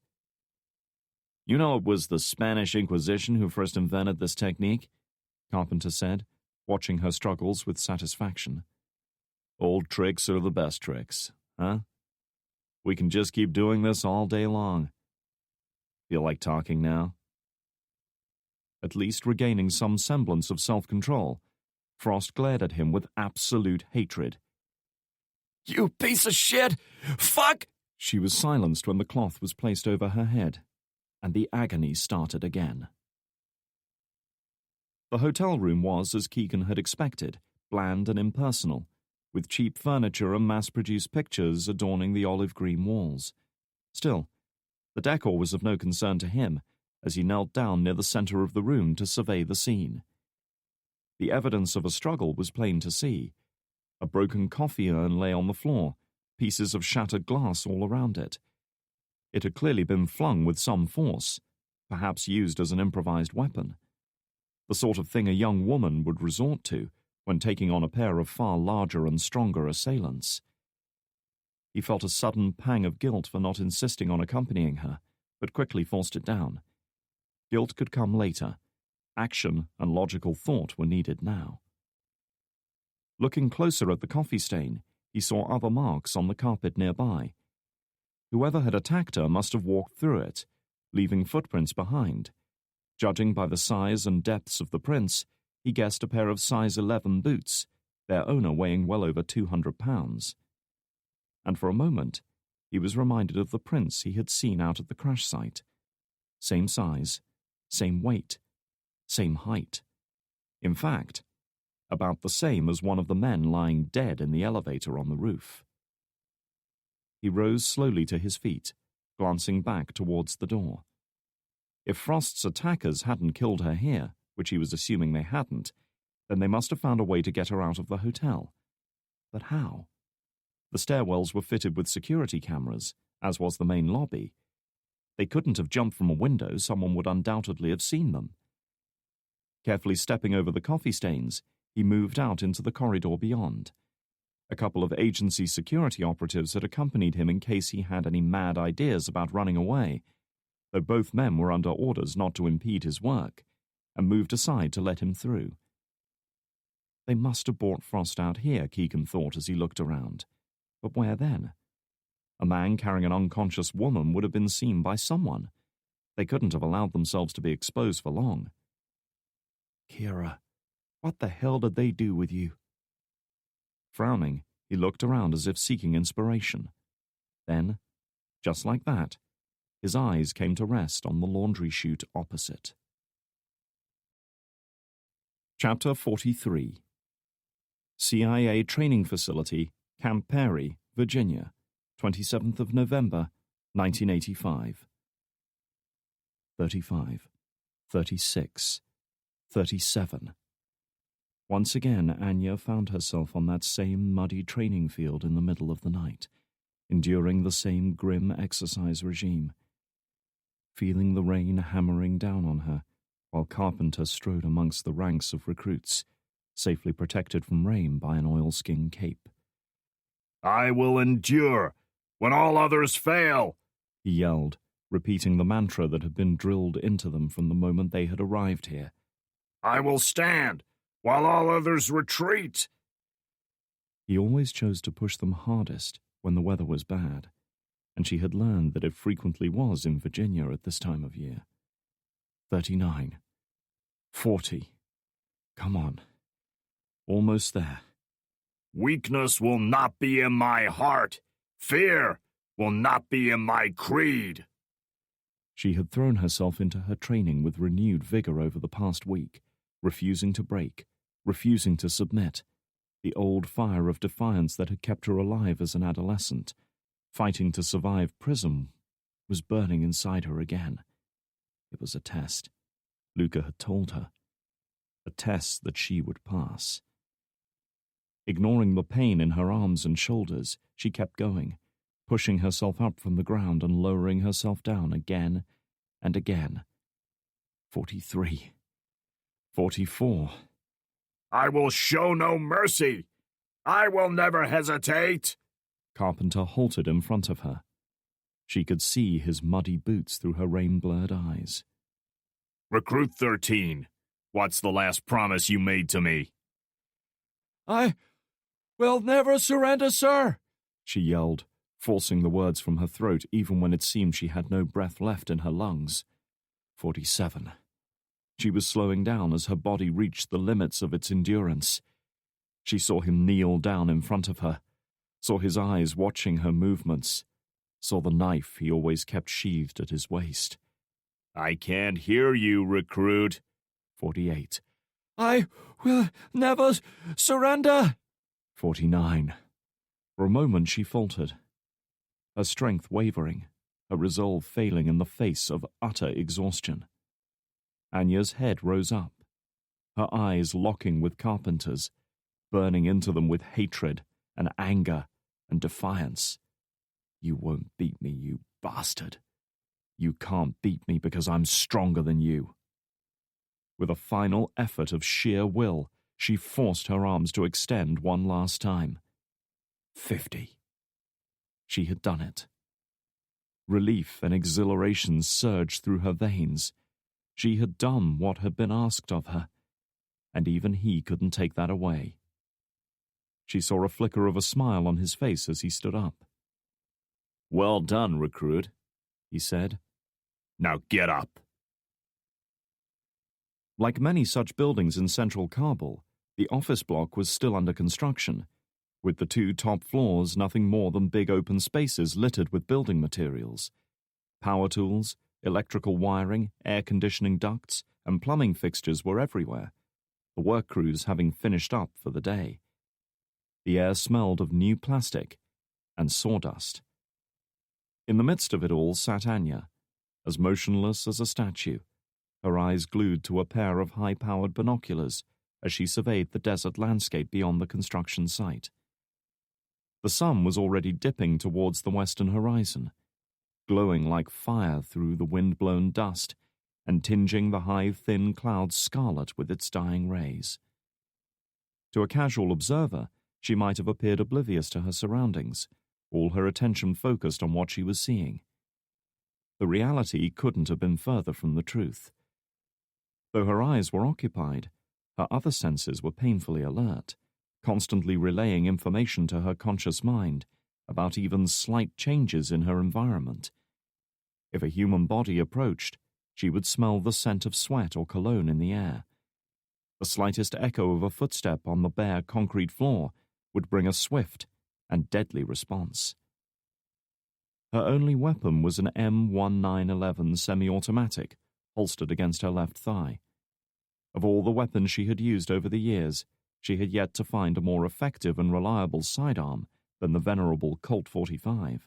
"You know it was the Spanish Inquisition who first invented this technique?" Carpenter said, watching her struggles with satisfaction. "Old tricks are the best tricks, huh? We can just keep doing this all day long. Feel like talking now?" At least regaining some semblance of self-control, Frost glared at him with absolute hatred. "You piece of shit! Fuck!" She was silenced when the cloth was placed over her head, and the agony started again. The hotel room was, as Keegan had expected, bland and impersonal, with cheap furniture and mass-produced pictures adorning the olive-green walls. Still, the decor was of no concern to him as he knelt down near the center of the room to survey the scene. The evidence of a struggle was plain to see. A broken coffee urn lay on the floor, pieces of shattered glass all around it. It had clearly been flung with some force, perhaps used as an improvised weapon. The sort of thing a young woman would resort to when taking on a pair of far larger and stronger assailants. He felt a sudden pang of guilt for not insisting on accompanying her, but quickly forced it down. Guilt could come later. Action and logical thought were needed now. Looking closer at the coffee stain, he saw other marks on the carpet nearby. Whoever had attacked her must have walked through it, leaving footprints behind. Judging by the size and depths of the prints, he guessed a pair of size 11 boots, their owner weighing well over 200 pounds. And for a moment, he was reminded of the prints he had seen out at the crash site. Same size, same weight, same height. In fact, about the same as one of the men lying dead in the elevator on the roof. He rose slowly to his feet, glancing back towards the door. If Frost's attackers hadn't killed her here, which he was assuming they hadn't, then they must have found a way to get her out of the hotel. But how? The stairwells were fitted with security cameras, as was the main lobby. They couldn't have jumped from a window, someone would undoubtedly have seen them. Carefully stepping over the coffee stains, he moved out into the corridor beyond. A couple of agency security operatives had accompanied him in case he had any mad ideas about running away, though both men were under orders not to impede his work, and moved aside to let him through. They must have brought Frost out here, Keegan thought as he looked around. But where then? A man carrying an unconscious woman would have been seen by someone. They couldn't have allowed themselves to be exposed for long. Kira, what the hell did they do with you? Frowning, he looked around as if seeking inspiration. Then, just like that, his eyes came to rest on the laundry chute opposite. Chapter 43. CIA Training Facility, Camp Perry, Virginia, 27th of November, 1985. 35, 36, 37. Once again, Anya found herself on that same muddy training field in the middle of the night, enduring the same grim exercise regime. Feeling the rain hammering down on her, while Carpenter strode amongst the ranks of recruits, safely protected from rain by an oilskin cape. I will endure when all others fail, he yelled, repeating the mantra that had been drilled into them from the moment they had arrived here. I will stand while all others retreat. He always chose to push them hardest when the weather was bad, and she had learned that it frequently was in Virginia at this time of year. 39. 40. Come on. Almost there. Weakness will not be in my heart. Fear will not be in my creed. She had thrown herself into her training with renewed vigor over the past week, refusing to break, refusing to submit. The old fire of defiance that had kept her alive as an adolescent, fighting to survive prison, was burning inside her again. It was a test. Luca had told her. A test that she would pass. Ignoring the pain in her arms and shoulders, she kept going, pushing herself up from the ground and lowering herself down again and again. 43. 44. I will show no mercy. I will never hesitate. Carpenter halted in front of her. She could see his muddy boots through her rain-blurred eyes. Recruit 13. What's the last promise you made to me? I will never surrender, sir, she yelled, forcing the words from her throat even when it seemed she had no breath left in her lungs. 47. She was slowing down as her body reached the limits of its endurance. She saw him kneel down in front of her, saw his eyes watching her movements, saw the knife he always kept sheathed at his waist. I can't hear you, recruit. 48. I will never surrender. 49. For a moment she faltered, her strength wavering, her resolve failing in the face of utter exhaustion. Anya's head rose up, her eyes locking with Carpenter's, burning into them with hatred and anger and defiance. You won't beat me, you bastard. You can't beat me because I'm stronger than you. With a final effort of sheer will, she forced her arms to extend one last time. 50. She had done it. Relief and exhilaration surged through her veins. She had done what had been asked of her, and even he couldn't take that away. She saw a flicker of a smile on his face as he stood up. Well done, recruit, he said. Now get up. Like many such buildings in central Kabul, the office block was still under construction, with the 2 top floors nothing more than big open spaces littered with building materials. Power tools, electrical wiring, air conditioning ducts, and plumbing fixtures were everywhere, the work crews having finished up for the day. The air smelled of new plastic and sawdust. In the midst of it all sat Anya, as motionless as a statue, her eyes glued to a pair of high-powered binoculars as she surveyed the desert landscape beyond the construction site. The sun was already dipping towards the western horizon, glowing like fire through the wind-blown dust and tinging the high, thin clouds scarlet with its dying rays. To a casual observer, she might have appeared oblivious to her surroundings, all her attention focused on what she was seeing. The reality couldn't have been further from the truth. Though her eyes were occupied, her other senses were painfully alert, constantly relaying information to her conscious mind about even slight changes in her environment. If a human body approached, she would smell the scent of sweat or cologne in the air. The slightest echo of a footstep on the bare concrete floor would bring a swift and deadly response. Her only weapon was an M1911 semi-automatic, holstered against her left thigh. Of all the weapons she had used over the years, she had yet to find a more effective and reliable sidearm than the venerable Colt 45.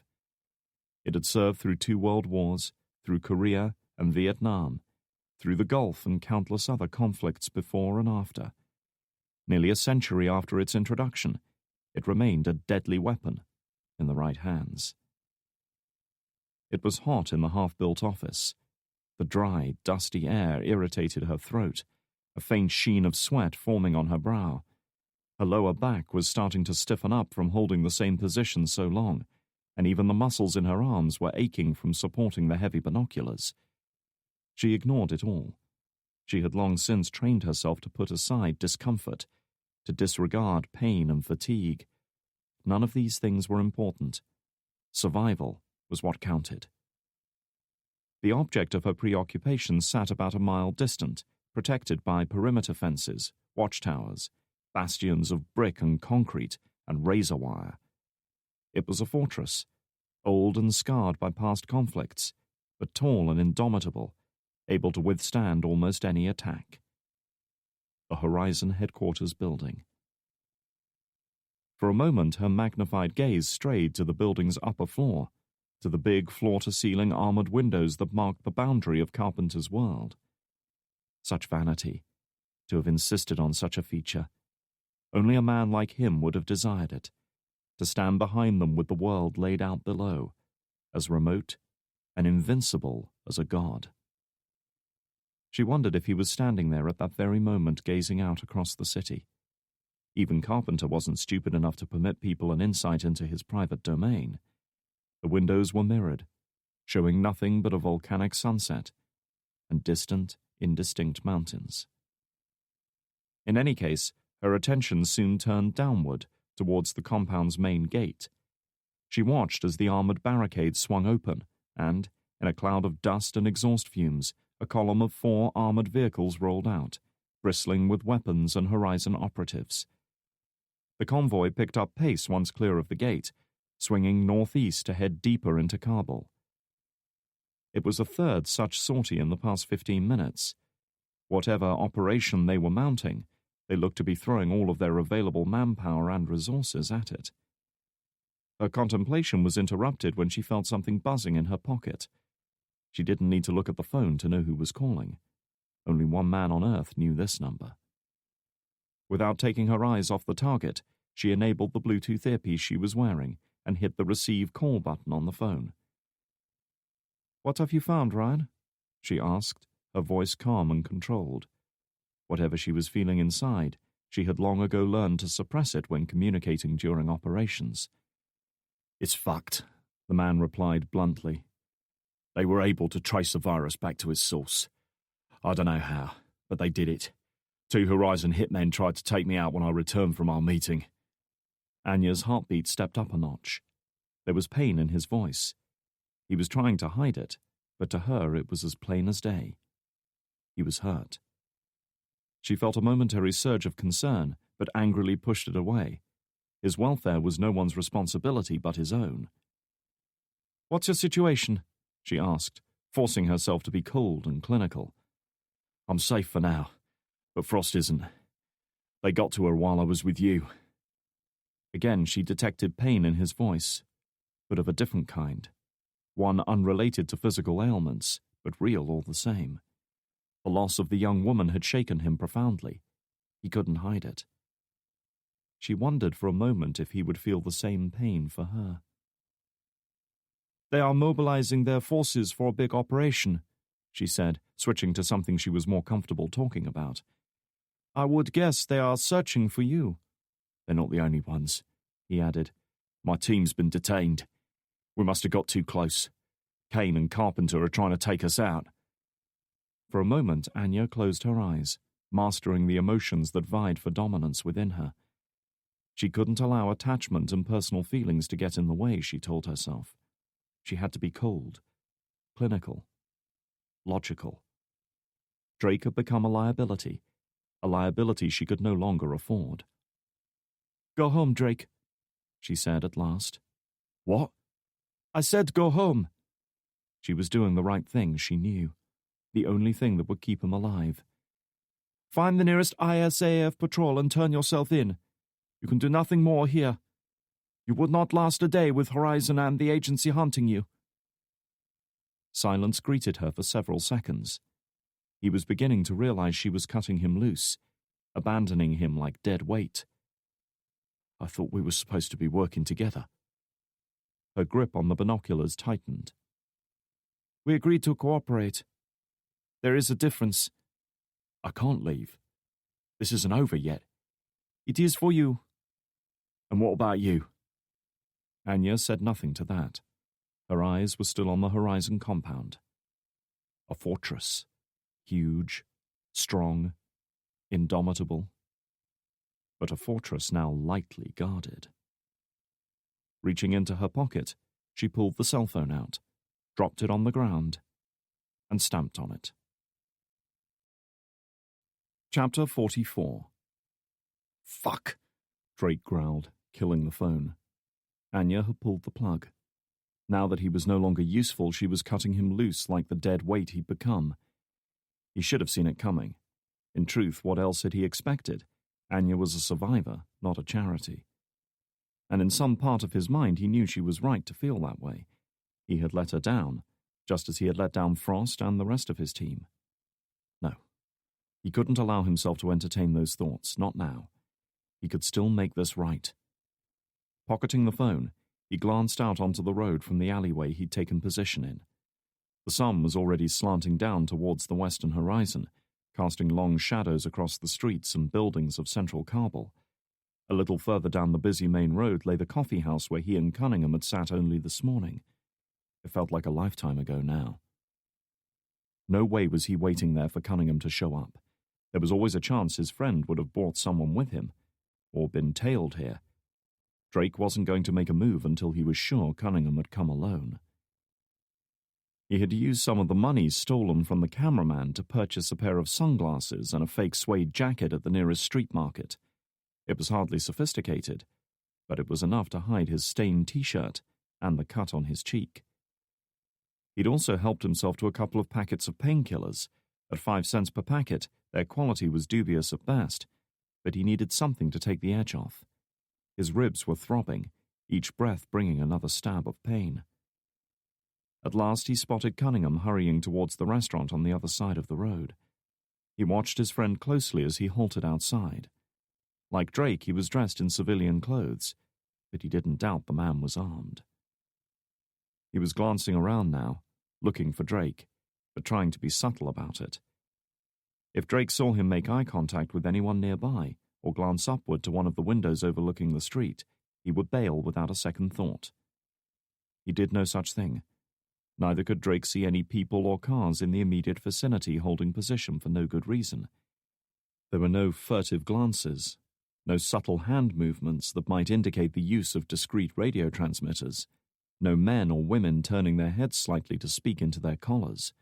It had served through 2 world wars, through Korea and Vietnam, through the Gulf and countless other conflicts before and after. Nearly a century after its introduction, it remained a deadly weapon in the right hands. It was hot in the half-built office. The dry, dusty air irritated her throat, a faint sheen of sweat forming on her brow. Her lower back was starting to stiffen up from holding the same position so long, and even the muscles in her arms were aching from supporting the heavy binoculars. She ignored it all. She had long since trained herself to put aside discomfort, to disregard pain and fatigue. None of these things were important. Survival was what counted. The object of her preoccupation sat about a mile distant, protected by perimeter fences, watchtowers, bastions of brick and concrete, and razor wire. It was a fortress, old and scarred by past conflicts, but tall and indomitable, able to withstand almost any attack. The Horizon Headquarters Building. For a moment her magnified gaze strayed to the building's upper floor, to the big floor-to-ceiling armored windows that marked the boundary of Carpenter's world. Such vanity, to have insisted on such a feature. Only a man like him would have desired it, to stand behind them with the world laid out below, as remote and invincible as a god. She wondered if he was standing there at that very moment gazing out across the city. Even Carpenter wasn't stupid enough to permit people an insight into his private domain. The windows were mirrored, showing nothing but a volcanic sunset and distant, indistinct mountains. In any case, her attention soon turned downward towards the compound's main gate. She watched as the armored barricade swung open and, in a cloud of dust and exhaust fumes, a column of 4 armored vehicles rolled out, bristling with weapons and Horizon operatives. The convoy picked up pace once clear of the gate, swinging northeast to head deeper into Kabul. It was a third such sortie in the past 15 minutes. Whatever operation they were mounting, They looked to be throwing all of their available manpower and resources at it. Her contemplation was interrupted when she felt something buzzing in her pocket. She didn't need to look at the phone to know who was calling. Only one man on Earth knew this number. Without taking her eyes off the target, she enabled the Bluetooth earpiece she was wearing and hit the receive call button on the phone. "What have you found, Ryan?" she asked, her voice calm and controlled. Whatever she was feeling inside, she had long ago learned to suppress it when communicating during operations. "It's fucked," the man replied bluntly. "They were able to trace the virus back to its source. I don't know how, but they did it. 2 Horizon hitmen tried to take me out when I returned from our meeting." Anya's heartbeat stepped up a notch. There was pain in his voice. He was trying to hide it, but to her it was as plain as day. He was hurt. She felt a momentary surge of concern, but angrily pushed it away. His welfare was no one's responsibility but his own. "What's your situation?" she asked, forcing herself to be cold and clinical. "I'm safe for now, but Frost isn't. They got to her while I was with you." Again she detected pain in his voice, but of a different kind. One unrelated to physical ailments, but real all the same. The loss of the young woman had shaken him profoundly. He couldn't hide it. She wondered for a moment if he would feel the same pain for her. "They are mobilizing their forces for a big operation," she said, switching to something she was more comfortable talking about. "I would guess they are searching for you." "They're not the only ones," he added. "My team's been detained. We must have got too close. Kane and Carpenter are trying to take us out." For a moment, Anya closed her eyes, mastering the emotions that vied for dominance within her. She couldn't allow attachment and personal feelings to get in the way, she told herself. She had to be cold, clinical, logical. Drake had become a liability she could no longer afford. "Go home, Drake," she said at last. "What?" "I said go home." She was doing the right thing, she knew. The only thing that would keep him alive. "Find the nearest ISAF patrol and turn yourself in. You can do nothing more here. You would not last a day with Horizon and the agency hunting you." Silence greeted her for several seconds. He was beginning to realize she was cutting him loose, abandoning him like dead weight. "I thought we were supposed to be working together." Her grip on the binoculars tightened. "We agreed to cooperate. There is a difference." "I can't leave. This isn't over yet." "It is for you." "And what about you?" Anya said nothing to that. Her eyes were still on the Horizon compound. A fortress. Huge, strong, indomitable. But a fortress now lightly guarded. Reaching into her pocket, she pulled the cell phone out, dropped it on the ground, and stamped on it. Chapter 44. "Fuck," Drake growled, killing the phone. Anya had pulled the plug. Now that he was no longer useful, she was cutting him loose like the dead weight he'd become. He should have seen it coming. In truth, what else had he expected? Anya was a survivor, not a charity. And in some part of his mind he knew she was right to feel that way. He had let her down, just as he had let down Frost and the rest of his team. No. He couldn't allow himself to entertain those thoughts, not now. He could still make this right. Pocketing the phone, he glanced out onto the road from the alleyway he'd taken position in. The sun was already slanting down towards the western horizon, casting long shadows across the streets and buildings of central Kabul. A little further down the busy main road lay the coffee house where he and Cunningham had sat only this morning. It felt like a lifetime ago now. No way was he waiting there for Cunningham to show up. There was always a chance his friend would have brought someone with him, or been tailed here. Drake wasn't going to make a move until he was sure Cunningham had come alone. He had used some of the money stolen from the cameraman to purchase a pair of sunglasses and a fake suede jacket at the nearest street market. It was hardly sophisticated, but it was enough to hide his stained t-shirt and the cut on his cheek. He'd also helped himself to a couple of packets of painkillers. At 5 cents per packet, their quality was dubious at best, but he needed something to take the edge off. His ribs were throbbing, each breath bringing another stab of pain. At last he spotted Cunningham hurrying towards the restaurant on the other side of the road. He watched his friend closely as he halted outside. Like Drake, he was dressed in civilian clothes, but he didn't doubt the man was armed. He was glancing around now, looking for Drake, but trying to be subtle about it. If Drake saw him make eye contact with anyone nearby, or glance upward to one of the windows overlooking the street, he would bail without a second thought. He did no such thing. Neither could Drake see any people or cars in the immediate vicinity holding position for no good reason. There were no furtive glances, no subtle hand movements that might indicate the use of discreet radio transmitters, no men or women turning their heads slightly to speak into their collars.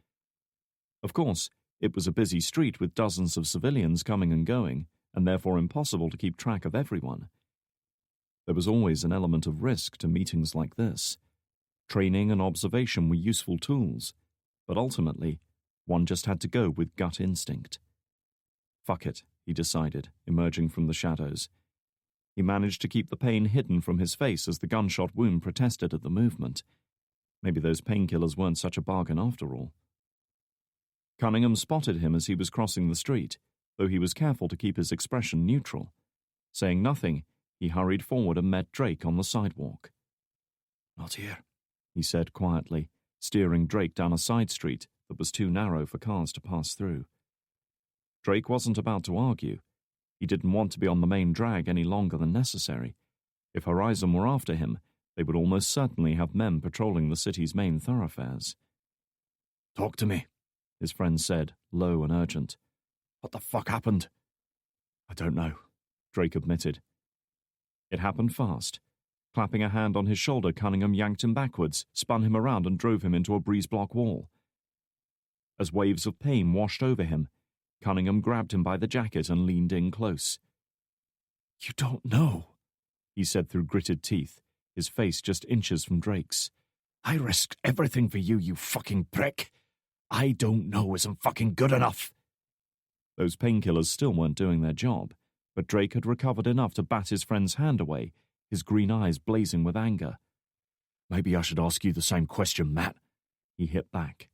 Of course, it was a busy street with dozens of civilians coming and going, and therefore impossible to keep track of everyone. There was always an element of risk to meetings like this. Training and observation were useful tools, but ultimately, one just had to go with gut instinct. Fuck it, he decided, emerging from the shadows. He managed to keep the pain hidden from his face as the gunshot wound protested at the movement. Maybe those painkillers weren't such a bargain after all. Cunningham spotted him as he was crossing the street, though he was careful to keep his expression neutral. Saying nothing, he hurried forward and met Drake on the sidewalk. "Not here," he said quietly, steering Drake down a side street that was too narrow for cars to pass through. Drake wasn't about to argue. He didn't want to be on the main drag any longer than necessary. If Horizon were after him, they would almost certainly have men patrolling the city's main thoroughfares. "Talk to me," his friend said, low and urgent. "What the fuck happened?" "I don't know," Drake admitted. It happened fast. Clapping a hand on his shoulder, Cunningham yanked him backwards, spun him around and drove him into a breeze-block wall. As waves of pain washed over him, Cunningham grabbed him by the jacket and leaned in close. "You don't know," he said through gritted teeth, his face just inches from Drake's. "I risked everything for you, you fucking prick. I don't know isn't fucking good enough." Those painkillers still weren't doing their job, but Drake had recovered enough to bat his friend's hand away, his green eyes blazing with anger. "Maybe I should ask you the same question, Matt," he hit back.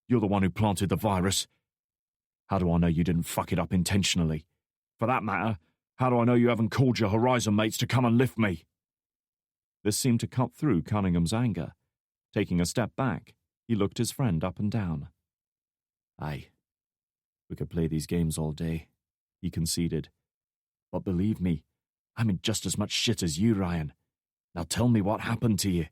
"You're the one who planted the virus. How do I know you didn't fuck it up intentionally? For that matter, how do I know you haven't called your Horizon mates to come and lift me?" This seemed to cut through Cunningham's anger. Taking a step back, he looked his friend up and down. "Aye, we could play these games all day," he conceded. "But believe me, I'm in just as much shit as you, Ryan. Now tell me what happened to you."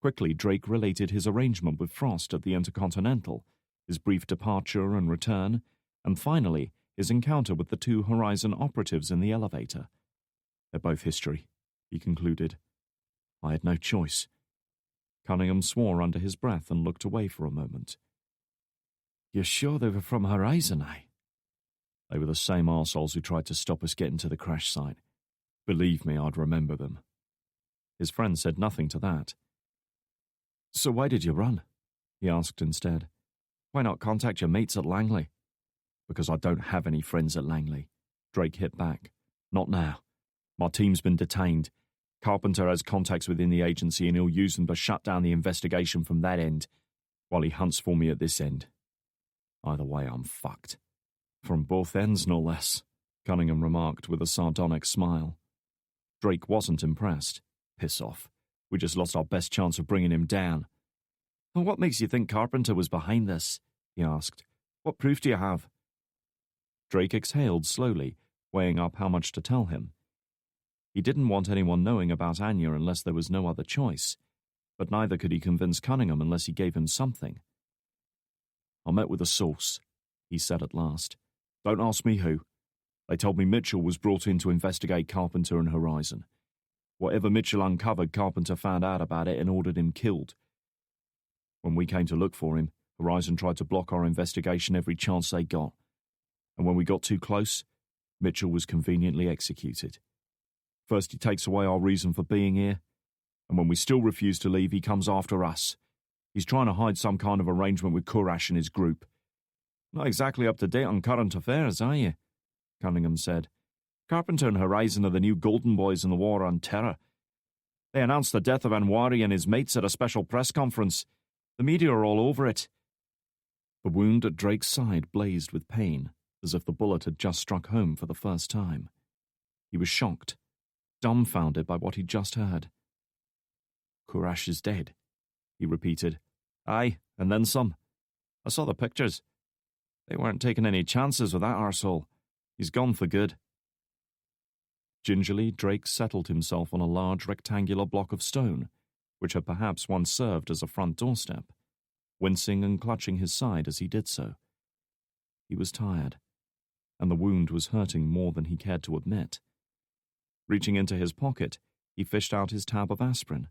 Quickly, Drake related his arrangement with Frost at the Intercontinental, his brief departure and return, and finally, his encounter with the two Horizon operatives in the elevator. "They're both history," he concluded. "I had no choice." Cunningham swore under his breath and looked away for a moment. "You're sure they were from Horizon, eh?" "They were the same arseholes who tried to stop us getting to the crash site. Believe me, I'd remember them." His friend said nothing to that. "So why did you run?" he asked instead. "Why not contact your mates at Langley?" "Because I don't have any friends at Langley," Drake hit back. "Not now. My team's been detained. Carpenter has contacts within the agency and he'll use them to shut down the investigation from that end, while he hunts for me at this end. Either way, I'm fucked." "From both ends, no less," Cunningham remarked with a sardonic smile. Drake wasn't impressed. "Piss off. We just lost our best chance of bringing him down." "And what makes you think Carpenter was behind this?" he asked. "What proof do you have?" Drake exhaled slowly, weighing up how much to tell him. He didn't want anyone knowing about Anya unless there was no other choice, but neither could he convince Cunningham unless he gave him something. "I met with a source," he said at last. "Don't ask me who. They told me Mitchell was brought in to investigate Carpenter and Horizon. Whatever Mitchell uncovered, Carpenter found out about it and ordered him killed. When we came to look for him, Horizon tried to block our investigation every chance they got. And when we got too close, Mitchell was conveniently executed. First he takes away our reason for being here, and when we still refuse to leave, he comes after us. He's trying to hide some kind of arrangement with Kurash and his group. Not exactly up to date on current affairs, are you?" Cunningham said. "Carpenter and Horizon are the new golden boys in the war on terror. They announced the death of Anwari and his mates at a special press conference. The media are all over it." The wound at Drake's side blazed with pain, as if the bullet had just struck home for the first time. He was shocked, dumbfounded by what he'd just heard. "Kurash is dead," he repeated. "Aye, and then some. I saw the pictures. They weren't taking any chances with that arsehole. He's gone for good." Gingerly, Drake settled himself on a large rectangular block of stone, which had perhaps once served as a front doorstep, wincing and clutching his side as he did so. He was tired, and the wound was hurting more than he cared to admit. Reaching into his pocket, he fished out his tab of aspirin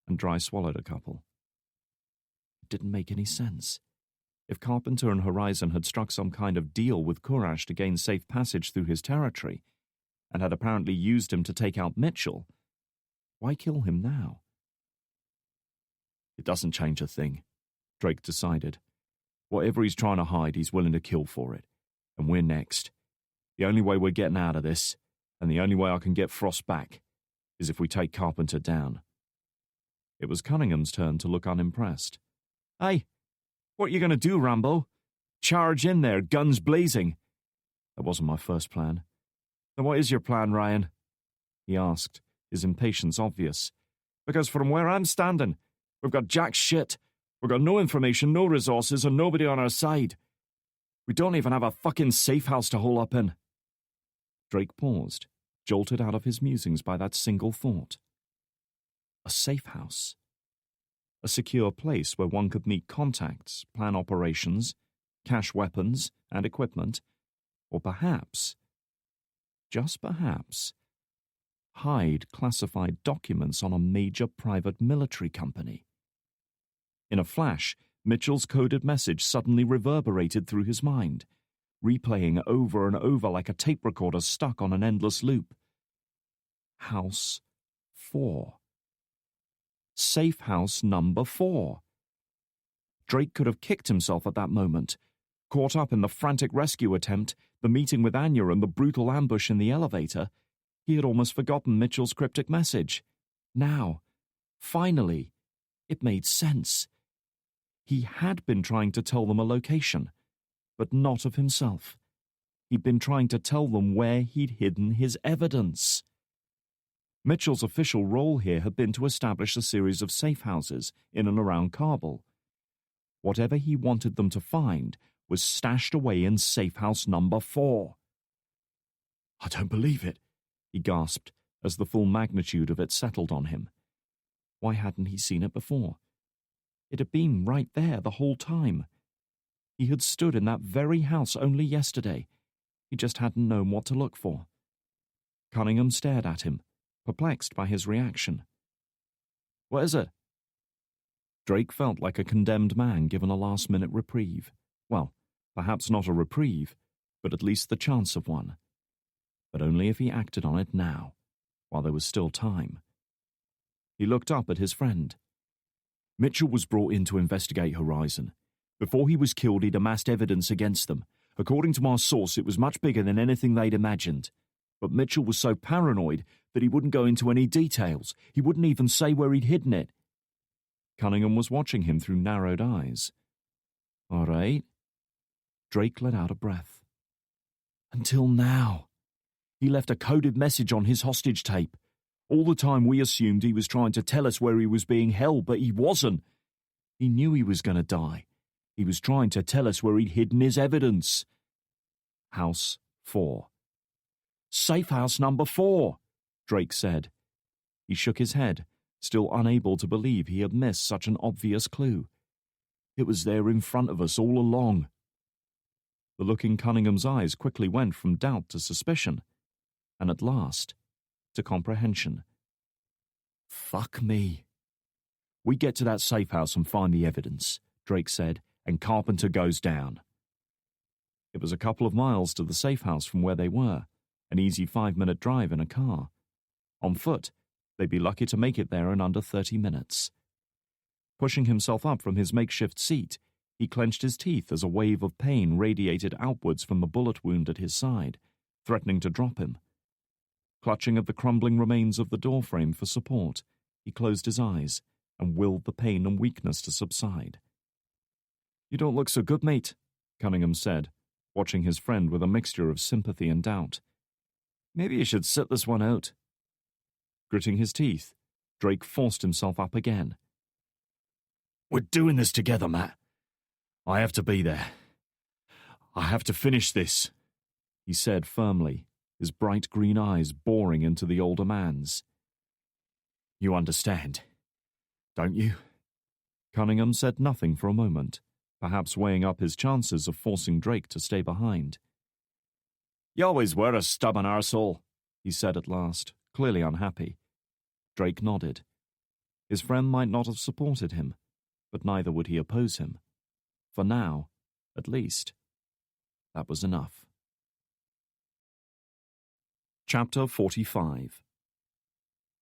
and dry swallowed a couple. It didn't make any sense. If Carpenter and Horizon had struck some kind of deal with Kurash to gain safe passage through his territory, and had apparently used him to take out Mitchell, why kill him now? "It doesn't change a thing," Drake decided. "Whatever he's trying to hide, he's willing to kill for it. And we're next. The only way we're getting out of this, and the only way I can get Frost back, is if we take Carpenter down." It was Cunningham's turn to look unimpressed. "Hey, what are you going to do, Rambo? Charge in there, guns blazing?" "That wasn't my first plan." "Then what is your plan, Ryan?" he asked, his impatience obvious. "Because from where I'm standing, we've got jack shit. We've got no information, no resources, and nobody on our side. We don't even have a fucking safe house to hole up in." Drake paused, jolted out of his musings by that single thought. A safe house. A secure place where one could meet contacts, plan operations, cache weapons and equipment, or perhaps, just perhaps, hide classified documents on a major private military company. In a flash, Mitchell's coded message suddenly reverberated through his mind, replaying over and over like a tape recorder stuck on an endless loop. House 4. Safe house number 4. Drake could have kicked himself at that moment, caught up in the frantic rescue attempt, the meeting with Anya and the brutal ambush in the elevator. He had almost forgotten Mitchell's cryptic message. Now, finally, it made sense. He had been trying to tell them a location, but not of himself. He'd been trying to tell them where he'd hidden his evidence. Mitchell's official role here had been to establish a series of safe houses in and around Kabul. Whatever he wanted them to find was stashed away in safe house number 4. "I don't believe it," he gasped as the full magnitude of it settled on him. Why hadn't he seen it before? It had been right there the whole time. He had stood in that very house only yesterday. He just hadn't known what to look for. Cunningham stared at him, perplexed by his reaction. "What is it?" Drake felt like a condemned man given a last-minute reprieve. Well, perhaps not a reprieve, but at least the chance of one. But only if he acted on it now, while there was still time. He looked up at his friend. "Mitchell was brought in to investigate Horizon. Before he was killed, he'd amassed evidence against them. According to my source, it was much bigger than anything they'd imagined. But Mitchell was so paranoid that he wouldn't go into any details. He wouldn't even say where he'd hidden it." Cunningham was watching him through narrowed eyes. "All right." Drake let out a breath. "Until now. He left a coded message on his hostage tape. All the time we assumed he was trying to tell us where he was being held, but he wasn't. He knew he was going to die. He was trying to tell us where he'd hidden his evidence." House 4. "Safe house number 4, Drake said. He shook his head, still unable to believe he had missed such an obvious clue. It was there in front of us all along. The look in Cunningham's eyes quickly went from doubt to suspicion, and at last, to comprehension. "Fuck me. We get to that safe house and find the evidence," Drake said, "and Carpenter goes down." It was a couple of miles to the safe house from where they were, an easy 5-minute drive in a car. On foot, they'd be lucky to make it there in under 30 minutes. Pushing himself up from his makeshift seat, he clenched his teeth as a wave of pain radiated outwards from the bullet wound at his side, threatening to drop him. Clutching at the crumbling remains of the doorframe for support, he closed his eyes and willed the pain and weakness to subside. "You don't look so good, mate," Cunningham said, watching his friend with a mixture of sympathy and doubt. "Maybe you should sit this one out." Gritting his teeth, Drake forced himself up again. "We're doing this together, Matt. I have to be there. I have to finish this," he said firmly, his bright green eyes boring into the older man's. "You understand, don't you?" Cunningham said nothing for a moment, perhaps weighing up his chances of forcing Drake to stay behind. "You always were a stubborn arsehole," he said at last, clearly unhappy. Drake nodded. His friend might not have supported him, but neither would he oppose him. For now, at least, that was enough. Chapter 45.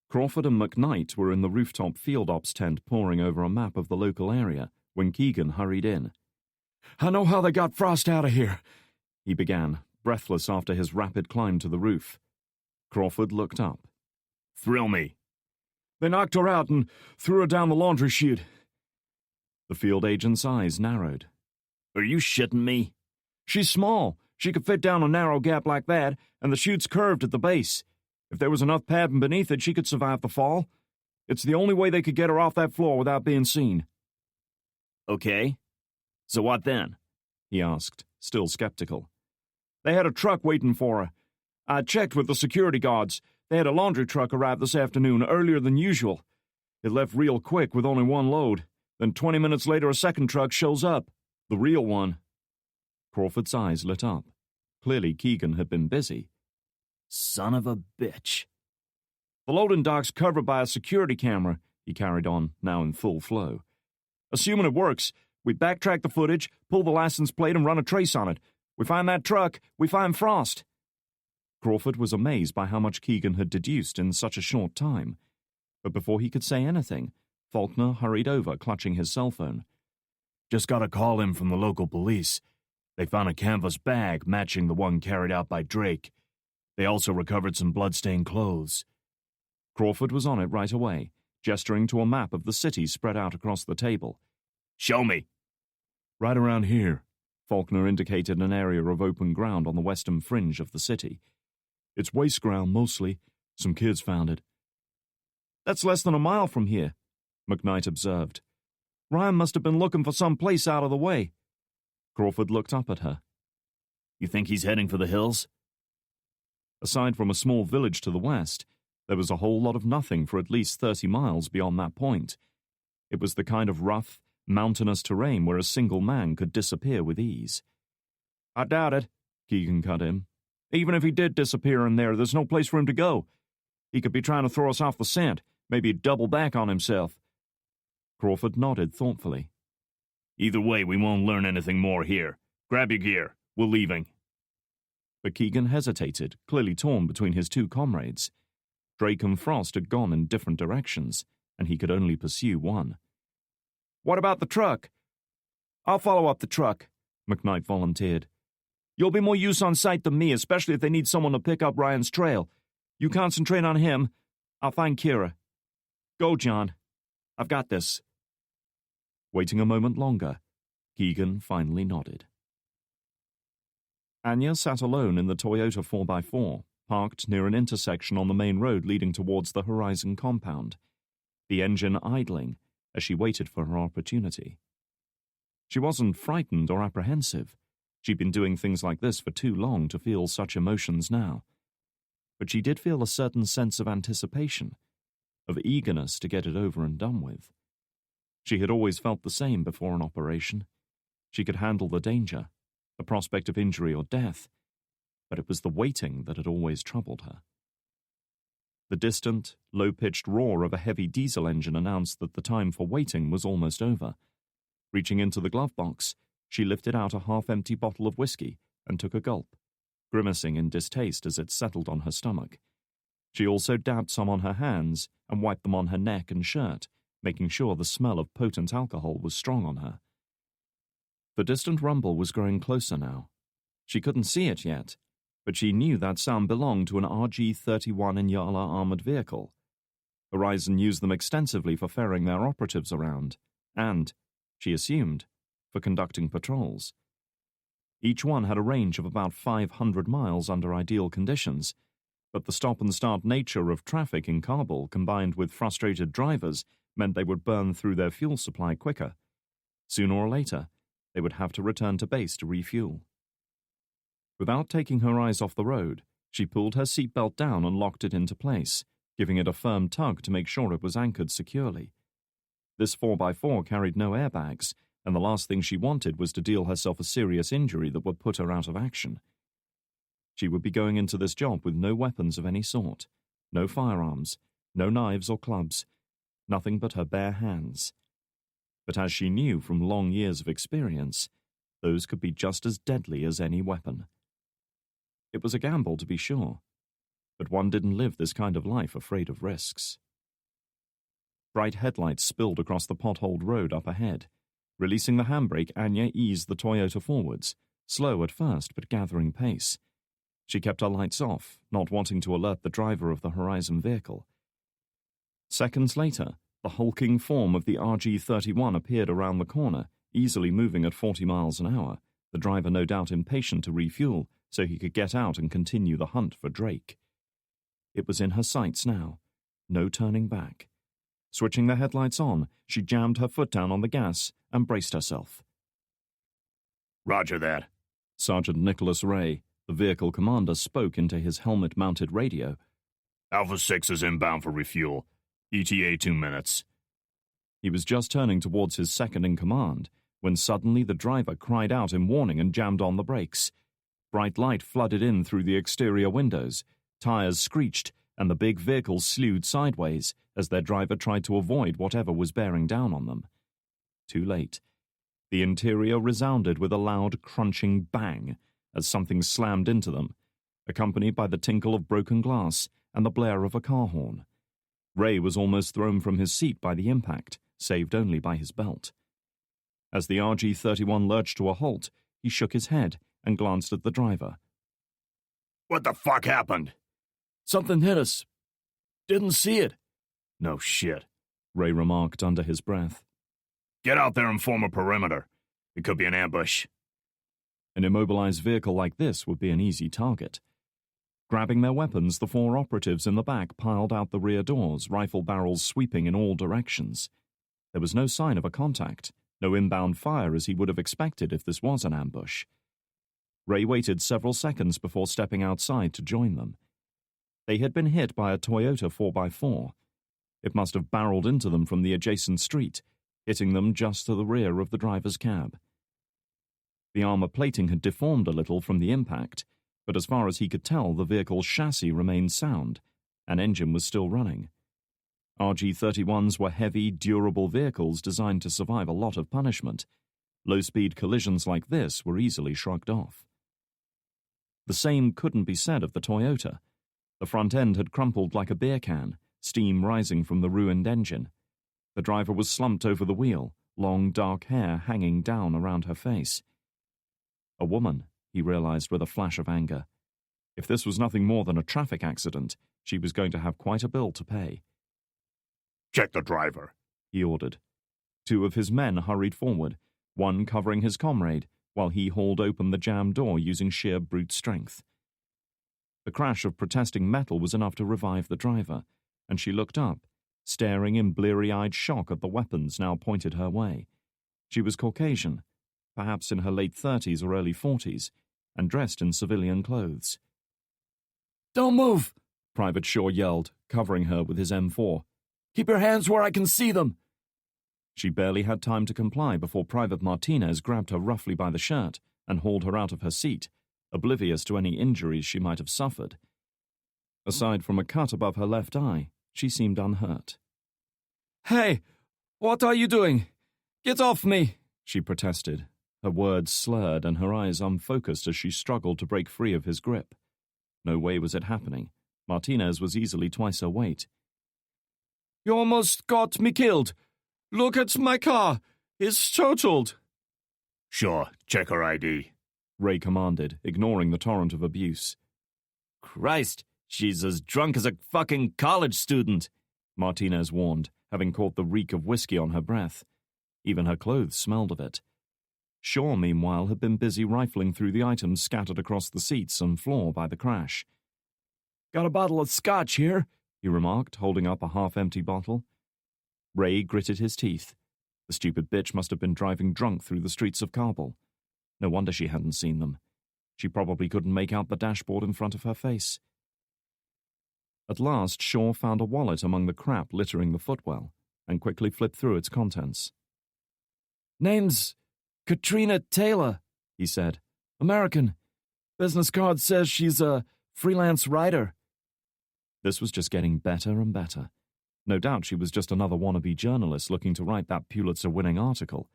Crawford and McKnight were in the rooftop field ops tent poring over a map of the local area when Keegan hurried in. "I know how they got Frost out of here," he began, breathless after his rapid climb to the roof. Crawford looked up. "Thrill me." "They knocked her out and threw her down the laundry chute." The field agent's eyes narrowed. "Are you shitting me?" "She's small. She could fit down a narrow gap like that, and the chute's curved at the base. If there was enough padding beneath it, she could survive the fall. It's the only way they could get her off that floor without being seen." "Okay. So what then?" he asked, still skeptical. "They had a truck waiting for her. I checked with the security guards. They had a laundry truck arrive this afternoon, earlier than usual. It left real quick with only one load. Then 20 minutes later a second truck shows up. The real one." Crawford's eyes lit up. Clearly Keegan had been busy. "Son of a bitch." "The loading dock's covered by a security camera," he carried on, now in full flow. "Assuming it works, we backtrack the footage, pull the license plate, and run a trace on it. We find that truck, we find Frost." Crawford was amazed by how much Keegan had deduced in such a short time. But before he could say anything, Faulkner hurried over, clutching his cell phone. "Just got a call in from the local police. They found a canvas bag matching the one carried out by Drake. They also recovered some blood-stained clothes." Crawford was on it right away, gesturing to a map of the city spread out across the table. "Show me." "Right around here." Faulkner indicated an area of open ground on the western fringe of the city. "It's waste ground, mostly. Some kids found it." "That's less than a mile from here," McKnight observed. "Ryan must have been looking for some place out of the way." Crawford looked up at her. "You think he's heading for the hills?" Aside from a small village to the west, there was a whole lot of nothing for at least 30 miles beyond that point. It was the kind of rough, mountainous terrain where a single man could disappear with ease. "I doubt it," Keegan cut in. "Even if he did disappear in there, there's no place for him to go. He could be trying to throw us off the scent, maybe double back on himself." Crawford nodded thoughtfully. "Either way, we won't learn anything more here. Grab your gear. We're leaving." But Keegan hesitated, clearly torn between his two comrades. Drake and Frost had gone in different directions, and he could only pursue one. "What about the truck?" "I'll follow up the truck," McKnight volunteered. "You'll be more use on site than me, especially if they need someone to pick up Ryan's trail. You concentrate on him. I'll find Kira. Go, John. I've got this." Waiting a moment longer, Keegan finally nodded. Anya sat alone in the Toyota 4x4, parked near an intersection on the main road leading towards the Horizon compound, the engine idling as she waited for her opportunity. She wasn't frightened or apprehensive. She'd been doing things like this for too long to feel such emotions now. But she did feel a certain sense of anticipation, of eagerness to get it over and done with. She had always felt the same before an operation. She could handle the danger, the prospect of injury or death, but it was the waiting that had always troubled her. The distant, low-pitched roar of a heavy diesel engine announced that the time for waiting was almost over. Reaching into the glove box, she lifted out a half-empty bottle of whiskey and took a gulp, grimacing in distaste as it settled on her stomach. She also dabbed some on her hands and wiped them on her neck and shirt, making sure the smell of potent alcohol was strong on her. The distant rumble was growing closer now. She couldn't see it yet, but she knew that sound belonged to an RG-31 Inyala armored vehicle. Horizon used them extensively for ferrying their operatives around, and, she assumed, for conducting patrols. Each one had a range of about 500 miles under ideal conditions, but the stop-and-start nature of traffic in Kabul combined with frustrated drivers meant they would burn through their fuel supply quicker. Sooner or later, they would have to return to base to refuel. Without taking her eyes off the road, she pulled her seatbelt down and locked it into place, giving it a firm tug to make sure it was anchored securely. This 4x4 carried no airbags, and the last thing she wanted was to deal herself a serious injury that would put her out of action. She would be going into this job with no weapons of any sort, no firearms, no knives or clubs, nothing but her bare hands. But as she knew from long years of experience, those could be just as deadly as any weapon. It was a gamble, to be sure, but one didn't live this kind of life afraid of risks. Bright headlights spilled across the potholed road up ahead. Releasing the handbrake, Anya eased the Toyota forwards, slow at first but gathering pace. She kept her lights off, not wanting to alert the driver of the Horizon vehicle. Seconds later, the hulking form of the RG-31 appeared around the corner, easily moving at 40 miles an hour, the driver no doubt impatient to refuel so he could get out and continue the hunt for Drake. It was in her sights now, no turning back. Switching the headlights on, she jammed her foot down on the gas and braced herself. Roger that. Sergeant Nicholas Ray, the vehicle commander, spoke into his helmet-mounted radio. Alpha 6 is inbound for refuel. ETA 2 minutes. He was just turning towards his second-in-command when suddenly the driver cried out in warning and jammed on the brakes. Bright light flooded in through the exterior windows, tires screeched, and the big vehicle slewed sideways as their driver tried to avoid whatever was bearing down on them. Too late. The interior resounded with a loud, crunching bang as something slammed into them, accompanied by the tinkle of broken glass and the blare of a car horn. Ray was almost thrown from his seat by the impact, saved only by his belt. As the RG-31 lurched to a halt, he shook his head and glanced at the driver. What the fuck happened? Something hit us. Didn't see it. No shit, Ray remarked under his breath. Get out there and form a perimeter. It could be an ambush. An immobilized vehicle like this would be an easy target. Grabbing their weapons, the four operatives in the back piled out the rear doors, rifle barrels sweeping in all directions. There was no sign of a contact, no inbound fire as he would have expected if this was an ambush. Ray waited several seconds before stepping outside to join them. They had been hit by a Toyota 4x4. It must have barreled into them from the adjacent street, hitting them just to the rear of the driver's cab. The armor plating had deformed a little from the impact, but as far as he could tell, the vehicle's chassis remained sound, and engine was still running. RG-31s were heavy, durable vehicles designed to survive a lot of punishment. Low-speed collisions like this were easily shrugged off. The same couldn't be said of the Toyota. The front end had crumpled like a beer can, steam rising from the ruined engine. The driver was slumped over the wheel, long dark hair hanging down around her face. A woman, he realized with a flash of anger. If this was nothing more than a traffic accident, she was going to have quite a bill to pay. Check the driver, he ordered. Two of his men hurried forward, one covering his comrade, while he hauled open the jammed door using sheer brute strength. The crash of protesting metal was enough to revive the driver, and she looked up, staring in bleary-eyed shock at the weapons now pointed her way. She was Caucasian, perhaps in her late 30s or early 40s, and dressed in civilian clothes. Don't move, Private Shaw yelled, covering her with his M4. Keep your hands where I can see them. She barely had time to comply before Private Martinez grabbed her roughly by the shirt and hauled her out of her seat, oblivious to any injuries she might have suffered. Aside from a cut above her left eye, she seemed unhurt. Hey, what are you doing? Get off me, she protested, her words slurred and her eyes unfocused as she struggled to break free of his grip. No way was it happening. Martinez was easily twice her weight. You almost got me killed. Look at my car. It's totaled. Sure, check her ID, Ray commanded, ignoring the torrent of abuse. Christ, she's as drunk as a fucking college student, Martinez warned, having caught the reek of whiskey on her breath. Even her clothes smelled of it. Shaw, meanwhile, had been busy rifling through the items scattered across the seats and floor by the crash. Got a bottle of scotch here, he remarked, holding up a half-empty bottle. Ray gritted his teeth. The stupid bitch must have been driving drunk through the streets of Kabul. No wonder she hadn't seen them. She probably couldn't make out the dashboard in front of her face. At last, Shaw found a wallet among the crap littering the footwell and quickly flipped through its contents. Name's Katrina Taylor, he said. American. Business card says she's a freelance writer. This was just getting better and better. No doubt she was just another wannabe journalist looking to write that Pulitzer-winning article.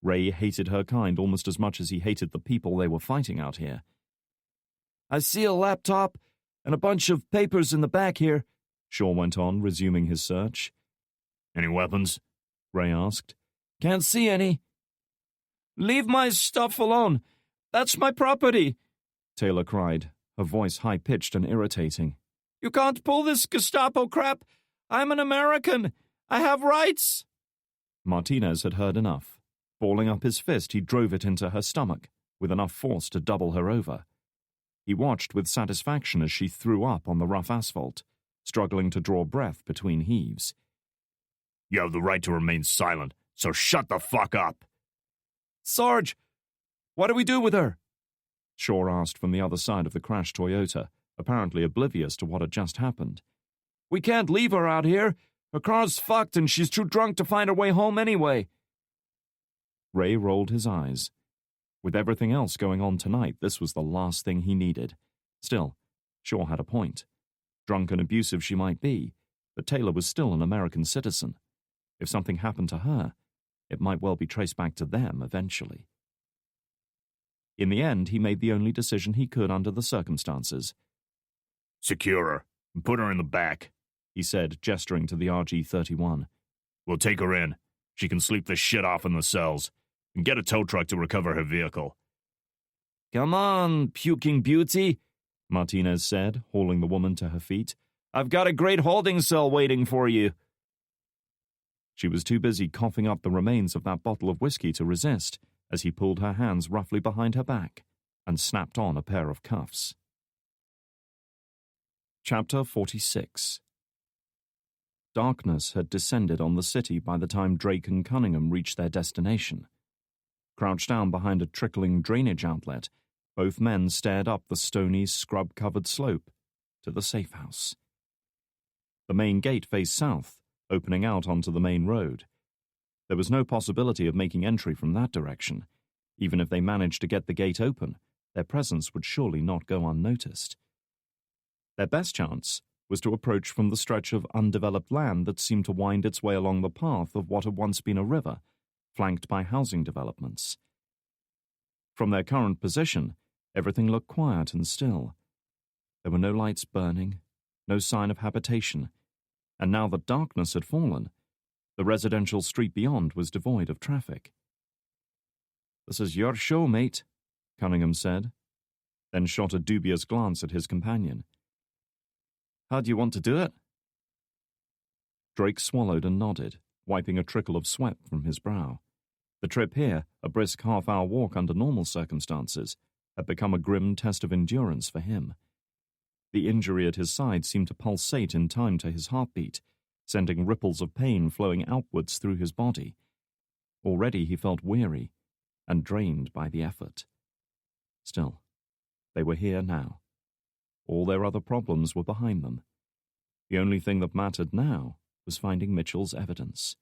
Ray hated her kind almost as much as he hated the people they were fighting out here. I see a laptop and a bunch of papers in the back here, Shaw went on, resuming his search. Any weapons? Ray asked. Can't see any. Leave my stuff alone. That's my property, Taylor cried, her voice high-pitched and irritating. You can't pull this Gestapo crap. I'm an American. I have rights. Martinez had heard enough. Balling up his fist, he drove it into her stomach, with enough force to double her over. He watched with satisfaction as she threw up on the rough asphalt, struggling to draw breath between heaves. You have the right to remain silent, so shut the fuck up. Sarge, what do we do with her? Shaw asked from the other side of the crashed Toyota, apparently oblivious to what had just happened. We can't leave her out here. Her car's fucked and she's too drunk to find her way home anyway. Ray rolled his eyes. With everything else going on tonight, this was the last thing he needed. Still, Shaw had a point. Drunk and abusive she might be, but Taylor was still an American citizen. If something happened to her, it might well be traced back to them eventually. In the end, he made the only decision he could under the circumstances. Secure her and put her in the back, he said, gesturing to the RG-31. We'll take her in. She can sleep the shit off in the cells, and get a tow truck to recover her vehicle. Come on, puking beauty, Martinez said, hauling the woman to her feet. I've got a great holding cell waiting for you. She was too busy coughing up the remains of that bottle of whiskey to resist, as he pulled her hands roughly behind her back and snapped on a pair of cuffs. Chapter 46. Darkness had descended on the city by the time Drake and Cunningham reached their destination. Crouched down behind a trickling drainage outlet, both men stared up the stony, scrub-covered slope to the safe house. The main gate faced south, opening out onto the main road. There was no possibility of making entry from that direction. Even if they managed to get the gate open, their presence would surely not go unnoticed. Their best chance was to approach from the stretch of undeveloped land that seemed to wind its way along the path of what had once been a river, flanked by housing developments. From their current position, everything looked quiet and still. There were no lights burning, no sign of habitation, and now that darkness had fallen, the residential street beyond was devoid of traffic. This is your show, mate, Cunningham said, then shot a dubious glance at his companion. How do you want to do it? Drake swallowed and nodded, wiping a trickle of sweat from his brow. The trip here, a brisk half-hour walk under normal circumstances, had become a grim test of endurance for him. The injury at his side seemed to pulsate in time to his heartbeat, sending ripples of pain flowing outwards through his body. Already he felt weary and drained by the effort. Still, they were here now. All their other problems were behind them. The only thing that mattered now was finding Mitchell's evidence.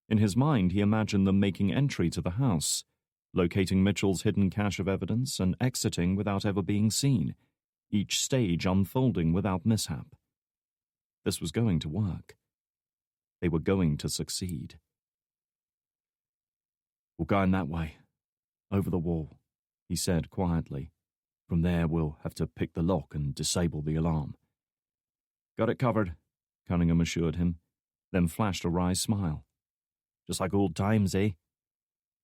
In his mind, he imagined them making entry to the house, locating Mitchell's hidden cache of evidence and exiting without ever being seen, each stage unfolding without mishap. This was going to work. They were going to succeed. We'll go in that way, over the wall, he said quietly. From there, we'll have to pick the lock and disable the alarm. Got it covered, Cunningham assured him, then flashed a wry smile. Just like old times, eh?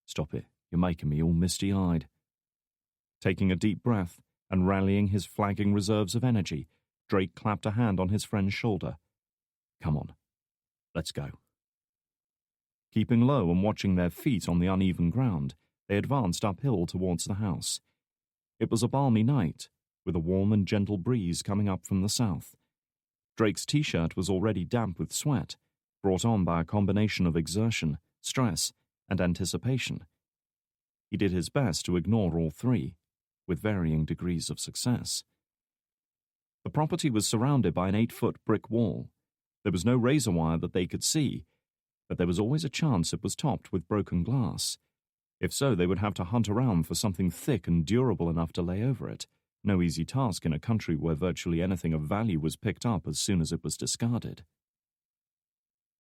Stop it, you're making me all misty-eyed. Taking a deep breath, and rallying his flagging reserves of energy, Drake clapped a hand on his friend's shoulder. "Come on, let's go." Keeping low and watching their feet on the uneven ground, they advanced uphill towards the house. It was a balmy night, with a warm and gentle breeze coming up from the south. Drake's t-shirt was already damp with sweat, brought on by a combination of exertion, stress, and anticipation. He did his best to ignore all three, with varying degrees of success. The property was surrounded by an 8-foot brick wall. There was no razor wire that they could see, but there was always a chance it was topped with broken glass. If so, they would have to hunt around for something thick and durable enough to lay over it. No easy task in a country where virtually anything of value was picked up as soon as it was discarded.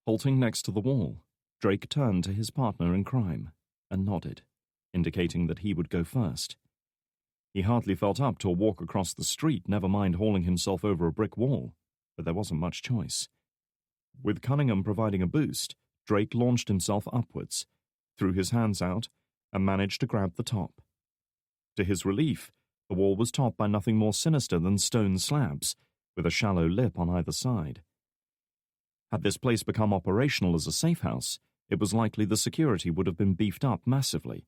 Halting next to the wall, Drake turned to his partner in crime and nodded, indicating that he would go first. He hardly felt up to a walk across the street, never mind hauling himself over a brick wall, but there wasn't much choice. With Cunningham providing a boost, Drake launched himself upwards, threw his hands out, and managed to grab the top. To his relief, the wall was topped by nothing more sinister than stone slabs, with a shallow lip on either side. Had this place become operational as a safe house, it was likely the security would have been beefed up massively.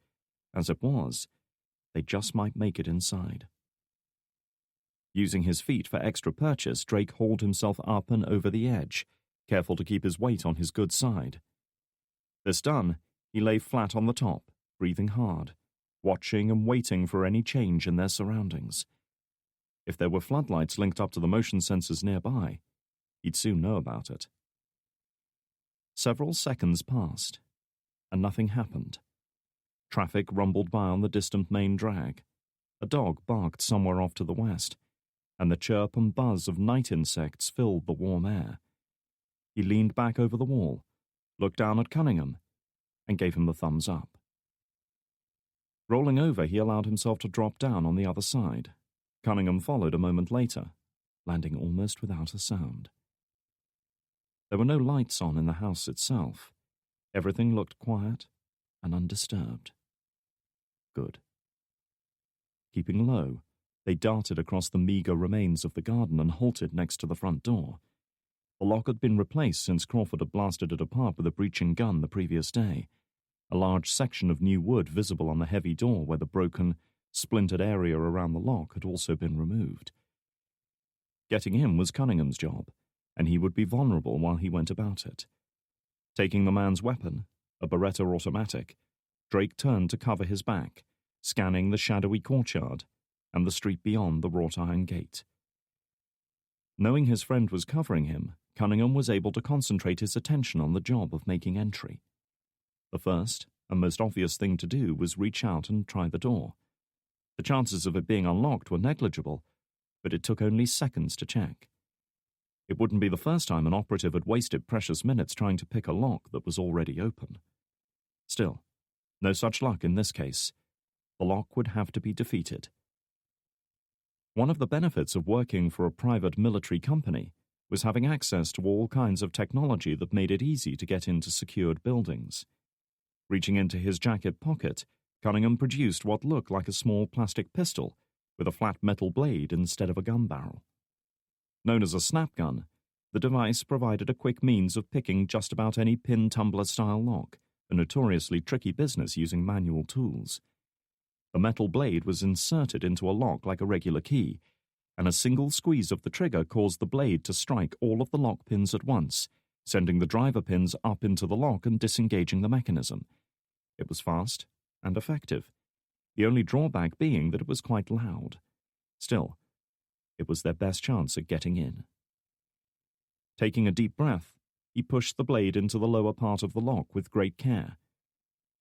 As it was, they just might make it inside. Using his feet for extra purchase, Drake hauled himself up and over the edge, careful to keep his weight on his good side. This done, he lay flat on the top, breathing hard, watching and waiting for any change in their surroundings. If there were floodlights linked up to the motion sensors nearby, he'd soon know about it. Several seconds passed, and nothing happened. Traffic rumbled by on the distant main drag. A dog barked somewhere off to the west, and the chirp and buzz of night insects filled the warm air. He leaned back over the wall, looked down at Cunningham, and gave him the thumbs up. Rolling over, he allowed himself to drop down on the other side. Cunningham followed a moment later, landing almost without a sound. There were no lights on in the house itself. Everything looked quiet and undisturbed. Good. Keeping low, they darted across the meager remains of the garden and halted next to the front door. The lock had been replaced since Crawford had blasted it apart with a breaching gun the previous day. A large section of new wood visible on the heavy door where the broken, splintered area around the lock had also been removed. Getting in was Cunningham's job, and he would be vulnerable while he went about it. Taking the man's weapon, a Beretta automatic, Drake turned to cover his back, scanning the shadowy courtyard and the street beyond the wrought iron gate. Knowing his friend was covering him, Cunningham was able to concentrate his attention on the job of making entry. The first and most obvious thing to do was reach out and try the door. The chances of it being unlocked were negligible, but it took only seconds to check. It wouldn't be the first time an operative had wasted precious minutes trying to pick a lock that was already open. Still, no such luck in this case. The lock would have to be defeated. One of the benefits of working for a private military company was having access to all kinds of technology that made it easy to get into secured buildings. Reaching into his jacket pocket, Cunningham produced what looked like a small plastic pistol with a flat metal blade instead of a gun barrel. Known as a snap gun, the device provided a quick means of picking just about any pin-tumbler-style lock, a notoriously tricky business using manual tools. The metal blade was inserted into a lock like a regular key, and a single squeeze of the trigger caused the blade to strike all of the lock pins at once, sending the driver pins up into the lock and disengaging the mechanism. It was fast and effective, the only drawback being that it was quite loud. Still, it was their best chance at getting in. Taking a deep breath, he pushed the blade into the lower part of the lock with great care.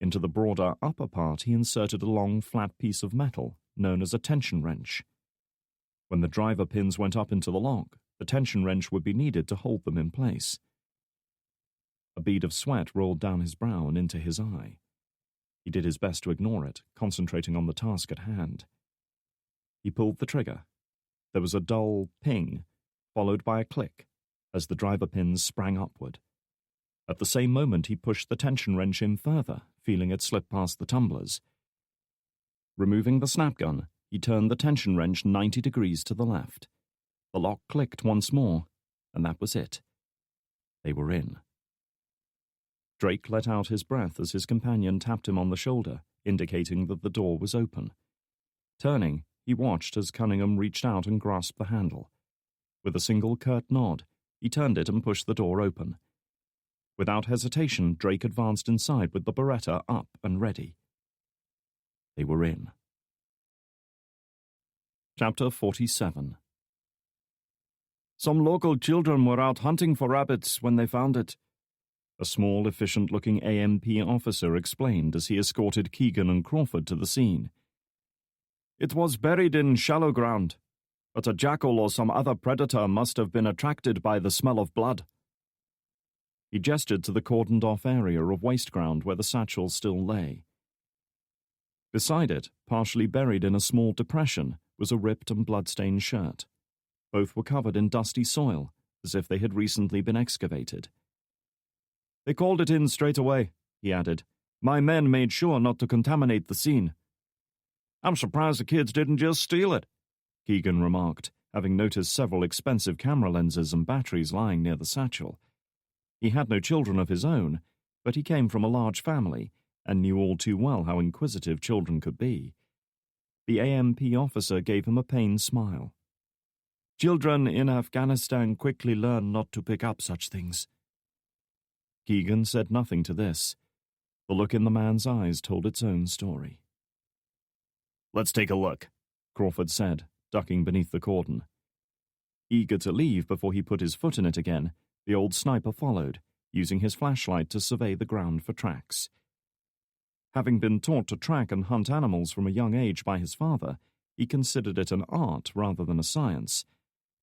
Into the broader upper part he inserted a long, flat piece of metal known as a tension wrench. When the driver pins went up into the lock, the tension wrench would be needed to hold them in place. A bead of sweat rolled down his brow and into his eye. He did his best to ignore it, concentrating on the task at hand. He pulled the trigger. There was a dull ping, followed by a click, as the driver pins sprang upward. At the same moment he pushed the tension wrench in further, feeling it slip past the tumblers. Removing the snap gun, he turned the tension wrench 90 degrees to the left. The lock clicked once more, and that was it. They were in. Drake let out his breath as his companion tapped him on the shoulder, indicating that the door was open. Turning, he watched as Cunningham reached out and grasped the handle. With a single curt nod, he turned it and pushed the door open. Without hesitation, Drake advanced inside with the Beretta up and ready. They were in. Chapter 47. Some local children were out hunting for rabbits when they found it, a small, efficient-looking AMP officer explained as he escorted Keegan and Crawford to the scene. It was buried in shallow ground, but a jackal or some other predator must have been attracted by the smell of blood. He gestured to the cordoned-off area of waste ground where the satchel still lay. Beside it, partially buried in a small depression, was a ripped and blood-stained shirt. Both were covered in dusty soil, as if they had recently been excavated. They called it in straight away, he added. My men made sure not to contaminate the scene. I'm surprised the kids didn't just steal it, Keegan remarked, having noticed several expensive camera lenses and batteries lying near the satchel. He had no children of his own, but he came from a large family and knew all too well how inquisitive children could be. The AMP officer gave him a pained smile. Children in Afghanistan quickly learn not to pick up such things. Keegan said nothing to this. The look in the man's eyes told its own story. Let's take a look, Crawford said, ducking beneath the cordon. Eager to leave before he put his foot in it again, the old sniper followed, using his flashlight to survey the ground for tracks. Having been taught to track and hunt animals from a young age by his father, he considered it an art rather than a science.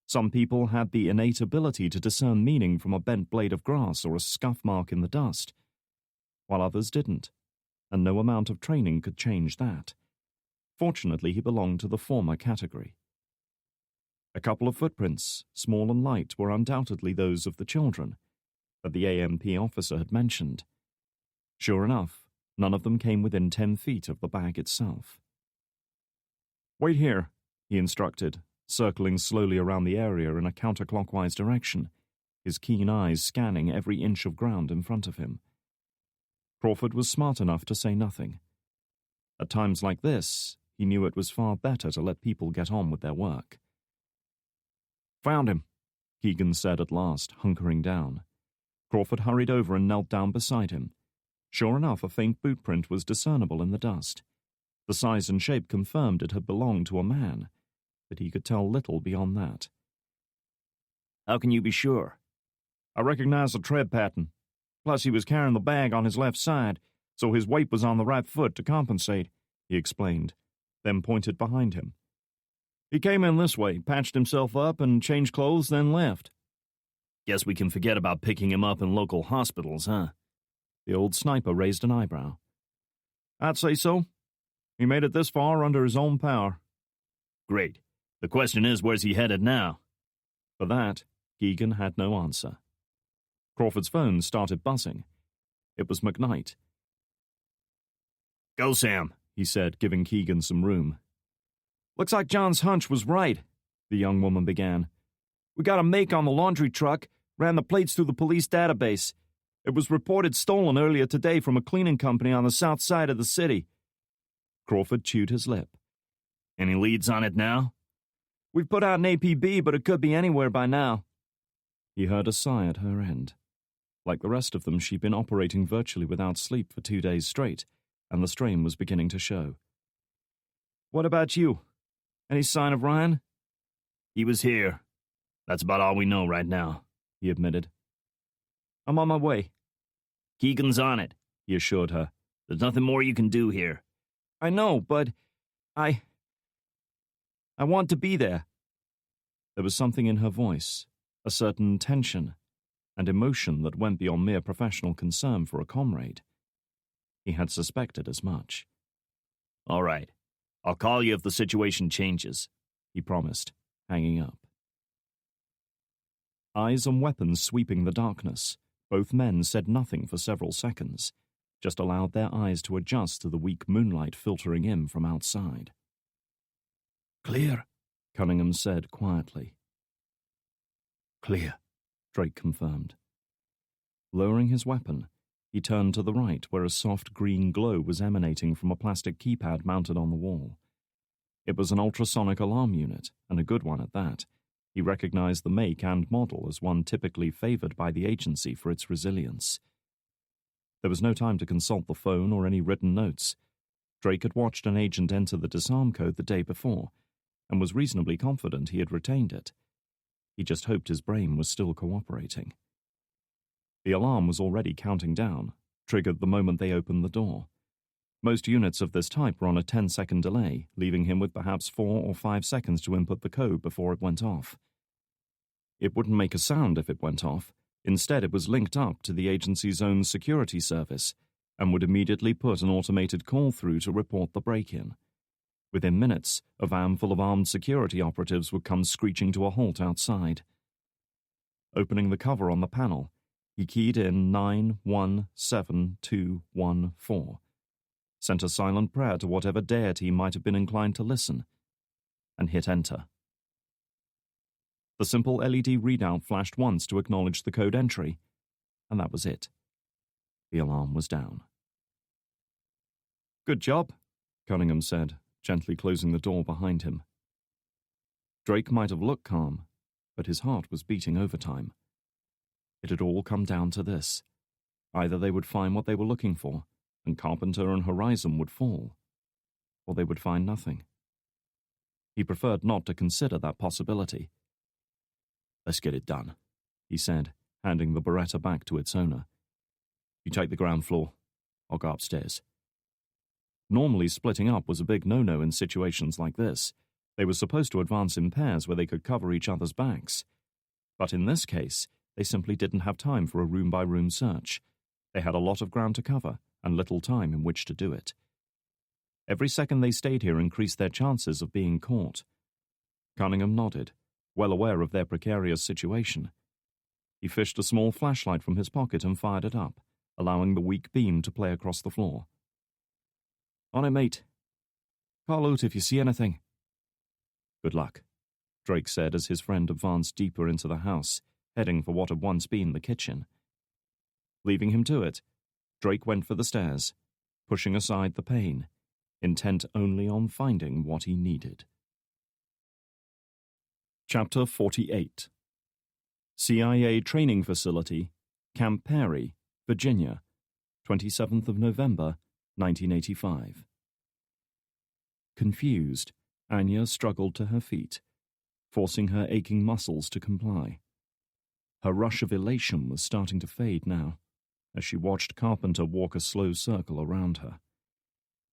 Some people had the innate ability to discern meaning from a bent blade of grass or a scuff mark in the dust, while others didn't, and no amount of training could change that. Fortunately, he belonged to the former category. A couple of footprints, small and light, were undoubtedly those of the children that the AMP officer had mentioned. Sure enough, none of them came within 10 feet of the bag itself. Wait here, he instructed, circling slowly around the area in a counterclockwise direction, his keen eyes scanning every inch of ground in front of him. Crawford was smart enough to say nothing. At times like this, he knew it was far better to let people get on with their work. Found him, Keegan said at last, hunkering down. Crawford hurried over and knelt down beside him. Sure enough, a faint boot print was discernible in the dust. The size and shape confirmed it had belonged to a man, but he could tell little beyond that. How can you be sure? I recognize the tread pattern. Plus, he was carrying the bag on his left side, so his weight was on the right foot to compensate, he explained, then pointed behind him. He came in this way, patched himself up, and changed clothes, then left. Guess we can forget about picking him up in local hospitals, huh? The old sniper raised an eyebrow. I'd say so. He made it this far under his own power. Great. The question is, where's he headed now? For that, Keegan had no answer. Crawford's phone started buzzing. It was McKnight. Go, Sam, he said, giving Keegan some room. Looks like John's hunch was right, the young woman began. We got a make on the laundry truck, ran the plates through the police database. It was reported stolen earlier today from a cleaning company on the south side of the city. Crawford chewed his lip. Any leads on it now? We've put out an APB, but it could be anywhere by now. He heard a sigh at her end. Like the rest of them, she'd been operating virtually without sleep for 2 days straight, and the strain was beginning to show. What about you? Any sign of Ryan? He was here. That's about all we know right now, he admitted. I'm on my way. Keegan's on it, he assured her. There's nothing more you can do here. I know, but I want to be there. There was something in her voice, a certain tension and emotion that went beyond mere professional concern for a comrade. He had suspected as much. All right. I'll call you if the situation changes, he promised, hanging up. Eyes on weapons sweeping the darkness, both men said nothing for several seconds, just allowed their eyes to adjust to the weak moonlight filtering in from outside. Clear, Cunningham said quietly. clear. Drake confirmed. Lowering his weapon, he turned to the right where a soft green glow was emanating from a plastic keypad mounted on the wall. It was an ultrasonic alarm unit, and a good one at that. He recognized the make and model as one typically favored by the agency for its resilience. There was no time to consult the phone or any written notes. Drake had watched an agent enter the disarm code the day before, and was reasonably confident he had retained it. He just hoped his brain was still cooperating. The alarm was already counting down, triggered the moment they opened the door. Most units of this type were on a 10-second delay, leaving him with perhaps 4 or 5 seconds to input the code before it went off. It wouldn't make a sound if it went off. Instead, it was linked up to the agency's own security service and would immediately put an automated call through to report the break-in. Within minutes, a van full of armed security operatives would come screeching to a halt outside. Opening the cover on the panel, he keyed in 917214, sent a silent prayer to whatever deity might have been inclined to listen, and hit enter. The simple LED readout flashed once to acknowledge the code entry, and that was it. The alarm was down. "Good job," Cunningham said, gently closing the door behind him. Drake might have looked calm, but his heart was beating overtime. It had all come down to this. Either they would find what they were looking for, and Carpenter and Horizon would fall, or they would find nothing. He preferred not to consider that possibility. Let's get it done, he said, handing the Beretta back to its owner. You take the ground floor. I'll go upstairs. Normally, splitting up was a big no-no in situations like this. They were supposed to advance in pairs where they could cover each other's backs. But in this case, they simply didn't have time for a room-by-room search. They had a lot of ground to cover and little time in which to do it. Every second they stayed here increased their chances of being caught. Cunningham nodded, well aware of their precarious situation. He fished a small flashlight from his pocket and fired it up, allowing the weak beam to play across the floor. "On it, mate. Call out if you see anything." "Good luck," Drake said as his friend advanced deeper into the house, heading for what had once been the kitchen. Leaving him to it, Drake went for the stairs, pushing aside the pain, intent only on finding what he needed. Chapter 48. CIA Training Facility, Camp Peary, Virginia, 27th of November, 1985. Confused, Anya struggled to her feet, forcing her aching muscles to comply. Her rush of elation was starting to fade now, as she watched Carpenter walk a slow circle around her.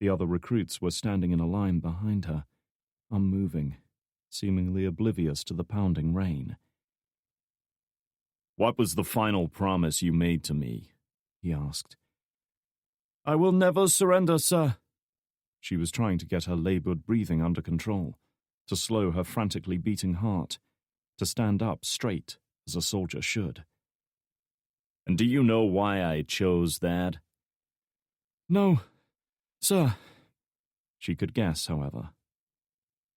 The other recruits were standing in a line behind her, unmoving, seemingly oblivious to the pounding rain. "What was the final promise you made to me?" he asked. "I will never surrender, sir." She was trying to get her labored breathing under control, to slow her frantically beating heart, to stand up straight as a soldier should. "And do you know why I chose that?" "No, sir." She could guess, however.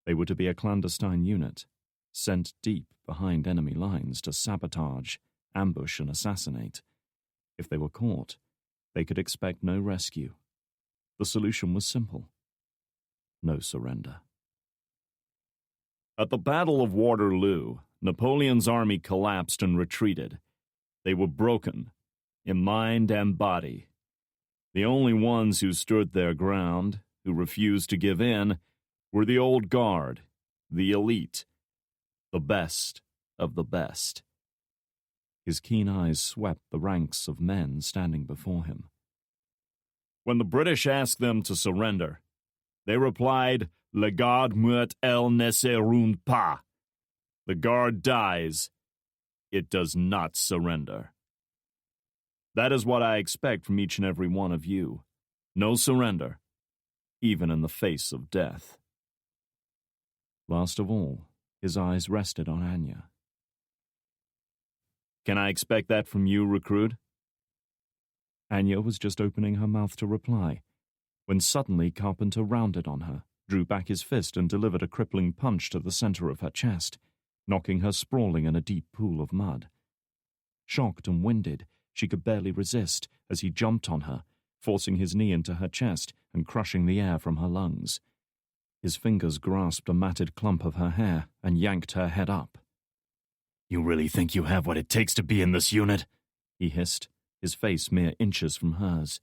They were to be a clandestine unit, sent deep behind enemy lines to sabotage, ambush, and assassinate. If they were caught, they could expect no rescue. The solution was simple: no surrender. At the Battle of Waterloo, Napoleon's army collapsed and retreated. They were broken, in mind and body. The only ones who stood their ground, who refused to give in, were the old guard, the elite, the best of the best. His keen eyes swept the ranks of men standing before him. When the British asked them to surrender, they replied, "Le garde meurt, elle ne se rend pas." The guard dies. It does not surrender. That is what I expect from each and every one of you. No surrender, even in the face of death. Last of all, his eyes rested on Anya. "Can I expect that from you, recruit?" Anya was just opening her mouth to reply, when suddenly Carpenter rounded on her, drew back his fist and delivered a crippling punch to the center of her chest, knocking her sprawling in a deep pool of mud. Shocked and winded, she could barely resist as he jumped on her, forcing his knee into her chest and crushing the air from her lungs. His fingers grasped a matted clump of her hair and yanked her head up. "You really think you have what it takes to be in this unit?" he hissed, his face mere inches from hers.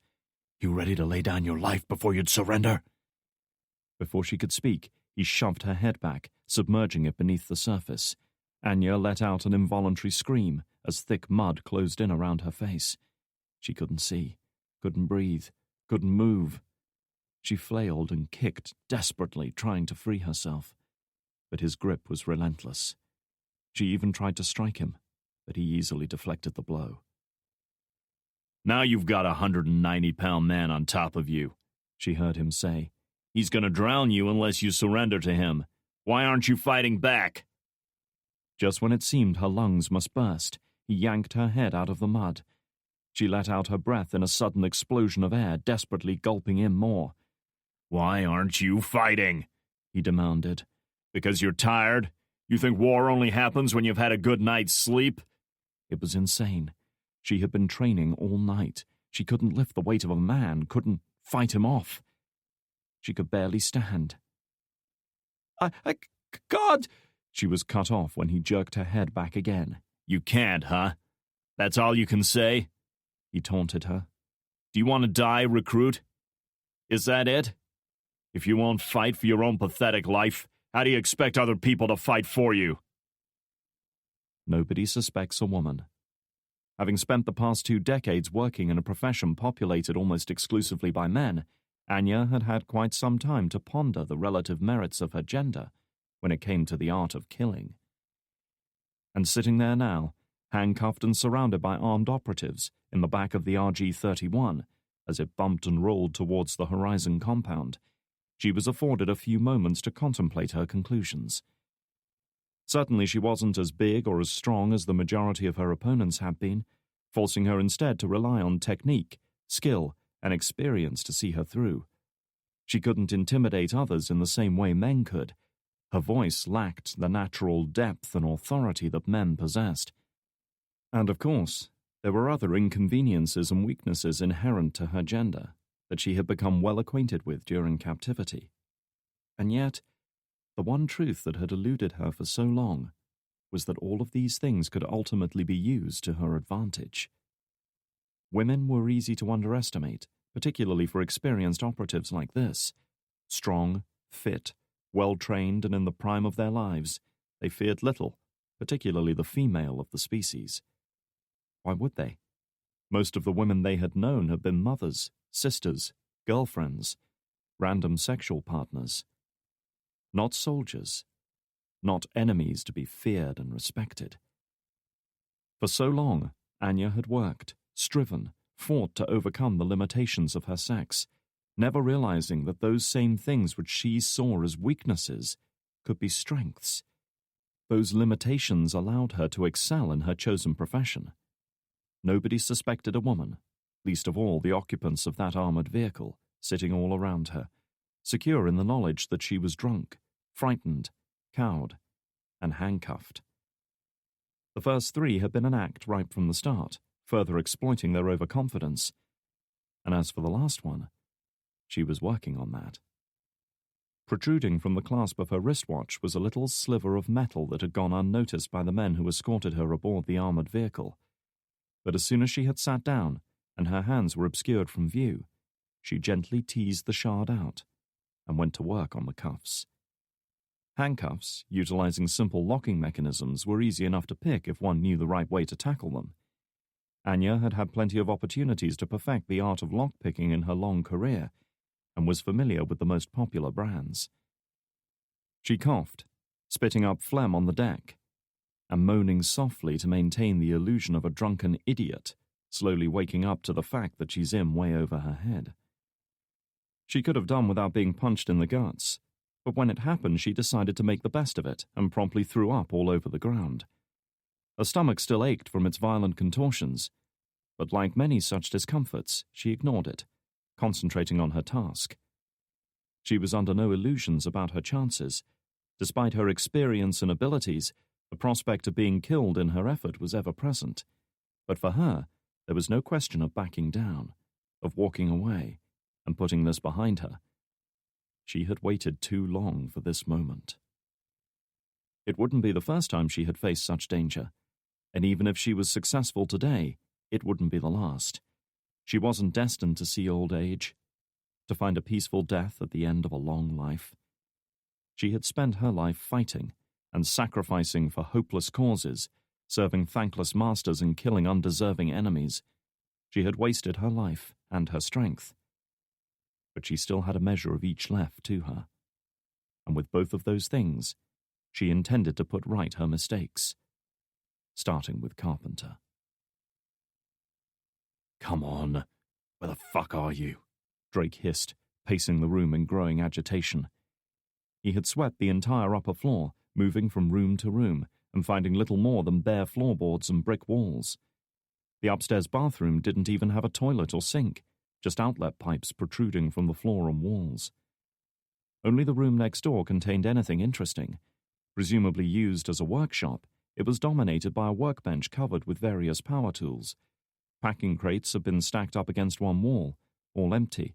"You ready to lay down your life before you'd surrender?" Before she could speak, he shoved her head back, submerging it beneath the surface. Anya let out an involuntary scream as thick mud closed in around her face. She couldn't see, couldn't breathe, couldn't move. She flailed and kicked desperately, trying to free herself. But his grip was relentless. She even tried to strike him, but he easily deflected the blow. "Now you've got a 190-pound man on top of you," she heard him say. "He's going to drown you unless you surrender to him. Why aren't you fighting back?" Just when it seemed her lungs must burst, he yanked her head out of the mud. She let out her breath in a sudden explosion of air, desperately gulping in more. "Why aren't you fighting?" he demanded. "Because you're tired? You think war only happens when you've had a good night's sleep?" It was insane. She had been training all night. She couldn't lift the weight of a man, couldn't fight him off. She could barely stand. I can't. She was cut off when he jerked her head back again. "You can't, huh? That's all you can say?" he taunted her. "Do you want to die, recruit? Is that it? If you won't fight for your own pathetic life, how do you expect other people to fight for you?" Nobody suspects a woman. Having spent the past 2 decades working in a profession populated almost exclusively by men, Anya had had quite some time to ponder the relative merits of her gender when it came to the art of killing. And sitting there now, handcuffed and surrounded by armed operatives in the back of the RG-31, as it bumped and rolled towards the Horizon compound, she was afforded a few moments to contemplate her conclusions. Certainly she wasn't as big or as strong as the majority of her opponents had been, forcing her instead to rely on technique, skill, and experience to see her through. She couldn't intimidate others in the same way men could. Her voice lacked the natural depth and authority that men possessed. And of course, there were other inconveniences and weaknesses inherent to her gender that she had become well acquainted with during captivity. And yet, the one truth that had eluded her for so long was that all of these things could ultimately be used to her advantage. Women were easy to underestimate, particularly for experienced operatives like this. Strong, fit, well-trained, and in the prime of their lives, they feared little, particularly the female of the species. Why would they? Most of the women they had known had been mothers, sisters, girlfriends, random sexual partners. Not soldiers, not enemies to be feared and respected. For so long, Anya had worked, striven, fought to overcome the limitations of her sex, never realizing that those same things which she saw as weaknesses could be strengths. Those limitations allowed her to excel in her chosen profession. Nobody suspected a woman, least of all the occupants of that armored vehicle, sitting all around her, secure in the knowledge that she was drunk, frightened, cowed, and handcuffed. The first 3 had been an act right from the start, further exploiting their overconfidence. And as for the last one, she was working on that. Protruding from the clasp of her wristwatch was a little sliver of metal that had gone unnoticed by the men who escorted her aboard the armored vehicle. But as soon as she had sat down, and her hands were obscured from view, she gently teased the shard out and went to work on the cuffs. Handcuffs, utilizing simple locking mechanisms, were easy enough to pick if one knew the right way to tackle them. Anya had had plenty of opportunities to perfect the art of lockpicking in her long career, and was familiar with the most popular brands. She coughed, spitting up phlegm on the deck, and moaning softly to maintain the illusion of a drunken idiot, slowly waking up to the fact that she's in way over her head. She could have done without being punched in the guts, but when it happened she decided to make the best of it and promptly threw up all over the ground. Her stomach still ached from its violent contortions, but like many such discomforts, she ignored it, concentrating on her task. She was under no illusions about her chances. Despite her experience and abilities, the prospect of being killed in her effort was ever present. But for her, there was no question of backing down, of walking away, and putting this behind her. She had waited too long for this moment. It wouldn't be the first time she had faced such danger, and even if she was successful today, it wouldn't be the last. She wasn't destined to see old age, to find a peaceful death at the end of a long life. She had spent her life fighting and sacrificing for hopeless causes, serving thankless masters and killing undeserving enemies. She had wasted her life and her strength. But she still had a measure of each left to her. And with both of those things, she intended to put right her mistakes, starting with Carpenter. Come on, where the fuck are you? Drake hissed, pacing the room in growing agitation. He had swept the entire upper floor, moving from room to room, and finding little more than bare floorboards and brick walls. The upstairs bathroom didn't even have a toilet or sink, just outlet pipes protruding from the floor and walls. Only the room next door contained anything interesting. Presumably used as a workshop, it was dominated by a workbench covered with various power tools. Packing crates had been stacked up against one wall, all empty,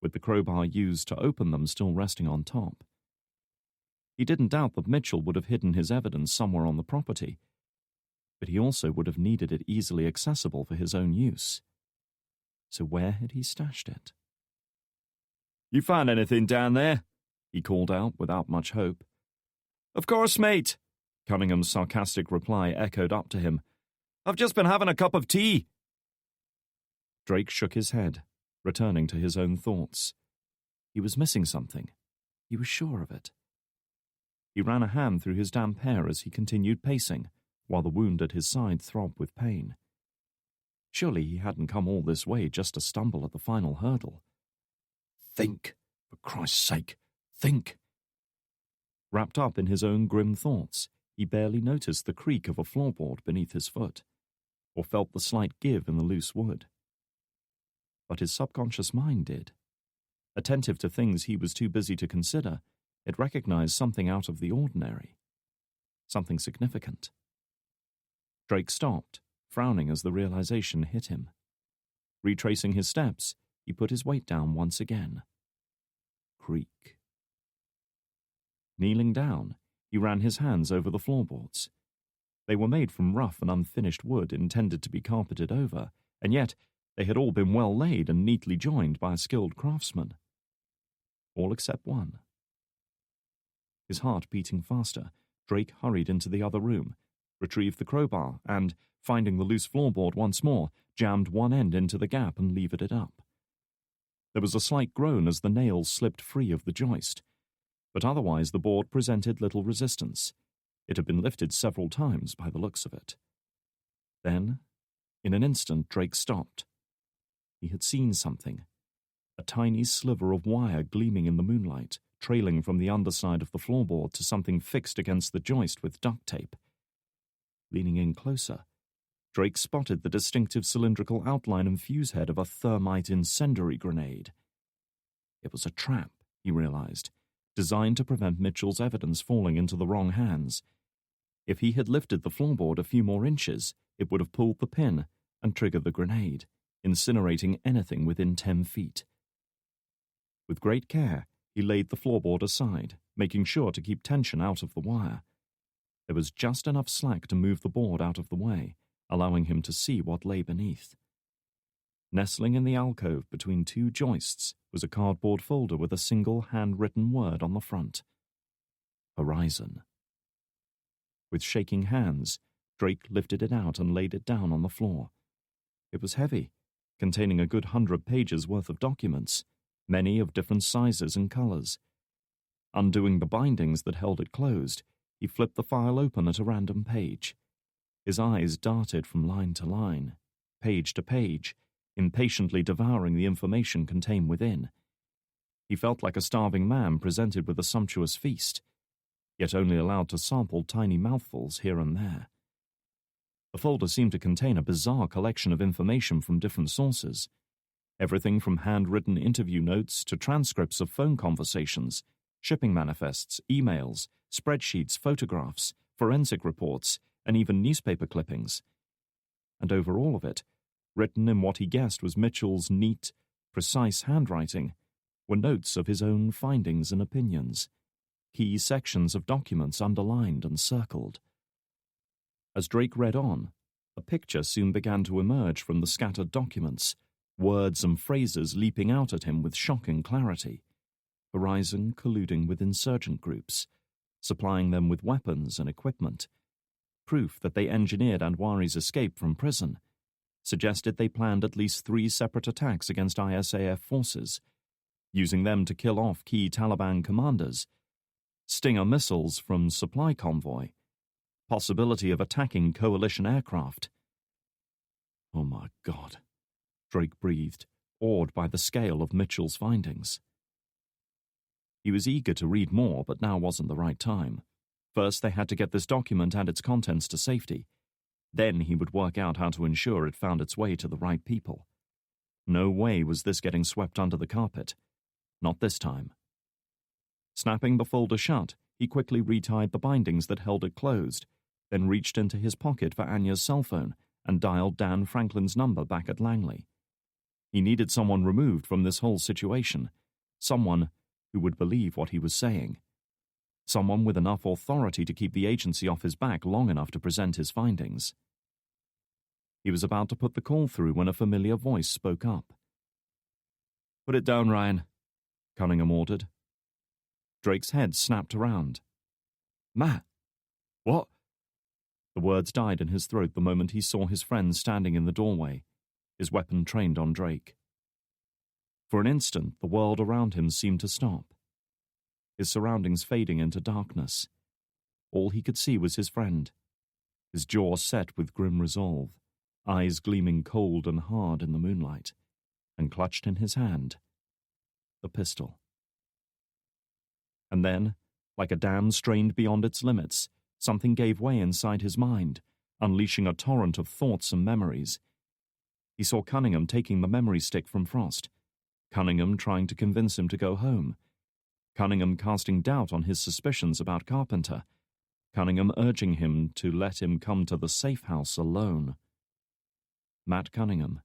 with the crowbar used to open them still resting on top. He didn't doubt that Mitchell would have hidden his evidence somewhere on the property, but he also would have needed it easily accessible for his own use. So where had he stashed it? You found anything down there? He called out without much hope. Of course, mate, Cunningham's sarcastic reply echoed up to him. I've just been having a cup of tea. Drake shook his head, returning to his own thoughts. He was missing something. He was sure of it. He ran a hand through his damp hair as he continued pacing, while the wound at his side throbbed with pain. Surely he hadn't come all this way just to stumble at the final hurdle. Think, for Christ's sake, think. Wrapped up in his own grim thoughts, he barely noticed the creak of a floorboard beneath his foot, or felt the slight give in the loose wood. But his subconscious mind did. Attentive to things he was too busy to consider, it recognized something out of the ordinary, something significant. Drake stopped, frowning as the realization hit him. Retracing his steps, he put his weight down once again. Creak. Kneeling down, he ran his hands over the floorboards. They were made from rough and unfinished wood intended to be carpeted over, and yet they had all been well laid and neatly joined by a skilled craftsman. All except one. His heart beating faster, Drake hurried into the other room, retrieved the crowbar, and, finding the loose floorboard once more, jammed one end into the gap and levered it up. There was a slight groan as the nails slipped free of the joist, but otherwise the board presented little resistance. It had been lifted several times by the looks of it. Then, in an instant, Drake stopped. He had seen something. A tiny sliver of wire gleaming in the moonlight, trailing from the underside of the floorboard to something fixed against the joist with duct tape. Leaning in closer, Drake spotted the distinctive cylindrical outline and fuse head of a thermite incendiary grenade. It was a trap, he realized, designed to prevent Mitchell's evidence falling into the wrong hands. If he had lifted the floorboard a few more inches, it would have pulled the pin and triggered the grenade, incinerating anything within 10 feet. With great care, he laid the floorboard aside, making sure to keep tension out of the wire. There was just enough slack to move the board out of the way, allowing him to see what lay beneath. Nestling in the alcove between two joists was a cardboard folder with a single handwritten word on the front. Horizon. With shaking hands, Drake lifted it out and laid it down on the floor. It was heavy, containing a good 100 pages worth of documents, many of different sizes and colors. Undoing the bindings that held it closed, he flipped the file open at a random page. His eyes darted from line to line, page to page, impatiently devouring the information contained within. He felt like a starving man presented with a sumptuous feast, yet only allowed to sample tiny mouthfuls here and there. The folder seemed to contain a bizarre collection of information from different sources. Everything from handwritten interview notes to transcripts of phone conversations, shipping manifests, emails, spreadsheets, photographs, forensic reports, and even newspaper clippings. And over all of it, written in what he guessed was Mitchell's neat, precise handwriting, were notes of his own findings and opinions, key sections of documents underlined and circled. As Drake read on, a picture soon began to emerge from the scattered documents, words and phrases leaping out at him with shocking clarity. Horizon colluding with insurgent groups, supplying them with weapons and equipment. Proof that they engineered Anwari's escape from prison. Suggested they planned at least 3 separate attacks against ISAF forces, using them to kill off key Taliban commanders. Stinger missiles from supply convoy. Possibility of attacking coalition aircraft. Oh my God, Drake breathed, awed by the scale of Mitchell's findings. He was eager to read more, but now wasn't the right time. First, they had to get this document and its contents to safety. Then he would work out how to ensure it found its way to the right people. No way was this getting swept under the carpet. Not this time. Snapping the folder shut, he quickly retied the bindings that held it closed, then reached into his pocket for Anya's cell phone and dialed Dan Franklin's number back at Langley. He needed someone removed from this whole situation, someone who would believe what he was saying, someone with enough authority to keep the agency off his back long enough to present his findings. He was about to put the call through when a familiar voice spoke up. "Put it down, Ryan," Cunningham ordered. Drake's head snapped around. "Matt, what?" The words died in his throat the moment he saw his friend standing in the doorway, his weapon trained on Drake. For an instant, the world around him seemed to stop, his surroundings fading into darkness. All he could see was his friend, his jaw set with grim resolve, eyes gleaming cold and hard in the moonlight, and clutched in his hand, the pistol. And then, like a dam strained beyond its limits, something gave way inside his mind, unleashing a torrent of thoughts and memories. He saw Cunningham taking the memory stick from Frost, Cunningham trying to convince him to go home, Cunningham casting doubt on his suspicions about Carpenter, Cunningham urging him to let him come to the safe house alone. Matt Cunningham,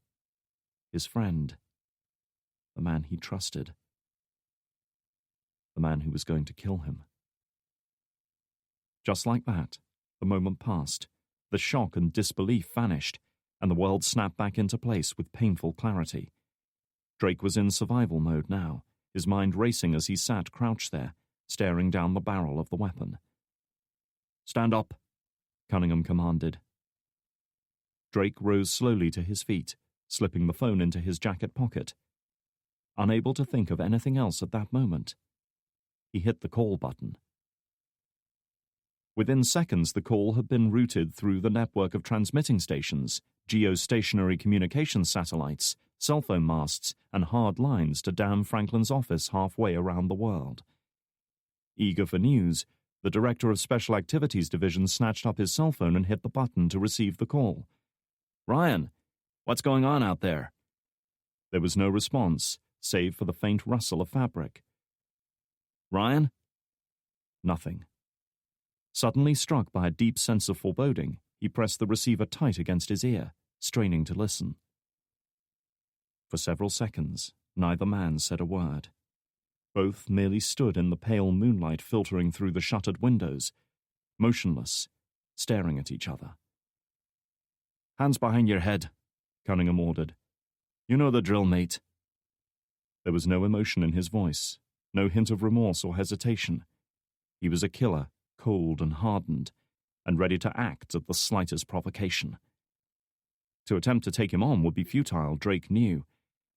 his friend, the man he trusted, the man who was going to kill him. Just like that, the moment passed, the shock and disbelief vanished, and the world snapped back into place with painful clarity. Drake was in survival mode now, his mind racing as he sat crouched there, staring down the barrel of the weapon. "Stand up," Cunningham commanded. Drake rose slowly to his feet, slipping the phone into his jacket pocket. Unable to think of anything else at that moment, he hit the call button. Within seconds, the call had been routed through the network of transmitting stations, geostationary communications satellites, cell phone masts, and hard lines to Dan Franklin's office halfway around the world. Eager for news, the director of Special Activities Division snatched up his cell phone and hit the button to receive the call. "Ryan, what's going on out there?" There was no response, save for the faint rustle of fabric. "Ryan?" Nothing. Suddenly struck by a deep sense of foreboding, he pressed the receiver tight against his ear, straining to listen. For several seconds, neither man said a word. Both merely stood in the pale moonlight filtering through the shuttered windows, motionless, staring at each other. "Hands behind your head," Cunningham ordered. "You know the drill, mate." There was no emotion in his voice, no hint of remorse or hesitation. He was a killer, cold and hardened, and ready to act at the slightest provocation. To attempt to take him on would be futile, Drake knew.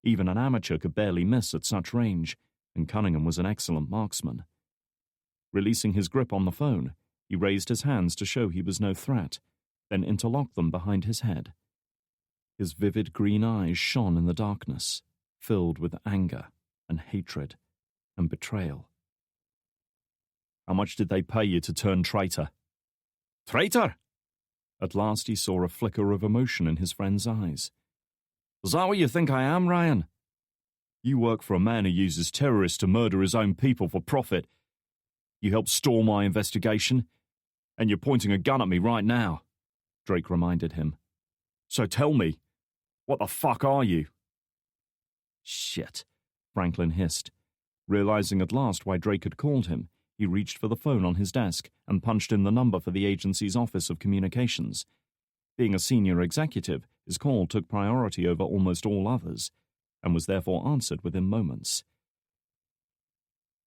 Even an amateur could barely miss at such range, and Cunningham was an excellent marksman. Releasing his grip on the phone, he raised his hands to show he was no threat, then interlocked them behind his head. His vivid green eyes shone in the darkness, filled with anger and hatred and betrayal. "How much did they pay you to turn traitor?" "Traitor?" At last he saw a flicker of emotion in his friend's eyes. "Is that what you think I am, Ryan?" You work for a man who uses terrorists to murder his own people for profit. You helped stall my investigation, and you're pointing a gun at me right now, Drake reminded him. So tell me, what the fuck are you? Shit, Franklin hissed. Realizing at last why Drake had called him, he reached for the phone on his desk and punched in the number for the agency's Office of Communications. Being a senior executive, his call took priority over almost all others, and was therefore answered within moments.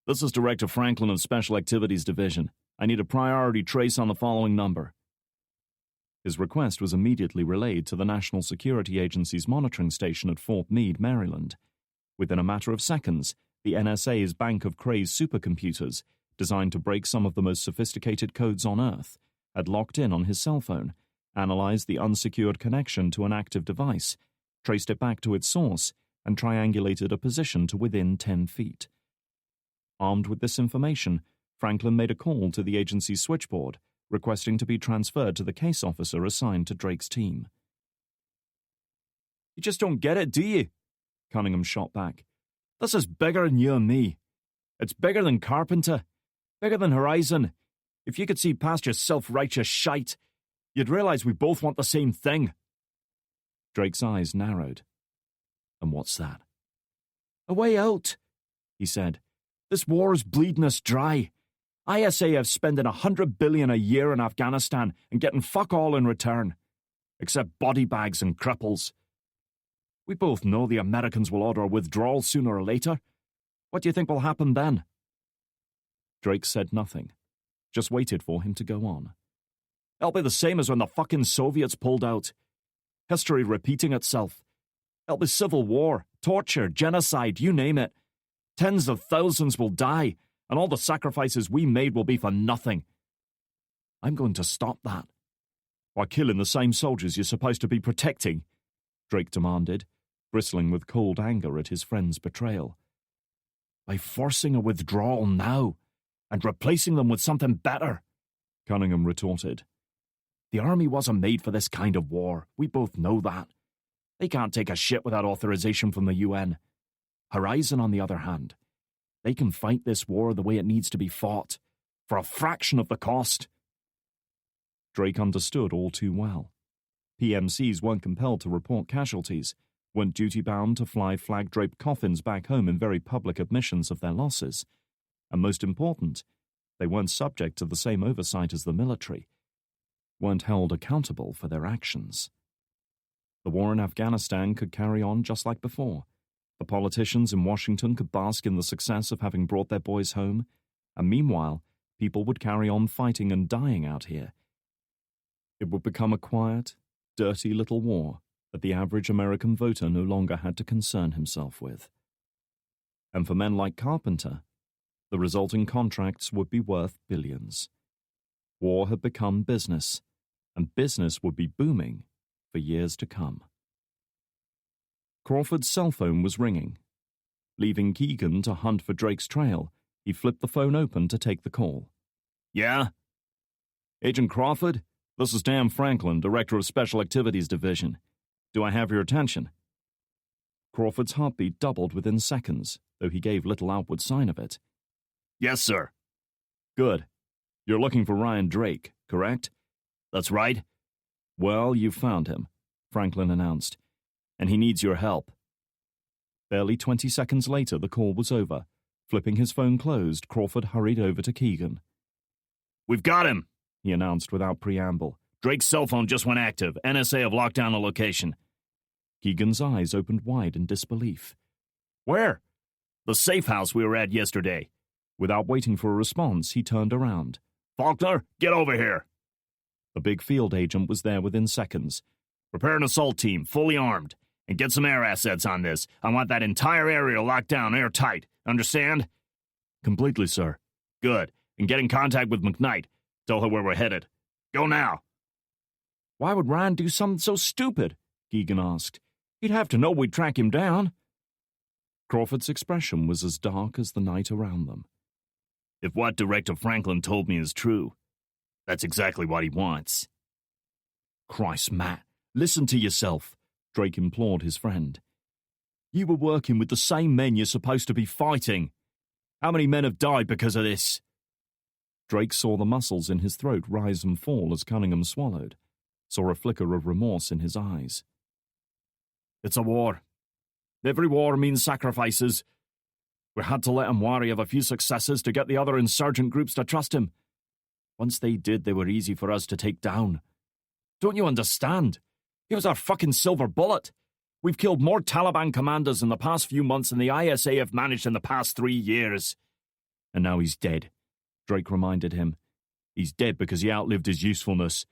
This is Director Franklin of Special Activities Division. I need a priority trace on the following number. His request was immediately relayed to the National Security Agency's monitoring station at Fort Meade, Maryland. Within a matter of seconds, the NSA's bank of crazed supercomputers, designed to break some of the most sophisticated codes on Earth, had locked in on his cell phone, analyzed the unsecured connection to an active device, traced it back to its source, and triangulated a position to within 10 feet. Armed with this information, Franklin made a call to the agency's switchboard, requesting to be transferred to the case officer assigned to Drake's team. You just don't get it, do you? Cunningham shot back. This is bigger than you and me. It's bigger than Carpenter, bigger than Horizon. If you could see past your self-righteous shite, you'd realize we both want the same thing. Drake's eyes narrowed. And what's that? A way out, he said. This war is bleeding us dry. ISA have spending $100 billion a year in Afghanistan and getting fuck all in return, except body bags and cripples. We both know the Americans will order a withdrawal sooner or later. What do you think will happen then? Drake said nothing, just waited for him to go on. It'll be the same as when the fucking Soviets pulled out. History repeating itself. It'll be civil war, torture, genocide, you name it. Tens of thousands will die, and all the sacrifices we made will be for nothing. I'm going to stop that. By killing the same soldiers you're supposed to be protecting, Drake demanded, bristling with cold anger at his friend's betrayal. By forcing a withdrawal now, and replacing them with something better, Cunningham retorted. The army wasn't made for this kind of war. We both know that. They can't take a shit without authorization from the UN. Horizon, on the other hand, they can fight this war the way it needs to be fought, for a fraction of the cost. Drake understood all too well. PMCs weren't compelled to report casualties, weren't duty-bound to fly flag-draped coffins back home in very public admissions of their losses. And most important, they weren't subject to the same oversight as the military, weren't held accountable for their actions. The war in Afghanistan could carry on just like before. The politicians in Washington could bask in the success of having brought their boys home, and meanwhile, people would carry on fighting and dying out here. It would become a quiet, dirty little war that the average American voter no longer had to concern himself with. And for men like Carpenter, the resulting contracts would be worth billions. War had become business, and business would be booming for years to come. Crawford's cell phone was ringing. Leaving Keegan to hunt for Drake's trail, he flipped the phone open to take the call. Yeah? Agent Crawford? This is Dan Franklin, Director of Special Activities Division. Do I have your attention? Crawford's heartbeat doubled within seconds, though he gave little outward sign of it. Yes, sir. Good. You're looking for Ryan Drake, correct? That's right. Well, you've found him, Franklin announced, and he needs your help. Barely 20 seconds later, the call was over. Flipping his phone closed, Crawford hurried over to Keegan. We've got him, he announced without preamble. Drake's cell phone just went active. NSA have locked down the location. Keegan's eyes opened wide in disbelief. Where? The safe house we were at yesterday. Without waiting for a response, he turned around. Faulkner, get over here. The big field agent was there within seconds. Prepare an assault team, fully armed, and get some air assets on this. I want that entire area locked down airtight. Understand? Completely, sir. Good. And get in contact with McKnight. Tell her where we're headed. Go now. Why would Ryan do something so stupid? Keegan asked. He'd have to know we'd track him down. Crawford's expression was as dark as the night around them. If what Director Franklin told me is true, that's exactly what he wants. Christ, Matt, listen to yourself, Drake implored his friend. You were working with the same men you're supposed to be fighting. How many men have died because of this? Drake saw the muscles in his throat rise and fall as Cunningham swallowed, saw a flicker of remorse in his eyes. It's a war. Every war means sacrifices. We had to let him worry of a few successes to get the other insurgent groups to trust him. Once they did, they were easy for us to take down. Don't you understand? He was our fucking silver bullet. We've killed more Taliban commanders in the past few months than the ISA have managed in the past 3 years. And now he's dead, Drake reminded him. He's dead because he outlived his usefulness.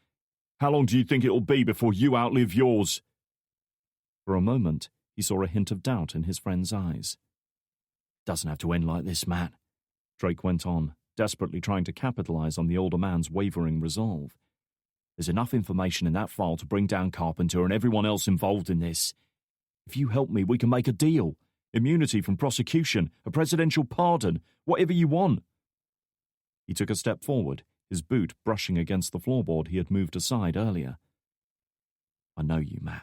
How long do you think it'll be before you outlive yours? For a moment, he saw a hint of doubt in his friend's eyes. Doesn't have to end like this, Matt, Drake went on, desperately trying to capitalize on the older man's wavering resolve. There's enough information in that file to bring down Carpenter and everyone else involved in this. If you help me, we can make a deal. Immunity from prosecution, a presidential pardon, whatever you want. He took a step forward, his boot brushing against the floorboard he had moved aside earlier. I know you, Matt.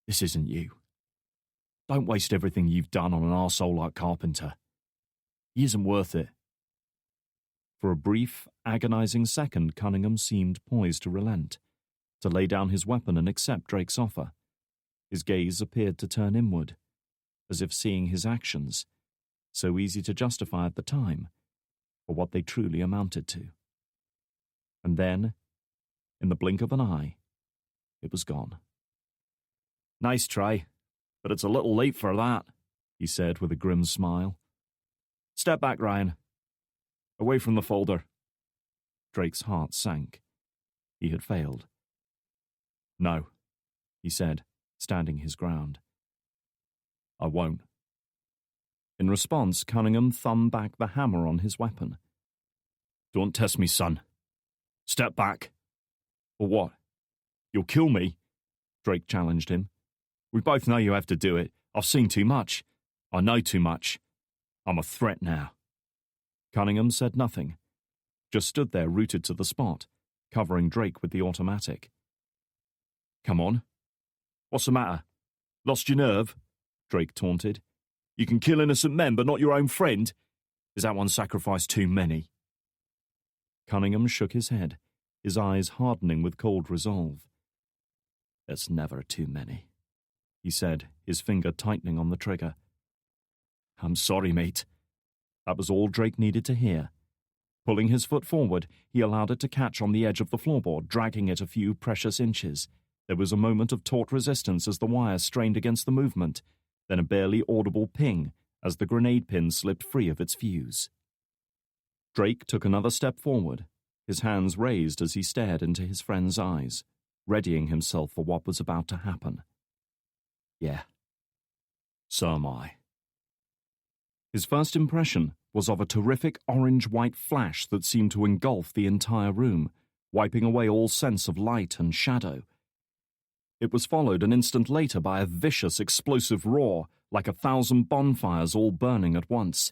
This isn't you. Don't waste everything you've done on an arsehole like Carpenter. He isn't worth it. For a brief, agonizing second, Cunningham seemed poised to relent, to lay down his weapon and accept Drake's offer. His gaze appeared to turn inward, as if seeing his actions, so easy to justify at the time, for what they truly amounted to. And then, in the blink of an eye, it was gone. Nice try, but it's a little late for that, he said with a grim smile. Step back, Ryan. Away from the folder. Drake's heart sank. He had failed. No, he said, standing his ground. I won't. In response, Cunningham thumbed back the hammer on his weapon. Don't test me, son. Step back. Or what? You'll kill me? Drake challenged him. We both know you have to do it. I've seen too much. I know too much. I'm a threat now. Cunningham said nothing, just stood there rooted to the spot, covering Drake with the automatic. Come on. What's the matter? Lost your nerve? Drake taunted. You can kill innocent men, but not your own friend? Is that one sacrifice too many? Cunningham shook his head, his eyes hardening with cold resolve. It's never too many, he said, his finger tightening on the trigger. I'm sorry, mate. That was all Drake needed to hear. Pulling his foot forward, he allowed it to catch on the edge of the floorboard, dragging it a few precious inches. There was a moment of taut resistance as the wire strained against the movement, then a barely audible ping as the grenade pin slipped free of its fuse. Drake took another step forward, his hands raised as he stared into his friend's eyes, readying himself for what was about to happen. Yeah, so am I. His first impression was of a terrific orange-white flash that seemed to engulf the entire room, wiping away all sense of light and shadow. It was followed an instant later by a vicious, explosive roar, like 1,000 bonfires all burning at once.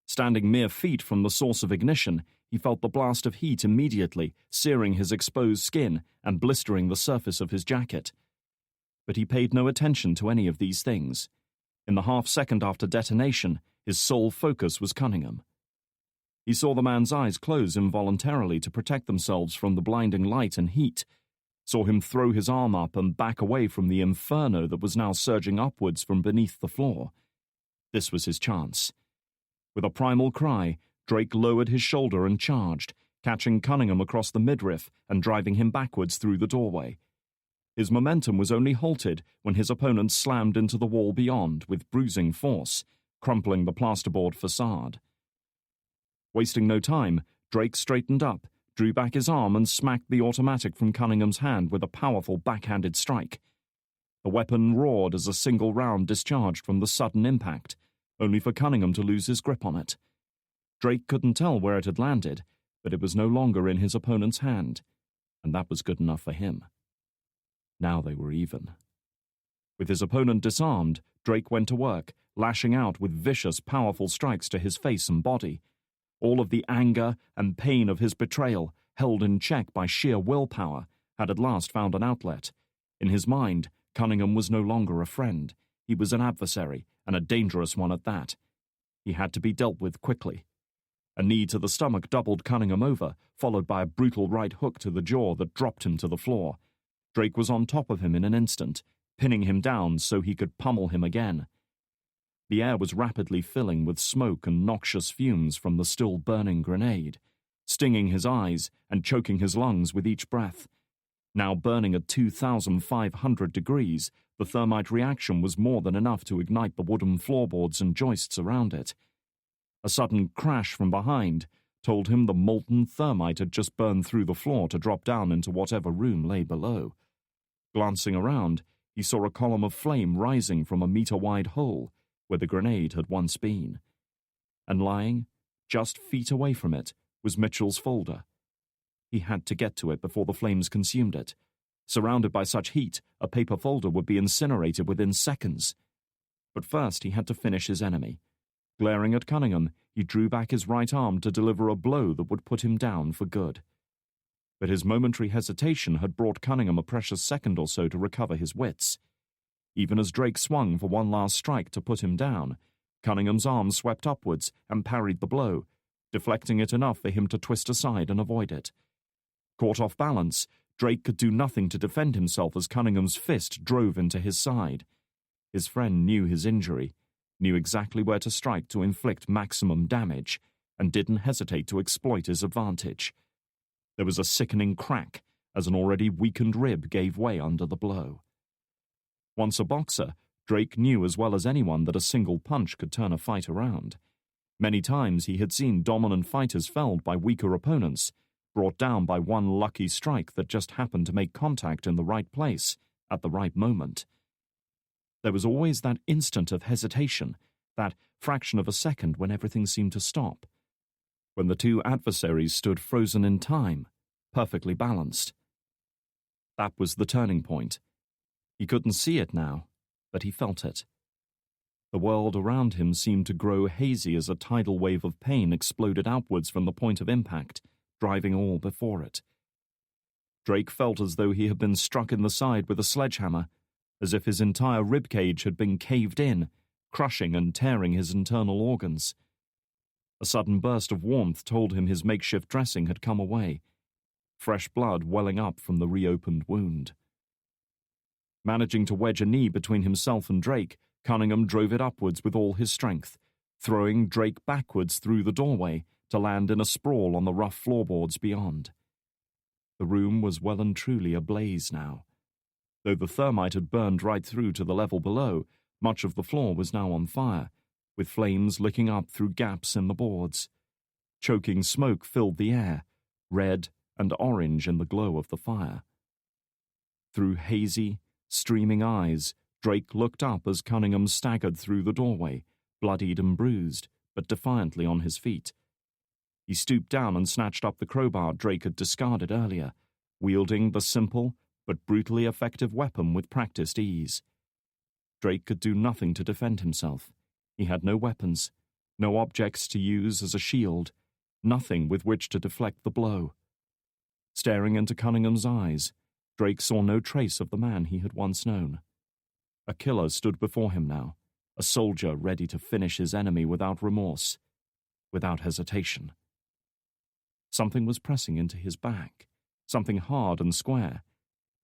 Standing mere feet from the source of ignition, he felt the blast of heat immediately, searing his exposed skin and blistering the surface of his jacket. But he paid no attention to any of these things. In the half-second after detonation, his sole focus was Cunningham. He saw the man's eyes close involuntarily to protect themselves from the blinding light and heat, saw him throw his arm up and back away from the inferno that was now surging upwards from beneath the floor. This was his chance. With a primal cry, Drake lowered his shoulder and charged, catching Cunningham across the midriff and driving him backwards through the doorway. His momentum was only halted when his opponent slammed into the wall beyond with bruising force, crumpling the plasterboard facade. Wasting no time, Drake straightened up, drew back his arm and smacked the automatic from Cunningham's hand with a powerful backhanded strike. The weapon roared as a single round discharged from the sudden impact, only for Cunningham to lose his grip on it. Drake couldn't tell where it had landed, but it was no longer in his opponent's hand, and that was good enough for him. Now they were even. With his opponent disarmed, Drake went to work, lashing out with vicious, powerful strikes to his face and body. All of the anger and pain of his betrayal, held in check by sheer willpower, had at last found an outlet. In his mind, Cunningham was no longer a friend. He was an adversary, and a dangerous one at that. He had to be dealt with quickly. A knee to the stomach doubled Cunningham over, followed by a brutal right hook to the jaw that dropped him to the floor. Drake was on top of him in an instant, pinning him down so he could pummel him again. The air was rapidly filling with smoke and noxious fumes from the still burning grenade, stinging his eyes and choking his lungs with each breath. Now burning at 2,500 degrees, the thermite reaction was more than enough to ignite the wooden floorboards and joists around it. A sudden crash from behind told him the molten thermite had just burned through the floor to drop down into whatever room lay below. Glancing around, he saw a column of flame rising from a meter-wide hole where the grenade had once been. And lying, just feet away from it, was Mitchell's folder. He had to get to it before the flames consumed it. Surrounded by such heat, a paper folder would be incinerated within seconds. But first he had to finish his enemy. Glaring at Cunningham, he drew back his right arm to deliver a blow that would put him down for good. But his momentary hesitation had brought Cunningham a precious second or so to recover his wits. Even as Drake swung for one last strike to put him down, Cunningham's arm swept upwards and parried the blow, deflecting it enough for him to twist aside and avoid it. Caught off balance, Drake could do nothing to defend himself as Cunningham's fist drove into his side. His friend knew his injury, knew exactly where to strike to inflict maximum damage, and didn't hesitate to exploit his advantage. There was a sickening crack as an already weakened rib gave way under the blow. Once a boxer, Drake knew as well as anyone that a single punch could turn a fight around. Many times he had seen dominant fighters felled by weaker opponents, brought down by one lucky strike that just happened to make contact in the right place, at the right moment. There was always that instant of hesitation, that fraction of a second when everything seemed to stop, when the two adversaries stood frozen in time, perfectly balanced. That was the turning point. He couldn't see it now, but he felt it. The world around him seemed to grow hazy as a tidal wave of pain exploded outwards from the point of impact, driving all before it. Drake felt as though he had been struck in the side with a sledgehammer, as if his entire ribcage had been caved in, crushing and tearing his internal organs. A sudden burst of warmth told him his makeshift dressing had come away, fresh blood welling up from the reopened wound. Managing to wedge a knee between himself and Drake, Cunningham drove it upwards with all his strength, throwing Drake backwards through the doorway to land in a sprawl on the rough floorboards beyond. The room was well and truly ablaze now. Though the thermite had burned right through to the level below, much of the floor was now on fire, with flames licking up through gaps in the boards. Choking smoke filled the air, red and orange in the glow of the fire. Through hazy, streaming eyes, Drake looked up as Cunningham staggered through the doorway, bloodied and bruised, but defiantly on his feet. He stooped down and snatched up the crowbar Drake had discarded earlier, wielding the simple but brutally effective weapon with practiced ease. Drake could do nothing to defend himself. He had no weapons, no objects to use as a shield, nothing with which to deflect the blow. Staring into Cunningham's eyes, Drake saw no trace of the man he had once known. A killer stood before him now, a soldier ready to finish his enemy without remorse, without hesitation. Something was pressing into his back, something hard and square.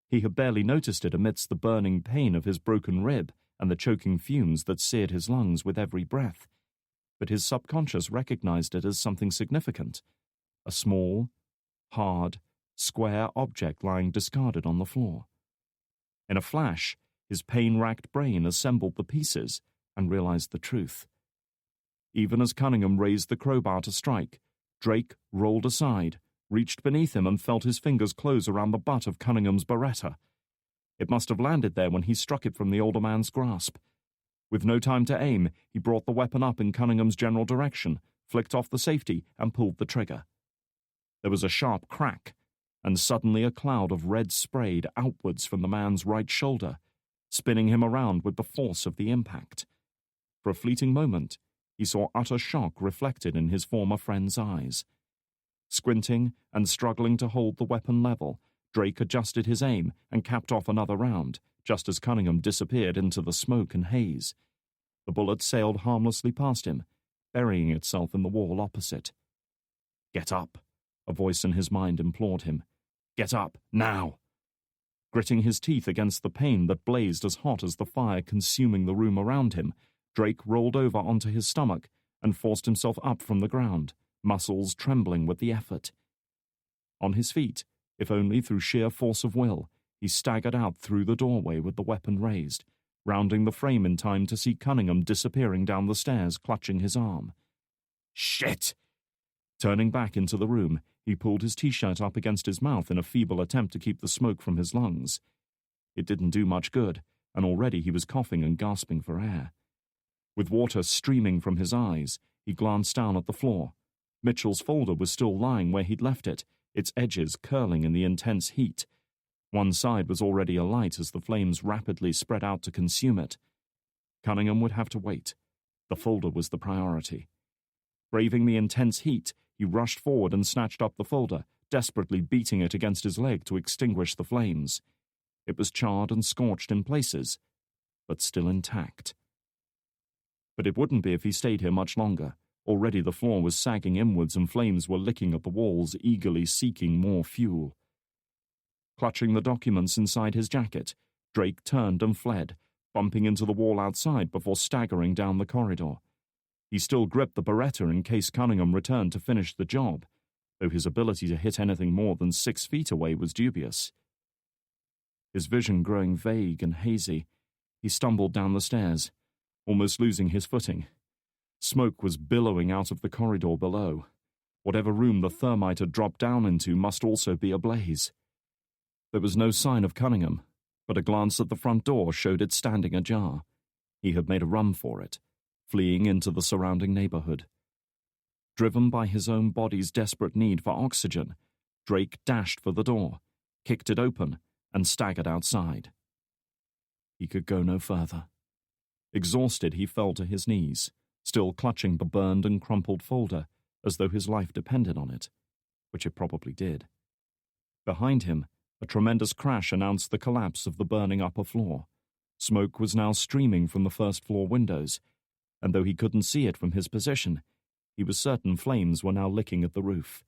He had barely noticed it amidst the burning pain of his broken rib and the choking fumes that seared his lungs with every breath, but his subconscious recognized it as something significant, a small, hard, square object lying discarded on the floor. In a flash, his pain-racked brain assembled the pieces and realized the truth. Even as Cunningham raised the crowbar to strike, Drake rolled aside, reached beneath him and felt his fingers close around the butt of Cunningham's Beretta. It must have landed there when he struck it from the older man's grasp. With no time to aim, he brought the weapon up in Cunningham's general direction, flicked off the safety, and pulled the trigger. There was a sharp crack, and suddenly a cloud of red sprayed outwards from the man's right shoulder, spinning him around with the force of the impact. For a fleeting moment, he saw utter shock reflected in his former friend's eyes. Squinting and struggling to hold the weapon level, Drake adjusted his aim and capped off another round, just as Cunningham disappeared into the smoke and haze. The bullet sailed harmlessly past him, burying itself in the wall opposite. "Get up," a voice in his mind implored him. "Get up, now!" Gritting his teeth against the pain that blazed as hot as the fire consuming the room around him, Drake rolled over onto his stomach and forced himself up from the ground, muscles trembling with the effort. On his feet, if only through sheer force of will, he staggered out through the doorway with the weapon raised, rounding the frame in time to see Cunningham disappearing down the stairs, clutching his arm. "Shit!" Turning back into the room, he pulled his t-shirt up against his mouth in a feeble attempt to keep the smoke from his lungs. It didn't do much good, and already he was coughing and gasping for air. With water streaming from his eyes, he glanced down at the floor. Mitchell's folder was still lying where he'd left it, its edges curling in the intense heat. One side was already alight as the flames rapidly spread out to consume it. Cunningham would have to wait. The folder was the priority. Braving the intense heat, he rushed forward and snatched up the folder, desperately beating it against his leg to extinguish the flames. It was charred and scorched in places, but still intact. But it wouldn't be if he stayed here much longer. Already the floor was sagging inwards and flames were licking at the walls, eagerly seeking more fuel. Clutching the documents inside his jacket, Drake turned and fled, bumping into the wall outside before staggering down the corridor. He still gripped the Beretta in case Cunningham returned to finish the job, though his ability to hit anything more than 6 feet away was dubious. His vision growing vague and hazy, he stumbled down the stairs, almost losing his footing. Smoke was billowing out of the corridor below. Whatever room the thermite had dropped down into must also be ablaze. There was no sign of Cunningham, but a glance at the front door showed it standing ajar. He had made a run for it, fleeing into the surrounding neighborhood. Driven by his own body's desperate need for oxygen, Drake dashed for the door, kicked it open, and staggered outside. He could go no further. Exhausted, he fell to his knees, still clutching the burned and crumpled folder, as though his life depended on it, which it probably did. Behind him, a tremendous crash announced the collapse of the burning upper floor. Smoke was now streaming from the first-floor windows, and though he couldn't see it from his position, he was certain flames were now licking at the roof.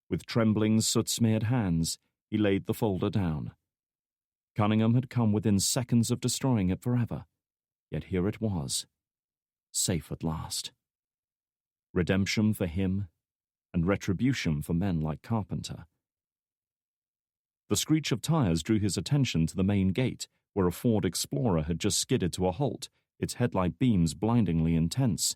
With trembling, soot-smeared hands, he laid the folder down. Cunningham had come within seconds of destroying it forever, yet here it was, safe at last. Redemption for him, and retribution for men like Carpenter. The screech of tires drew his attention to the main gate, where a Ford Explorer had just skidded to a halt, its headlight beams blindingly intense.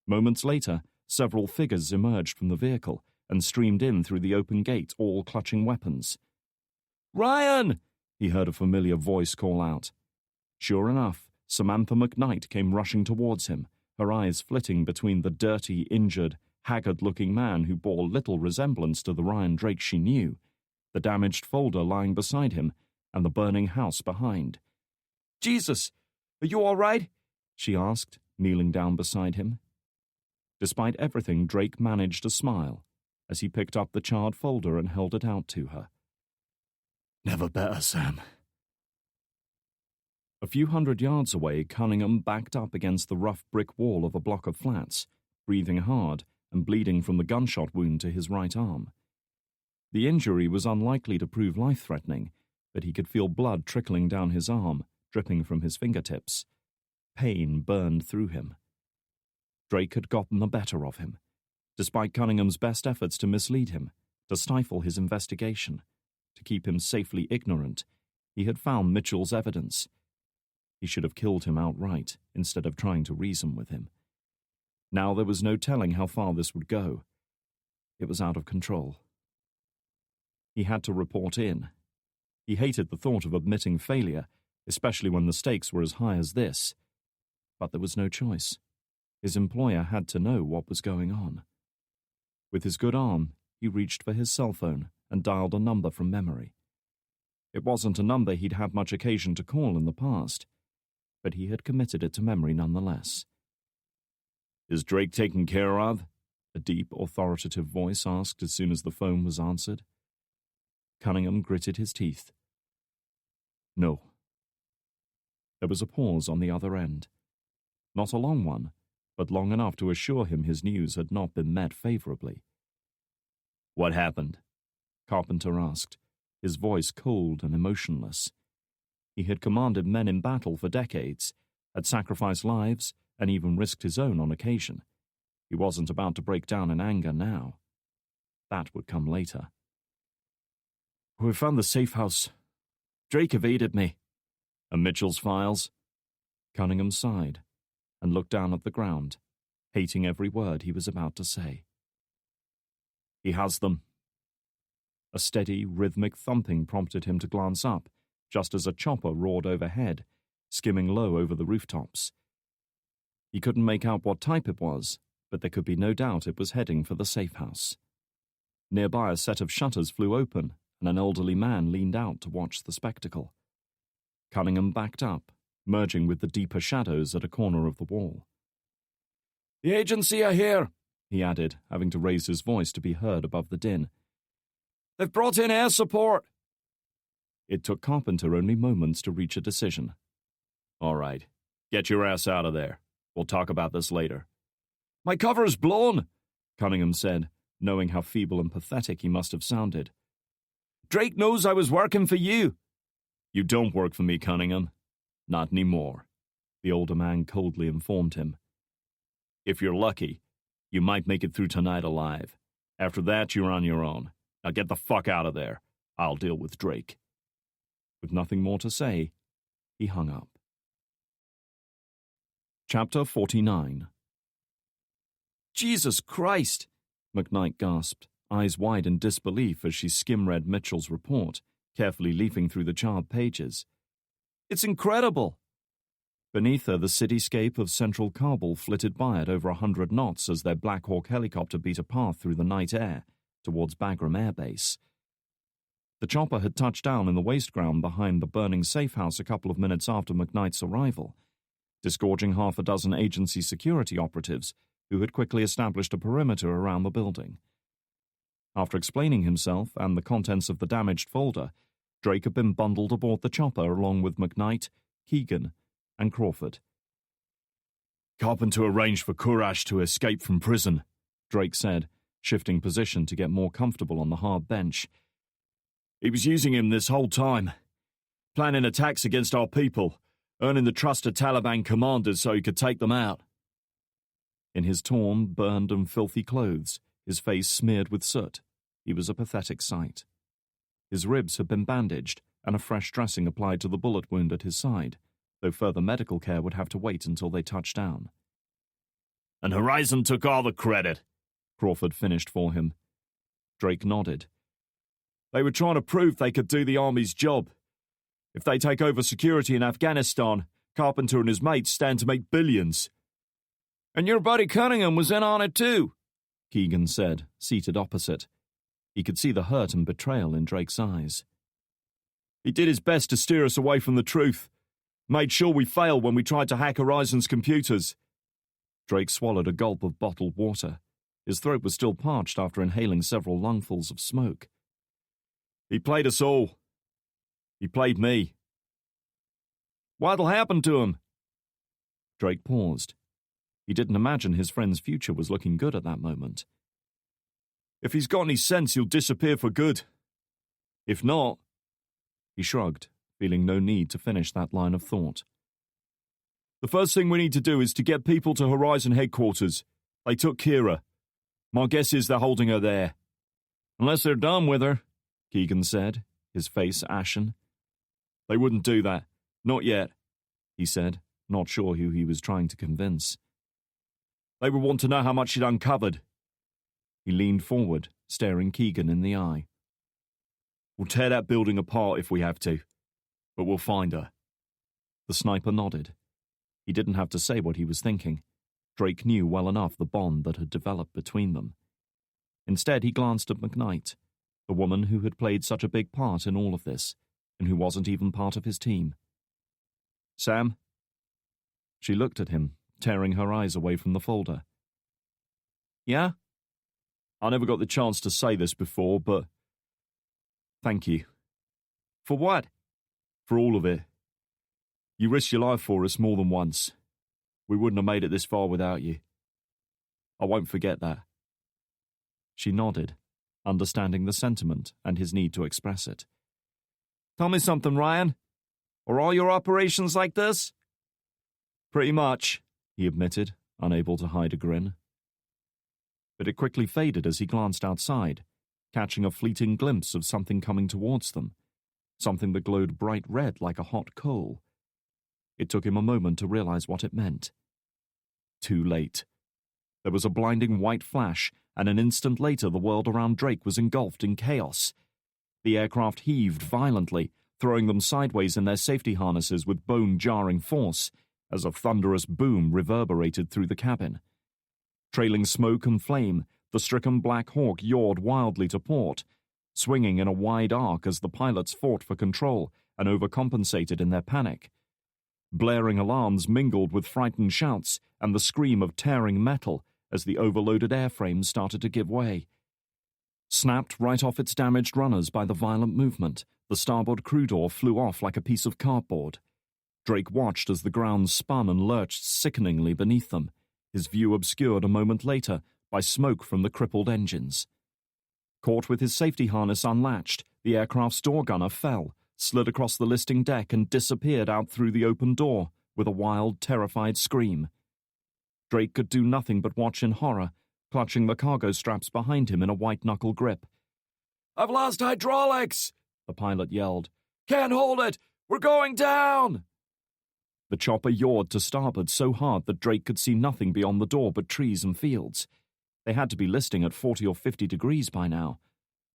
Moments later, several figures emerged from the vehicle and streamed in through the open gate, all clutching weapons. "Ryan!" he heard a familiar voice call out. Sure enough, Samantha McKnight came rushing towards him, her eyes flitting between the dirty, injured, haggard-looking man who bore little resemblance to the Ryan Drake she knew, the damaged folder lying beside him, and the burning house behind. "Jesus! Are you all right?" she asked, kneeling down beside him. Despite everything, Drake managed a smile as he picked up the charred folder and held it out to her. "Never better, Sam." A few hundred yards away, Cunningham backed up against the rough brick wall of a block of flats, breathing hard and bleeding from the gunshot wound to his right arm. The injury was unlikely to prove life-threatening, but he could feel blood trickling down his arm, dripping from his fingertips. Pain burned through him. Drake had gotten the better of him, despite Cunningham's best efforts to mislead him, to stifle his investigation, to keep him safely ignorant. He had found Mitchell's evidence. He should have killed him outright, instead of trying to reason with him. Now there was no telling how far this would go. It was out of control. He had to report in. He hated the thought of admitting failure, especially when the stakes were as high as this. But there was no choice. His employer had to know what was going on. With his good arm, he reached for his cell phone and dialed a number from memory. It wasn't a number he'd had much occasion to call in the past, but he had committed it to memory nonetheless. "Is Drake taken care of?" a deep, authoritative voice asked as soon as the phone was answered. Cunningham gritted his teeth. "No," There was a pause on the other end. Not a long one, but long enough to assure him his news had not been met favorably. "What happened?" Carpenter asked, his voice cold and emotionless. He had commanded men in battle for decades, had sacrificed lives, and even risked his own on occasion. He wasn't about to break down in anger now. That would come later. "We found the safe house. Drake evaded me." "And Mitchell's files?" Cunningham sighed and looked down at the ground, hating every word he was about to say. "He has them." A steady, rhythmic thumping prompted him to glance up, just as a chopper roared overhead, skimming low over the rooftops. He couldn't make out what type it was, but there could be no doubt it was heading for the safe house. Nearby, a set of shutters flew open, and an elderly man leaned out to watch the spectacle. Cunningham backed up, merging with the deeper shadows at a corner of the wall. "The agency are here," he added, having to raise his voice to be heard above the din. "They've brought in air support." It took Carpenter only moments to reach a decision. "All right, get your ass out of there. We'll talk about this later." "My cover's blown," Cunningham said, knowing how feeble and pathetic he must have sounded. "Drake knows I was working for you." "You don't work for me, Cunningham. Not anymore," the older man coldly informed him. "If you're lucky, you might make it through tonight alive. After that, you're on your own. Now get the fuck out of there. I'll deal with Drake." With nothing more to say, he hung up. Chapter 49. "Jesus Christ!" McKnight gasped, eyes wide in disbelief as she skim-read Mitchell's report, carefully leafing through the charred pages. "It's incredible!" Beneath her, the cityscape of central Kabul flitted by at over 100 knots as their Black Hawk helicopter beat a path through the night air towards Bagram Air Base. The chopper had touched down in the waste ground behind the burning safe house a couple of minutes after McKnight's arrival, disgorging half a dozen agency security operatives who had quickly established a perimeter around the building. After explaining himself and the contents of the damaged folder, Drake had been bundled aboard the chopper along with McKnight, Keegan, and Crawford. "Carpenter arranged for Courage to escape from prison," Drake said, shifting position to get more comfortable on the hard bench. "He was using him this whole time, planning attacks against our people, earning the trust of Taliban commanders so he could take them out." In his torn, burned, and filthy clothes, his face smeared with soot, he was a pathetic sight. His ribs had been bandaged, and a fresh dressing applied to the bullet wound at his side, though further medical care would have to wait until they touched down. "And Horizon took all the credit," Crawford finished for him. Drake nodded. "They were trying to prove they could do the army's job. If they take over security in Afghanistan, Carpenter and his mates stand to make billions." "And your buddy Cunningham was in on it too," Keegan said, seated opposite. He could see the hurt and betrayal in Drake's eyes. "He did his best to steer us away from the truth. Made sure we failed when we tried to hack Horizon's computers." Drake swallowed a gulp of bottled water. His throat was still parched after inhaling several lungfuls of smoke. "He played us all. He played me." "What'll happen to him?" Drake paused. He didn't imagine his friend's future was looking good at that moment. "If he's got any sense, he'll disappear for good. If not—" He shrugged, feeling no need to finish that line of thought. "The first thing we need to do is to get people to Horizon headquarters. They took Kira. My guess is they're holding her there." "Unless they're done with her," Keegan said, his face ashen. "They wouldn't do that. Not yet," he said, not sure who he was trying to convince. "They would want to know how much she'd uncovered." He leaned forward, staring Keegan in the eye. "We'll tear that building apart if we have to, but we'll find her." The sniper nodded. He didn't have to say what he was thinking. Drake knew well enough the bond that had developed between them. Instead, he glanced at McKnight, the woman who had played such a big part in all of this, and who wasn't even part of his team. "Sam?" She looked at him, tearing her eyes away from the folder. "Yeah? I never got the chance to say this before, but thank you." "For what?" "For all of it. You risked your life for us more than once. We wouldn't have made it this far without you. I won't forget that." She nodded, understanding the sentiment and his need to express it. "Tell me something, Ryan. Are all your operations like this?" "Pretty much," he admitted, unable to hide a grin. But it quickly faded as he glanced outside, catching a fleeting glimpse of something coming towards them, something that glowed bright red like a hot coal. It took him a moment to realize what it meant. Too late. There was a blinding white flash, and an instant later the world around Drake was engulfed in chaos. The aircraft heaved violently, throwing them sideways in their safety harnesses with bone-jarring force, as a thunderous boom reverberated through the cabin. Trailing smoke and flame, the stricken Black Hawk yawed wildly to port, swinging in a wide arc as the pilots fought for control and overcompensated in their panic. Blaring alarms mingled with frightened shouts and the scream of tearing metal as the overloaded airframe started to give way. Snapped right off its damaged runners by the violent movement, the starboard crew door flew off like a piece of cardboard. Drake watched as the ground spun and lurched sickeningly beneath them, his view obscured a moment later by smoke from the crippled engines. Caught with his safety harness unlatched, the aircraft's door gunner fell, slid across the listing deck and disappeared out through the open door with a wild, terrified scream. Drake could do nothing but watch in horror, clutching the cargo straps behind him in a white-knuckle grip. "I've lost hydraulics!" the pilot yelled. "Can't hold it! We're going down!" The chopper yawed to starboard so hard that Drake could see nothing beyond the door but trees and fields. They had to be listing at 40 or 50 degrees by now.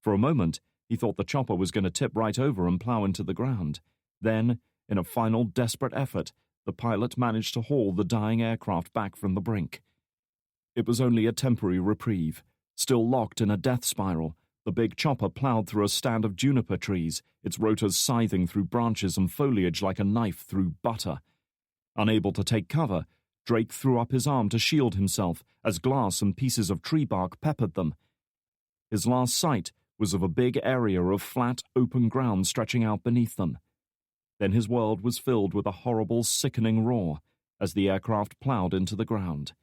For a moment, he thought the chopper was going to tip right over and plow into the ground. Then, in a final desperate effort, the pilot managed to haul the dying aircraft back from the brink. It was only a temporary reprieve. Still locked in a death spiral, the big chopper plowed through a stand of juniper trees, its rotors scything through branches and foliage like a knife through butter. Unable to take cover, Drake threw up his arm to shield himself as glass and pieces of tree bark peppered them. His last sight was of a big area of flat, open ground stretching out beneath them. Then his world was filled with a horrible, sickening roar as the aircraft plowed into the ground.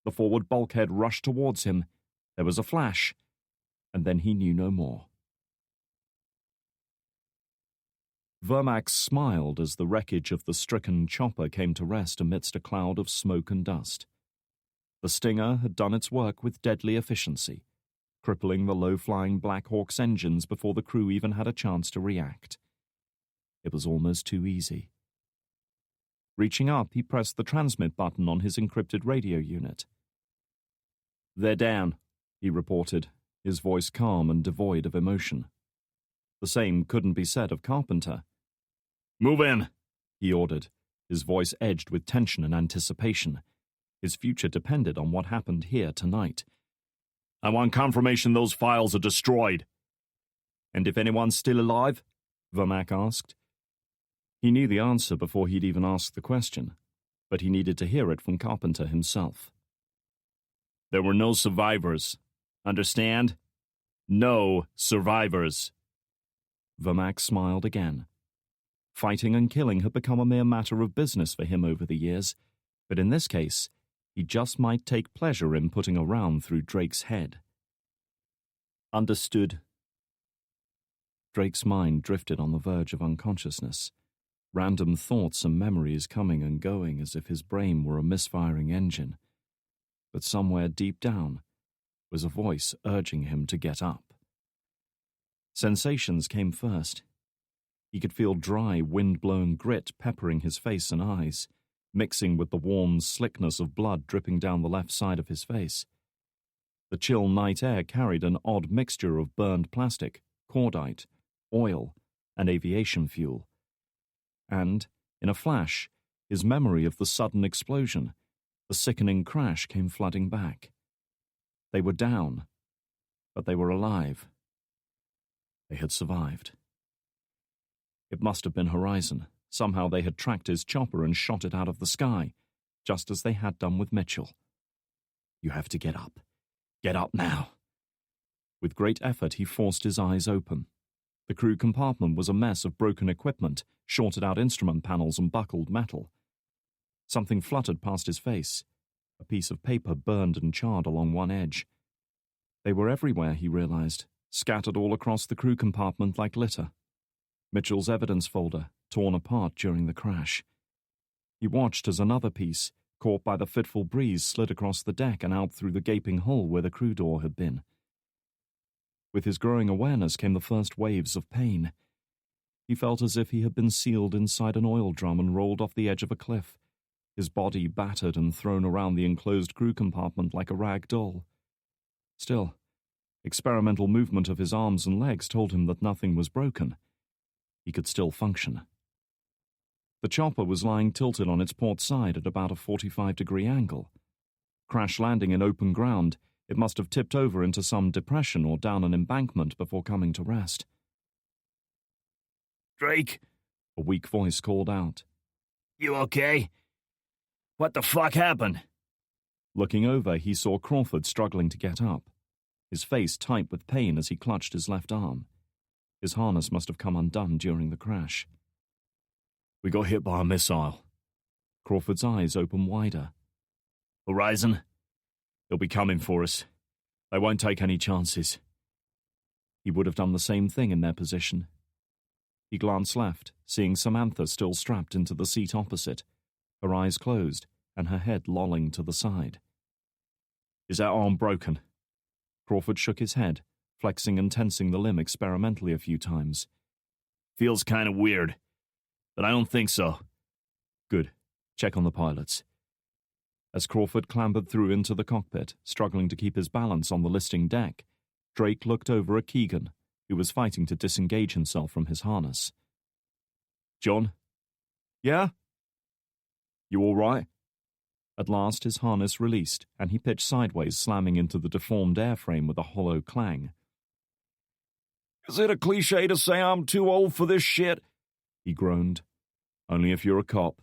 The forward bulkhead rushed towards him. There was a flash, and then he knew no more. Vermax smiled as the wreckage of the stricken chopper came to rest amidst a cloud of smoke and dust. The Stinger had done its work with deadly efficiency, crippling the low-flying Black Hawk's engines before the crew even had a chance to react. It was almost too easy. Reaching up, he pressed the transmit button on his encrypted radio unit. "They're down," he reported, his voice calm and devoid of emotion. The same couldn't be said of Carpenter. "Move in," he ordered, his voice edged with tension and anticipation. His future depended on what happened here tonight. "I want confirmation those files are destroyed." "And if anyone's still alive?" Vermac asked. He knew the answer before he'd even asked the question, but he needed to hear it from Carpenter himself. "There were no survivors. Understand? No survivors." Vermac smiled again. Fighting and killing had become a mere matter of business for him over the years, but in this case, he just might take pleasure in putting a round through Drake's head. "Understood." Drake's mind drifted on the verge of unconsciousness, random thoughts and memories coming and going as if his brain were a misfiring engine. But somewhere deep down was a voice urging him to get up. Sensations came first. He could feel dry, wind-blown grit peppering his face and eyes, mixing with the warm slickness of blood dripping down the left side of his face. The chill night air carried an odd mixture of burned plastic, cordite, oil, and aviation fuel. And, in a flash, his memory of the sudden explosion, the sickening crash came flooding back. They were down, but they were alive. They had survived. It must have been Horizon. Somehow they had tracked his chopper and shot it out of the sky, just as they had done with Mitchell. "You have to get up. Get up now." With great effort, he forced his eyes open. The crew compartment was a mess of broken equipment, shorted-out instrument panels and buckled metal. Something fluttered past his face. A piece of paper burned and charred along one edge. They were everywhere, he realized, scattered all across the crew compartment like litter. Mitchell's evidence folder, torn apart during the crash. He watched as another piece, caught by the fitful breeze, slid across the deck and out through the gaping hole where the crew door had been. With his growing awareness came the first waves of pain. He felt as if he had been sealed inside an oil drum and rolled off the edge of a cliff, his body battered and thrown around the enclosed crew compartment like a rag doll. Still, experimental movement of his arms and legs told him that nothing was broken. He could still function. The chopper was lying tilted on its port side at about a 45-degree angle. Crash landing in open ground, it must have tipped over into some depression or down an embankment before coming to rest. Drake, A weak voice called out. you okay? What the fuck happened? Looking over, he saw Crawford struggling to get up, his face tight with pain as he clutched his left arm. His harness must have come undone during the crash. We got hit by a missile. Crawford's eyes opened wider. Horizon? They'll be coming for us. They won't take any chances. He would have done the same thing in their position. He glanced left, seeing Samantha still strapped into the seat opposite, her eyes closed and her head lolling to the side. Is that arm broken? Crawford shook his head, flexing and tensing the limb experimentally a few times. Feels kind of weird, but I don't think so. Good. Check on the pilots. As Crawford clambered through into the cockpit, struggling to keep his balance on the listing deck, Drake looked over at Keegan, who was fighting to disengage himself from his harness. John? Yeah? You all right? At last his harness released, and he pitched sideways, slamming into the deformed airframe with a hollow clang. Is it a cliche to say I'm too old for this shit? He groaned. Only if you're a cop.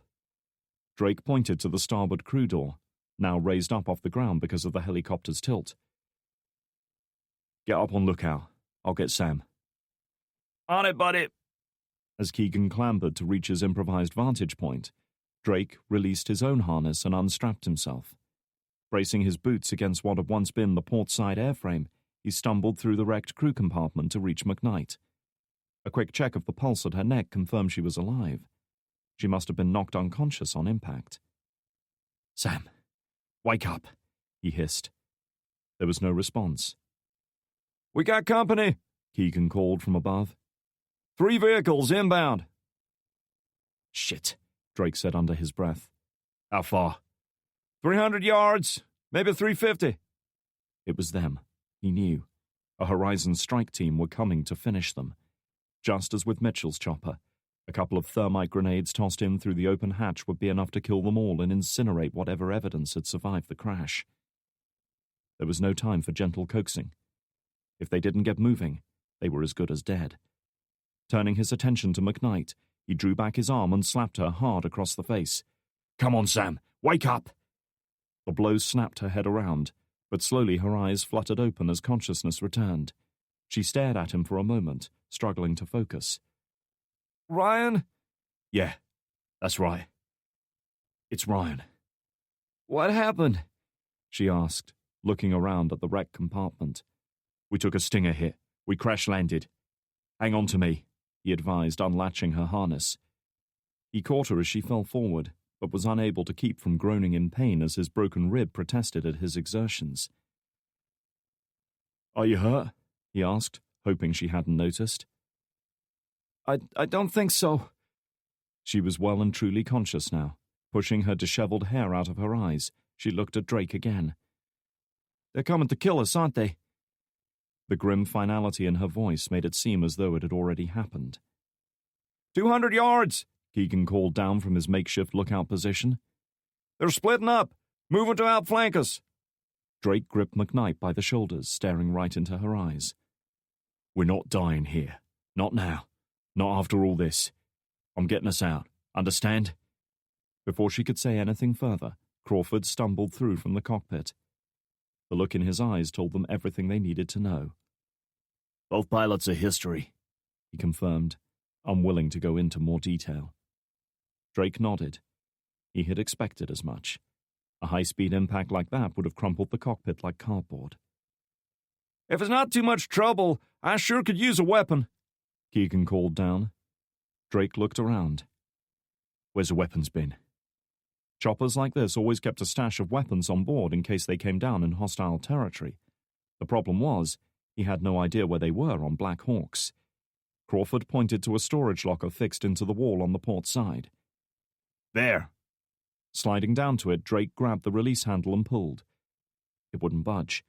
Drake pointed to the starboard crew door, now raised up off the ground because of the helicopter's tilt. Get up on lookout. I'll get Sam. On it, buddy. As Keegan clambered to reach his improvised vantage point, Drake released his own harness and unstrapped himself. Bracing his boots against what had once been the port side airframe, he stumbled through the wrecked crew compartment to reach McKnight. A quick check of the pulse at her neck confirmed she was alive. She must have been knocked unconscious on impact. Sam, wake up, he hissed. There was no response. We got company, Keegan called from above. 3 vehicles inbound. Shit, Drake said under his breath. How far? 300 yards, maybe 350. It was them, he knew. A Horizon strike team were coming to finish them. Just as with Mitchell's chopper, a couple of thermite grenades tossed in through the open hatch would be enough to kill them all and incinerate whatever evidence had survived the crash. There was no time for gentle coaxing. If they didn't get moving, they were as good as dead. Turning his attention to McKnight, he drew back his arm and slapped her hard across the face. Come on, Sam, wake up! The blow snapped her head around, but slowly her eyes fluttered open as consciousness returned. She stared at him for a moment, struggling to focus. Ryan? Yeah, that's right. It's Ryan. What happened? She asked, looking around at the wrecked compartment. We took a stinger hit. We crash-landed. Hang on to me, he advised, unlatching her harness. He caught her as she fell forward, but was unable to keep from groaning in pain as his broken rib protested at his exertions. Are you hurt? He asked, hoping she hadn't noticed. I don't think so. She was well and truly conscious now. Pushing her disheveled hair out of her eyes, she looked at Drake again. They're coming to kill us, aren't they? The grim finality in her voice made it seem as though it had already happened. 200 yards, Keegan called down from his makeshift lookout position. They're splitting up, moving to outflank us. Drake gripped McKnight by the shoulders, staring right into her eyes. We're not dying here. Not now. Not after all this. I'm getting us out. Understand? Before she could say anything further, Crawford stumbled through from the cockpit. The look in his eyes told them everything they needed to know. Both pilots are history. he confirmed, unwilling to go into more detail. Drake nodded. He had expected as much. A high-speed impact like that would have crumpled the cockpit like cardboard. If it's not too much trouble, I sure could use a weapon, Keegan called down. Drake looked around. Where's the weapons bin? Choppers like this always kept a stash of weapons on board in case they came down in hostile territory. The problem was, he had no idea where they were on Black Hawks. Crawford pointed to a storage locker fixed into the wall on the port side. There. Sliding down to it, Drake grabbed the release handle and pulled. It wouldn't budge.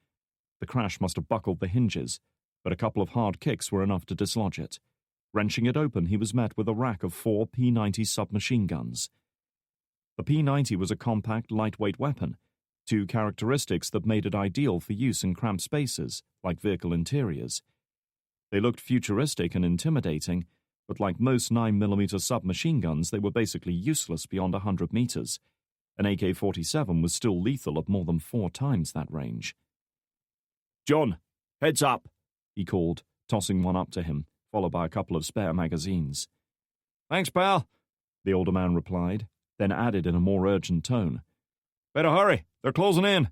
The crash must have buckled the hinges, but a couple of hard kicks were enough to dislodge it. Wrenching it open, he was met with a rack of 4 P-90 submachine guns. The P-90 was a compact, lightweight weapon, 2 characteristics that made it ideal for use in cramped spaces, like vehicle interiors. They looked futuristic and intimidating, but like most 9mm submachine guns, they were basically useless beyond 100 meters. An AK-47 was still lethal at more than 4 times that range. John, heads up, he called, tossing one up to him, followed by a couple of spare magazines. Thanks, pal, the older man replied, then added in a more urgent tone. Better hurry, they're closing in.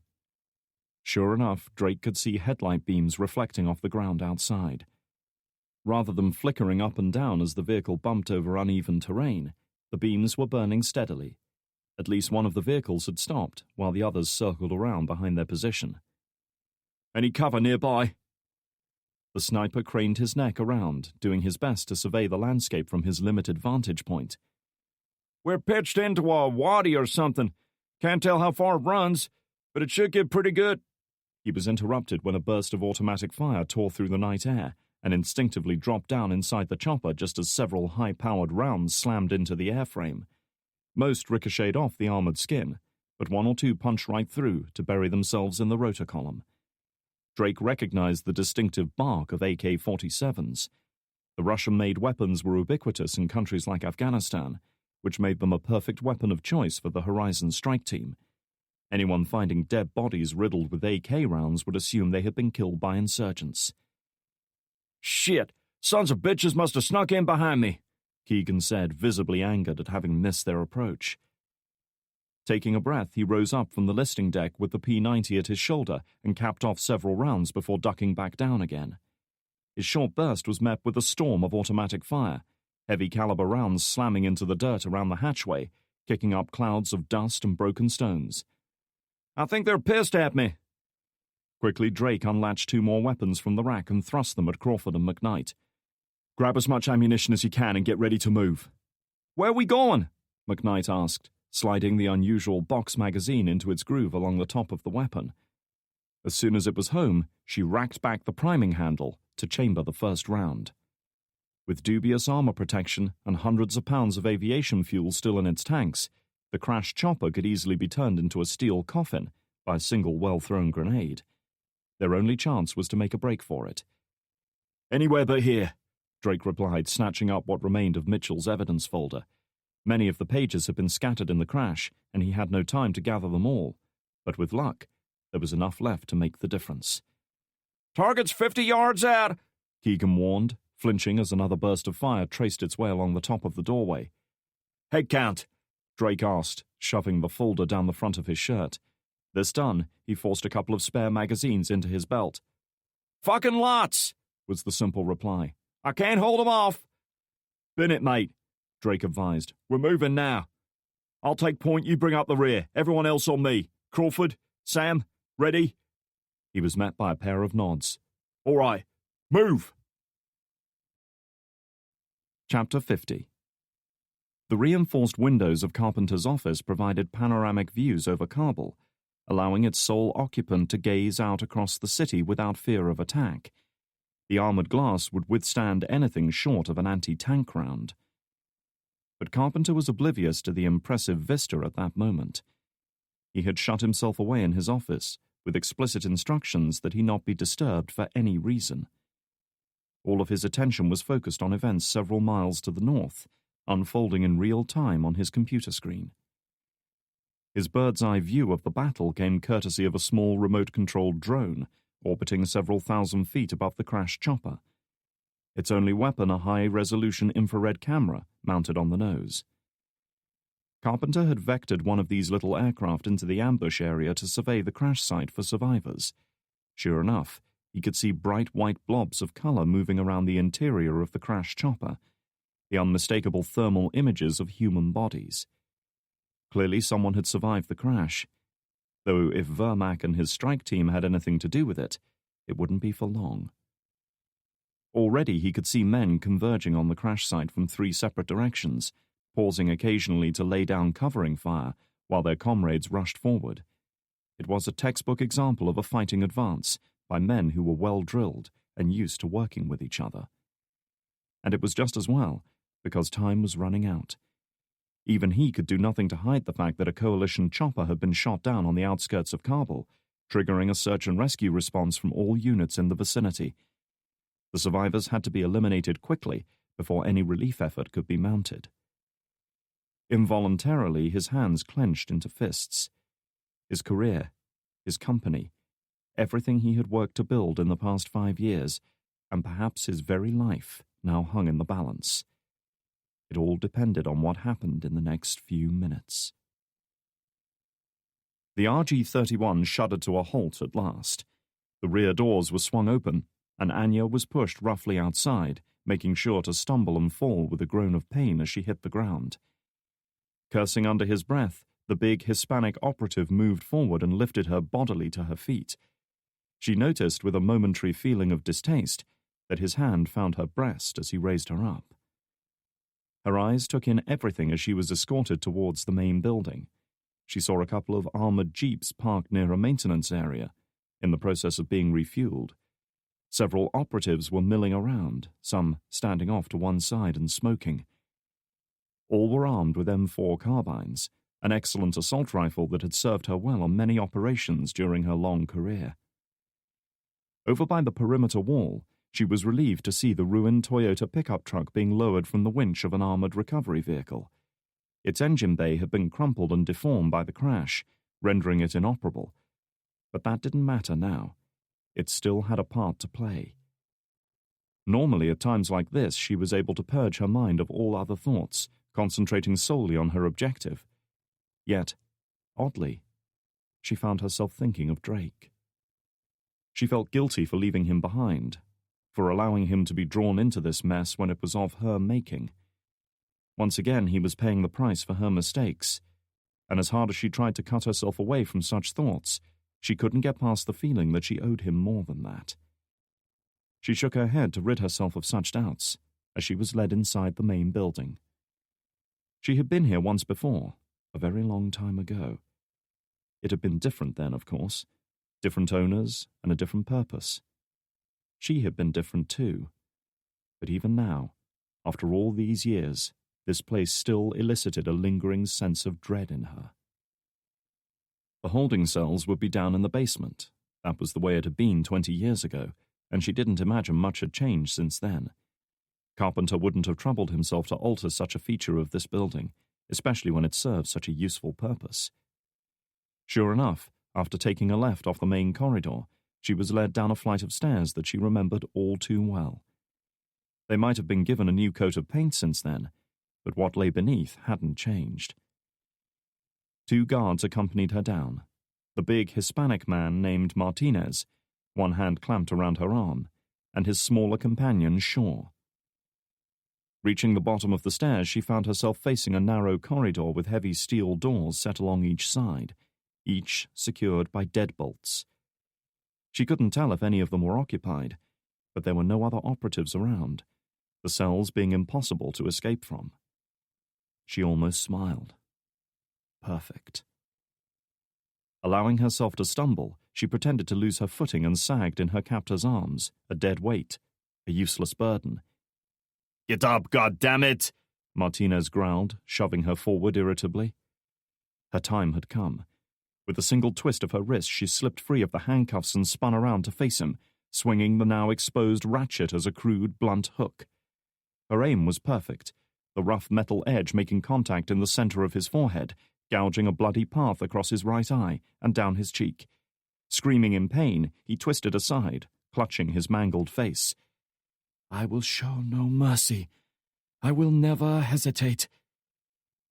Sure enough, Drake could see headlight beams reflecting off the ground outside. Rather than flickering up and down as the vehicle bumped over uneven terrain, the beams were burning steadily. At least one of the vehicles had stopped, while the others circled around behind their position. Any cover nearby? The sniper craned his neck around, doing his best to survey the landscape from his limited vantage point. We're pitched into a wadi or something. Can't tell how far it runs, but it should get pretty good. He was interrupted when a burst of automatic fire tore through the night air and instinctively dropped down inside the chopper just as several high-powered rounds slammed into the airframe. Most ricocheted off the armored skin, but 1 or 2 punched right through to bury themselves in the rotor column. Drake recognized the distinctive bark of AK-47s. The Russian-made weapons were ubiquitous in countries like Afghanistan, which made them a perfect weapon of choice for the Horizon Strike Team. Anyone finding dead bodies riddled with AK rounds would assume they had been killed by insurgents. Shit, sons of bitches must have snuck in behind me, Keegan said, visibly angered at having missed their approach. Taking a breath, he rose up from the listing deck with the P-90 at his shoulder and capped off several rounds before ducking back down again. His short burst was met with a storm of automatic fire, heavy-caliber rounds slamming into the dirt around the hatchway, kicking up clouds of dust and broken stones. I think they're pissed at me. Quickly, Drake unlatched 2 more weapons from the rack and thrust them at Crawford and McKnight. Grab as much ammunition as you can and get ready to move. Where are we going? McKnight asked, sliding the unusual box magazine into its groove along the top of the weapon. As soon as it was home, she racked back the priming handle to chamber the first round. With dubious armor protection and hundreds of pounds of aviation fuel still in its tanks, the crashed chopper could easily be turned into a steel coffin by a single well-thrown grenade. Their only chance was to make a break for it. Anywhere but here, Drake replied, snatching up what remained of Mitchell's evidence folder. Many of the pages had been scattered in the crash, and he had no time to gather them all. But with luck, there was enough left to make the difference. Target's 50 yards out, Keegan warned, flinching as another burst of fire traced its way along the top of the doorway. Head count, Drake asked, shoving the folder down the front of his shirt. This done, he forced a couple of spare magazines into his belt. Fucking lots, was the simple reply. I can't hold them off. Bin it, mate, Drake advised. We're moving now. I'll take point, you bring up the rear. Everyone else on me. Crawford, Sam, ready? He was met by a pair of nods. All right, move. Chapter 50. The reinforced windows of Carpenter's office provided panoramic views over Kabul, allowing its sole occupant to gaze out across the city without fear of attack. The armored glass would withstand anything short of an anti-tank round. But Carpenter was oblivious to the impressive vista at that moment. He had shut himself away in his office, with explicit instructions that he not be disturbed for any reason. All of his attention was focused on events several miles to the north, unfolding in real time on his computer screen. His bird's-eye view of the battle came courtesy of a small remote-controlled drone orbiting several thousand feet above the crashed chopper. its only weapon a high-resolution infrared camera mounted on the nose. Carpenter had vectored one of these little aircraft into the ambush area to survey the crash site for survivors. Sure enough, he could see bright white blobs of color moving around the interior of the crashed chopper, the unmistakable thermal images of human bodies. Clearly someone had survived the crash, though if Vermac and his strike team had anything to do with it, it wouldn't be for long. Already he could see men converging on the crash site from 3 separate directions, pausing occasionally to lay down covering fire while their comrades rushed forward. It was a textbook example of a fighting advance by men who were well drilled and used to working with each other. And it was just as well, because time was running out. Even he could do nothing to hide the fact that a coalition chopper had been shot down on the outskirts of Kabul, triggering a search and rescue response from all units in the vicinity. The survivors had to be eliminated quickly before any relief effort could be mounted. Involuntarily, his hands clenched into fists. His career, his company, everything he had worked to build in the past 5 years, and perhaps his very life, now hung in the balance. It all depended on what happened in the next few minutes. The RG-31 shuddered to a halt at last. The rear doors were swung open, and Anya was pushed roughly outside, making sure to stumble and fall with a groan of pain as she hit the ground. Cursing under his breath, the big Hispanic operative moved forward and lifted her bodily to her feet. She noticed with a momentary feeling of distaste that his hand found her breast as he raised her up. Her eyes took in everything as she was escorted towards the main building. She saw a couple of armored jeeps parked near a maintenance area, in the process of being refueled. Several operatives were milling around, some standing off to one side and smoking. All were armed with M4 carbines, an excellent assault rifle that had served her well on many operations during her long career. Over by the perimeter wall, she was relieved to see the ruined Toyota pickup truck being lowered from the winch of an armored recovery vehicle. Its engine bay had been crumpled and deformed by the crash, rendering it inoperable. But that didn't matter now. It still had a part to play. Normally, at times like this, she was able to purge her mind of all other thoughts, concentrating solely on her objective. Yet, oddly, she found herself thinking of Drake. She felt guilty for leaving him behind, for allowing him to be drawn into this mess when it was of her making. Once again, he was paying the price for her mistakes, and as hard as she tried to cut herself away from such thoughts, she couldn't get past the feeling that she owed him more than that. She shook her head to rid herself of such doubts as she was led inside the main building. She had been here once before, a very long time ago. It had been different then, of course, different owners and a different purpose. She had been different too, but even now, after all these years, this place still elicited a lingering sense of dread in her. The holding cells would be down in the basement. That was the way it had been 20 years ago, and she didn't imagine much had changed since then. Carpenter wouldn't have troubled himself to alter such a feature of this building, especially when it served such a useful purpose. Sure enough, after taking a left off the main corridor, she was led down a flight of stairs that she remembered all too well. They might have been given a new coat of paint since then, but what lay beneath hadn't changed. 2 guards accompanied her down. The big Hispanic man named Martinez, one hand clamped around her arm, and his smaller companion, Shaw. Reaching the bottom of the stairs, she found herself facing a narrow corridor with heavy steel doors set along each side, each secured by deadbolts. She couldn't tell if any of them were occupied, but there were no other operatives around, the cells being impossible to escape from. She almost smiled. Perfect. Allowing herself to stumble, she pretended to lose her footing and sagged in her captor's arms, a dead weight, a useless burden. "Get up, goddammit!" Martinez growled, shoving her forward irritably. Her time had come. With a single twist of her wrist, she slipped free of the handcuffs and spun around to face him, swinging the now exposed ratchet as a crude, blunt hook. Her aim was perfect, the rough metal edge making contact in the center of his forehead, gouging a bloody path across his right eye and down his cheek. Screaming in pain, he twisted aside, clutching his mangled face. I will show no mercy. I will never hesitate.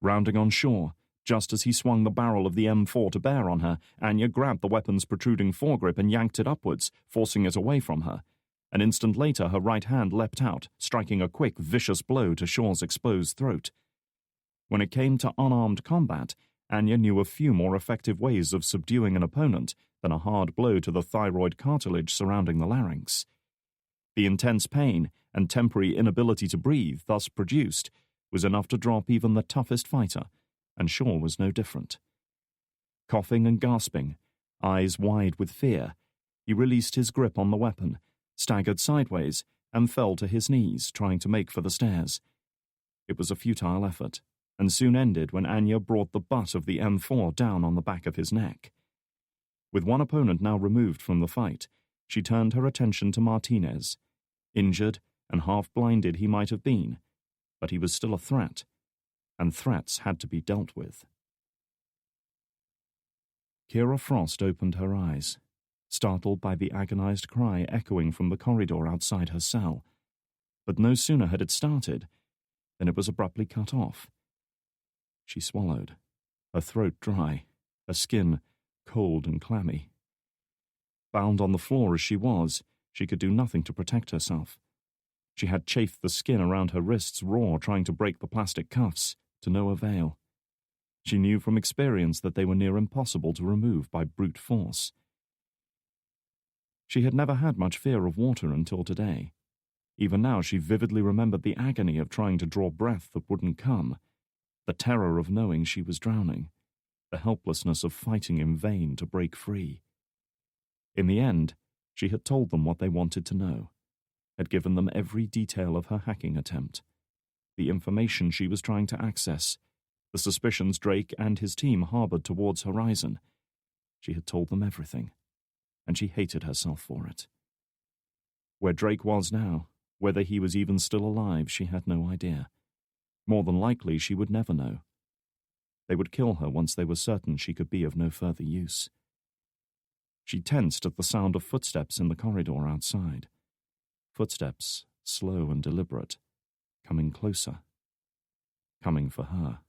Rounding on shore, just as he swung the barrel of the M4 to bear on her, Anya grabbed the weapon's protruding foregrip and yanked it upwards, forcing it away from her. An instant later, her right hand leapt out, striking a quick, vicious blow to Shaw's exposed throat. When it came to unarmed combat, Anya knew a few more effective ways of subduing an opponent than a hard blow to the thyroid cartilage surrounding the larynx. The intense pain and temporary inability to breathe thus produced was enough to drop even the toughest fighter, and Shaw was no different. Coughing and gasping, eyes wide with fear, he released his grip on the weapon, staggered sideways, and fell to his knees, trying to make for the stairs. It was a futile effort, and soon ended when Anya brought the butt of the M4 down on the back of his neck. With one opponent now removed from the fight, she turned her attention to Martinez. Injured and half-blinded he might have been, but he was still a threat, and threats had to be dealt with. Kira Frost opened her eyes, startled by the agonized cry echoing from the corridor outside her cell. But no sooner had it started than it was abruptly cut off. She swallowed, her throat dry, her skin cold and clammy. Bound on the floor as she was, she could do nothing to protect herself. She had chafed the skin around her wrists raw, trying to break the plastic cuffs, to no avail. She knew from experience that they were near impossible to remove by brute force. She had never had much fear of water until today. Even now she vividly remembered the agony of trying to draw breath that wouldn't come, the terror of knowing she was drowning, the helplessness of fighting in vain to break free. In the end, she had told them what they wanted to know, had given them every detail of her hacking attempt, the information she was trying to access, the suspicions Drake and his team harbored towards Horizon. She had told them everything, and she hated herself for it. Where Drake was now, whether he was even still alive, she had no idea. More than likely, she would never know. They would kill her once they were certain she could be of no further use. She tensed at the sound of footsteps in the corridor outside. Footsteps, slow and deliberate, coming closer. Coming for her.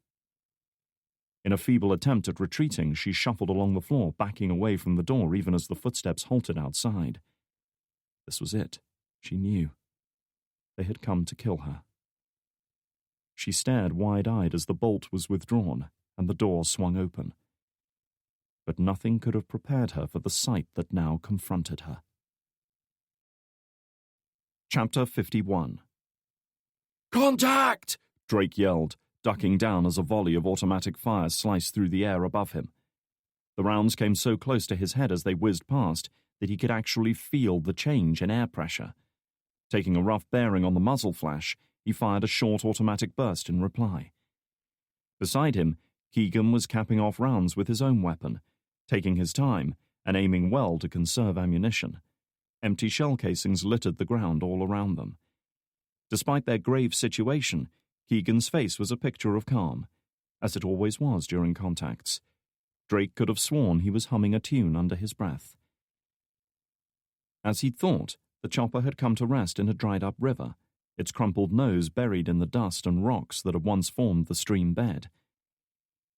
In a feeble attempt at retreating, she shuffled along the floor, backing away from the door even as the footsteps halted outside. This was it. She knew. They had come to kill her. She stared wide-eyed as the bolt was withdrawn and the door swung open. But nothing could have prepared her for the sight that now confronted her. Chapter 51. "Contact!" Drake yelled, ducking down as a volley of automatic fire sliced through the air above him. The rounds came so close to his head as they whizzed past that he could actually feel the change in air pressure. Taking a rough bearing on the muzzle flash, he fired a short automatic burst in reply. Beside him, Keegan was capping off rounds with his own weapon, taking his time and aiming well to conserve ammunition. Empty shell casings littered the ground all around them. Despite their grave situation, Keegan's face was a picture of calm, as it always was during contacts. Drake could have sworn he was humming a tune under his breath. As he'd thought, the chopper had come to rest in a dried-up river, its crumpled nose buried in the dust and rocks that had once formed the stream bed.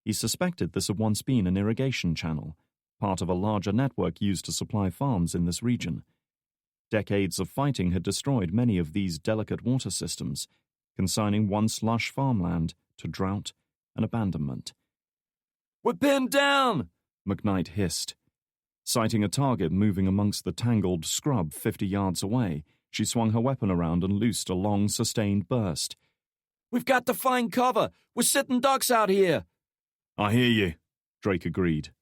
He suspected this had once been an irrigation channel, part of a larger network used to supply farms in this region. Decades of fighting had destroyed many of these delicate water systems, consigning once lush farmland to drought and abandonment. "We're pinned down!" McKnight hissed. Sighting a target moving amongst the tangled scrub 50 yards away, she swung her weapon around and loosed a long, sustained burst. "We've got to find cover! We're sitting ducks out here!" "I hear you," Drake agreed.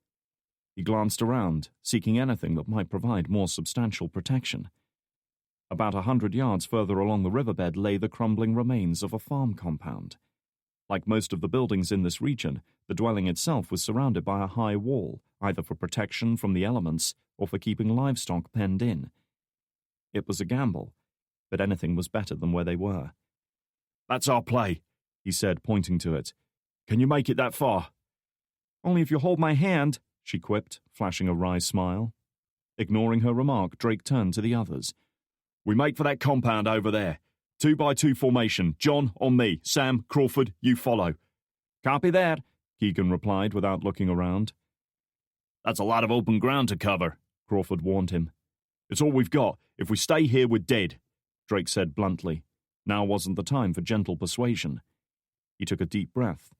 He glanced around, seeking anything that might provide more substantial protection. About 100 yards further along the riverbed lay the crumbling remains of a farm compound. Like most of the buildings in this region, the dwelling itself was surrounded by a high wall, either for protection from the elements or for keeping livestock penned in. It was a gamble, but anything was better than where they were. "That's our play," he said, pointing to it. "Can you make it that far?" "Only if you hold my hand," she quipped, flashing a wry smile. Ignoring her remark, Drake turned to the others. We make for that compound over there. 2-by-2 formation. John on me. Sam, Crawford, you follow. Copy that, Keegan replied without looking around. That's a lot of open ground to cover, Crawford warned him. It's all we've got. If we stay here, we're dead, Drake said bluntly. Now wasn't the time for gentle persuasion. He took a deep breath,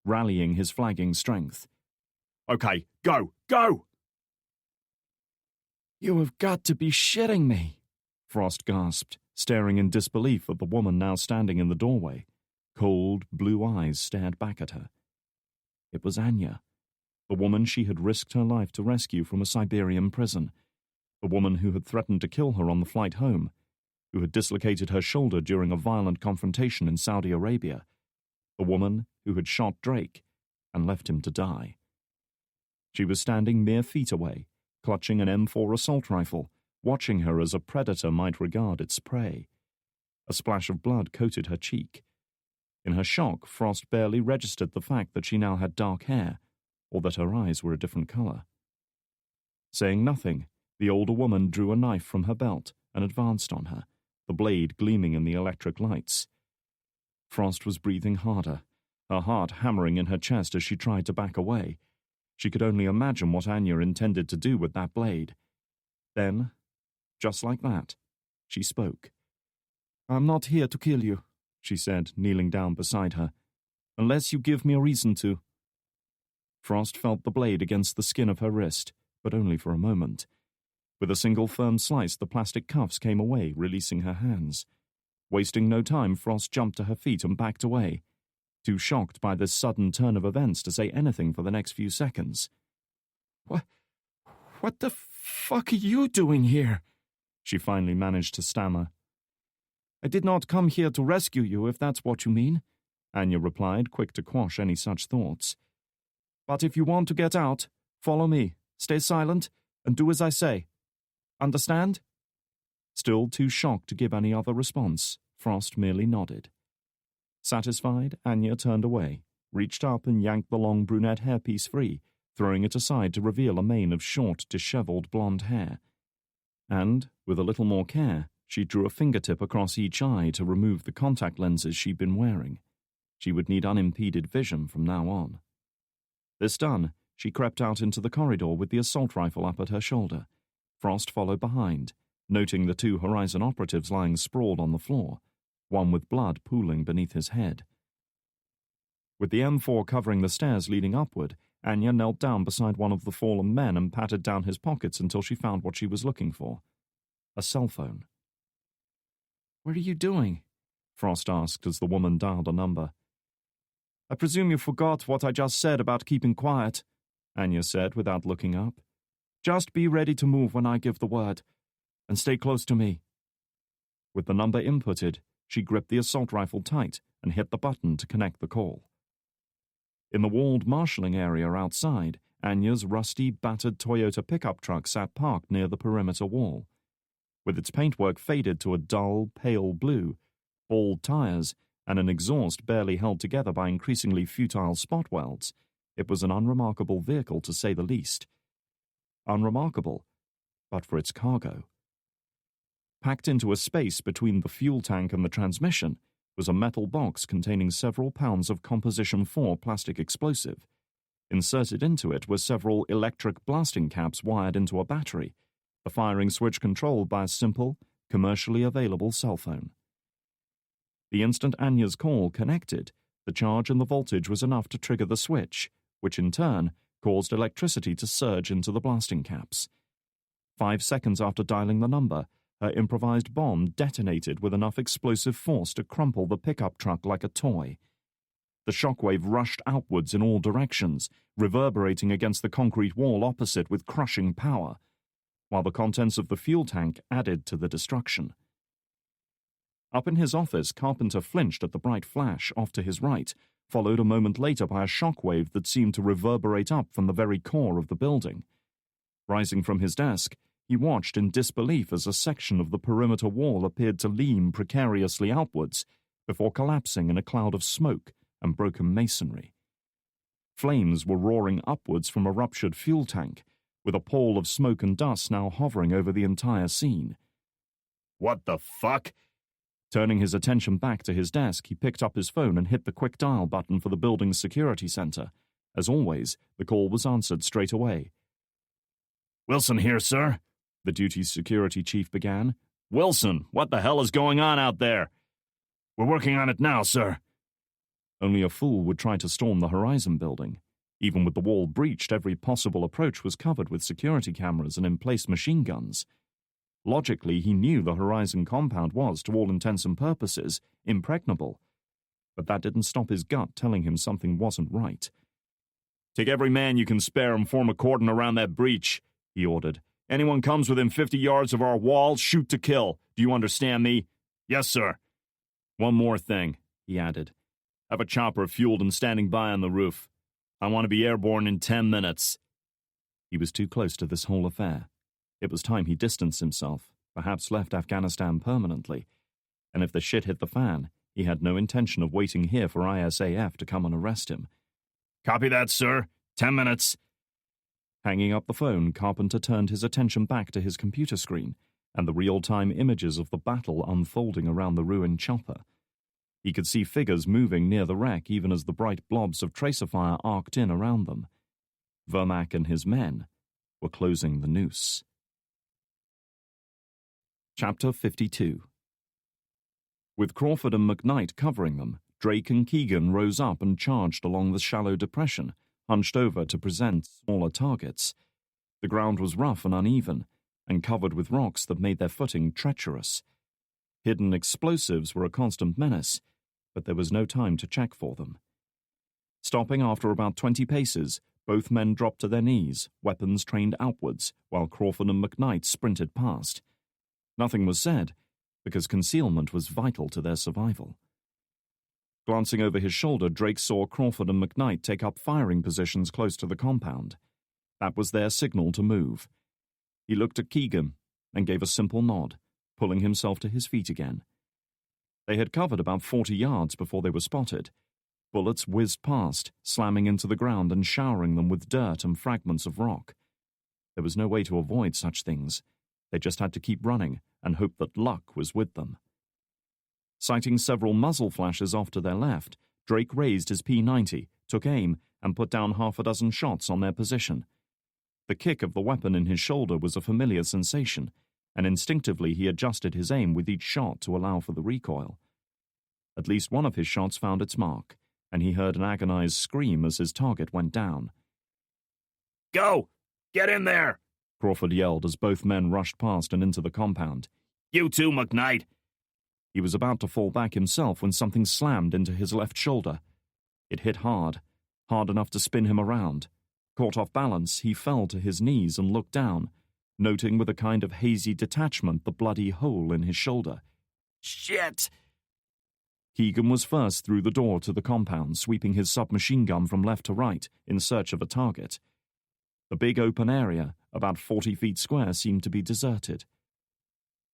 rallying his flagging strength. Okay, go, go! You have got to be shitting me, Frost gasped, staring in disbelief at the woman now standing in the doorway. Cold, blue eyes stared back at her. It was Anya, the woman she had risked her life to rescue from a Siberian prison, the woman who had threatened to kill her on the flight home, who had dislocated her shoulder during a violent confrontation in Saudi Arabia, the woman who had shot Drake and left him to die. She was standing mere feet away, clutching an M4 assault rifle, watching her as a predator might regard its prey. A splash of blood coated her cheek. In her shock, Frost barely registered the fact that she now had dark hair, or that her eyes were a different color. Saying nothing, the older woman drew a knife from her belt and advanced on her, the blade gleaming in the electric lights. Frost was breathing harder, her heart hammering in her chest as she tried to back away. She could only imagine what Anya intended to do with that blade. Then, just like that, she spoke. "I'm not here to kill you," she said, kneeling down beside her, "unless you give me a reason to." Frost felt the blade against the skin of her wrist, but only for a moment. With a single firm slice, the plastic cuffs came away, releasing her hands. Wasting no time, Frost jumped to her feet and backed away, too shocked by this sudden turn of events to say anything for the next few seconds. What the fuck are you doing here?" she finally managed to stammer. "I did not come here to rescue you, if that's what you mean," Anya replied, quick to quash any such thoughts. "But if you want to get out, follow me, stay silent, and do as I say. Understand?" Still too shocked to give any other response, Frost merely nodded. Satisfied, Anya turned away, reached up and yanked the long brunette hairpiece free, throwing it aside to reveal a mane of short, disheveled blonde hair. And, with a little more care, she drew a fingertip across each eye to remove the contact lenses she'd been wearing. She would need unimpeded vision from now on. This done, she crept out into the corridor with the assault rifle up at her shoulder. Frost followed behind, noting the 2 Horizon operatives lying sprawled on the floor, one with blood pooling beneath his head. With the M4 covering the stairs leading upward, Anya knelt down beside one of the fallen men and patted down his pockets until she found what she was looking for. A cell phone. "What are you doing?" Frost asked as the woman dialed a number. "I presume you forgot what I just said about keeping quiet," Anya said without looking up. "Just be ready to move when I give the word, and stay close to me." With the number inputted, she gripped the assault rifle tight and hit the button to connect the call. In the walled marshalling area outside, Anya's rusty, battered Toyota pickup truck sat parked near the perimeter wall. With its paintwork faded to a dull, pale blue, bald tires, and an exhaust barely held together by increasingly futile spot welds, it was an unremarkable vehicle to say the least. Unremarkable, but for its cargo. Packed into a space between the fuel tank and the transmission was a metal box containing several pounds of Composition 4 plastic explosive. Inserted into it were several electric blasting caps wired into a battery, the firing switch controlled by a simple, commercially available cell phone. The instant Anya's call connected, the charge and the voltage was enough to trigger the switch, which in turn caused electricity to surge into the blasting caps. 5 seconds after dialing the number, her improvised bomb detonated with enough explosive force to crumple the pickup truck like a toy. The shockwave rushed outwards in all directions, reverberating against the concrete wall opposite with crushing power, while the contents of the fuel tank added to the destruction. Up in his office, Carpenter flinched at the bright flash off to his right, followed a moment later by a shockwave that seemed to reverberate up from the very core of the building. Rising from his desk, he watched in disbelief as a section of the perimeter wall appeared to lean precariously outwards, before collapsing in a cloud of smoke and broken masonry. Flames were roaring upwards from a ruptured fuel tank, with a pall of smoke and dust now hovering over the entire scene. What the fuck? Turning his attention back to his desk, he picked up his phone and hit the quick dial button for the building's security center. As always, the call was answered straight away. Wilson here, sir, the duty's security chief began. Wilson, what the hell is going on out there? We're working on it now, sir. Only a fool would try to storm the Horizon building. Even with the wall breached, every possible approach was covered with security cameras and in-place machine guns. Logically, he knew the Horizon compound was, to all intents and purposes, impregnable. But that didn't stop his gut telling him something wasn't right. Take every man you can spare and form a cordon around that breach, he ordered. Anyone comes within 50 yards of our wall, shoot to kill. Do you understand me? Yes, sir. One more thing, he added. Have a chopper fueled and standing by on the roof. I want to be airborne in 10 minutes. He was too close to this whole affair. It was time he distanced himself, perhaps left Afghanistan permanently. And if the shit hit the fan, he had no intention of waiting here for ISAF to come and arrest him. Copy that, sir. 10 minutes. Hanging up the phone, Carpenter turned his attention back to his computer screen and the real-time images of the battle unfolding around the ruined chopper. He could see figures moving near the wreck even as the bright blobs of tracer fire arced in around them. Vermac and his men were closing the noose. Chapter 52. With Crawford and McKnight covering them, Drake and Keegan rose up and charged along the shallow depression, hunched over to present smaller targets. The ground was rough and uneven, and covered with rocks that made their footing treacherous. Hidden explosives were a constant menace, but there was no time to check for them. Stopping after about 20 paces, both men dropped to their knees, weapons trained outwards, while Crawford and McKnight sprinted past. Nothing was said, because concealment was vital to their survival. Glancing over his shoulder, Drake saw Crawford and McKnight take up firing positions close to the compound. That was their signal to move. He looked at Keegan and gave a simple nod, pulling himself to his feet again. They had covered about 40 yards before they were spotted. Bullets whizzed past, slamming into the ground and showering them with dirt and fragments of rock. There was no way to avoid such things. They just had to keep running and hope that luck was with them. Sighting several muzzle flashes off to their left, Drake raised his P90, took aim, and put down half a dozen shots on their position. The kick of the weapon in his shoulder was a familiar sensation, and instinctively he adjusted his aim with each shot to allow for the recoil. At least one of his shots found its mark, and he heard an agonized scream as his target went down. Go! Get in there! Crawford yelled as both men rushed past and into the compound. You too, McKnight! He was about to fall back himself when something slammed into his left shoulder. It hit hard enough to spin him around. Caught off balance, he fell to his knees and looked down, noting with a kind of hazy detachment the bloody hole in his shoulder. Shit! Keegan was first through the door to the compound, sweeping his submachine gun from left to right in search of a target. The big open area, about 40 feet square, seemed to be deserted.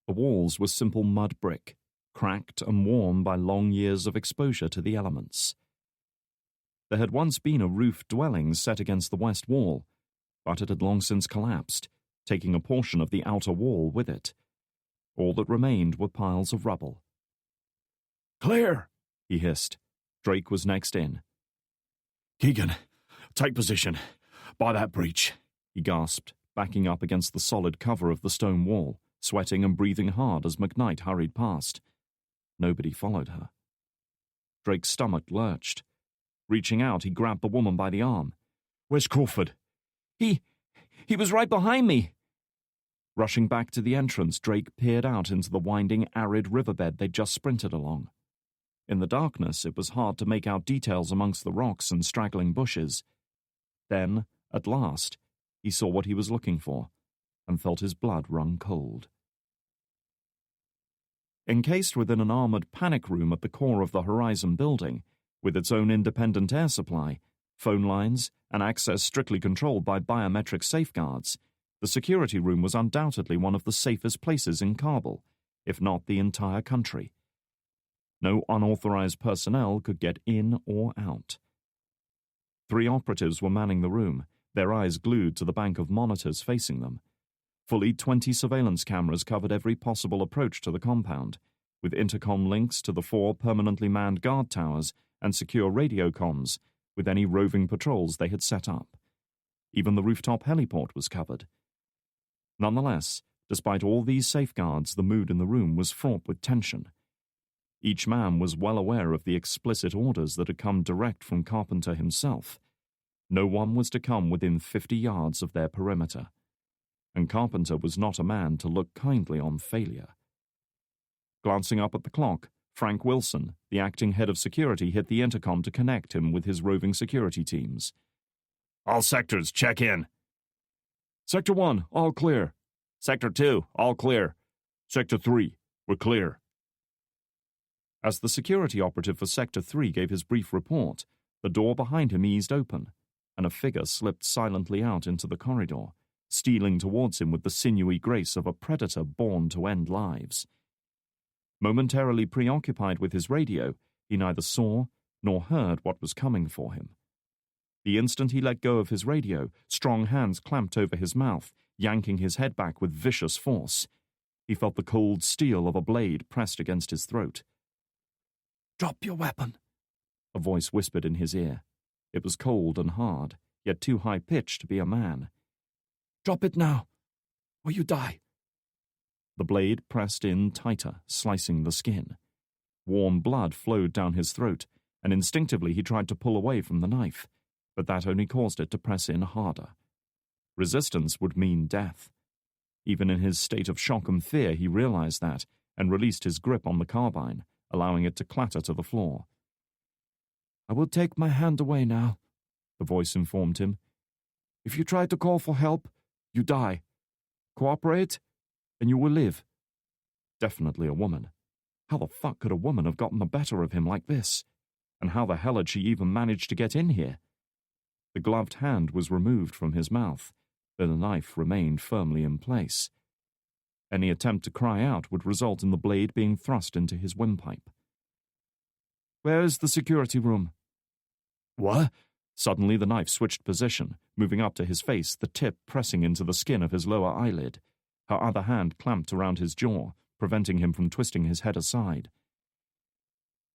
The walls were simple mud brick, cracked and worn by long years of exposure to the elements. There had once been a roofed dwelling set against the west wall, but it had long since collapsed, taking a portion of the outer wall with it. All that remained were piles of rubble. Clear! He hissed. Drake was next in. Keegan, take position. By that breach, he gasped, backing up against the solid cover of the stone wall, sweating and breathing hard as McKnight hurried past. Nobody followed her. Drake's stomach lurched. Reaching out, he grabbed the woman by the arm. Where's Crawford? He was right behind me. Rushing back to the entrance, Drake peered out into the winding, arid riverbed they'd just sprinted along. In the darkness, it was hard to make out details amongst the rocks and straggling bushes. Then, at last, he saw what he was looking for, and felt his blood run cold. Encased within an armored panic room at the core of the Horizon building, with its own independent air supply, phone lines, and access strictly controlled by biometric safeguards, the security room was undoubtedly one of the safest places in Kabul, if not the entire country. No unauthorized personnel could get in or out. 3 operatives were manning the room, their eyes glued to the bank of monitors facing them. Fully 20 surveillance cameras covered every possible approach to the compound, with intercom links to the 4 permanently manned guard towers and secure radio comms with any roving patrols they had set up. Even the rooftop heliport was covered. Nonetheless, despite all these safeguards, the mood in the room was fraught with tension. Each man was well aware of the explicit orders that had come direct from Carpenter himself. No one was to come within 50 yards of their perimeter. And Carpenter was not a man to look kindly on failure. Glancing up at the clock, Frank Wilson, the acting head of security, hit the intercom to connect him with his roving security teams. All sectors, check in. Sector 1, all clear. Sector 2, all clear. Sector 3, we're clear. As the security operative for Sector 3 gave his brief report, the door behind him eased open, and a figure slipped silently out into the corridor, stealing towards him with the sinewy grace of a predator born to end lives. Momentarily preoccupied with his radio, he neither saw nor heard what was coming for him. The instant he let go of his radio, strong hands clamped over his mouth, yanking his head back with vicious force. He felt the cold steel of a blade pressed against his throat. "Drop your weapon," a voice whispered in his ear. It was cold and hard, yet too high-pitched to be a man. "Drop it now, or you die." The blade pressed in tighter, slicing the skin. Warm blood flowed down his throat, and instinctively he tried to pull away from the knife, but that only caused it to press in harder. Resistance would mean death. Even in his state of shock and fear, he realized that, and released his grip on the carbine, allowing it to clatter to the floor. "I will take my hand away now," the voice informed him. "If you try to call for help, you die. Cooperate, and you will live." Definitely a woman. How the fuck could a woman have gotten the better of him like this? And how the hell had she even managed to get in here? The gloved hand was removed from his mouth, though the knife remained firmly in place. Any attempt to cry out would result in the blade being thrust into his windpipe. "Where is the security room?" "What?" Suddenly the knife switched position, moving up to his face, the tip pressing into the skin of his lower eyelid. Her other hand clamped around his jaw, preventing him from twisting his head aside.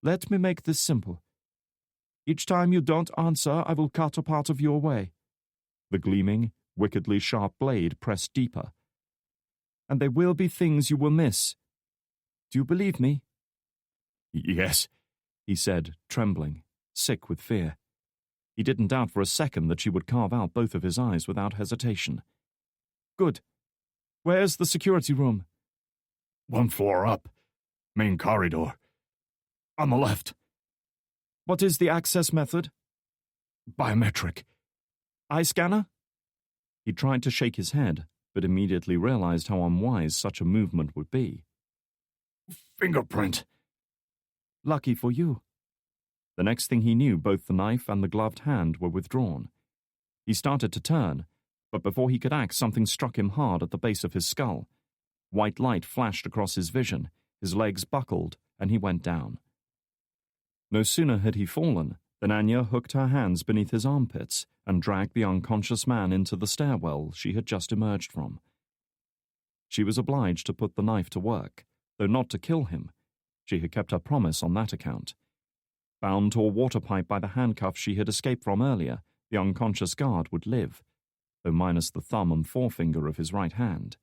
"Let me make this simple. Each time you don't answer, I will cut a part of you away." The gleaming, wickedly sharp blade pressed deeper. "And there will be things you will miss. Do you believe me?" "Yes," he said, trembling, sick with fear. He didn't doubt for a second that she would carve out both of his eyes without hesitation. "Good. Where's the security room?" "1 floor up. Main corridor. On the left." "What is the access method?" "Biometric." "Eye scanner?" He tried to shake his head, but immediately realized how unwise such a movement would be. "Fingerprint." "Lucky for you." The next thing he knew, both the knife and the gloved hand were withdrawn. He started to turn, but before he could act, something struck him hard at the base of his skull. White light flashed across his vision, his legs buckled, and he went down. No sooner had he fallen than Anya hooked her hands beneath his armpits and dragged the unconscious man into the stairwell she had just emerged from. She was obliged to put the knife to work, though not to kill him. She had kept her promise on that account. Bound to a water pipe by the handcuffs she had escaped from earlier, the unconscious guard would live, though minus the thumb and forefinger of his right hand.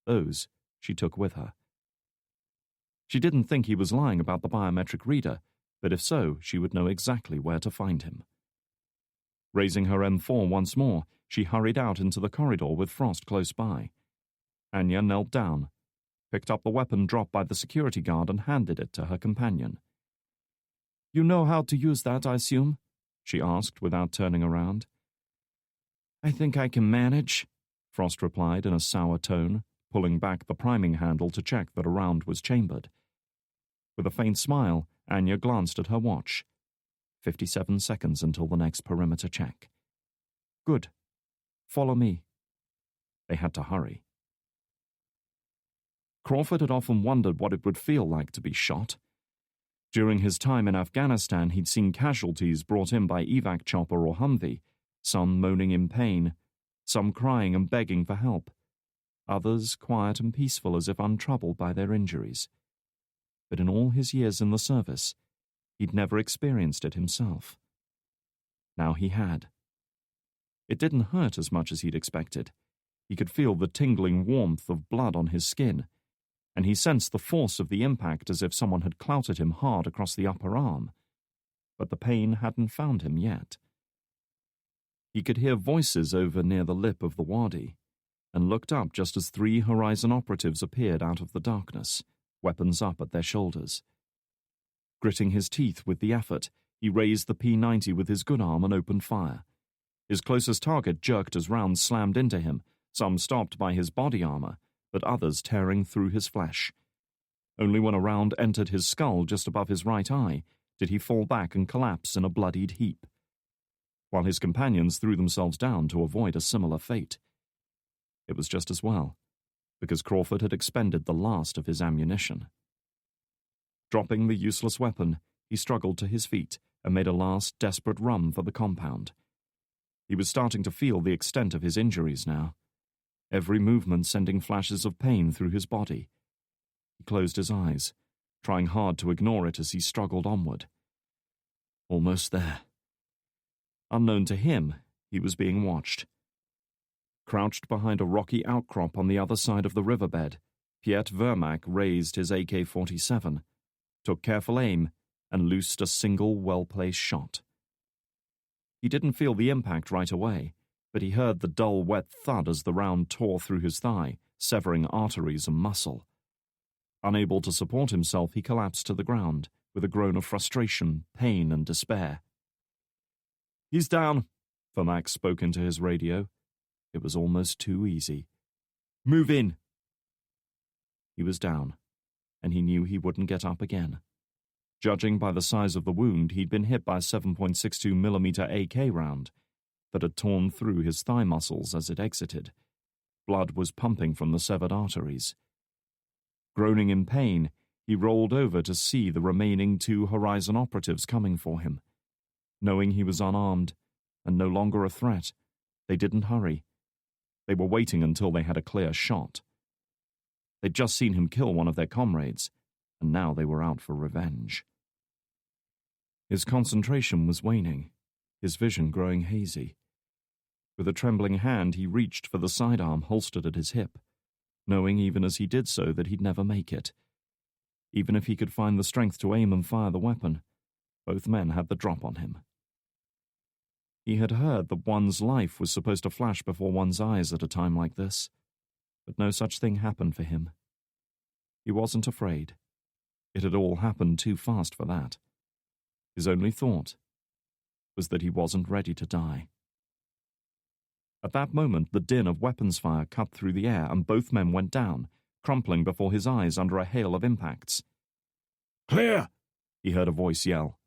Those she took with her. She didn't think he was lying about the biometric reader, but if so, she would know exactly where to find him. Raising her M4 once more, she hurried out into the corridor with Frost close by. Anya knelt down, picked up the weapon dropped by the security guard and handed it to her companion. "You know how to use that, I assume?" she asked without turning around. "I think I can manage," Frost replied in a sour tone, pulling back the priming handle to check that a round was chambered. With a faint smile, Anya glanced at her watch. 57 seconds until the next perimeter check. "Good. Follow me." They had to hurry. Crawford had often wondered what it would feel like to be shot. During his time in Afghanistan, he'd seen casualties brought in by evac chopper or Humvee, some moaning in pain, some crying and begging for help. others quiet and peaceful as if untroubled by their injuries. But in all his years in the service, he'd never experienced it himself. Now he had. It didn't hurt as much as he'd expected. He could feel the tingling warmth of blood on his skin, and he sensed the force of the impact as if someone had clouted him hard across the upper arm. But the pain hadn't found him yet. He could hear voices over near the lip of the wadi, and looked up just as 3 Horizon operatives appeared out of the darkness, weapons up at their shoulders. Gritting his teeth with the effort, he raised the P90 with his good arm and opened fire. His closest target jerked as rounds slammed into him, some stopped by his body armor, but others tearing through his flesh. Only when a round entered his skull just above his right eye did he fall back and collapse in a bloodied heap, while his companions threw themselves down to avoid a similar fate. It was just as well, because Crawford had expended the last of his ammunition. Dropping the useless weapon, he struggled to his feet and made a last desperate run for the compound. He was starting to feel the extent of his injuries now, every movement sending flashes of pain through his body. He closed his eyes, trying hard to ignore it as he struggled onward. Almost there. Unknown to him, he was being watched. Crouched behind a rocky outcrop on the other side of the riverbed, Piet Vermack raised his AK-47, took careful aim, and loosed a single well-placed shot. He didn't feel the impact right away, but he heard the dull, wet thud as the round tore through his thigh, severing arteries and muscle. Unable to support himself, he collapsed to the ground, with a groan of frustration, pain, and despair. "He's down," Vermack spoke into his radio. It was almost too easy. "Move in." He was down, and he knew he wouldn't get up again. Judging by the size of the wound, he'd been hit by a 7.62mm AK round that had torn through his thigh muscles as it exited. Blood was pumping from the severed arteries. Groaning in pain, he rolled over to see the remaining 2 Horizon operatives coming for him. Knowing he was unarmed and no longer a threat, they didn't hurry. They were waiting until they had a clear shot. They'd just seen him kill one of their comrades, and now they were out for revenge. His concentration was waning, his vision growing hazy. With a trembling hand, he reached for the sidearm holstered at his hip, knowing even as he did so that he'd never make it. Even if he could find the strength to aim and fire the weapon, both men had the drop on him. He had heard that one's life was supposed to flash before one's eyes at a time like this, but no such thing happened for him. He wasn't afraid. It had all happened too fast for that. His only thought was that he wasn't ready to die. At that moment, the din of weapons fire cut through the air and both men went down, crumpling before his eyes under a hail of impacts. "Clear!" he heard a voice yell.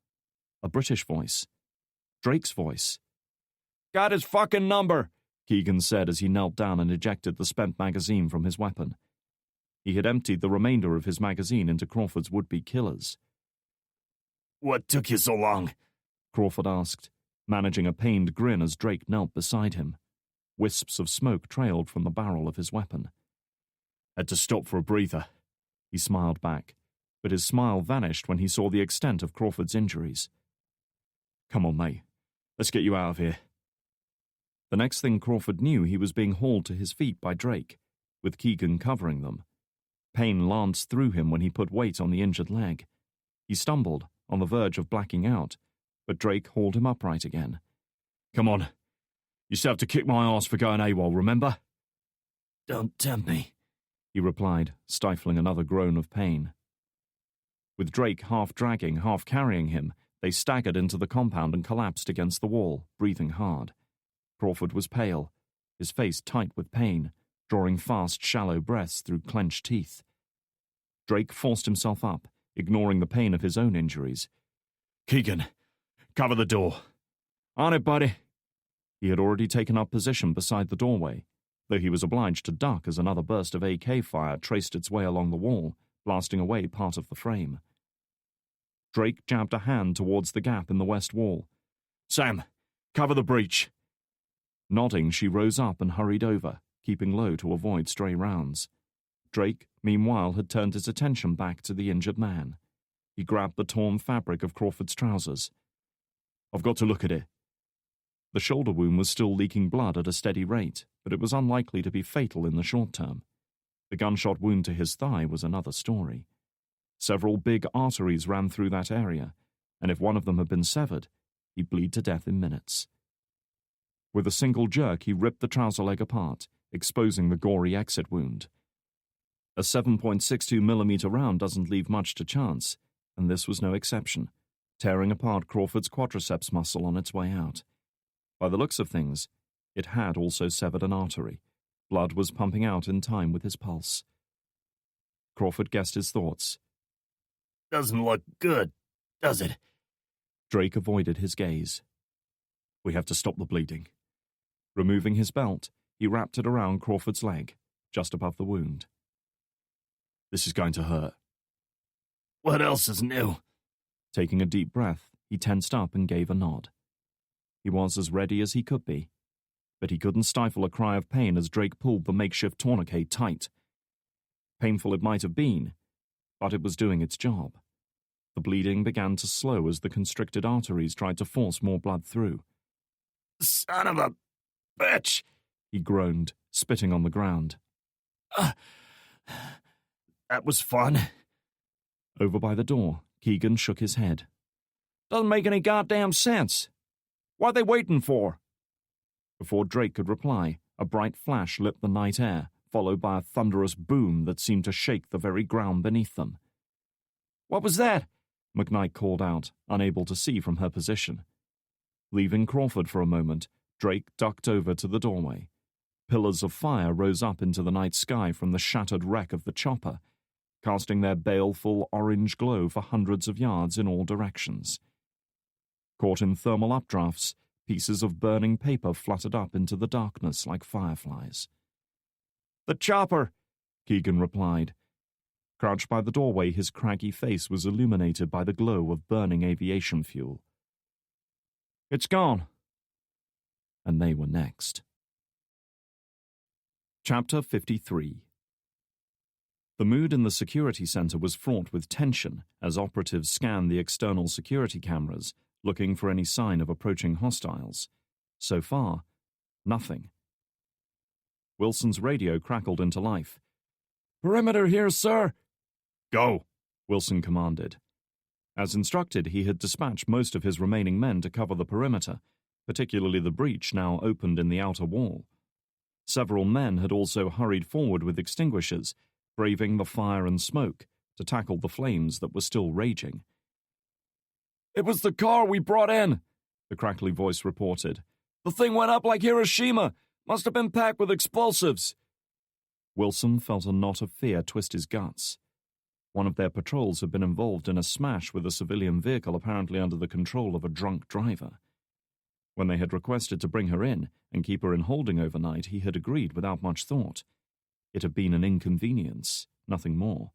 A British voice. Drake's voice. "Got his fucking number," Keegan said as he knelt down and ejected the spent magazine from his weapon. He had emptied the remainder of his magazine into Crawford's would-be killers. "What took you so long?" Crawford asked, managing a pained grin as Drake knelt beside him. Wisps of smoke trailed from the barrel of his weapon. "Had to stop for a breather." He smiled back, but his smile vanished when he saw the extent of Crawford's injuries. "Come on, mate. Let's get you out of here." The next thing Crawford knew, he was being hauled to his feet by Drake, with Keegan covering them. Pain lanced through him when he put weight on the injured leg. He stumbled, on the verge of blacking out, but Drake hauled him upright again. "Come on. You still have to kick my ass for going AWOL, remember?" "Don't tempt me," he replied, stifling another groan of pain. With Drake half dragging, half carrying him, they staggered into the compound and collapsed against the wall, breathing hard. Crawford was pale, his face tight with pain, drawing fast, shallow breaths through clenched teeth. Drake forced himself up, ignoring the pain of his own injuries. "Keegan, cover the door." "On it, buddy." He had already taken up position beside the doorway, though he was obliged to duck as another burst of AK fire traced its way along the wall, blasting away part of the frame. Drake jabbed a hand towards the gap in the west wall. "Sam, cover the breach." Nodding, she rose up and hurried over, keeping low to avoid stray rounds. Drake, meanwhile, had turned his attention back to the injured man. He grabbed the torn fabric of Crawford's trousers. "I've got to look at it." The shoulder wound was still leaking blood at a steady rate, but it was unlikely to be fatal in the short term. The gunshot wound to his thigh was another story. Several big arteries ran through that area, and if one of them had been severed, he'd bleed to death in minutes. With a single jerk, he ripped the trouser leg apart, exposing the gory exit wound. A 7.62mm round doesn't leave much to chance, and this was no exception, tearing apart Crawford's quadriceps muscle on its way out. By the looks of things, it had also severed an artery. Blood was pumping out in time with his pulse. Crawford guessed his thoughts. Doesn't look good, does it? Drake avoided his gaze. "We have to stop the bleeding." Removing his belt, he wrapped it around Crawford's leg, just above the wound. "This is going to hurt." What else is new? Taking a deep breath, he tensed up and gave a nod. He was as ready as he could be, but he couldn't stifle a cry of pain as Drake pulled the makeshift tourniquet tight. Painful it might have been, but it was doing its job. The bleeding began to slow as the constricted arteries tried to force more blood through. Son of a bitch! He groaned, spitting on the ground. That was fun. Over by the door, Keegan shook his head. "Doesn't make any goddamn sense. What are they waiting for?" Before Drake could reply, a bright flash lit the night air, followed by a thunderous boom that seemed to shake the very ground beneath them. "What was that?" McKnight called out, unable to see from her position. Leaving Crawford for a moment, Drake ducked over to the doorway. Pillars of fire rose up into the night sky from the shattered wreck of the chopper, casting their baleful orange glow for hundreds of yards in all directions. Caught in thermal updrafts, pieces of burning paper fluttered up into the darkness like fireflies. "The chopper," Keegan replied. Crouched by the doorway, his craggy face was illuminated by the glow of burning aviation fuel. "It's gone." And they were next. Chapter 53. The mood in the security center was fraught with tension as operatives scanned the external security cameras, looking for any sign of approaching hostiles. So far, nothing. Wilson's radio crackled into life. "Perimeter here, sir." "Go," Wilson commanded. As instructed, he had dispatched most of his remaining men to cover the perimeter, particularly the breach now opened in the outer wall. Several men had also hurried forward with extinguishers, braving the fire and smoke, to tackle the flames that were still raging. "It was the car we brought in," the crackly voice reported. "The thing went up like Hiroshima. Must have been packed with explosives." Wilson felt a knot of fear twist his guts. One of their patrols had been involved in a smash with a civilian vehicle apparently under the control of a drunk driver. When they had requested to bring her in and keep her in holding overnight, he had agreed without much thought. It had been an inconvenience, nothing more.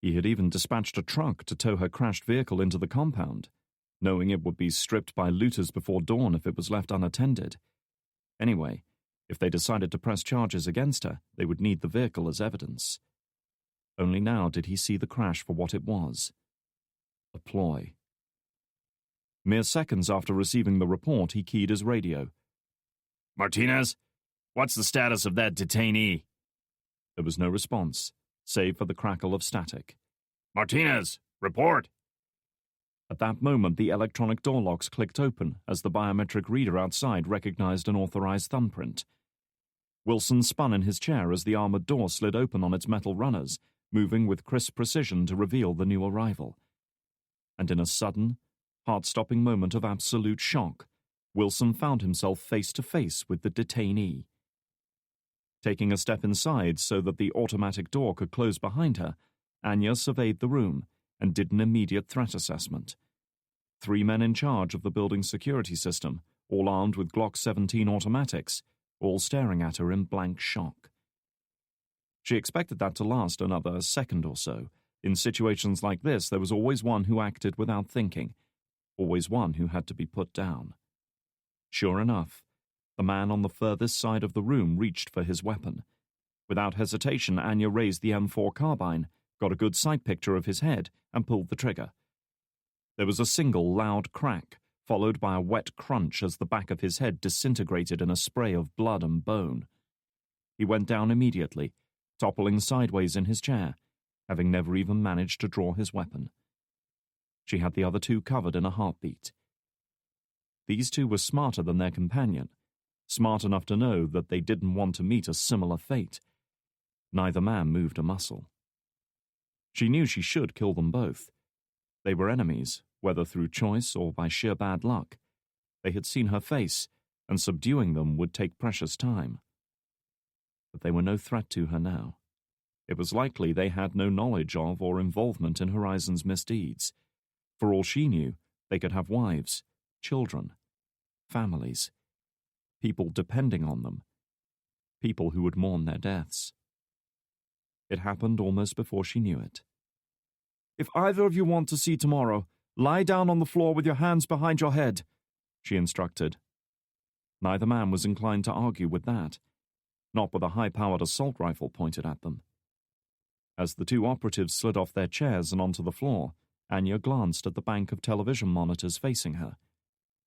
He had even dispatched a truck to tow her crashed vehicle into the compound, knowing it would be stripped by looters before dawn if it was left unattended. Anyway, if they decided to press charges against her, they would need the vehicle as evidence. Only now did he see the crash for what it was. A ploy. Mere seconds after receiving the report, he keyed his radio. "Martinez, what's the status of that detainee?" There was no response, save for the crackle of static. "Martinez, report." At that moment, the electronic door locks clicked open as the biometric reader outside recognized an authorized thumbprint. Wilson spun in his chair as the armored door slid open on its metal runners, moving with crisp precision to reveal the new arrival. And in a sudden, heart-stopping moment of absolute shock, Wilson found himself face to face with the detainee. Taking a step inside so that the automatic door could close behind her, Anya surveyed the room and did an immediate threat assessment. 3 men in charge of the building's security system, all armed with Glock 17 automatics, all staring at her in blank shock. She expected that to last another second or so. In situations like this, there was always one who acted without thinking, always one who had to be put down. Sure enough, The man on the furthest side of the room reached for his weapon. Without hesitation, Anya raised the M4 carbine, got a good sight picture of his head, and pulled the trigger. There was a single loud crack, followed by a wet crunch as the back of his head disintegrated in a spray of blood and bone. He went down immediately, toppling sideways in his chair, having never even managed to draw his weapon. She had the other two covered in a heartbeat. These two were smarter than their companion, smart enough to know that they didn't want to meet a similar fate. Neither man moved a muscle. She knew she should kill them both. They were enemies, whether through choice or by sheer bad luck. They had seen her face, and subduing them would take precious time. But they were no threat to her now. It was likely they had no knowledge of or involvement in Horizon's misdeeds. For all she knew, they could have wives, children, families, people depending on them, people who would mourn their deaths. It happened almost before she knew it. "If either of you want to see tomorrow, lie down on the floor with your hands behind your head," she instructed. Neither man was inclined to argue with that, not with a high-powered assault rifle pointed at them. As the two operatives slid off their chairs and onto the floor, Anya glanced at the bank of television monitors facing her.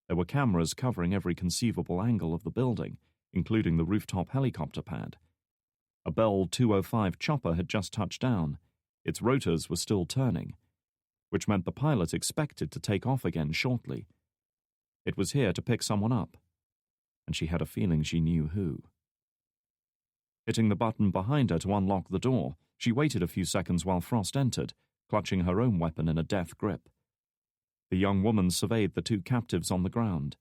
There were cameras covering every conceivable angle of the building, including the rooftop helicopter pad. A Bell 205 chopper had just touched down. Its rotors were still turning, which meant the pilot expected to take off again shortly. It was here to pick someone up, and she had a feeling she knew who. Hitting the button behind her to unlock the door, she waited a few seconds while Frost entered, clutching her own weapon in a death grip. The young woman surveyed the two captives on the ground.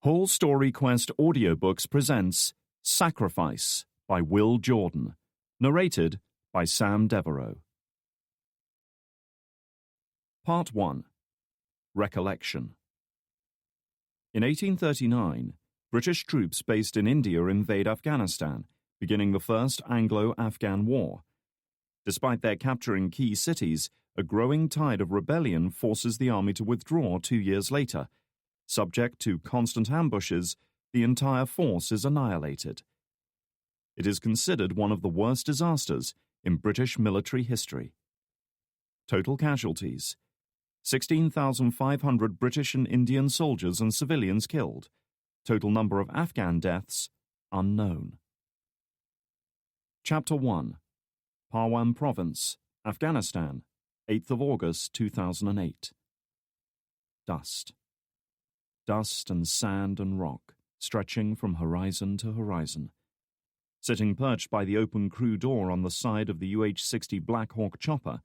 Whole Story Quest Audiobooks presents Sacrifice by Will Jordan, narrated by Sam Devereaux. Part 1. Recollection. In 1839, British troops based in India invade Afghanistan, beginning the First Anglo-Afghan War. Despite their capturing key cities, a growing tide of rebellion forces the army to withdraw 2 years later. Subject to constant ambushes, the entire force is annihilated. It is considered one of the worst disasters in British military history. Total casualties: 16,500 British and Indian soldiers and civilians killed. Total number of Afghan deaths unknown. Chapter 1. Parwan Province, Afghanistan, 8th of August 2008. Dust. Dust and sand and rock, stretching from horizon to horizon. Sitting perched by the open crew door on the side of the UH-60 Black Hawk chopper,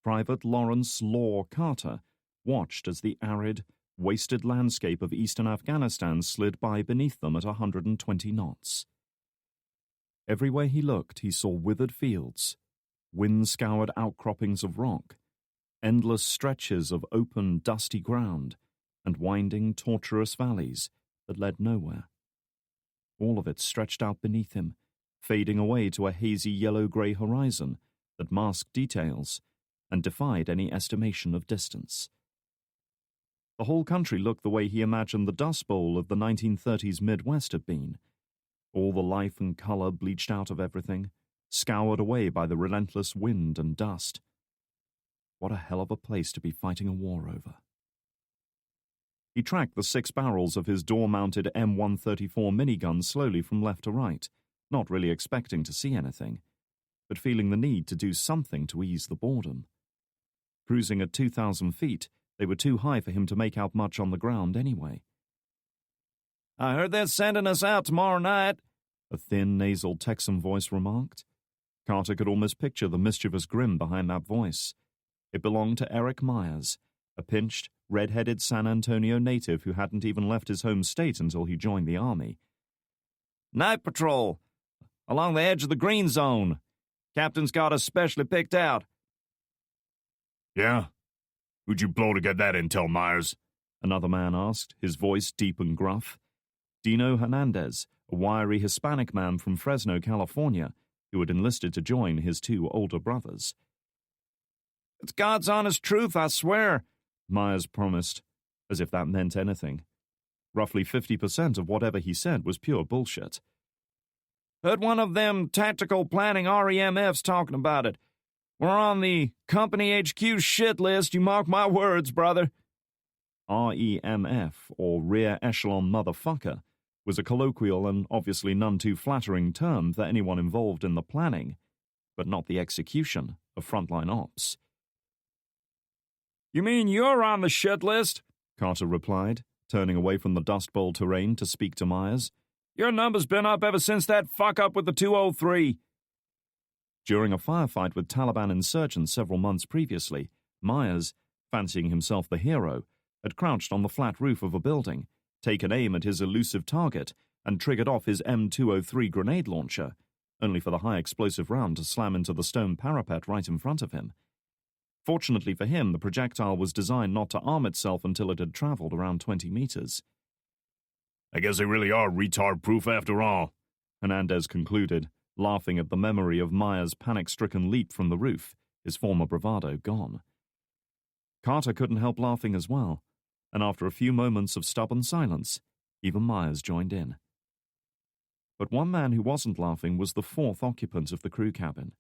Private Lawrence Law Carter watched as the arid, wasted landscape of eastern Afghanistan slid by beneath them at 120 knots. Everywhere he looked, he saw withered fields, wind-scoured outcroppings of rock, endless stretches of open, dusty ground, and winding, tortuous valleys that led nowhere. All of it stretched out beneath him, fading away to a hazy yellow-grey horizon that masked details and defied any estimation of distance. The whole country looked the way he imagined the Dust Bowl of the 1930s Midwest had been. All the life and color bleached out of everything, scoured away by the relentless wind and dust. What a hell of a place to be fighting a war over. He tracked the 6 barrels of his door-mounted M134 minigun slowly from left to right, not really expecting to see anything, but feeling the need to do something to ease the boredom. Cruising at 2,000 feet, they were too high for him to make out much on the ground anyway. "I heard they're sending us out tomorrow night," a thin, nasal Texan voice remarked. Carter could almost picture the mischievous grin behind that voice. It belonged to Eric Myers, a pinched, red-headed San Antonio native who hadn't even left his home state until he joined the Army. "Night patrol, along the edge of the green zone. Captain's got us specially picked out." "Yeah? Who'd you blow to get that intel, Myers?" another man asked, his voice deep and gruff. Dino Hernandez, a wiry Hispanic man from Fresno, California, who had enlisted to join his 2 older brothers. "It's God's honest truth, I swear," Myers promised, as if that meant anything. Roughly 50% of whatever he said was pure bullshit. Heard one of them tactical planning REMFs talking about it. We're on the company HQ shit list, you mark my words, brother. REMF, or Rear Echelon Motherfucker, was a colloquial and obviously none too flattering term for anyone involved in the planning, but not the execution of frontline ops. You mean you're on the shit list? Carter replied, turning away from the Dust Bowl terrain to speak to Myers. Your number's been up ever since that fuck-up with the 203. During a firefight with Taliban insurgents several months previously, Myers, fancying himself the hero, had crouched on the flat roof of a building, taken aim at his elusive target, and triggered off his M203 grenade launcher, only for the high-explosive round to slam into the stone parapet right in front of him. Fortunately for him, the projectile was designed not to arm itself until it had traveled around 20 meters. I guess they really are retard-proof after all, Hernandez concluded, laughing at the memory of Myers' panic-stricken leap from the roof, his former bravado gone. Carter couldn't help laughing as well, and after a few moments of stubborn silence, even Myers joined in. But one man who wasn't laughing was the fourth occupant of the crew cabin,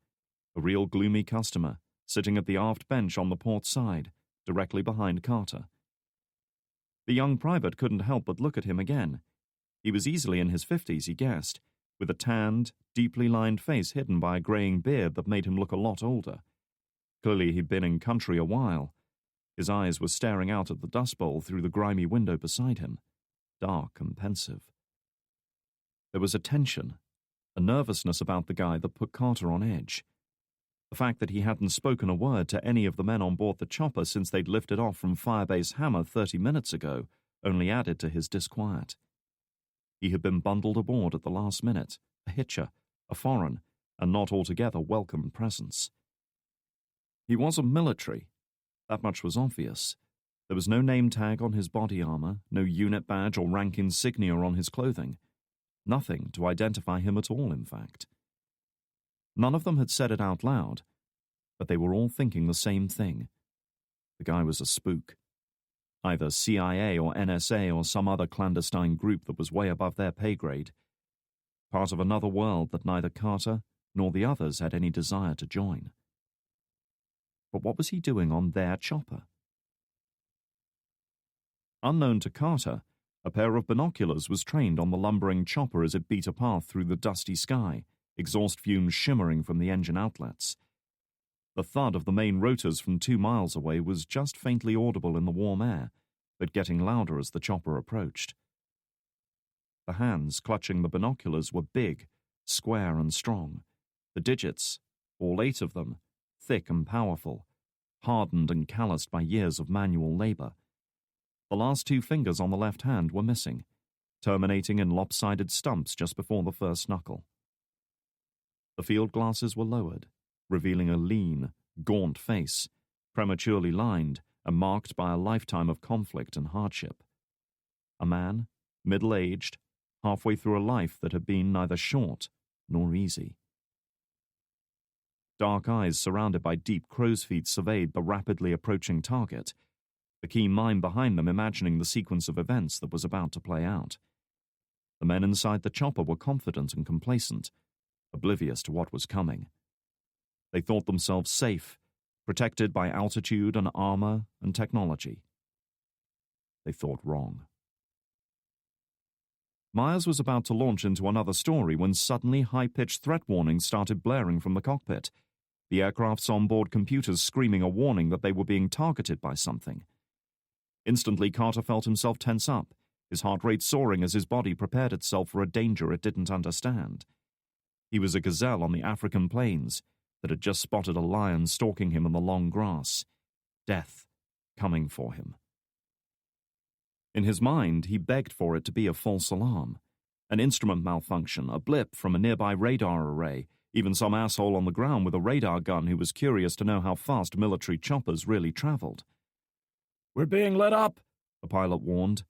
a real gloomy customer, sitting at the aft bench on the port side, directly behind Carter. The young private couldn't help but look at him again. He was easily in his 50s, he guessed, with a tanned, deeply lined face hidden by a greying beard that made him look a lot older. Clearly he'd been in country a while. His eyes were staring out at the dust bowl through the grimy window beside him, dark and pensive. There was a tension, a nervousness about the guy that put Carter on edge. The fact that he hadn't spoken a word to any of the men on board the chopper since they'd lifted off from Firebase Hammer 30 minutes ago only added to his disquiet. He had been bundled aboard at the last minute, a hitcher, a foreign, and not altogether welcome presence. He wasn't military. That much was obvious. There was no name tag on his body armor, no unit badge or rank insignia on his clothing. Nothing to identify him at all, in fact. None of them had said it out loud, but they were all thinking the same thing. The guy was a spook. Either CIA or NSA or some other clandestine group that was way above their pay grade. Part of another world that neither Carter nor the others had any desire to join. But what was he doing on their chopper? Unknown to Carter, a pair of binoculars was trained on the lumbering chopper as it beat a path through the dusty sky, exhaust fumes shimmering from the engine outlets. The thud of the main rotors from 2 miles away was just faintly audible in the warm air, but getting louder as the chopper approached. The hands clutching the binoculars were big, square and strong. The digits, all 8 of them, thick and powerful, hardened and calloused by years of manual labor. The last 2 fingers on the left hand were missing, terminating in lopsided stumps just before the first knuckle. The field glasses were lowered, revealing a lean, gaunt face, prematurely lined and marked by a lifetime of conflict and hardship. A man, middle-aged, halfway through a life that had been neither short nor easy. Dark eyes surrounded by deep crow's feet surveyed the rapidly approaching target, the keen mind behind them imagining the sequence of events that was about to play out. The men inside the chopper were confident and complacent, oblivious to what was coming. They thought themselves safe, protected by altitude and armor and technology. They thought wrong. Myers was about to launch into another story when suddenly high-pitched threat warnings started blaring from the cockpit, the aircraft's onboard computers screaming a warning that they were being targeted by something. Instantly, Carter felt himself tense up, his heart rate soaring as his body prepared itself for a danger it didn't understand. He was a gazelle on the African plains that had just spotted a lion stalking him in the long grass, death coming for him. In his mind, he begged for it to be a false alarm, an instrument malfunction, a blip from a nearby radar array, even some asshole on the ground with a radar gun who was curious to know how fast military choppers really traveled. "We're being lit up," the pilot warned.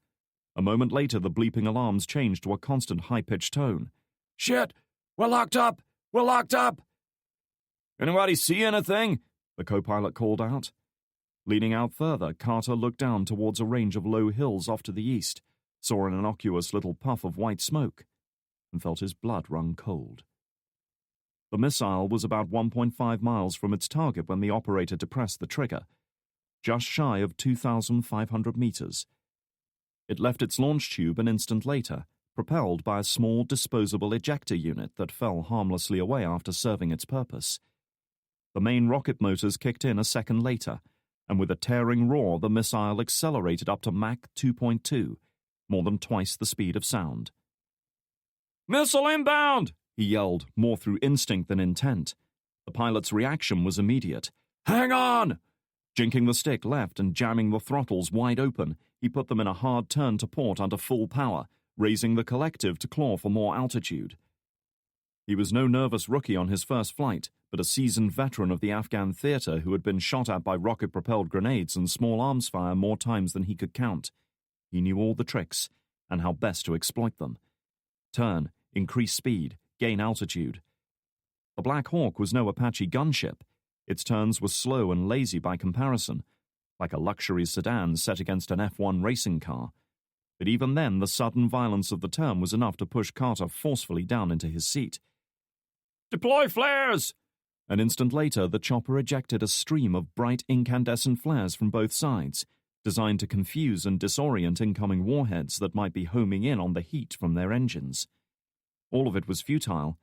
A moment later, the bleeping alarms changed to a constant high-pitched tone. "Shit! We're locked up! We're locked up!" "Anybody see anything?" the co-pilot called out. Leaning out further, Carter looked down towards a range of low hills off to the east, saw an innocuous little puff of white smoke, and felt his blood run cold. The missile was about 1.5 miles from its target when the operator depressed the trigger, just shy of 2,500 meters. It left its launch tube an instant later, propelled by a small disposable ejector unit that fell harmlessly away after serving its purpose. The main rocket motors kicked in a second later, and with a tearing roar the missile accelerated up to Mach 2.2, more than twice the speed of sound. "Missile inbound!" he yelled, more through instinct than intent. The pilot's reaction was immediate. "Hang on!" Jinking the stick left and jamming the throttles wide open, he put them in a hard turn to port under full power, raising the collective to claw for more altitude. He was no nervous rookie on his first flight, but a seasoned veteran of the Afghan theater who had been shot at by rocket-propelled grenades and small arms fire more times than he could count. He knew all the tricks, and how best to exploit them. Turn, increase speed, gain altitude. The Black Hawk was no Apache gunship. Its turns were slow and lazy by comparison, like a luxury sedan set against an F1 racing car. But even then, the sudden violence of the turn was enough to push Carter forcefully down into his seat. "Deploy flares!" An instant later, the chopper ejected a stream of bright incandescent flares from both sides, designed to confuse and disorient incoming warheads that might be homing in on the heat from their engines. All of it was futile,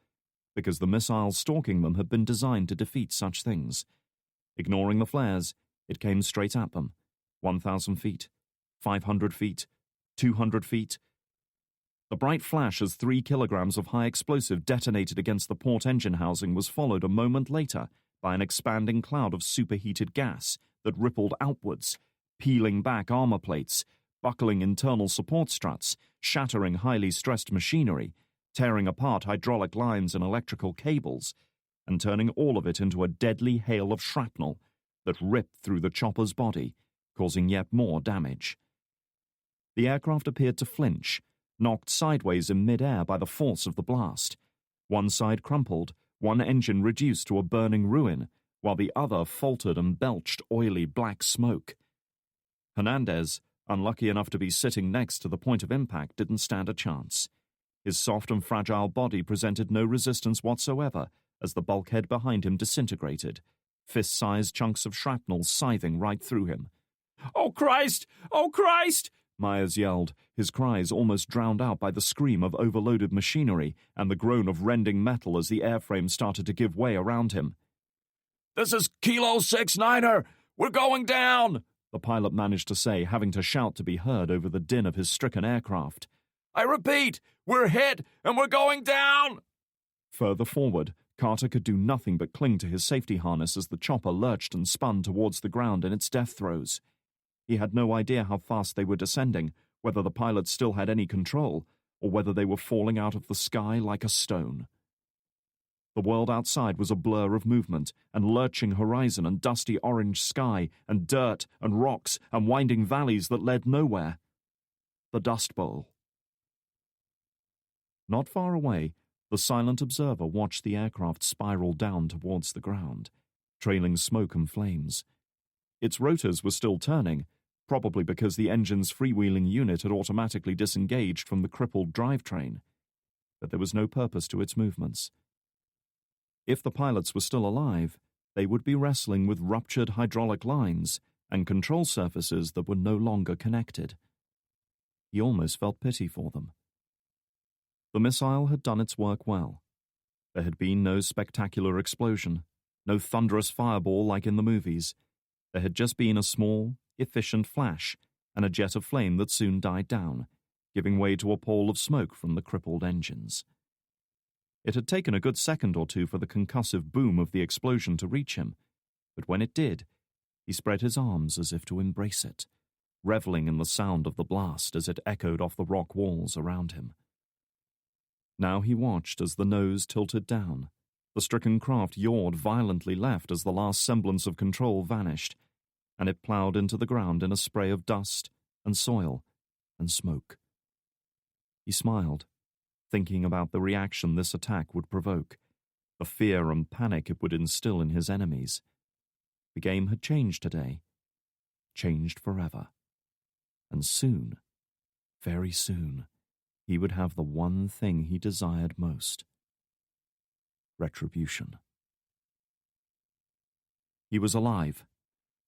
because the missiles stalking them had been designed to defeat such things. Ignoring the flares, it came straight at them. 1,000 feet, 500 feet, 200 feet. The bright flash as 3 kilograms of high explosive detonated against the port engine housing was followed a moment later by an expanding cloud of superheated gas that rippled outwards, peeling back armor plates, buckling internal support struts, shattering highly stressed machinery, tearing apart hydraulic lines and electrical cables, and turning all of it into a deadly hail of shrapnel that ripped through the chopper's body, causing yet more damage. The aircraft appeared to flinch, knocked sideways in mid-air by the force of the blast. One side crumpled, one engine reduced to a burning ruin, while the other faltered and belched oily black smoke. Hernandez, unlucky enough to be sitting next to the point of impact, didn't stand a chance. His soft and fragile body presented no resistance whatsoever as the bulkhead behind him disintegrated, fist-sized chunks of shrapnel scything right through him. "Oh, Christ! Oh, Christ!" Myers yelled, his cries almost drowned out by the scream of overloaded machinery and the groan of rending metal as the airframe started to give way around him. "This is Kilo 69er! We're going down!" the pilot managed to say, having to shout to be heard over the din of his stricken aircraft. "I repeat, we're hit and we're going down!" Further forward, Carter could do nothing but cling to his safety harness as the chopper lurched and spun towards the ground in its death throes. He had no idea how fast they were descending, whether the pilots still had any control, or whether they were falling out of the sky like a stone. The world outside was a blur of movement, and lurching horizon and dusty orange sky, and dirt and rocks and winding valleys that led nowhere. The Dust Bowl. Not far away, the silent observer watched the aircraft spiral down towards the ground, trailing smoke and flames. Its rotors were still turning, probably because the engine's freewheeling unit had automatically disengaged from the crippled drivetrain. But there was no purpose to its movements. If the pilots were still alive, they would be wrestling with ruptured hydraulic lines and control surfaces that were no longer connected. He almost felt pity for them. The missile had done its work well. There had been no spectacular explosion, no thunderous fireball like in the movies. There had just been a small, efficient flash and a jet of flame that soon died down, giving way to a pall of smoke from the crippled engines. It had taken a good second or two for the concussive boom of the explosion to reach him, but when it did, he spread his arms as if to embrace it, reveling in the sound of the blast as it echoed off the rock walls around him. Now he watched as the nose tilted down. The stricken craft yawed violently left as the last semblance of control vanished, and it ploughed into the ground in a spray of dust and soil and smoke. He smiled, thinking about the reaction this attack would provoke, the fear and panic it would instill in his enemies. The game had changed today, changed forever, and soon Very soon, he would have the one thing he desired most: retribution. He was alive.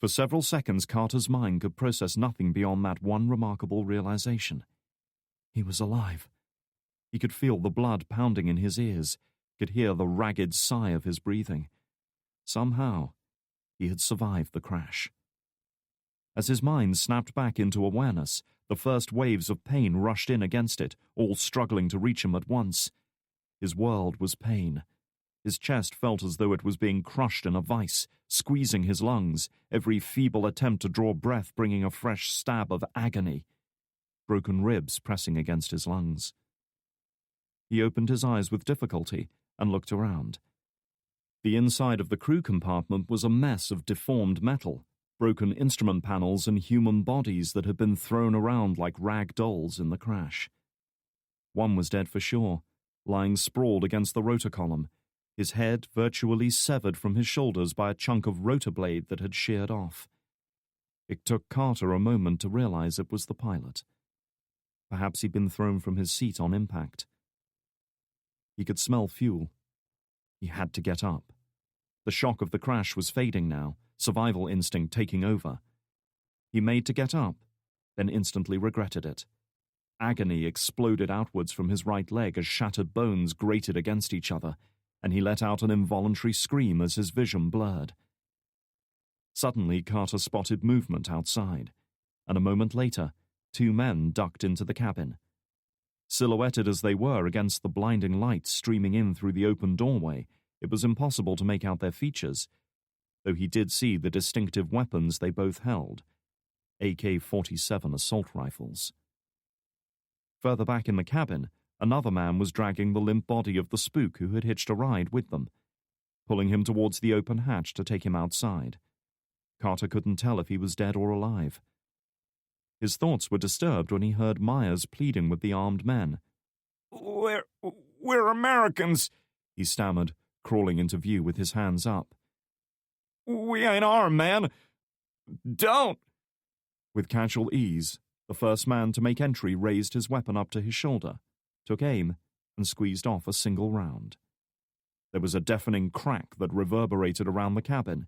For several seconds, Carter's mind could process nothing beyond that one remarkable realization. He was alive. He could feel the blood pounding in his ears, could hear the ragged sigh of his breathing. Somehow, he had survived the crash. As his mind snapped back into awareness, the first waves of pain rushed in against it, all struggling to reach him at once. His world was pain. His chest felt as though it was being crushed in a vice, squeezing his lungs, every feeble attempt to draw breath bringing a fresh stab of agony. Broken ribs pressing against his lungs. He opened his eyes with difficulty and looked around. The inside of the crew compartment was a mess of deformed metal, broken instrument panels and human bodies that had been thrown around like rag dolls in the crash. One was dead for sure, lying sprawled against the rotor column, his head virtually severed from his shoulders by a chunk of rotor blade that had sheared off. It took Carter a moment to realize it was the pilot. Perhaps he'd been thrown from his seat on impact. He could smell fuel. He had to get up. The shock of the crash was fading now, survival instinct taking over. He made to get up, then instantly regretted it. Agony exploded outwards from his right leg as shattered bones grated against each other, and he let out an involuntary scream as his vision blurred. Suddenly, Carter spotted movement outside, and a moment later, 2 men ducked into the cabin. Silhouetted as they were against the blinding light streaming in through the open doorway, it was impossible to make out their features, though he did see the distinctive weapons they both held, AK-47 assault rifles. Further back in the cabin, another man was dragging the limp body of the spook who had hitched a ride with them, pulling him towards the open hatch to take him outside. Carter couldn't tell if he was dead or alive. His thoughts were disturbed when he heard Myers pleading with the armed men. We're Americans, he stammered, crawling into view with his hands up. We ain't armed, man. Don't! With casual ease, the first man to make entry raised his weapon up to his shoulder, took aim, and squeezed off a single round. There was a deafening crack that reverberated around the cabin,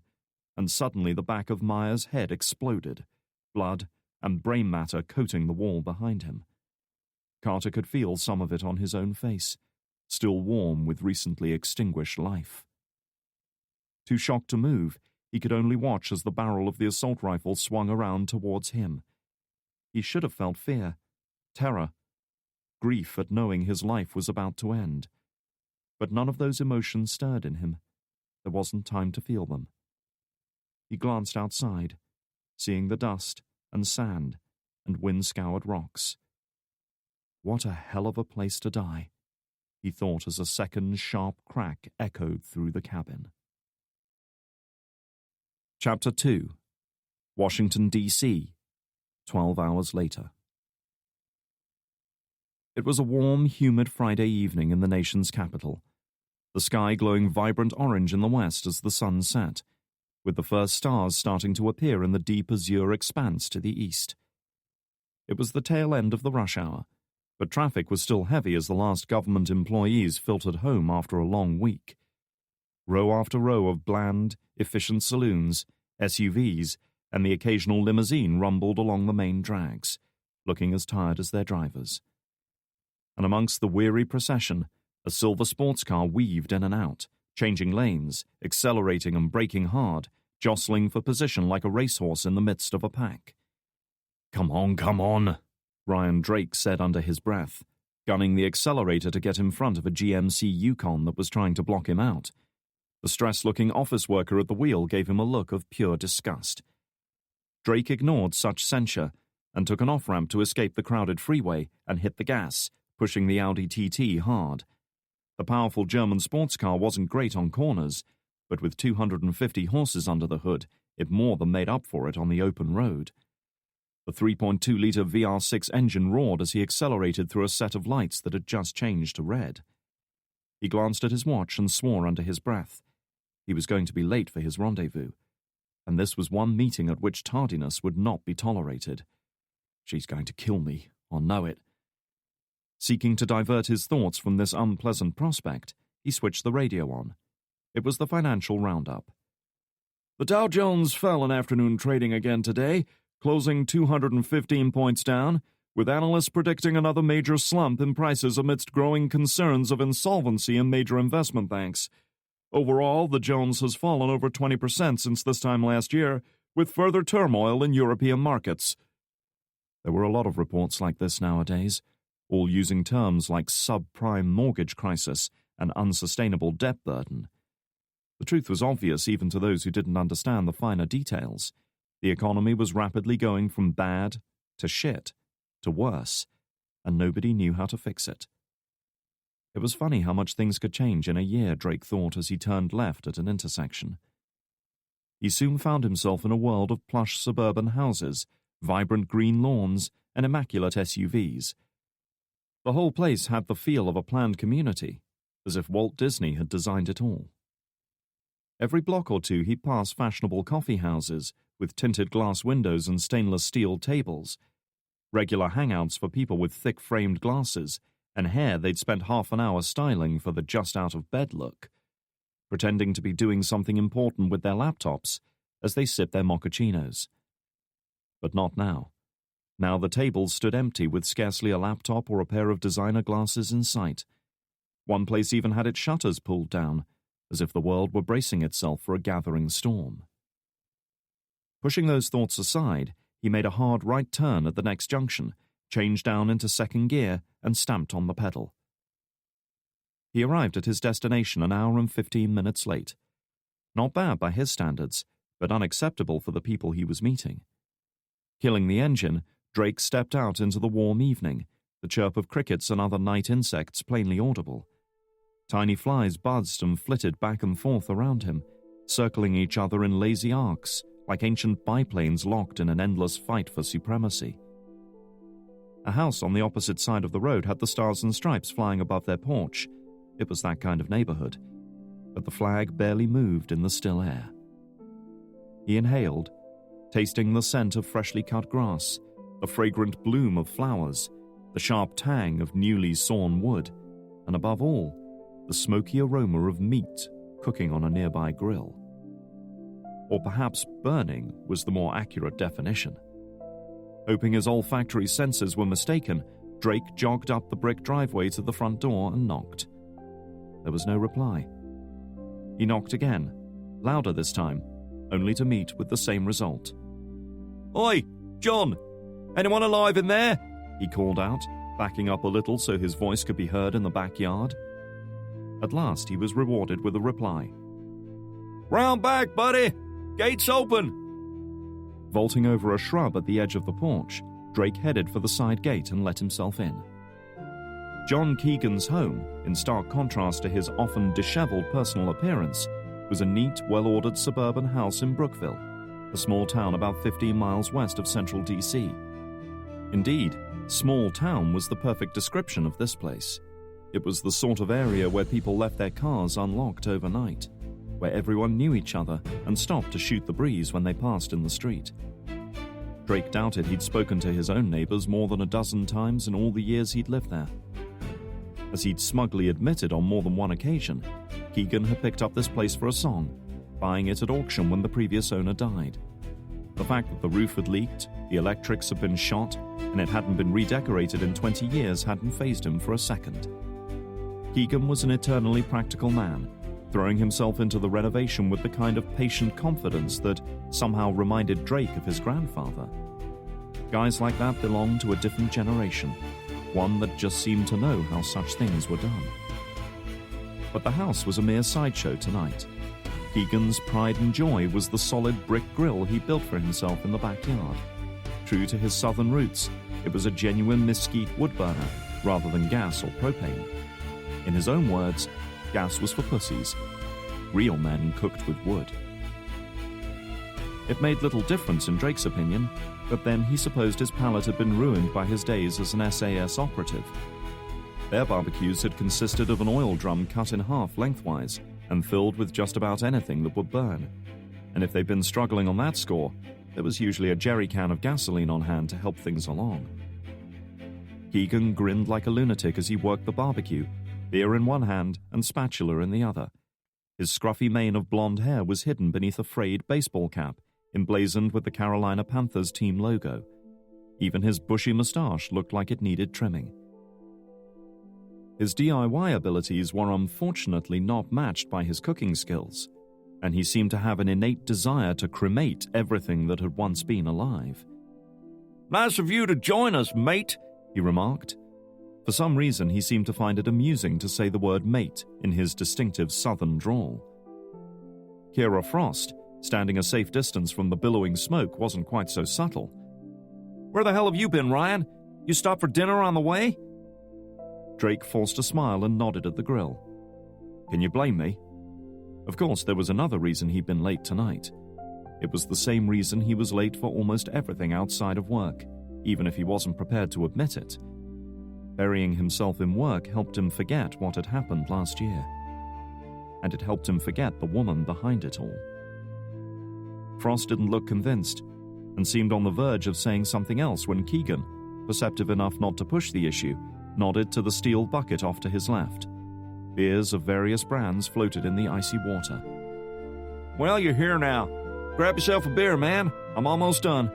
and suddenly the back of Myers' head exploded, blood and brain matter coating the wall behind him. Carter could feel some of it on his own face, still warm with recently extinguished life. Too shocked to move, he could only watch as the barrel of the assault rifle swung around towards him. He should have felt fear, terror, grief at knowing his life was about to end. But none of those emotions stirred in him. There wasn't time to feel them. He glanced outside, seeing the dust and sand and wind-scoured rocks. What a hell of a place to die, he thought as a second sharp crack echoed through the cabin. Chapter 2. Washington, D.C., 12 hours later. It was a warm, humid Friday evening in the nation's capital, the sky glowing vibrant orange in the west as the sun set, with the first stars starting to appear in the deep azure expanse to the east. It was the tail end of the rush hour, but traffic was still heavy as the last government employees filtered home after a long week. Row after row of bland, efficient saloons, SUVs, and the occasional limousine rumbled along the main drags, looking as tired as their drivers. And amongst the weary procession, a silver sports car weaved in and out, changing lanes, accelerating and braking hard, jostling for position like a racehorse in the midst of a pack. Come on, Ryan Drake said under his breath, gunning the accelerator to get in front of a GMC Yukon that was trying to block him out. The stressed-looking office worker at the wheel gave him a look of pure disgust. Drake ignored such censure and took an off-ramp to escape the crowded freeway and hit the gas, pushing the Audi TT hard. The powerful German sports car wasn't great on corners, but with 250 horses under the hood, it more than made up for it on the open road. The 3.2-litre VR6 engine roared as he accelerated through a set of lights that had just changed to red. He glanced at his watch and swore under his breath. He was going to be late for his rendezvous, and this was one meeting at which tardiness would not be tolerated. She's going to kill me, or know it. Seeking to divert his thoughts from this unpleasant prospect, he switched the radio on. It was the financial roundup. The Dow Jones fell in afternoon trading again today, closing 215 points down, with analysts predicting another major slump in prices amidst growing concerns of insolvency in major investment banks. Overall, the Jones has fallen over 20% since this time last year, with further turmoil in European markets. There were a lot of reports like this nowadays, all using terms like subprime mortgage crisis and unsustainable debt burden. The truth was obvious even to those who didn't understand the finer details. The economy was rapidly going from bad to shit to worse, and nobody knew how to fix it. It was funny how much things could change in a year, Drake thought as he turned left at an intersection. He soon found himself in a world of plush suburban houses, vibrant green lawns, and immaculate SUVs. The whole place had the feel of a planned community, as if Walt Disney had designed it all. Every block or two he passed fashionable coffee houses with tinted glass windows and stainless steel tables, regular hangouts for people with thick-framed glasses and hair they'd spent half an hour styling for the just-out-of-bed look, pretending to be doing something important with their laptops as they sipped their mochachinos. But not now. Now the tables stood empty with scarcely a laptop or a pair of designer glasses in sight. One place even had its shutters pulled down, as if the world were bracing itself for a gathering storm. Pushing those thoughts aside, he made a hard right turn at the next junction, changed down into second gear, and stamped on the pedal. He arrived at his destination an hour and 15 minutes late. Not bad by his standards, but unacceptable for the people he was meeting. Killing the engine, Drake stepped out into the warm evening, the chirp of crickets and other night insects plainly audible. Tiny flies buzzed and flitted back and forth around him, circling each other in lazy arcs, like ancient biplanes locked in an endless fight for supremacy. A house on the opposite side of the road had the stars and stripes flying above their porch. It was that kind of neighborhood, but the flag barely moved in the still air. He inhaled, tasting the scent of freshly cut grass, the fragrant bloom of flowers, the sharp tang of newly sawn wood, and above all, the smoky aroma of meat cooking on a nearby grill. Or perhaps burning was the more accurate definition. Hoping his olfactory senses were mistaken, Drake jogged up the brick driveway to the front door and knocked. There was no reply. He knocked again, louder this time, only to meet with the same result. "Oi, John! Anyone alive in there?" he called out, backing up a little so his voice could be heard in the backyard. At last he was rewarded with a reply. "Round back, buddy! Gate's open!" Vaulting over a shrub at the edge of the porch, Drake headed for the side gate and let himself in. John Keegan's home, in stark contrast to his often disheveled personal appearance, was a neat, well-ordered suburban house in Brookville, a small town about 15 miles west of central D.C. Indeed, small town was the perfect description of this place. It was the sort of area where people left their cars unlocked overnight, where everyone knew each other and stopped to shoot the breeze when they passed in the street. Drake doubted he'd spoken to his own neighbors more than a dozen times in all the years he'd lived there. As he'd smugly admitted on more than one occasion, Keegan had picked up this place for a song, buying it at auction when the previous owner died. The fact that the roof had leaked, the electrics had been shot, and it hadn't been redecorated in 20 years hadn't fazed him for a second. Keegan was an eternally practical man, throwing himself into the renovation with the kind of patient confidence that somehow reminded Drake of his grandfather. Guys like that belonged to a different generation, one that just seemed to know how such things were done. But the house was a mere sideshow tonight. Keegan's pride and joy was the solid brick grill he built for himself in the backyard. True to his southern roots, it was a genuine mesquite wood burner rather than gas or propane. In his own words, gas was for pussies. Real men cooked with wood. It made little difference in Drake's opinion, but then he supposed his palate had been ruined by his days as an SAS operative. Their barbecues had consisted of an oil drum cut in half lengthwise and filled with just about anything that would burn. And if they'd been struggling on that score, there was usually a jerry can of gasoline on hand to help things along. Keegan grinned like a lunatic as he worked the barbecue, beer in one hand and spatula in the other. His scruffy mane of blonde hair was hidden beneath a frayed baseball cap, emblazoned with the Carolina Panthers team logo. Even his bushy mustache looked like it needed trimming. His DIY abilities were unfortunately not matched by his cooking skills, and he seemed to have an innate desire to cremate everything that had once been alive. "Nice of you to join us, mate," he remarked. For some reason, he seemed to find it amusing to say the word mate in his distinctive southern drawl. Kira Frost, standing a safe distance from the billowing smoke, wasn't quite so subtle. "Where the hell have you been, Ryan? You stopped for dinner on the way?" Drake forced a smile and nodded at the grill. Can you blame me? Of course, there was another reason he'd been late tonight. It was the same reason he was late for almost everything outside of work, even if he wasn't prepared to admit it. Burying himself in work helped him forget what had happened last year. And it helped him forget the woman behind it all. Frost didn't look convinced, and seemed on the verge of saying something else when Keegan, perceptive enough not to push the issue, nodded to the steel bucket off to his left. Beers of various brands floated in the icy water. "Well, you're here now. Grab yourself a beer, man. I'm almost done."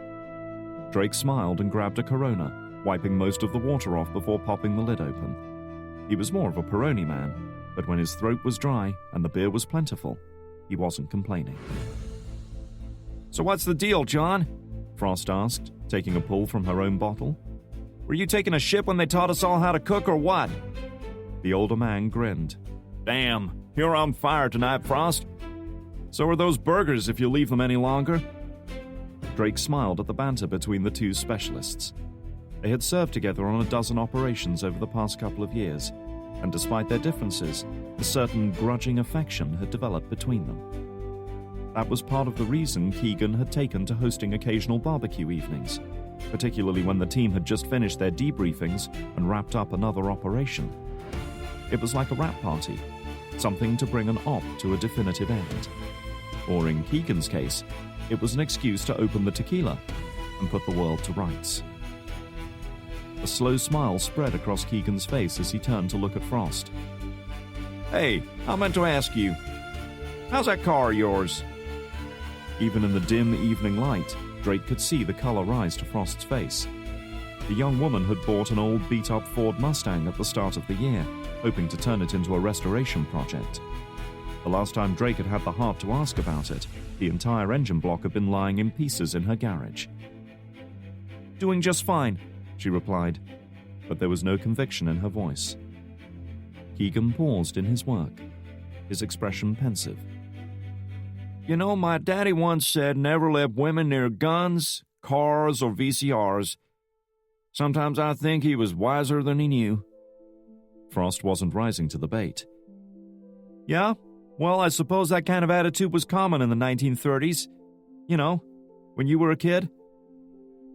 Drake smiled and grabbed a Corona, wiping most of the water off before popping the lid open. He was more of a Peroni man, but when his throat was dry and the beer was plentiful, he wasn't complaining. "So what's the deal, John?" Frost asked, taking a pull from her own bottle. "Were you taking a shit when they taught us all how to cook or what?" The older man grinned. "Damn, you're on fire tonight, Frost. So are those burgers if you leave them any longer." Drake smiled at the banter between the two specialists. They had served together on a dozen operations over the past couple of years, and despite their differences, a certain grudging affection had developed between them. That was part of the reason Keegan had taken to hosting occasional barbecue evenings, particularly when the team had just finished their debriefings and wrapped up another operation. It was like a wrap party, something to bring an op to a definitive end. Or in Keegan's case, it was an excuse to open the tequila and put the world to rights. A slow smile spread across Keegan's face as he turned to look at Frost. "Hey, I meant to ask you, how's that car of yours?" Even in the dim evening light, Drake could see the color rise to Frost's face. The young woman had bought an old beat-up Ford Mustang at the start of the year, hoping to turn it into a restoration project. The last time Drake had had the heart to ask about it, the entire engine block had been lying in pieces in her garage. "Doing just fine," she replied, but there was no conviction in her voice. Keegan paused in his work, his expression pensive. "You know, my daddy once said never let women near guns, cars, or VCRs. Sometimes I think he was wiser than he knew." Frost wasn't rising to the bait. "Yeah? Well, I suppose that kind of attitude was common in the 1930s. You know, when you were a kid."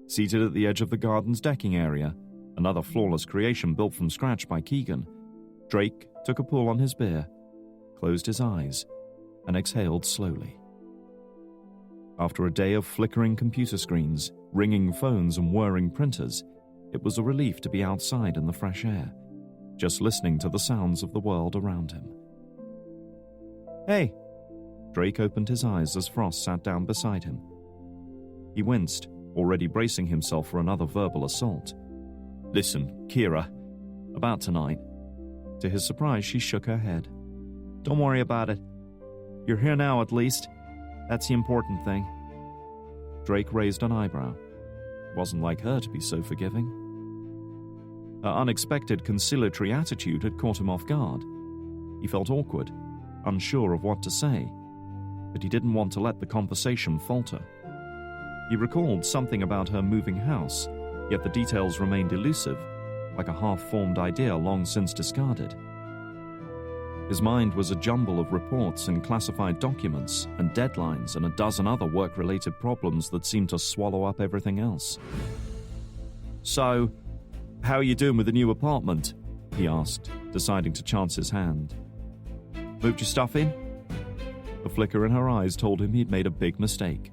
Seated at the edge of the garden's decking area, another flawless creation built from scratch by Keegan, Drake took a pull on his beer, closed his eyes, and exhaled slowly. After a day of flickering computer screens, ringing phones, and whirring printers, it was a relief to be outside in the fresh air, just listening to the sounds of the world around him. "Hey!" Drake opened his eyes as Frost sat down beside him. He winced, already bracing himself for another verbal assault. "Listen, Kira, about tonight." To his surprise, she shook her head. "Don't worry about it. You're here now, at least. That's the important thing." Drake raised an eyebrow. It wasn't like her to be so forgiving. Her unexpected conciliatory attitude had caught him off guard. He felt awkward, unsure of what to say, but he didn't want to let the conversation falter. He recalled something about her moving house, yet the details remained elusive, like a half-formed idea long since discarded. His mind was a jumble of reports and classified documents and deadlines and a dozen other work-related problems that seemed to swallow up everything else. "So, how are you doing with the new apartment?" he asked, deciding to chance his hand. "Moved your stuff in?" The flicker in her eyes told him he'd made a big mistake.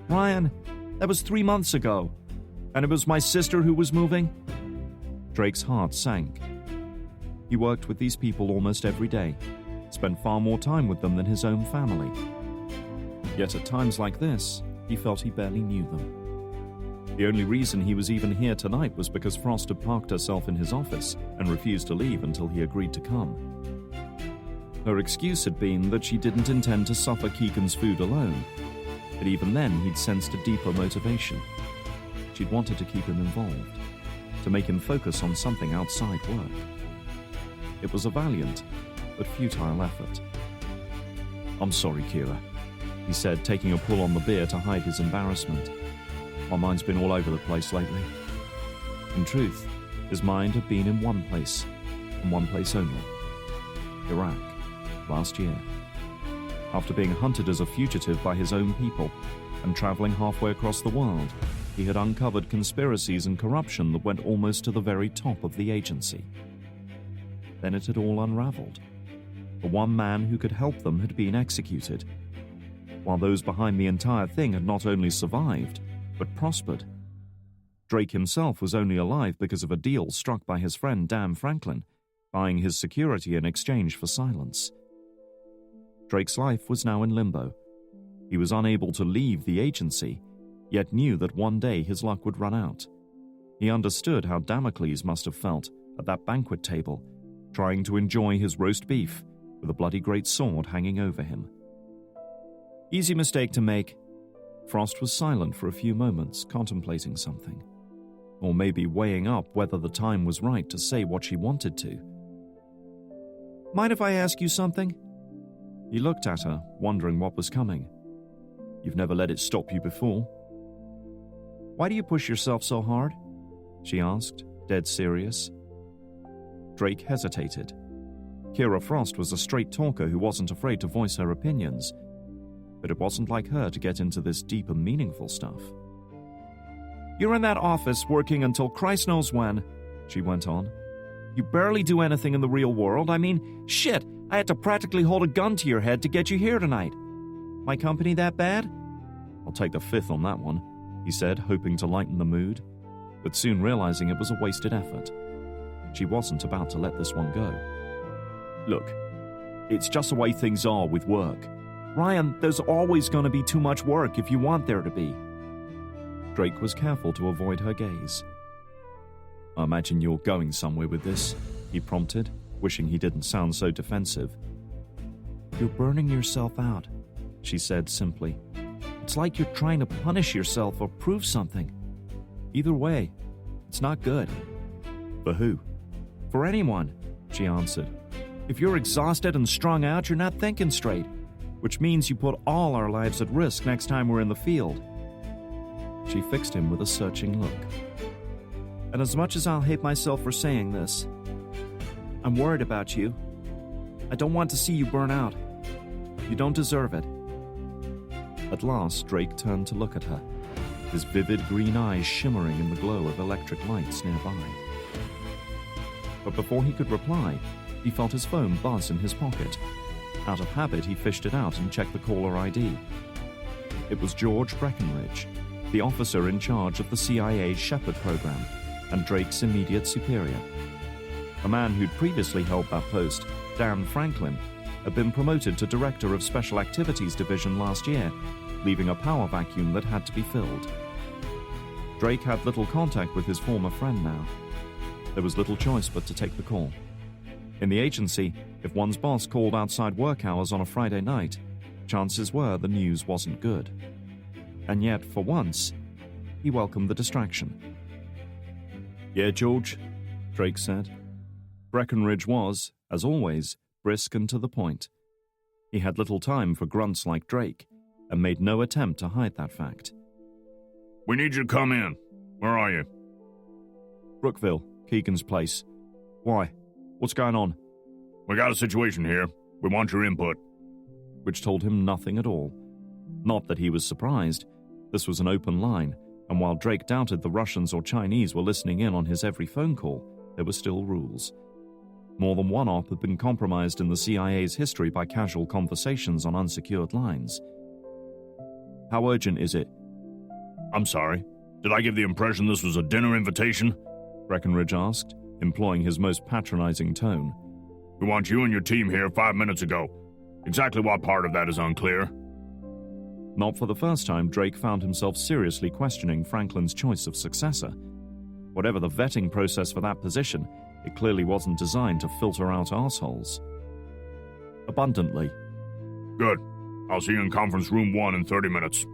"Ryan, that was 3 months ago. And it was my sister who was moving?" Drake's heart sank. He worked with these people almost every day, spent far more time with them than his own family. Yet at times like this, he felt he barely knew them. The only reason he was even here tonight was because Frost had parked herself in his office and refused to leave until he agreed to come. Her excuse had been that she didn't intend to suffer Keegan's food alone, but even then he'd sensed a deeper motivation. She'd wanted to keep him involved, to make him focus on something outside work. It was a valiant, but futile effort. "I'm sorry, Kira," he said, taking a pull on the beer to hide his embarrassment. "My mind's been all over the place lately." In truth, his mind had been in one place, and one place only: Iraq, last year. After being hunted as a fugitive by his own people and traveling halfway across the world, he had uncovered conspiracies and corruption that went almost to the very top of the agency. Then it had all unraveled. The one man who could help them had been executed, while those behind the entire thing had not only survived, but prospered. Drake himself was only alive because of a deal struck by his friend Dan Franklin, buying his security in exchange for silence. Drake's life was now in limbo. He was unable to leave the agency, yet knew that one day his luck would run out. He understood how Damocles must have felt at that banquet table, trying to enjoy his roast beef with a bloody great sword hanging over him. Easy mistake to make. Frost was silent for a few moments, contemplating something, or maybe weighing up whether the time was right to say what she wanted to. "Mind if I ask you something?" He looked at her, wondering what was coming. "You've never let it stop you before." "Why do you push yourself so hard?" she asked, dead serious. Drake hesitated. Kira Frost was a straight talker who wasn't afraid to voice her opinions, but it wasn't like her to get into this deep and meaningful stuff. "You're in that office working until Christ knows when," she went on. "You barely do anything in the real world. I mean, shit, I had to practically hold a gun to your head to get you here tonight. My company that bad?" "I'll take the fifth on that one," he said, hoping to lighten the mood, but soon realizing it was a wasted effort. She wasn't about to let this one go. "Look, it's just the way things are with work. Ryan, there's always going to be too much work if you want there to be." Drake was careful to avoid her gaze. "I imagine you're going somewhere with this," he prompted, wishing he didn't sound so defensive. "You're burning yourself out," she said simply. "It's like you're trying to punish yourself or prove something. Either way, it's not good." "For who?" "For anyone," she answered. "If you're exhausted and strung out, you're not thinking straight, which means you put all our lives at risk next time we're in the field." She fixed him with a searching look. "And as much as I'll hate myself for saying this, I'm worried about you. I don't want to see you burn out. You don't deserve it." At last, Drake turned to look at her, his vivid green eyes shimmering in the glow of electric lights nearby. But before he could reply, he felt his phone buzz in his pocket. Out of habit, he fished it out and checked the caller ID. It was George Breckenridge, the officer in charge of the CIA's Shepherd program and Drake's immediate superior. A man who'd previously held that post, Dan Franklin, had been promoted to Director of Special Activities Division last year, leaving a power vacuum that had to be filled. Drake had little contact with his former friend now. There was little choice but to take the call. In the agency, if one's boss called outside work hours on a Friday night, chances were the news wasn't good. And yet, for once, he welcomed the distraction. "Yeah, George," Drake said. Breckenridge was, as always, brisk and to the point. He had little time for grunts like Drake, and made no attempt to hide that fact. "We need you to come in. Where are you?" "Brookville, Keegan's place. Why? What's going on?" "We got a situation here. We want your input." Which told him nothing at all. Not that he was surprised. This was an open line, and while Drake doubted the Russians or Chinese were listening in on his every phone call, there were still rules. More than one op had been compromised in the CIA's history by casual conversations on unsecured lines. "How urgent is it?" "I'm sorry. Did I give the impression this was a dinner invitation?" Breckenridge asked. employing his most patronizing tone. We want you and your team here 5 minutes ago. Exactly what part of that is unclear. Not for the first time, Drake found himself seriously questioning Franklin's choice of successor. Whatever the vetting process for that position, it clearly wasn't designed to filter out arseholes. Abundantly. Good. I'll see you in conference room 1 in 30 minutes.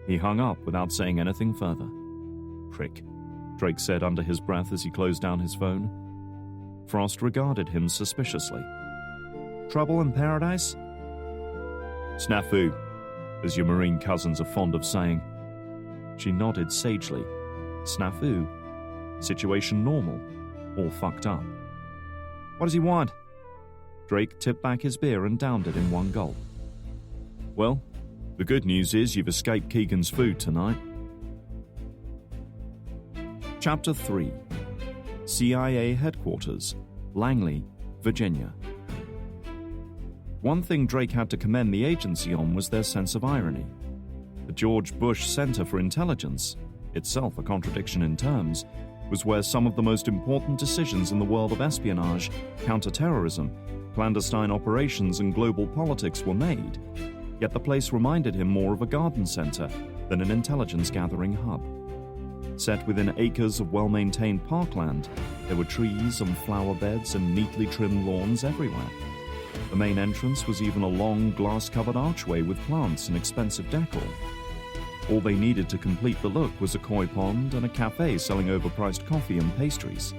He hung up without saying anything further. Prick, Drake said under his breath as he closed down his phone. Frost regarded him suspiciously. Trouble in paradise? Snafu, as your marine cousins are fond of saying. She nodded sagely. Snafu? Situation normal? All fucked up. What does he want? Drake tipped back his beer and downed it in one gulp. Well, the good news is you've escaped Keegan's food tonight. Chapter 3. CIA Headquarters, Langley, Virginia. One thing Drake had to commend the agency on was their sense of irony. The George Bush Center for Intelligence, itself a contradiction in terms, was where some of the most important decisions in the world of espionage, counterterrorism, clandestine operations, and global politics were made. Yet the place reminded him more of a garden center than an intelligence-gathering hub. Set within acres of well-maintained parkland, there were trees and flower beds and neatly trimmed lawns everywhere. The main entrance was even a long, glass-covered archway with plants and expensive decor. All they needed to complete the look was a koi pond and a cafe selling overpriced coffee and pastries.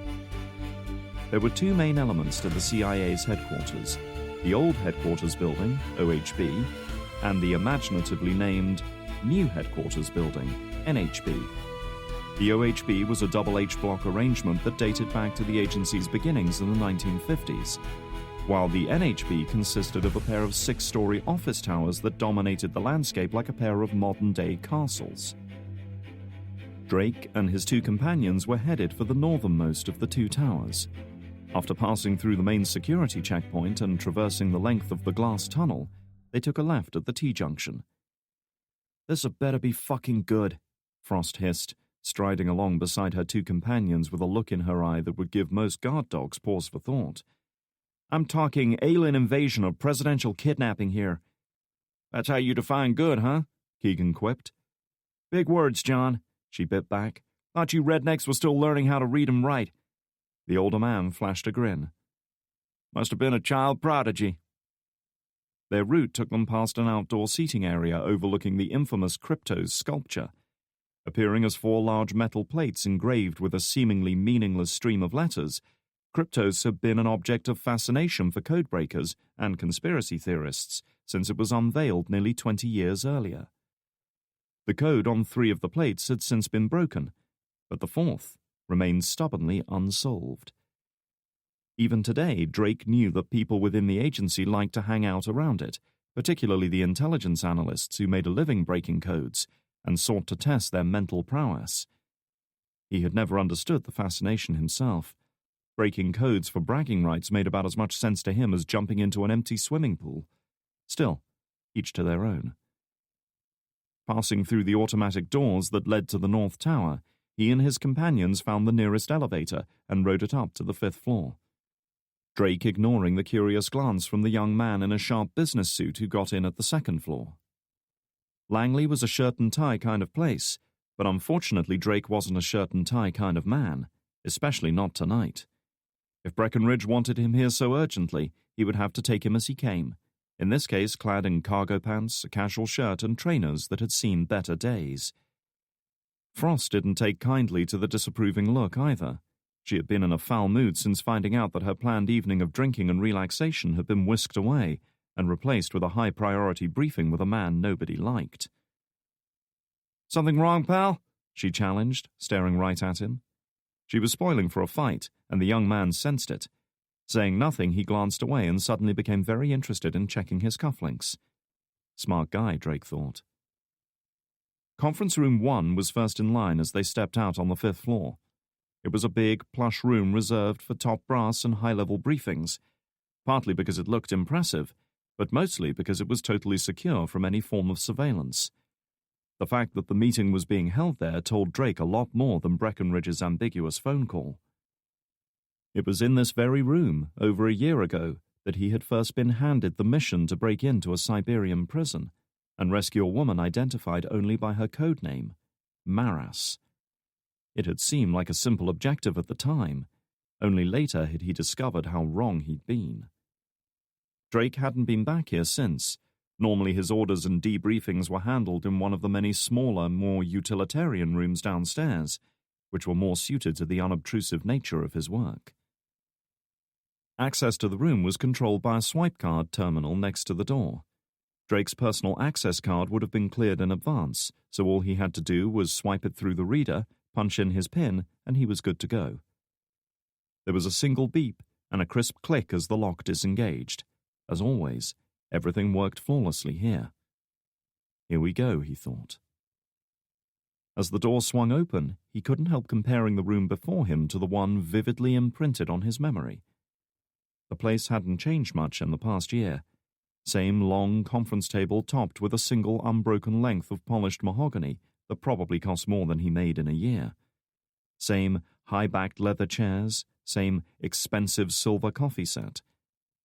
There were two main elements to the CIA's headquarters: the old headquarters building, OHB, and the imaginatively named New Headquarters Building, NHB. The OHB was a double H-block arrangement that dated back to the agency's beginnings in the 1950s, while the NHB consisted of a pair of 6-story office towers that dominated the landscape like a pair of modern-day castles. Drake and his two companions were headed for the northernmost of the two towers. After passing through the main security checkpoint and traversing the length of the glass tunnel, they took a left at the T-junction. "This'd better be fucking good," Frost hissed, striding along beside her two companions with a look in her eye that would give most guard dogs pause for thought. "I'm talking alien invasion or presidential kidnapping here." "That's how you define good, huh?" Keegan quipped. "Big words, John," she bit back. "Thought you rednecks were still learning how to read and write." The older man flashed a grin. "Must have been a child prodigy." Their route took them past an outdoor seating area overlooking the infamous Kryptos sculpture. Appearing as 4 large metal plates engraved with a seemingly meaningless stream of letters, Kryptos had been an object of fascination for codebreakers and conspiracy theorists since it was unveiled nearly 20 years earlier. The code on 3 of the plates had since been broken, but the 4th remained stubbornly unsolved. Even today, Drake knew that people within the agency liked to hang out around it, particularly the intelligence analysts who made a living breaking codes and sought to test their mental prowess. He had never understood the fascination himself. Breaking codes for bragging rights made about as much sense to him as jumping into an empty swimming pool. Still, each to their own. Passing through the automatic doors that led to the North Tower, he and his companions found the nearest elevator and rode it up to the 5th floor. Drake ignoring the curious glance from the young man in a sharp business suit who got in at the 2nd floor. Langley was a shirt-and-tie kind of place, but unfortunately Drake wasn't a shirt-and-tie kind of man, especially not tonight. If Breckenridge wanted him here so urgently, he would have to take him as he came, in this case clad in cargo pants, a casual shirt, and trainers that had seen better days. Frost didn't take kindly to the disapproving look either. She had been in a foul mood since finding out that her planned evening of drinking and relaxation had been whisked away and replaced with a high-priority briefing with a man nobody liked. "Something wrong, pal?" she challenged, staring right at him. She was spoiling for a fight, and the young man sensed it. Saying nothing, he glanced away and suddenly became very interested in checking his cufflinks. Smart guy, Drake thought. Conference Room 1 was first in line as they stepped out on the 5th floor. It was a big, plush room reserved for top brass and high-level briefings, partly because it looked impressive, but mostly because it was totally secure from any form of surveillance. The fact that the meeting was being held there told Drake a lot more than Breckenridge's ambiguous phone call. It was in this very room, over a year ago, that he had first been handed the mission to break into a Siberian prison and rescue a woman identified only by her code name, Maras. It had seemed like a simple objective at the time. Only later had he discovered how wrong he'd been. Drake hadn't been back here since. Normally his orders and debriefings were handled in one of the many smaller, more utilitarian rooms downstairs, which were more suited to the unobtrusive nature of his work. Access to the room was controlled by a swipe card terminal next to the door. Drake's personal access card would have been cleared in advance, so all he had to do was swipe it through the reader, punch in his PIN, and he was good to go. There was a single beep and a crisp click as the lock disengaged. As always, everything worked flawlessly here. Here we go, he thought. As the door swung open, he couldn't help comparing the room before him to the one vividly imprinted on his memory. The place hadn't changed much in the past year. Same long conference table topped with a single unbroken length of polished mahogany that probably cost more than he made in a year. Same high-backed leather chairs, same expensive silver coffee set.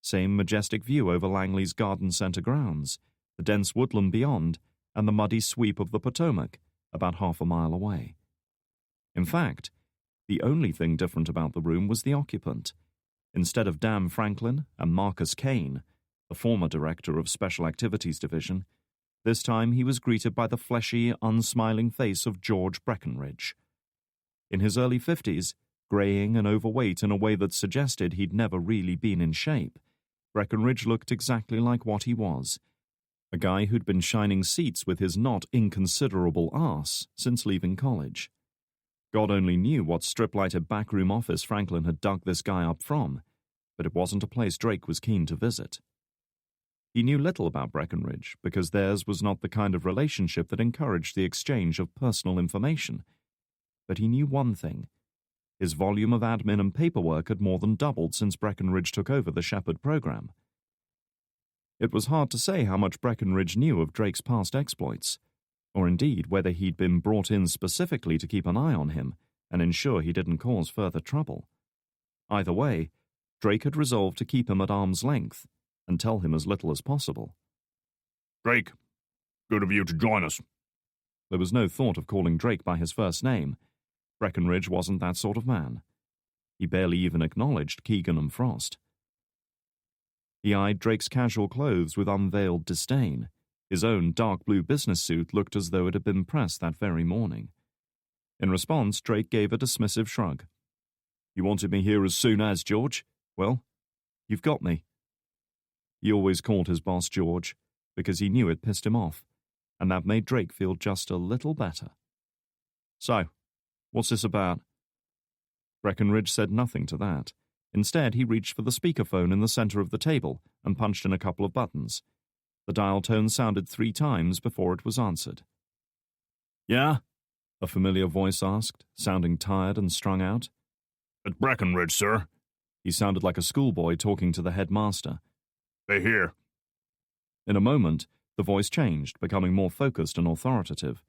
Same majestic view over Langley's garden center grounds, the dense woodland beyond, and the muddy sweep of the Potomac, about half a mile away. In fact, the only thing different about the room was the occupant. Instead of Dan Franklin and Marcus Kane, the former director of Special Activities Division, this time he was greeted by the fleshy, unsmiling face of George Breckenridge. In his early 50s, graying and overweight in a way that suggested he'd never really been in shape, Breckenridge looked exactly like what he was, a guy who'd been shining seats with his not inconsiderable arse since leaving college. God only knew what strip-lighted backroom office Franklin had dug this guy up from, but it wasn't a place Drake was keen to visit. He knew little about Breckenridge because theirs was not the kind of relationship that encouraged the exchange of personal information. But he knew one thing. His volume of admin and paperwork had more than doubled since Breckenridge took over the Shepherd program. It was hard to say how much Breckenridge knew of Drake's past exploits, or indeed whether he'd been brought in specifically to keep an eye on him and ensure he didn't cause further trouble. Either way, Drake had resolved to keep him at arm's length and tell him as little as possible. Drake, good of you to join us. There was no thought of calling Drake by his first name. Breckenridge wasn't that sort of man. He barely even acknowledged Keegan and Frost. He eyed Drake's casual clothes with unveiled disdain. His own dark blue business suit looked as though it had been pressed that very morning. In response, Drake gave a dismissive shrug. You wanted me here as soon as, George? Well, you've got me. He always called his boss George, because he knew it pissed him off, and that made Drake feel just a little better. So, what's this about? Breckenridge said nothing to that. Instead, he reached for the speakerphone in the center of the table and punched in a couple of buttons. The dial tone sounded 3 times before it was answered. Yeah? A familiar voice asked, sounding tired and strung out. It's Breckenridge, sir. He sounded like a schoolboy talking to the headmaster. They hear. In a moment, the voice changed, becoming more focused and authoritative.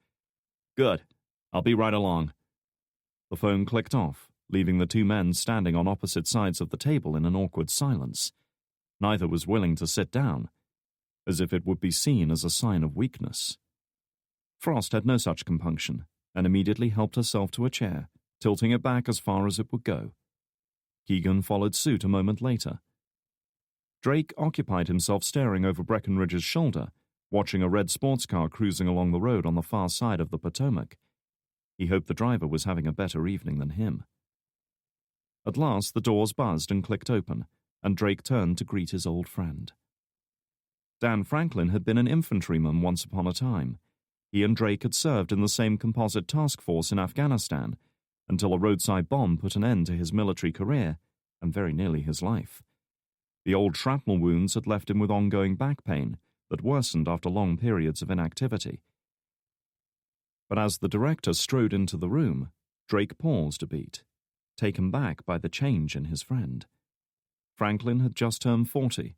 Good. I'll be right along. The phone clicked off, leaving the 2 men standing on opposite sides of the table in an awkward silence. Neither was willing to sit down, as if it would be seen as a sign of weakness. Frost had no such compunction, and immediately helped herself to a chair, tilting it back as far as it would go. Keegan followed suit a moment later. Drake occupied himself staring over Breckenridge's shoulder, watching a red sports car cruising along the road on the far side of the Potomac. He hoped the driver was having a better evening than him. At last, the doors buzzed and clicked open, and Drake turned to greet his old friend. Dan Franklin had been an infantryman once upon a time. He and Drake had served in the same composite task force in Afghanistan until a roadside bomb put an end to his military career and very nearly his life. The old shrapnel wounds had left him with ongoing back pain that worsened after long periods of inactivity. But as the director strode into the room, Drake paused a beat, taken back by the change in his friend. Franklin had just turned 40,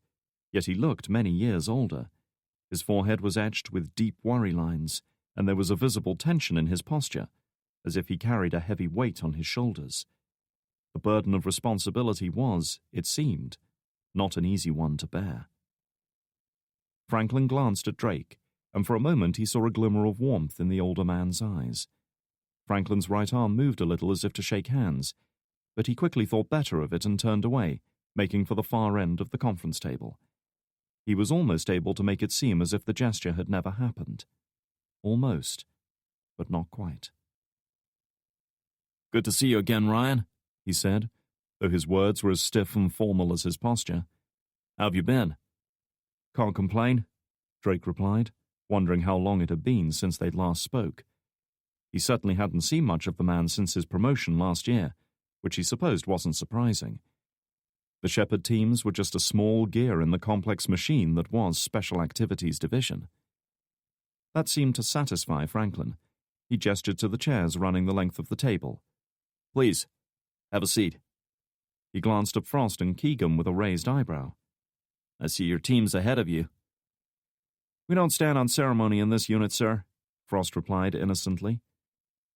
yet he looked many years older. His forehead was etched with deep worry lines, and there was a visible tension in his posture, as if he carried a heavy weight on his shoulders. The burden of responsibility was, it seemed, not an easy one to bear. Franklin glanced at Drake, and for a moment he saw a glimmer of warmth in the older man's eyes. Franklin's right arm moved a little as if to shake hands, but he quickly thought better of it and turned away, making for the far end of the conference table. He was almost able to make it seem as if the gesture had never happened. Almost, but not quite. "Good to see you again, Ryan," he said, though his words were as stiff and formal as his posture. "How have you been?" "Can't complain," Drake replied, wondering how long it had been since they'd last spoke. He certainly hadn't seen much of the man since his promotion last year, which he supposed wasn't surprising. The Shepherd teams were just a small gear in the complex machine that was Special Activities Division. That seemed to satisfy Franklin. He gestured to the chairs running the length of the table. "Please, have a seat." He glanced at Frost and Keegan with a raised eyebrow. "I see your team's ahead of you." "We don't stand on ceremony in this unit, sir," Frost replied innocently.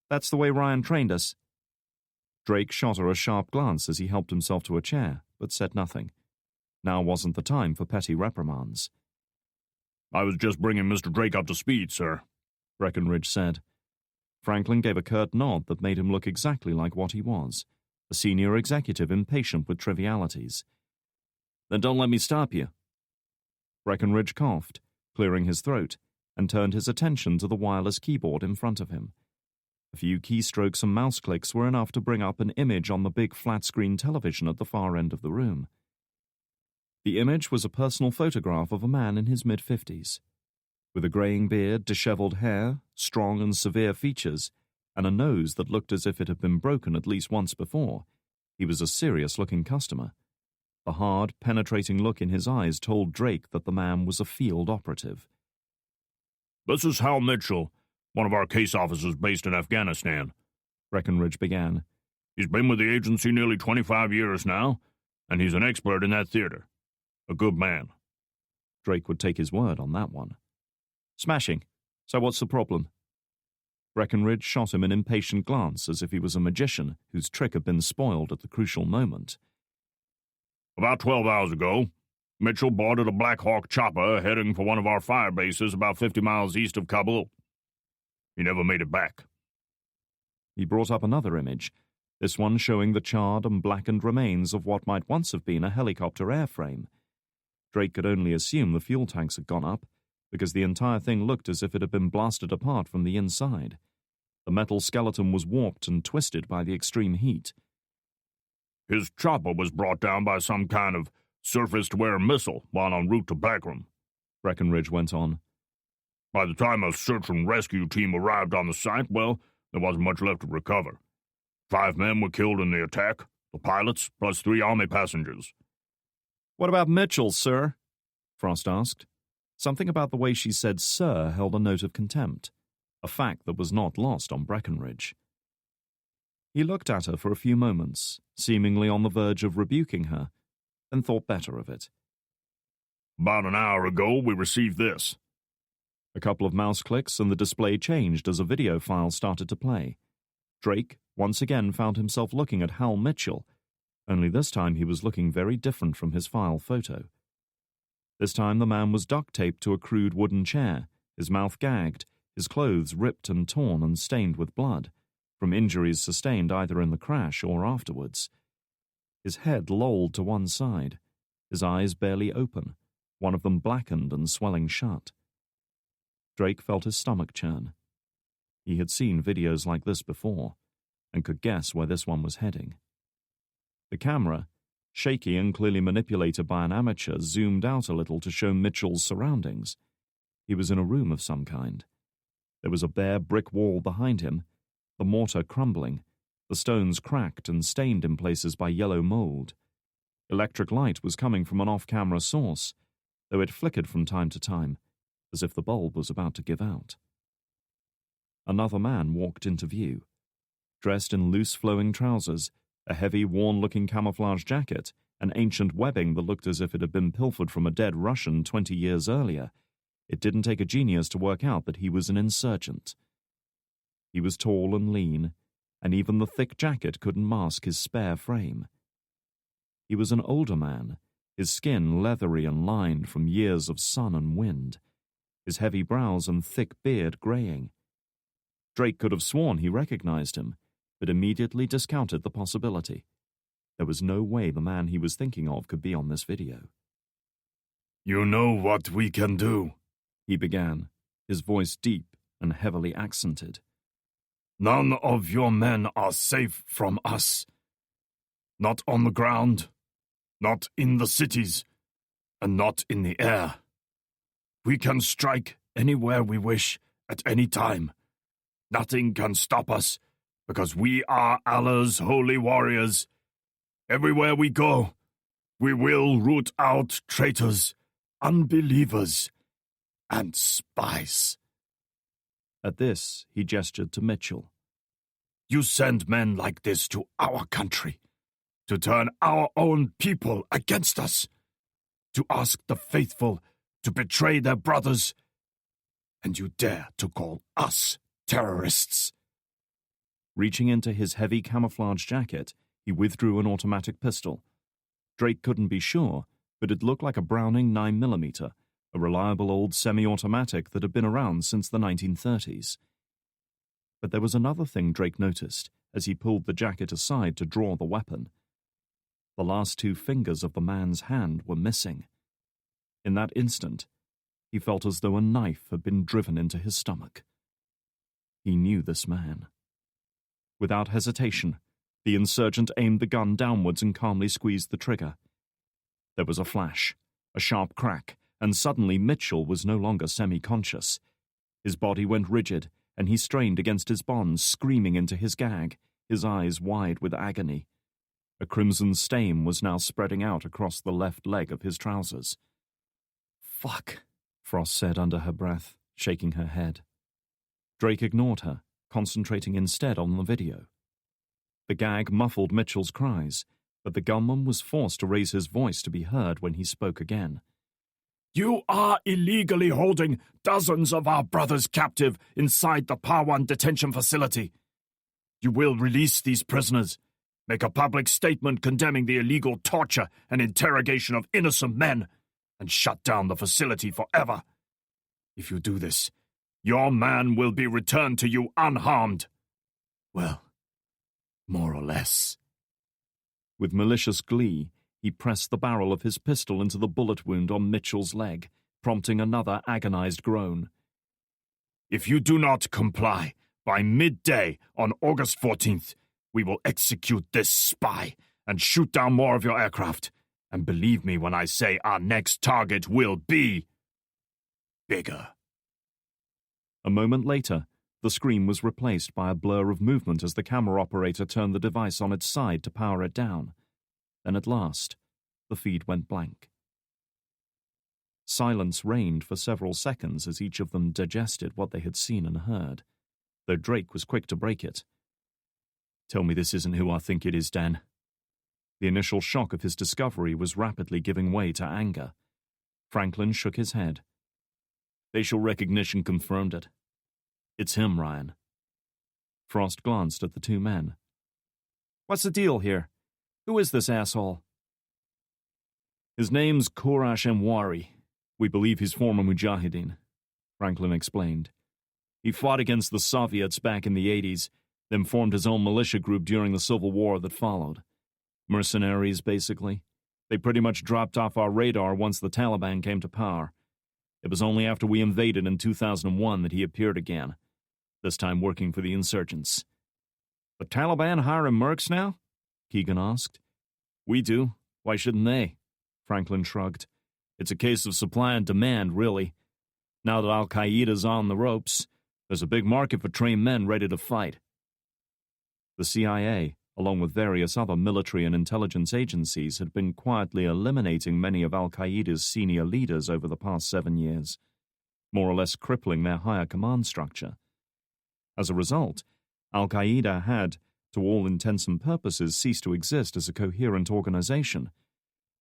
"That's the way Ryan trained us." Drake shot her a sharp glance as he helped himself to a chair, but said nothing. Now wasn't the time for petty reprimands. "I was just bringing Mr. Drake up to speed, sir," Breckenridge said. Franklin gave a curt nod that made him look exactly like what he was, a senior executive impatient with trivialities. "Then don't let me stop you." Breckenridge coughed, clearing his throat, and turned his attention to the wireless keyboard in front of him. A few keystrokes and mouse clicks were enough to bring up an image on the big flat-screen television at the far end of the room. The image was a personal photograph of a man in his mid-50s. With a greying beard, disheveled hair, strong and severe features, and a nose that looked as if it had been broken at least once before, he was a serious-looking customer. The hard, penetrating look in his eyes told Drake that the man was a field operative. "This is Hal Mitchell, one of our case officers based in Afghanistan," Breckenridge began. "He's been with the agency nearly 25 years now, and he's an expert in that theater. A good man." Drake would take his word on that one. "Smashing. So what's the problem?" Breckenridge shot him an impatient glance as if he was a magician whose trick had been spoiled at the crucial moment. "About 12 hours ago, Mitchell boarded a Black Hawk chopper heading for one of our fire bases about 50 miles east of Kabul. He never made it back." He brought up another image, this one showing the charred and blackened remains of what might once have been a helicopter airframe. Drake could only assume the fuel tanks had gone up, because the entire thing looked as if it had been blasted apart from the inside. The metal skeleton was warped and twisted by the extreme heat. "His chopper was brought down by some kind of surface-to-air missile while en route to Bagram," Breckenridge went on. "By the time a search and rescue team arrived on the site, well, there wasn't much left to recover. 5 men were killed in the attack, the pilots, plus 3 Army passengers." "What about Mitchell, sir?" Frost asked. Something about the way she said "sir" held a note of contempt, a fact that was not lost on Breckenridge. He looked at her for a few moments, seemingly on the verge of rebuking her, then thought better of it. "About an hour ago, we received this." A couple of mouse clicks and the display changed as a video file started to play. Drake once again found himself looking at Hal Mitchell, only this time he was looking very different from his file photo. This time the man was duct-taped to a crude wooden chair, his mouth gagged, his clothes ripped and torn and stained with blood, from injuries sustained either in the crash or afterwards. His head lolled to one side, his eyes barely open, one of them blackened and swelling shut. Drake felt his stomach churn. He had seen videos like this before, and could guess where this one was heading. The camera, shaky and clearly manipulated by an amateur, zoomed out a little to show Mitchell's surroundings. He was in a room of some kind. There was a bare brick wall behind him, the mortar crumbling, the stones cracked and stained in places by yellow mold. Electric light was coming from an off-camera source, though it flickered from time to time, as if the bulb was about to give out. Another man walked into view. Dressed in loose flowing trousers, a heavy, worn-looking camouflage jacket, and ancient webbing that looked as if it had been pilfered from a dead Russian 20 years earlier, it didn't take a genius to work out that he was an insurgent. He was tall and lean, and even the thick jacket couldn't mask his spare frame. He was an older man, his skin leathery and lined from years of sun and wind, his heavy brows and thick beard graying. Drake could have sworn he recognized him, but immediately discounted the possibility. There was no way the man he was thinking of could be on this video. "You know what we can do," he began, his voice deep and heavily accented. "None of your men are safe from us. Not on the ground, not in the cities, and not in the air. We can strike anywhere we wish at any time. Nothing can stop us, because we are Allah's holy warriors. Everywhere we go, we will root out traitors, unbelievers, and spies." At this, he gestured to Mitchell. "You send men like this to our country, to turn our own people against us, to ask the faithful to betray their brothers, and you dare to call us terrorists." Reaching into his heavy camouflage jacket, he withdrew an automatic pistol. Drake couldn't be sure, but it looked like a Browning 9mm, a reliable old semi-automatic that had been around since the 1930s. But there was another thing Drake noticed as he pulled the jacket aside to draw the weapon. The last two fingers of the man's hand were missing. In that instant, he felt as though a knife had been driven into his stomach. He knew this man. Without hesitation, the insurgent aimed the gun downwards and calmly squeezed the trigger. There was a flash, a sharp crack, and suddenly Mitchell was no longer semi-conscious. His body went rigid, and he strained against his bonds, screaming into his gag, his eyes wide with agony. A crimson stain was now spreading out across the left leg of his trousers. "Fuck," Frost said under her breath, shaking her head. Drake ignored her, concentrating instead on the video. The gag muffled Mitchell's cries, but the gunman was forced to raise his voice to be heard when he spoke again. "You are illegally holding dozens of our brothers captive inside the Parwan detention facility. You will release these prisoners, make a public statement condemning the illegal torture and interrogation of innocent men, and shut down the facility forever. If you do this, your man will be returned to you unharmed. Well, more or less." With malicious glee, he pressed the barrel of his pistol into the bullet wound on Mitchell's leg, prompting another agonized groan. "If you do not comply, by midday on August 14th, we will execute this spy and shoot down more of your aircraft. And believe me when I say our next target will be bigger." A moment later, the screen was replaced by a blur of movement as the camera operator turned the device on its side to power it down. Then at last, the feed went blank. Silence reigned for several seconds as each of them digested what they had seen and heard, though Drake was quick to break it. "Tell me this isn't who I think it is, Dan." The initial shock of his discovery was rapidly giving way to anger. Franklin shook his head. "Facial recognition confirmed it. It's him, Ryan." Frost glanced at the two men. "What's the deal here? Who is this asshole?" "His name's Korash Emwari. We believe he's former Mujahideen," Franklin explained. "He fought against the Soviets back in the 80s, then formed his own militia group during the civil war that followed. Mercenaries, basically. They pretty much dropped off our radar once the Taliban came to power. It was only after we invaded in 2001 that he appeared again, this time working for the insurgents." "The Taliban hiring mercs now?" Keegan asked. "We do. Why shouldn't they?" Franklin shrugged. "It's a case of supply and demand, really. Now that Al-Qaeda's on the ropes, there's a big market for trained men ready to fight." The CIA, along with various other military and intelligence agencies, had been quietly eliminating many of Al-Qaeda's senior leaders over the past 7 years, more or less crippling their higher command structure. As a result, Al-Qaeda had, to all intents and purposes, ceased to exist as a coherent organization.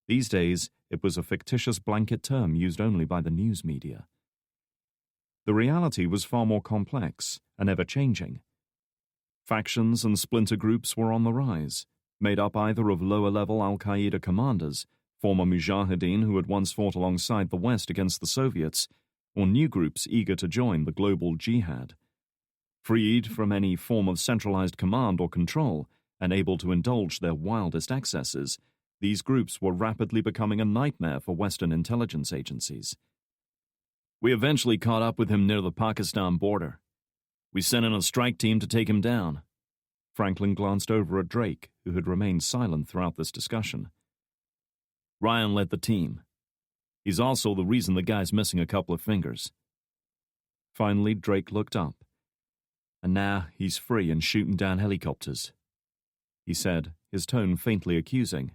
These days, it was a fictitious blanket term used only by the news media. The reality was far more complex and ever-changing. Factions and splinter groups were on the rise, made up either of lower-level al-Qaeda commanders, former mujahideen who had once fought alongside the West against the Soviets, or new groups eager to join the global jihad. Freed from any form of centralized command or control, and able to indulge their wildest excesses, these groups were rapidly becoming a nightmare for Western intelligence agencies. We eventually caught up with him near the Pakistan border. We sent in a strike team to take him down. Franklin glanced over at Drake, who had remained silent throughout this discussion. Ryan led the team. He's also the reason the guy's missing a couple of fingers. Finally, Drake looked up. And now he's free and shooting down helicopters, he said, his tone faintly accusing.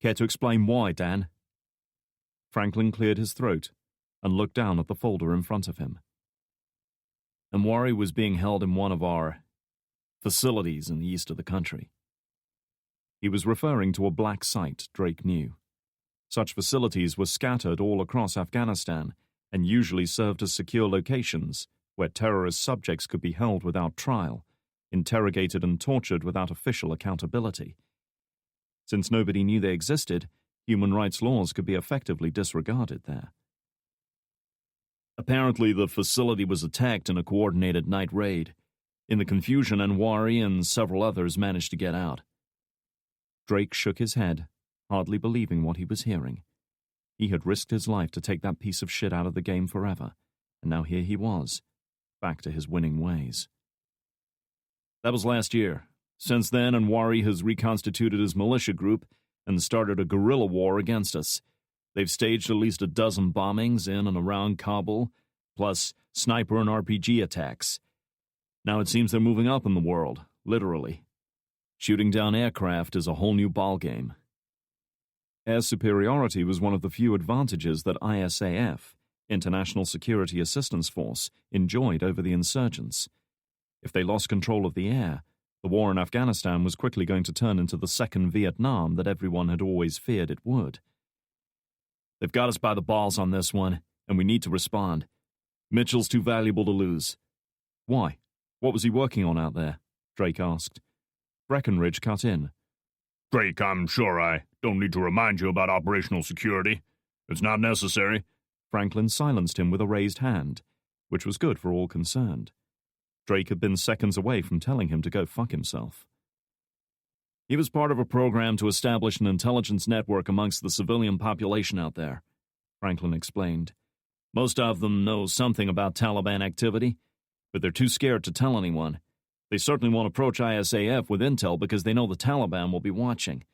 Care to explain why, Dan? Franklin cleared his throat and looked down at the folder in front of him. Anwari was being held in one of our facilities in the east of the country. He was referring to a black site Drake knew. Such facilities were scattered all across Afghanistan and usually served as secure locations where terrorist subjects could be held without trial, interrogated and tortured without official accountability. Since nobody knew they existed, human rights laws could be effectively disregarded there. Apparently, the facility was attacked in a coordinated night raid. In the confusion, Anwari and several others managed to get out. Drake shook his head, hardly believing what he was hearing. He had risked his life to take that piece of shit out of the game forever, and now here he was, back to his winning ways. That was last year. Since then, Anwari has reconstituted his militia group and started a guerrilla war against us. They've staged at least a dozen bombings in and around Kabul, plus sniper and RPG attacks. Now it seems they're moving up in the world, literally. Shooting down aircraft is a whole new ballgame. Air superiority was one of the few advantages that ISAF, International Security Assistance Force, enjoyed over the insurgents. If they lost control of the air, the war in Afghanistan was quickly going to turn into the second Vietnam that everyone had always feared it would. They've got us by the balls on this one, and we need to respond. Mitchell's too valuable to lose. Why? What was he working on out there? Drake asked. Breckenridge cut in. Drake, I'm sure I don't need to remind you about operational security. It's not necessary. Franklin silenced him with a raised hand, which was good for all concerned. Drake had been seconds away from telling him to go fuck himself. He was part of a program to establish an intelligence network amongst the civilian population out there, Franklin explained. Most of them know something about Taliban activity, but they're too scared to tell anyone. They certainly won't approach ISAF with intel because they know the Taliban will be watching.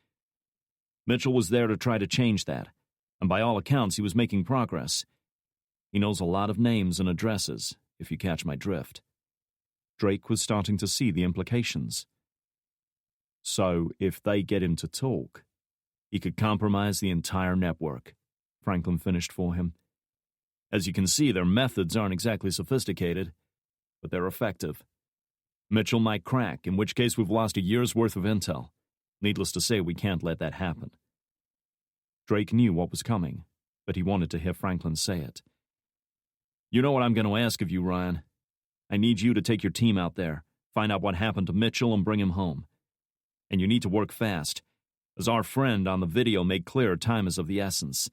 Mitchell was there to try to change that, and by all accounts he was making progress. He knows a lot of names and addresses, if you catch my drift. Drake was starting to see the implications. So, if they get him to talk, he could compromise the entire network, Franklin finished for him. As you can see, their methods aren't exactly sophisticated, but they're effective. Mitchell might crack, in which case we've lost a year's worth of intel. Needless to say, we can't let that happen. Drake knew what was coming, but he wanted to hear Franklin say it. You know what I'm going to ask of you, Ryan. I need you to take your team out there, find out what happened to Mitchell and bring him home. And you need to work fast. As our friend on the video made clear, time is of the essence.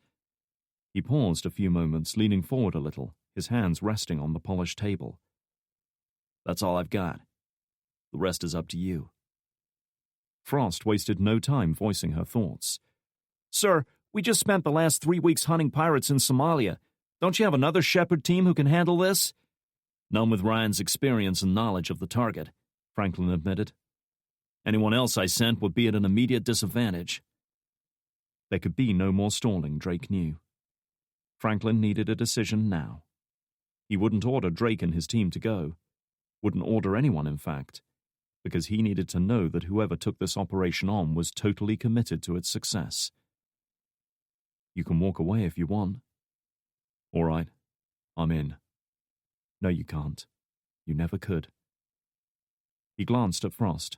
He paused a few moments, leaning forward a little, his hands resting on the polished table. That's all I've got. The rest is up to you. Frost wasted no time voicing her thoughts. Sir, we just spent the last 3 weeks hunting pirates in Somalia. Don't you have another shepherd team who can handle this? None with Ryan's experience and knowledge of the target, Franklin admitted. Anyone else I sent would be at an immediate disadvantage. There could be no more stalling, Drake knew. Franklin needed a decision now. He wouldn't order Drake and his team to go. Wouldn't order anyone, in fact, because he needed to know that whoever took this operation on was totally committed to its success. You can walk away if you want. All right, I'm in. No, you can't. You never could. He glanced at Frost.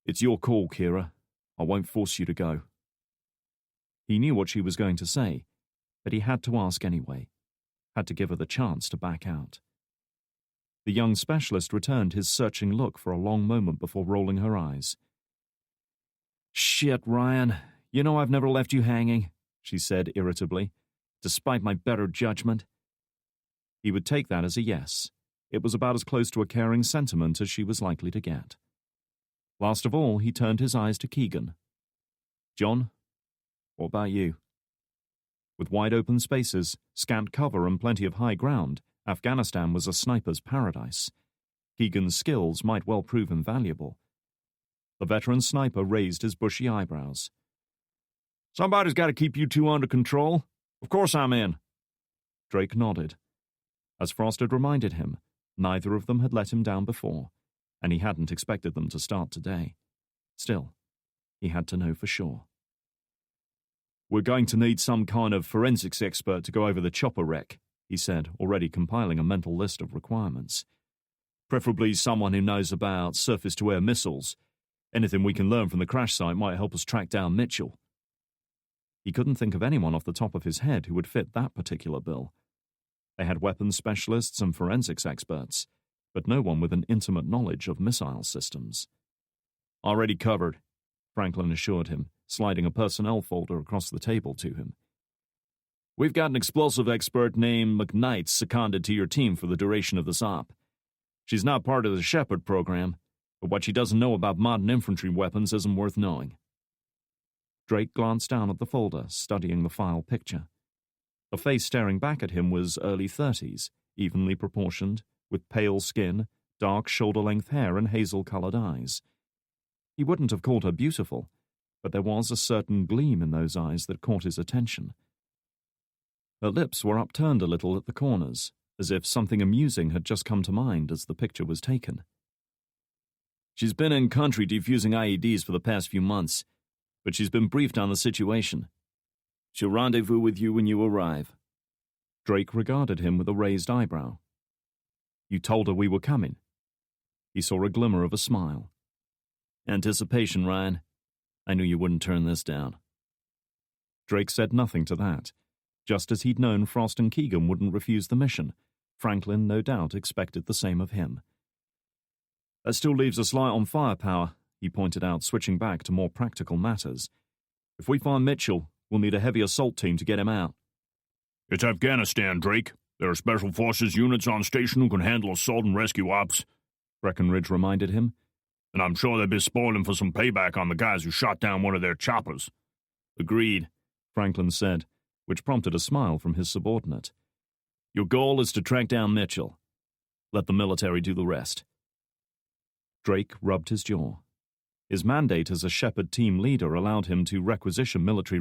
It's your call, Kira. I won't force you to go. He knew what she was going to say, but he had to ask anyway. Had to give her the chance to back out. The young specialist returned his searching look for a long moment before rolling her eyes. "Shit, Ryan. You know I've never left you hanging," she said irritably, "despite my better judgment." He would take that as a yes. It was about as close to a caring sentiment as she was likely to get. Last of all, he turned his eyes to Keegan. "John, what about you?" With wide-open spaces, scant cover, and plenty of high ground, Afghanistan was a sniper's paradise. Keegan's skills might well prove invaluable. The veteran sniper raised his bushy eyebrows. "Somebody's got to keep you two under control. Of course I'm in." Drake nodded. As Frost had reminded him, neither of them had let him down before, and he hadn't expected them to start today. Still, he had to know for sure. "We're going to need some kind of forensics expert to go over the chopper wreck," he said, already compiling a mental list of requirements. "Preferably someone who knows about surface-to-air missiles. Anything we can learn from the crash site might help us track down Mitchell." He couldn't think of anyone off the top of his head who would fit that particular bill. They had weapons specialists and forensics experts, but no one with an intimate knowledge of missile systems. "Already covered," Franklin assured him, sliding a personnel folder across the table to him. "We've got an explosive expert named McKnight seconded to your team for the duration of this op. She's not part of the Shepard program, but what she doesn't know about modern infantry weapons isn't worth knowing." Drake glanced down at the folder, studying the file picture. The face staring back at him was early 30s, evenly proportioned, with pale skin, dark shoulder-length hair, and hazel-colored eyes. He wouldn't have called her beautiful, but there was a certain gleam in those eyes that caught his attention. Her lips were upturned a little at the corners, as if something amusing had just come to mind as the picture was taken. "She's been in country defusing IEDs for the past few months, but she's been briefed on the situation. She'll rendezvous with you when you arrive." Drake regarded him with a raised eyebrow. "You told her we were coming?" He saw a glimmer of a smile. "Anticipation, Ryan. I knew you wouldn't turn this down." Drake said nothing to that. Just as he'd known Frost and Keegan wouldn't refuse the mission, Franklin no doubt expected the same of him. "That still leaves us light on firepower," he pointed out, switching back to more practical matters. "If we find Mitchell, we'll need a heavy assault team to get him out." It's Afghanistan, Drake. There are special forces units on station who can handle assault and rescue ops, Breckenridge reminded him. And I'm sure they'd be spoiling for some payback on the guys who shot down one of their choppers. "Agreed," Franklin said, which prompted a smile from his subordinate. "Your goal is to track down Mitchell. Let the military do the rest." Drake rubbed his jaw. His mandate as a Shepard team leader allowed him to requisition military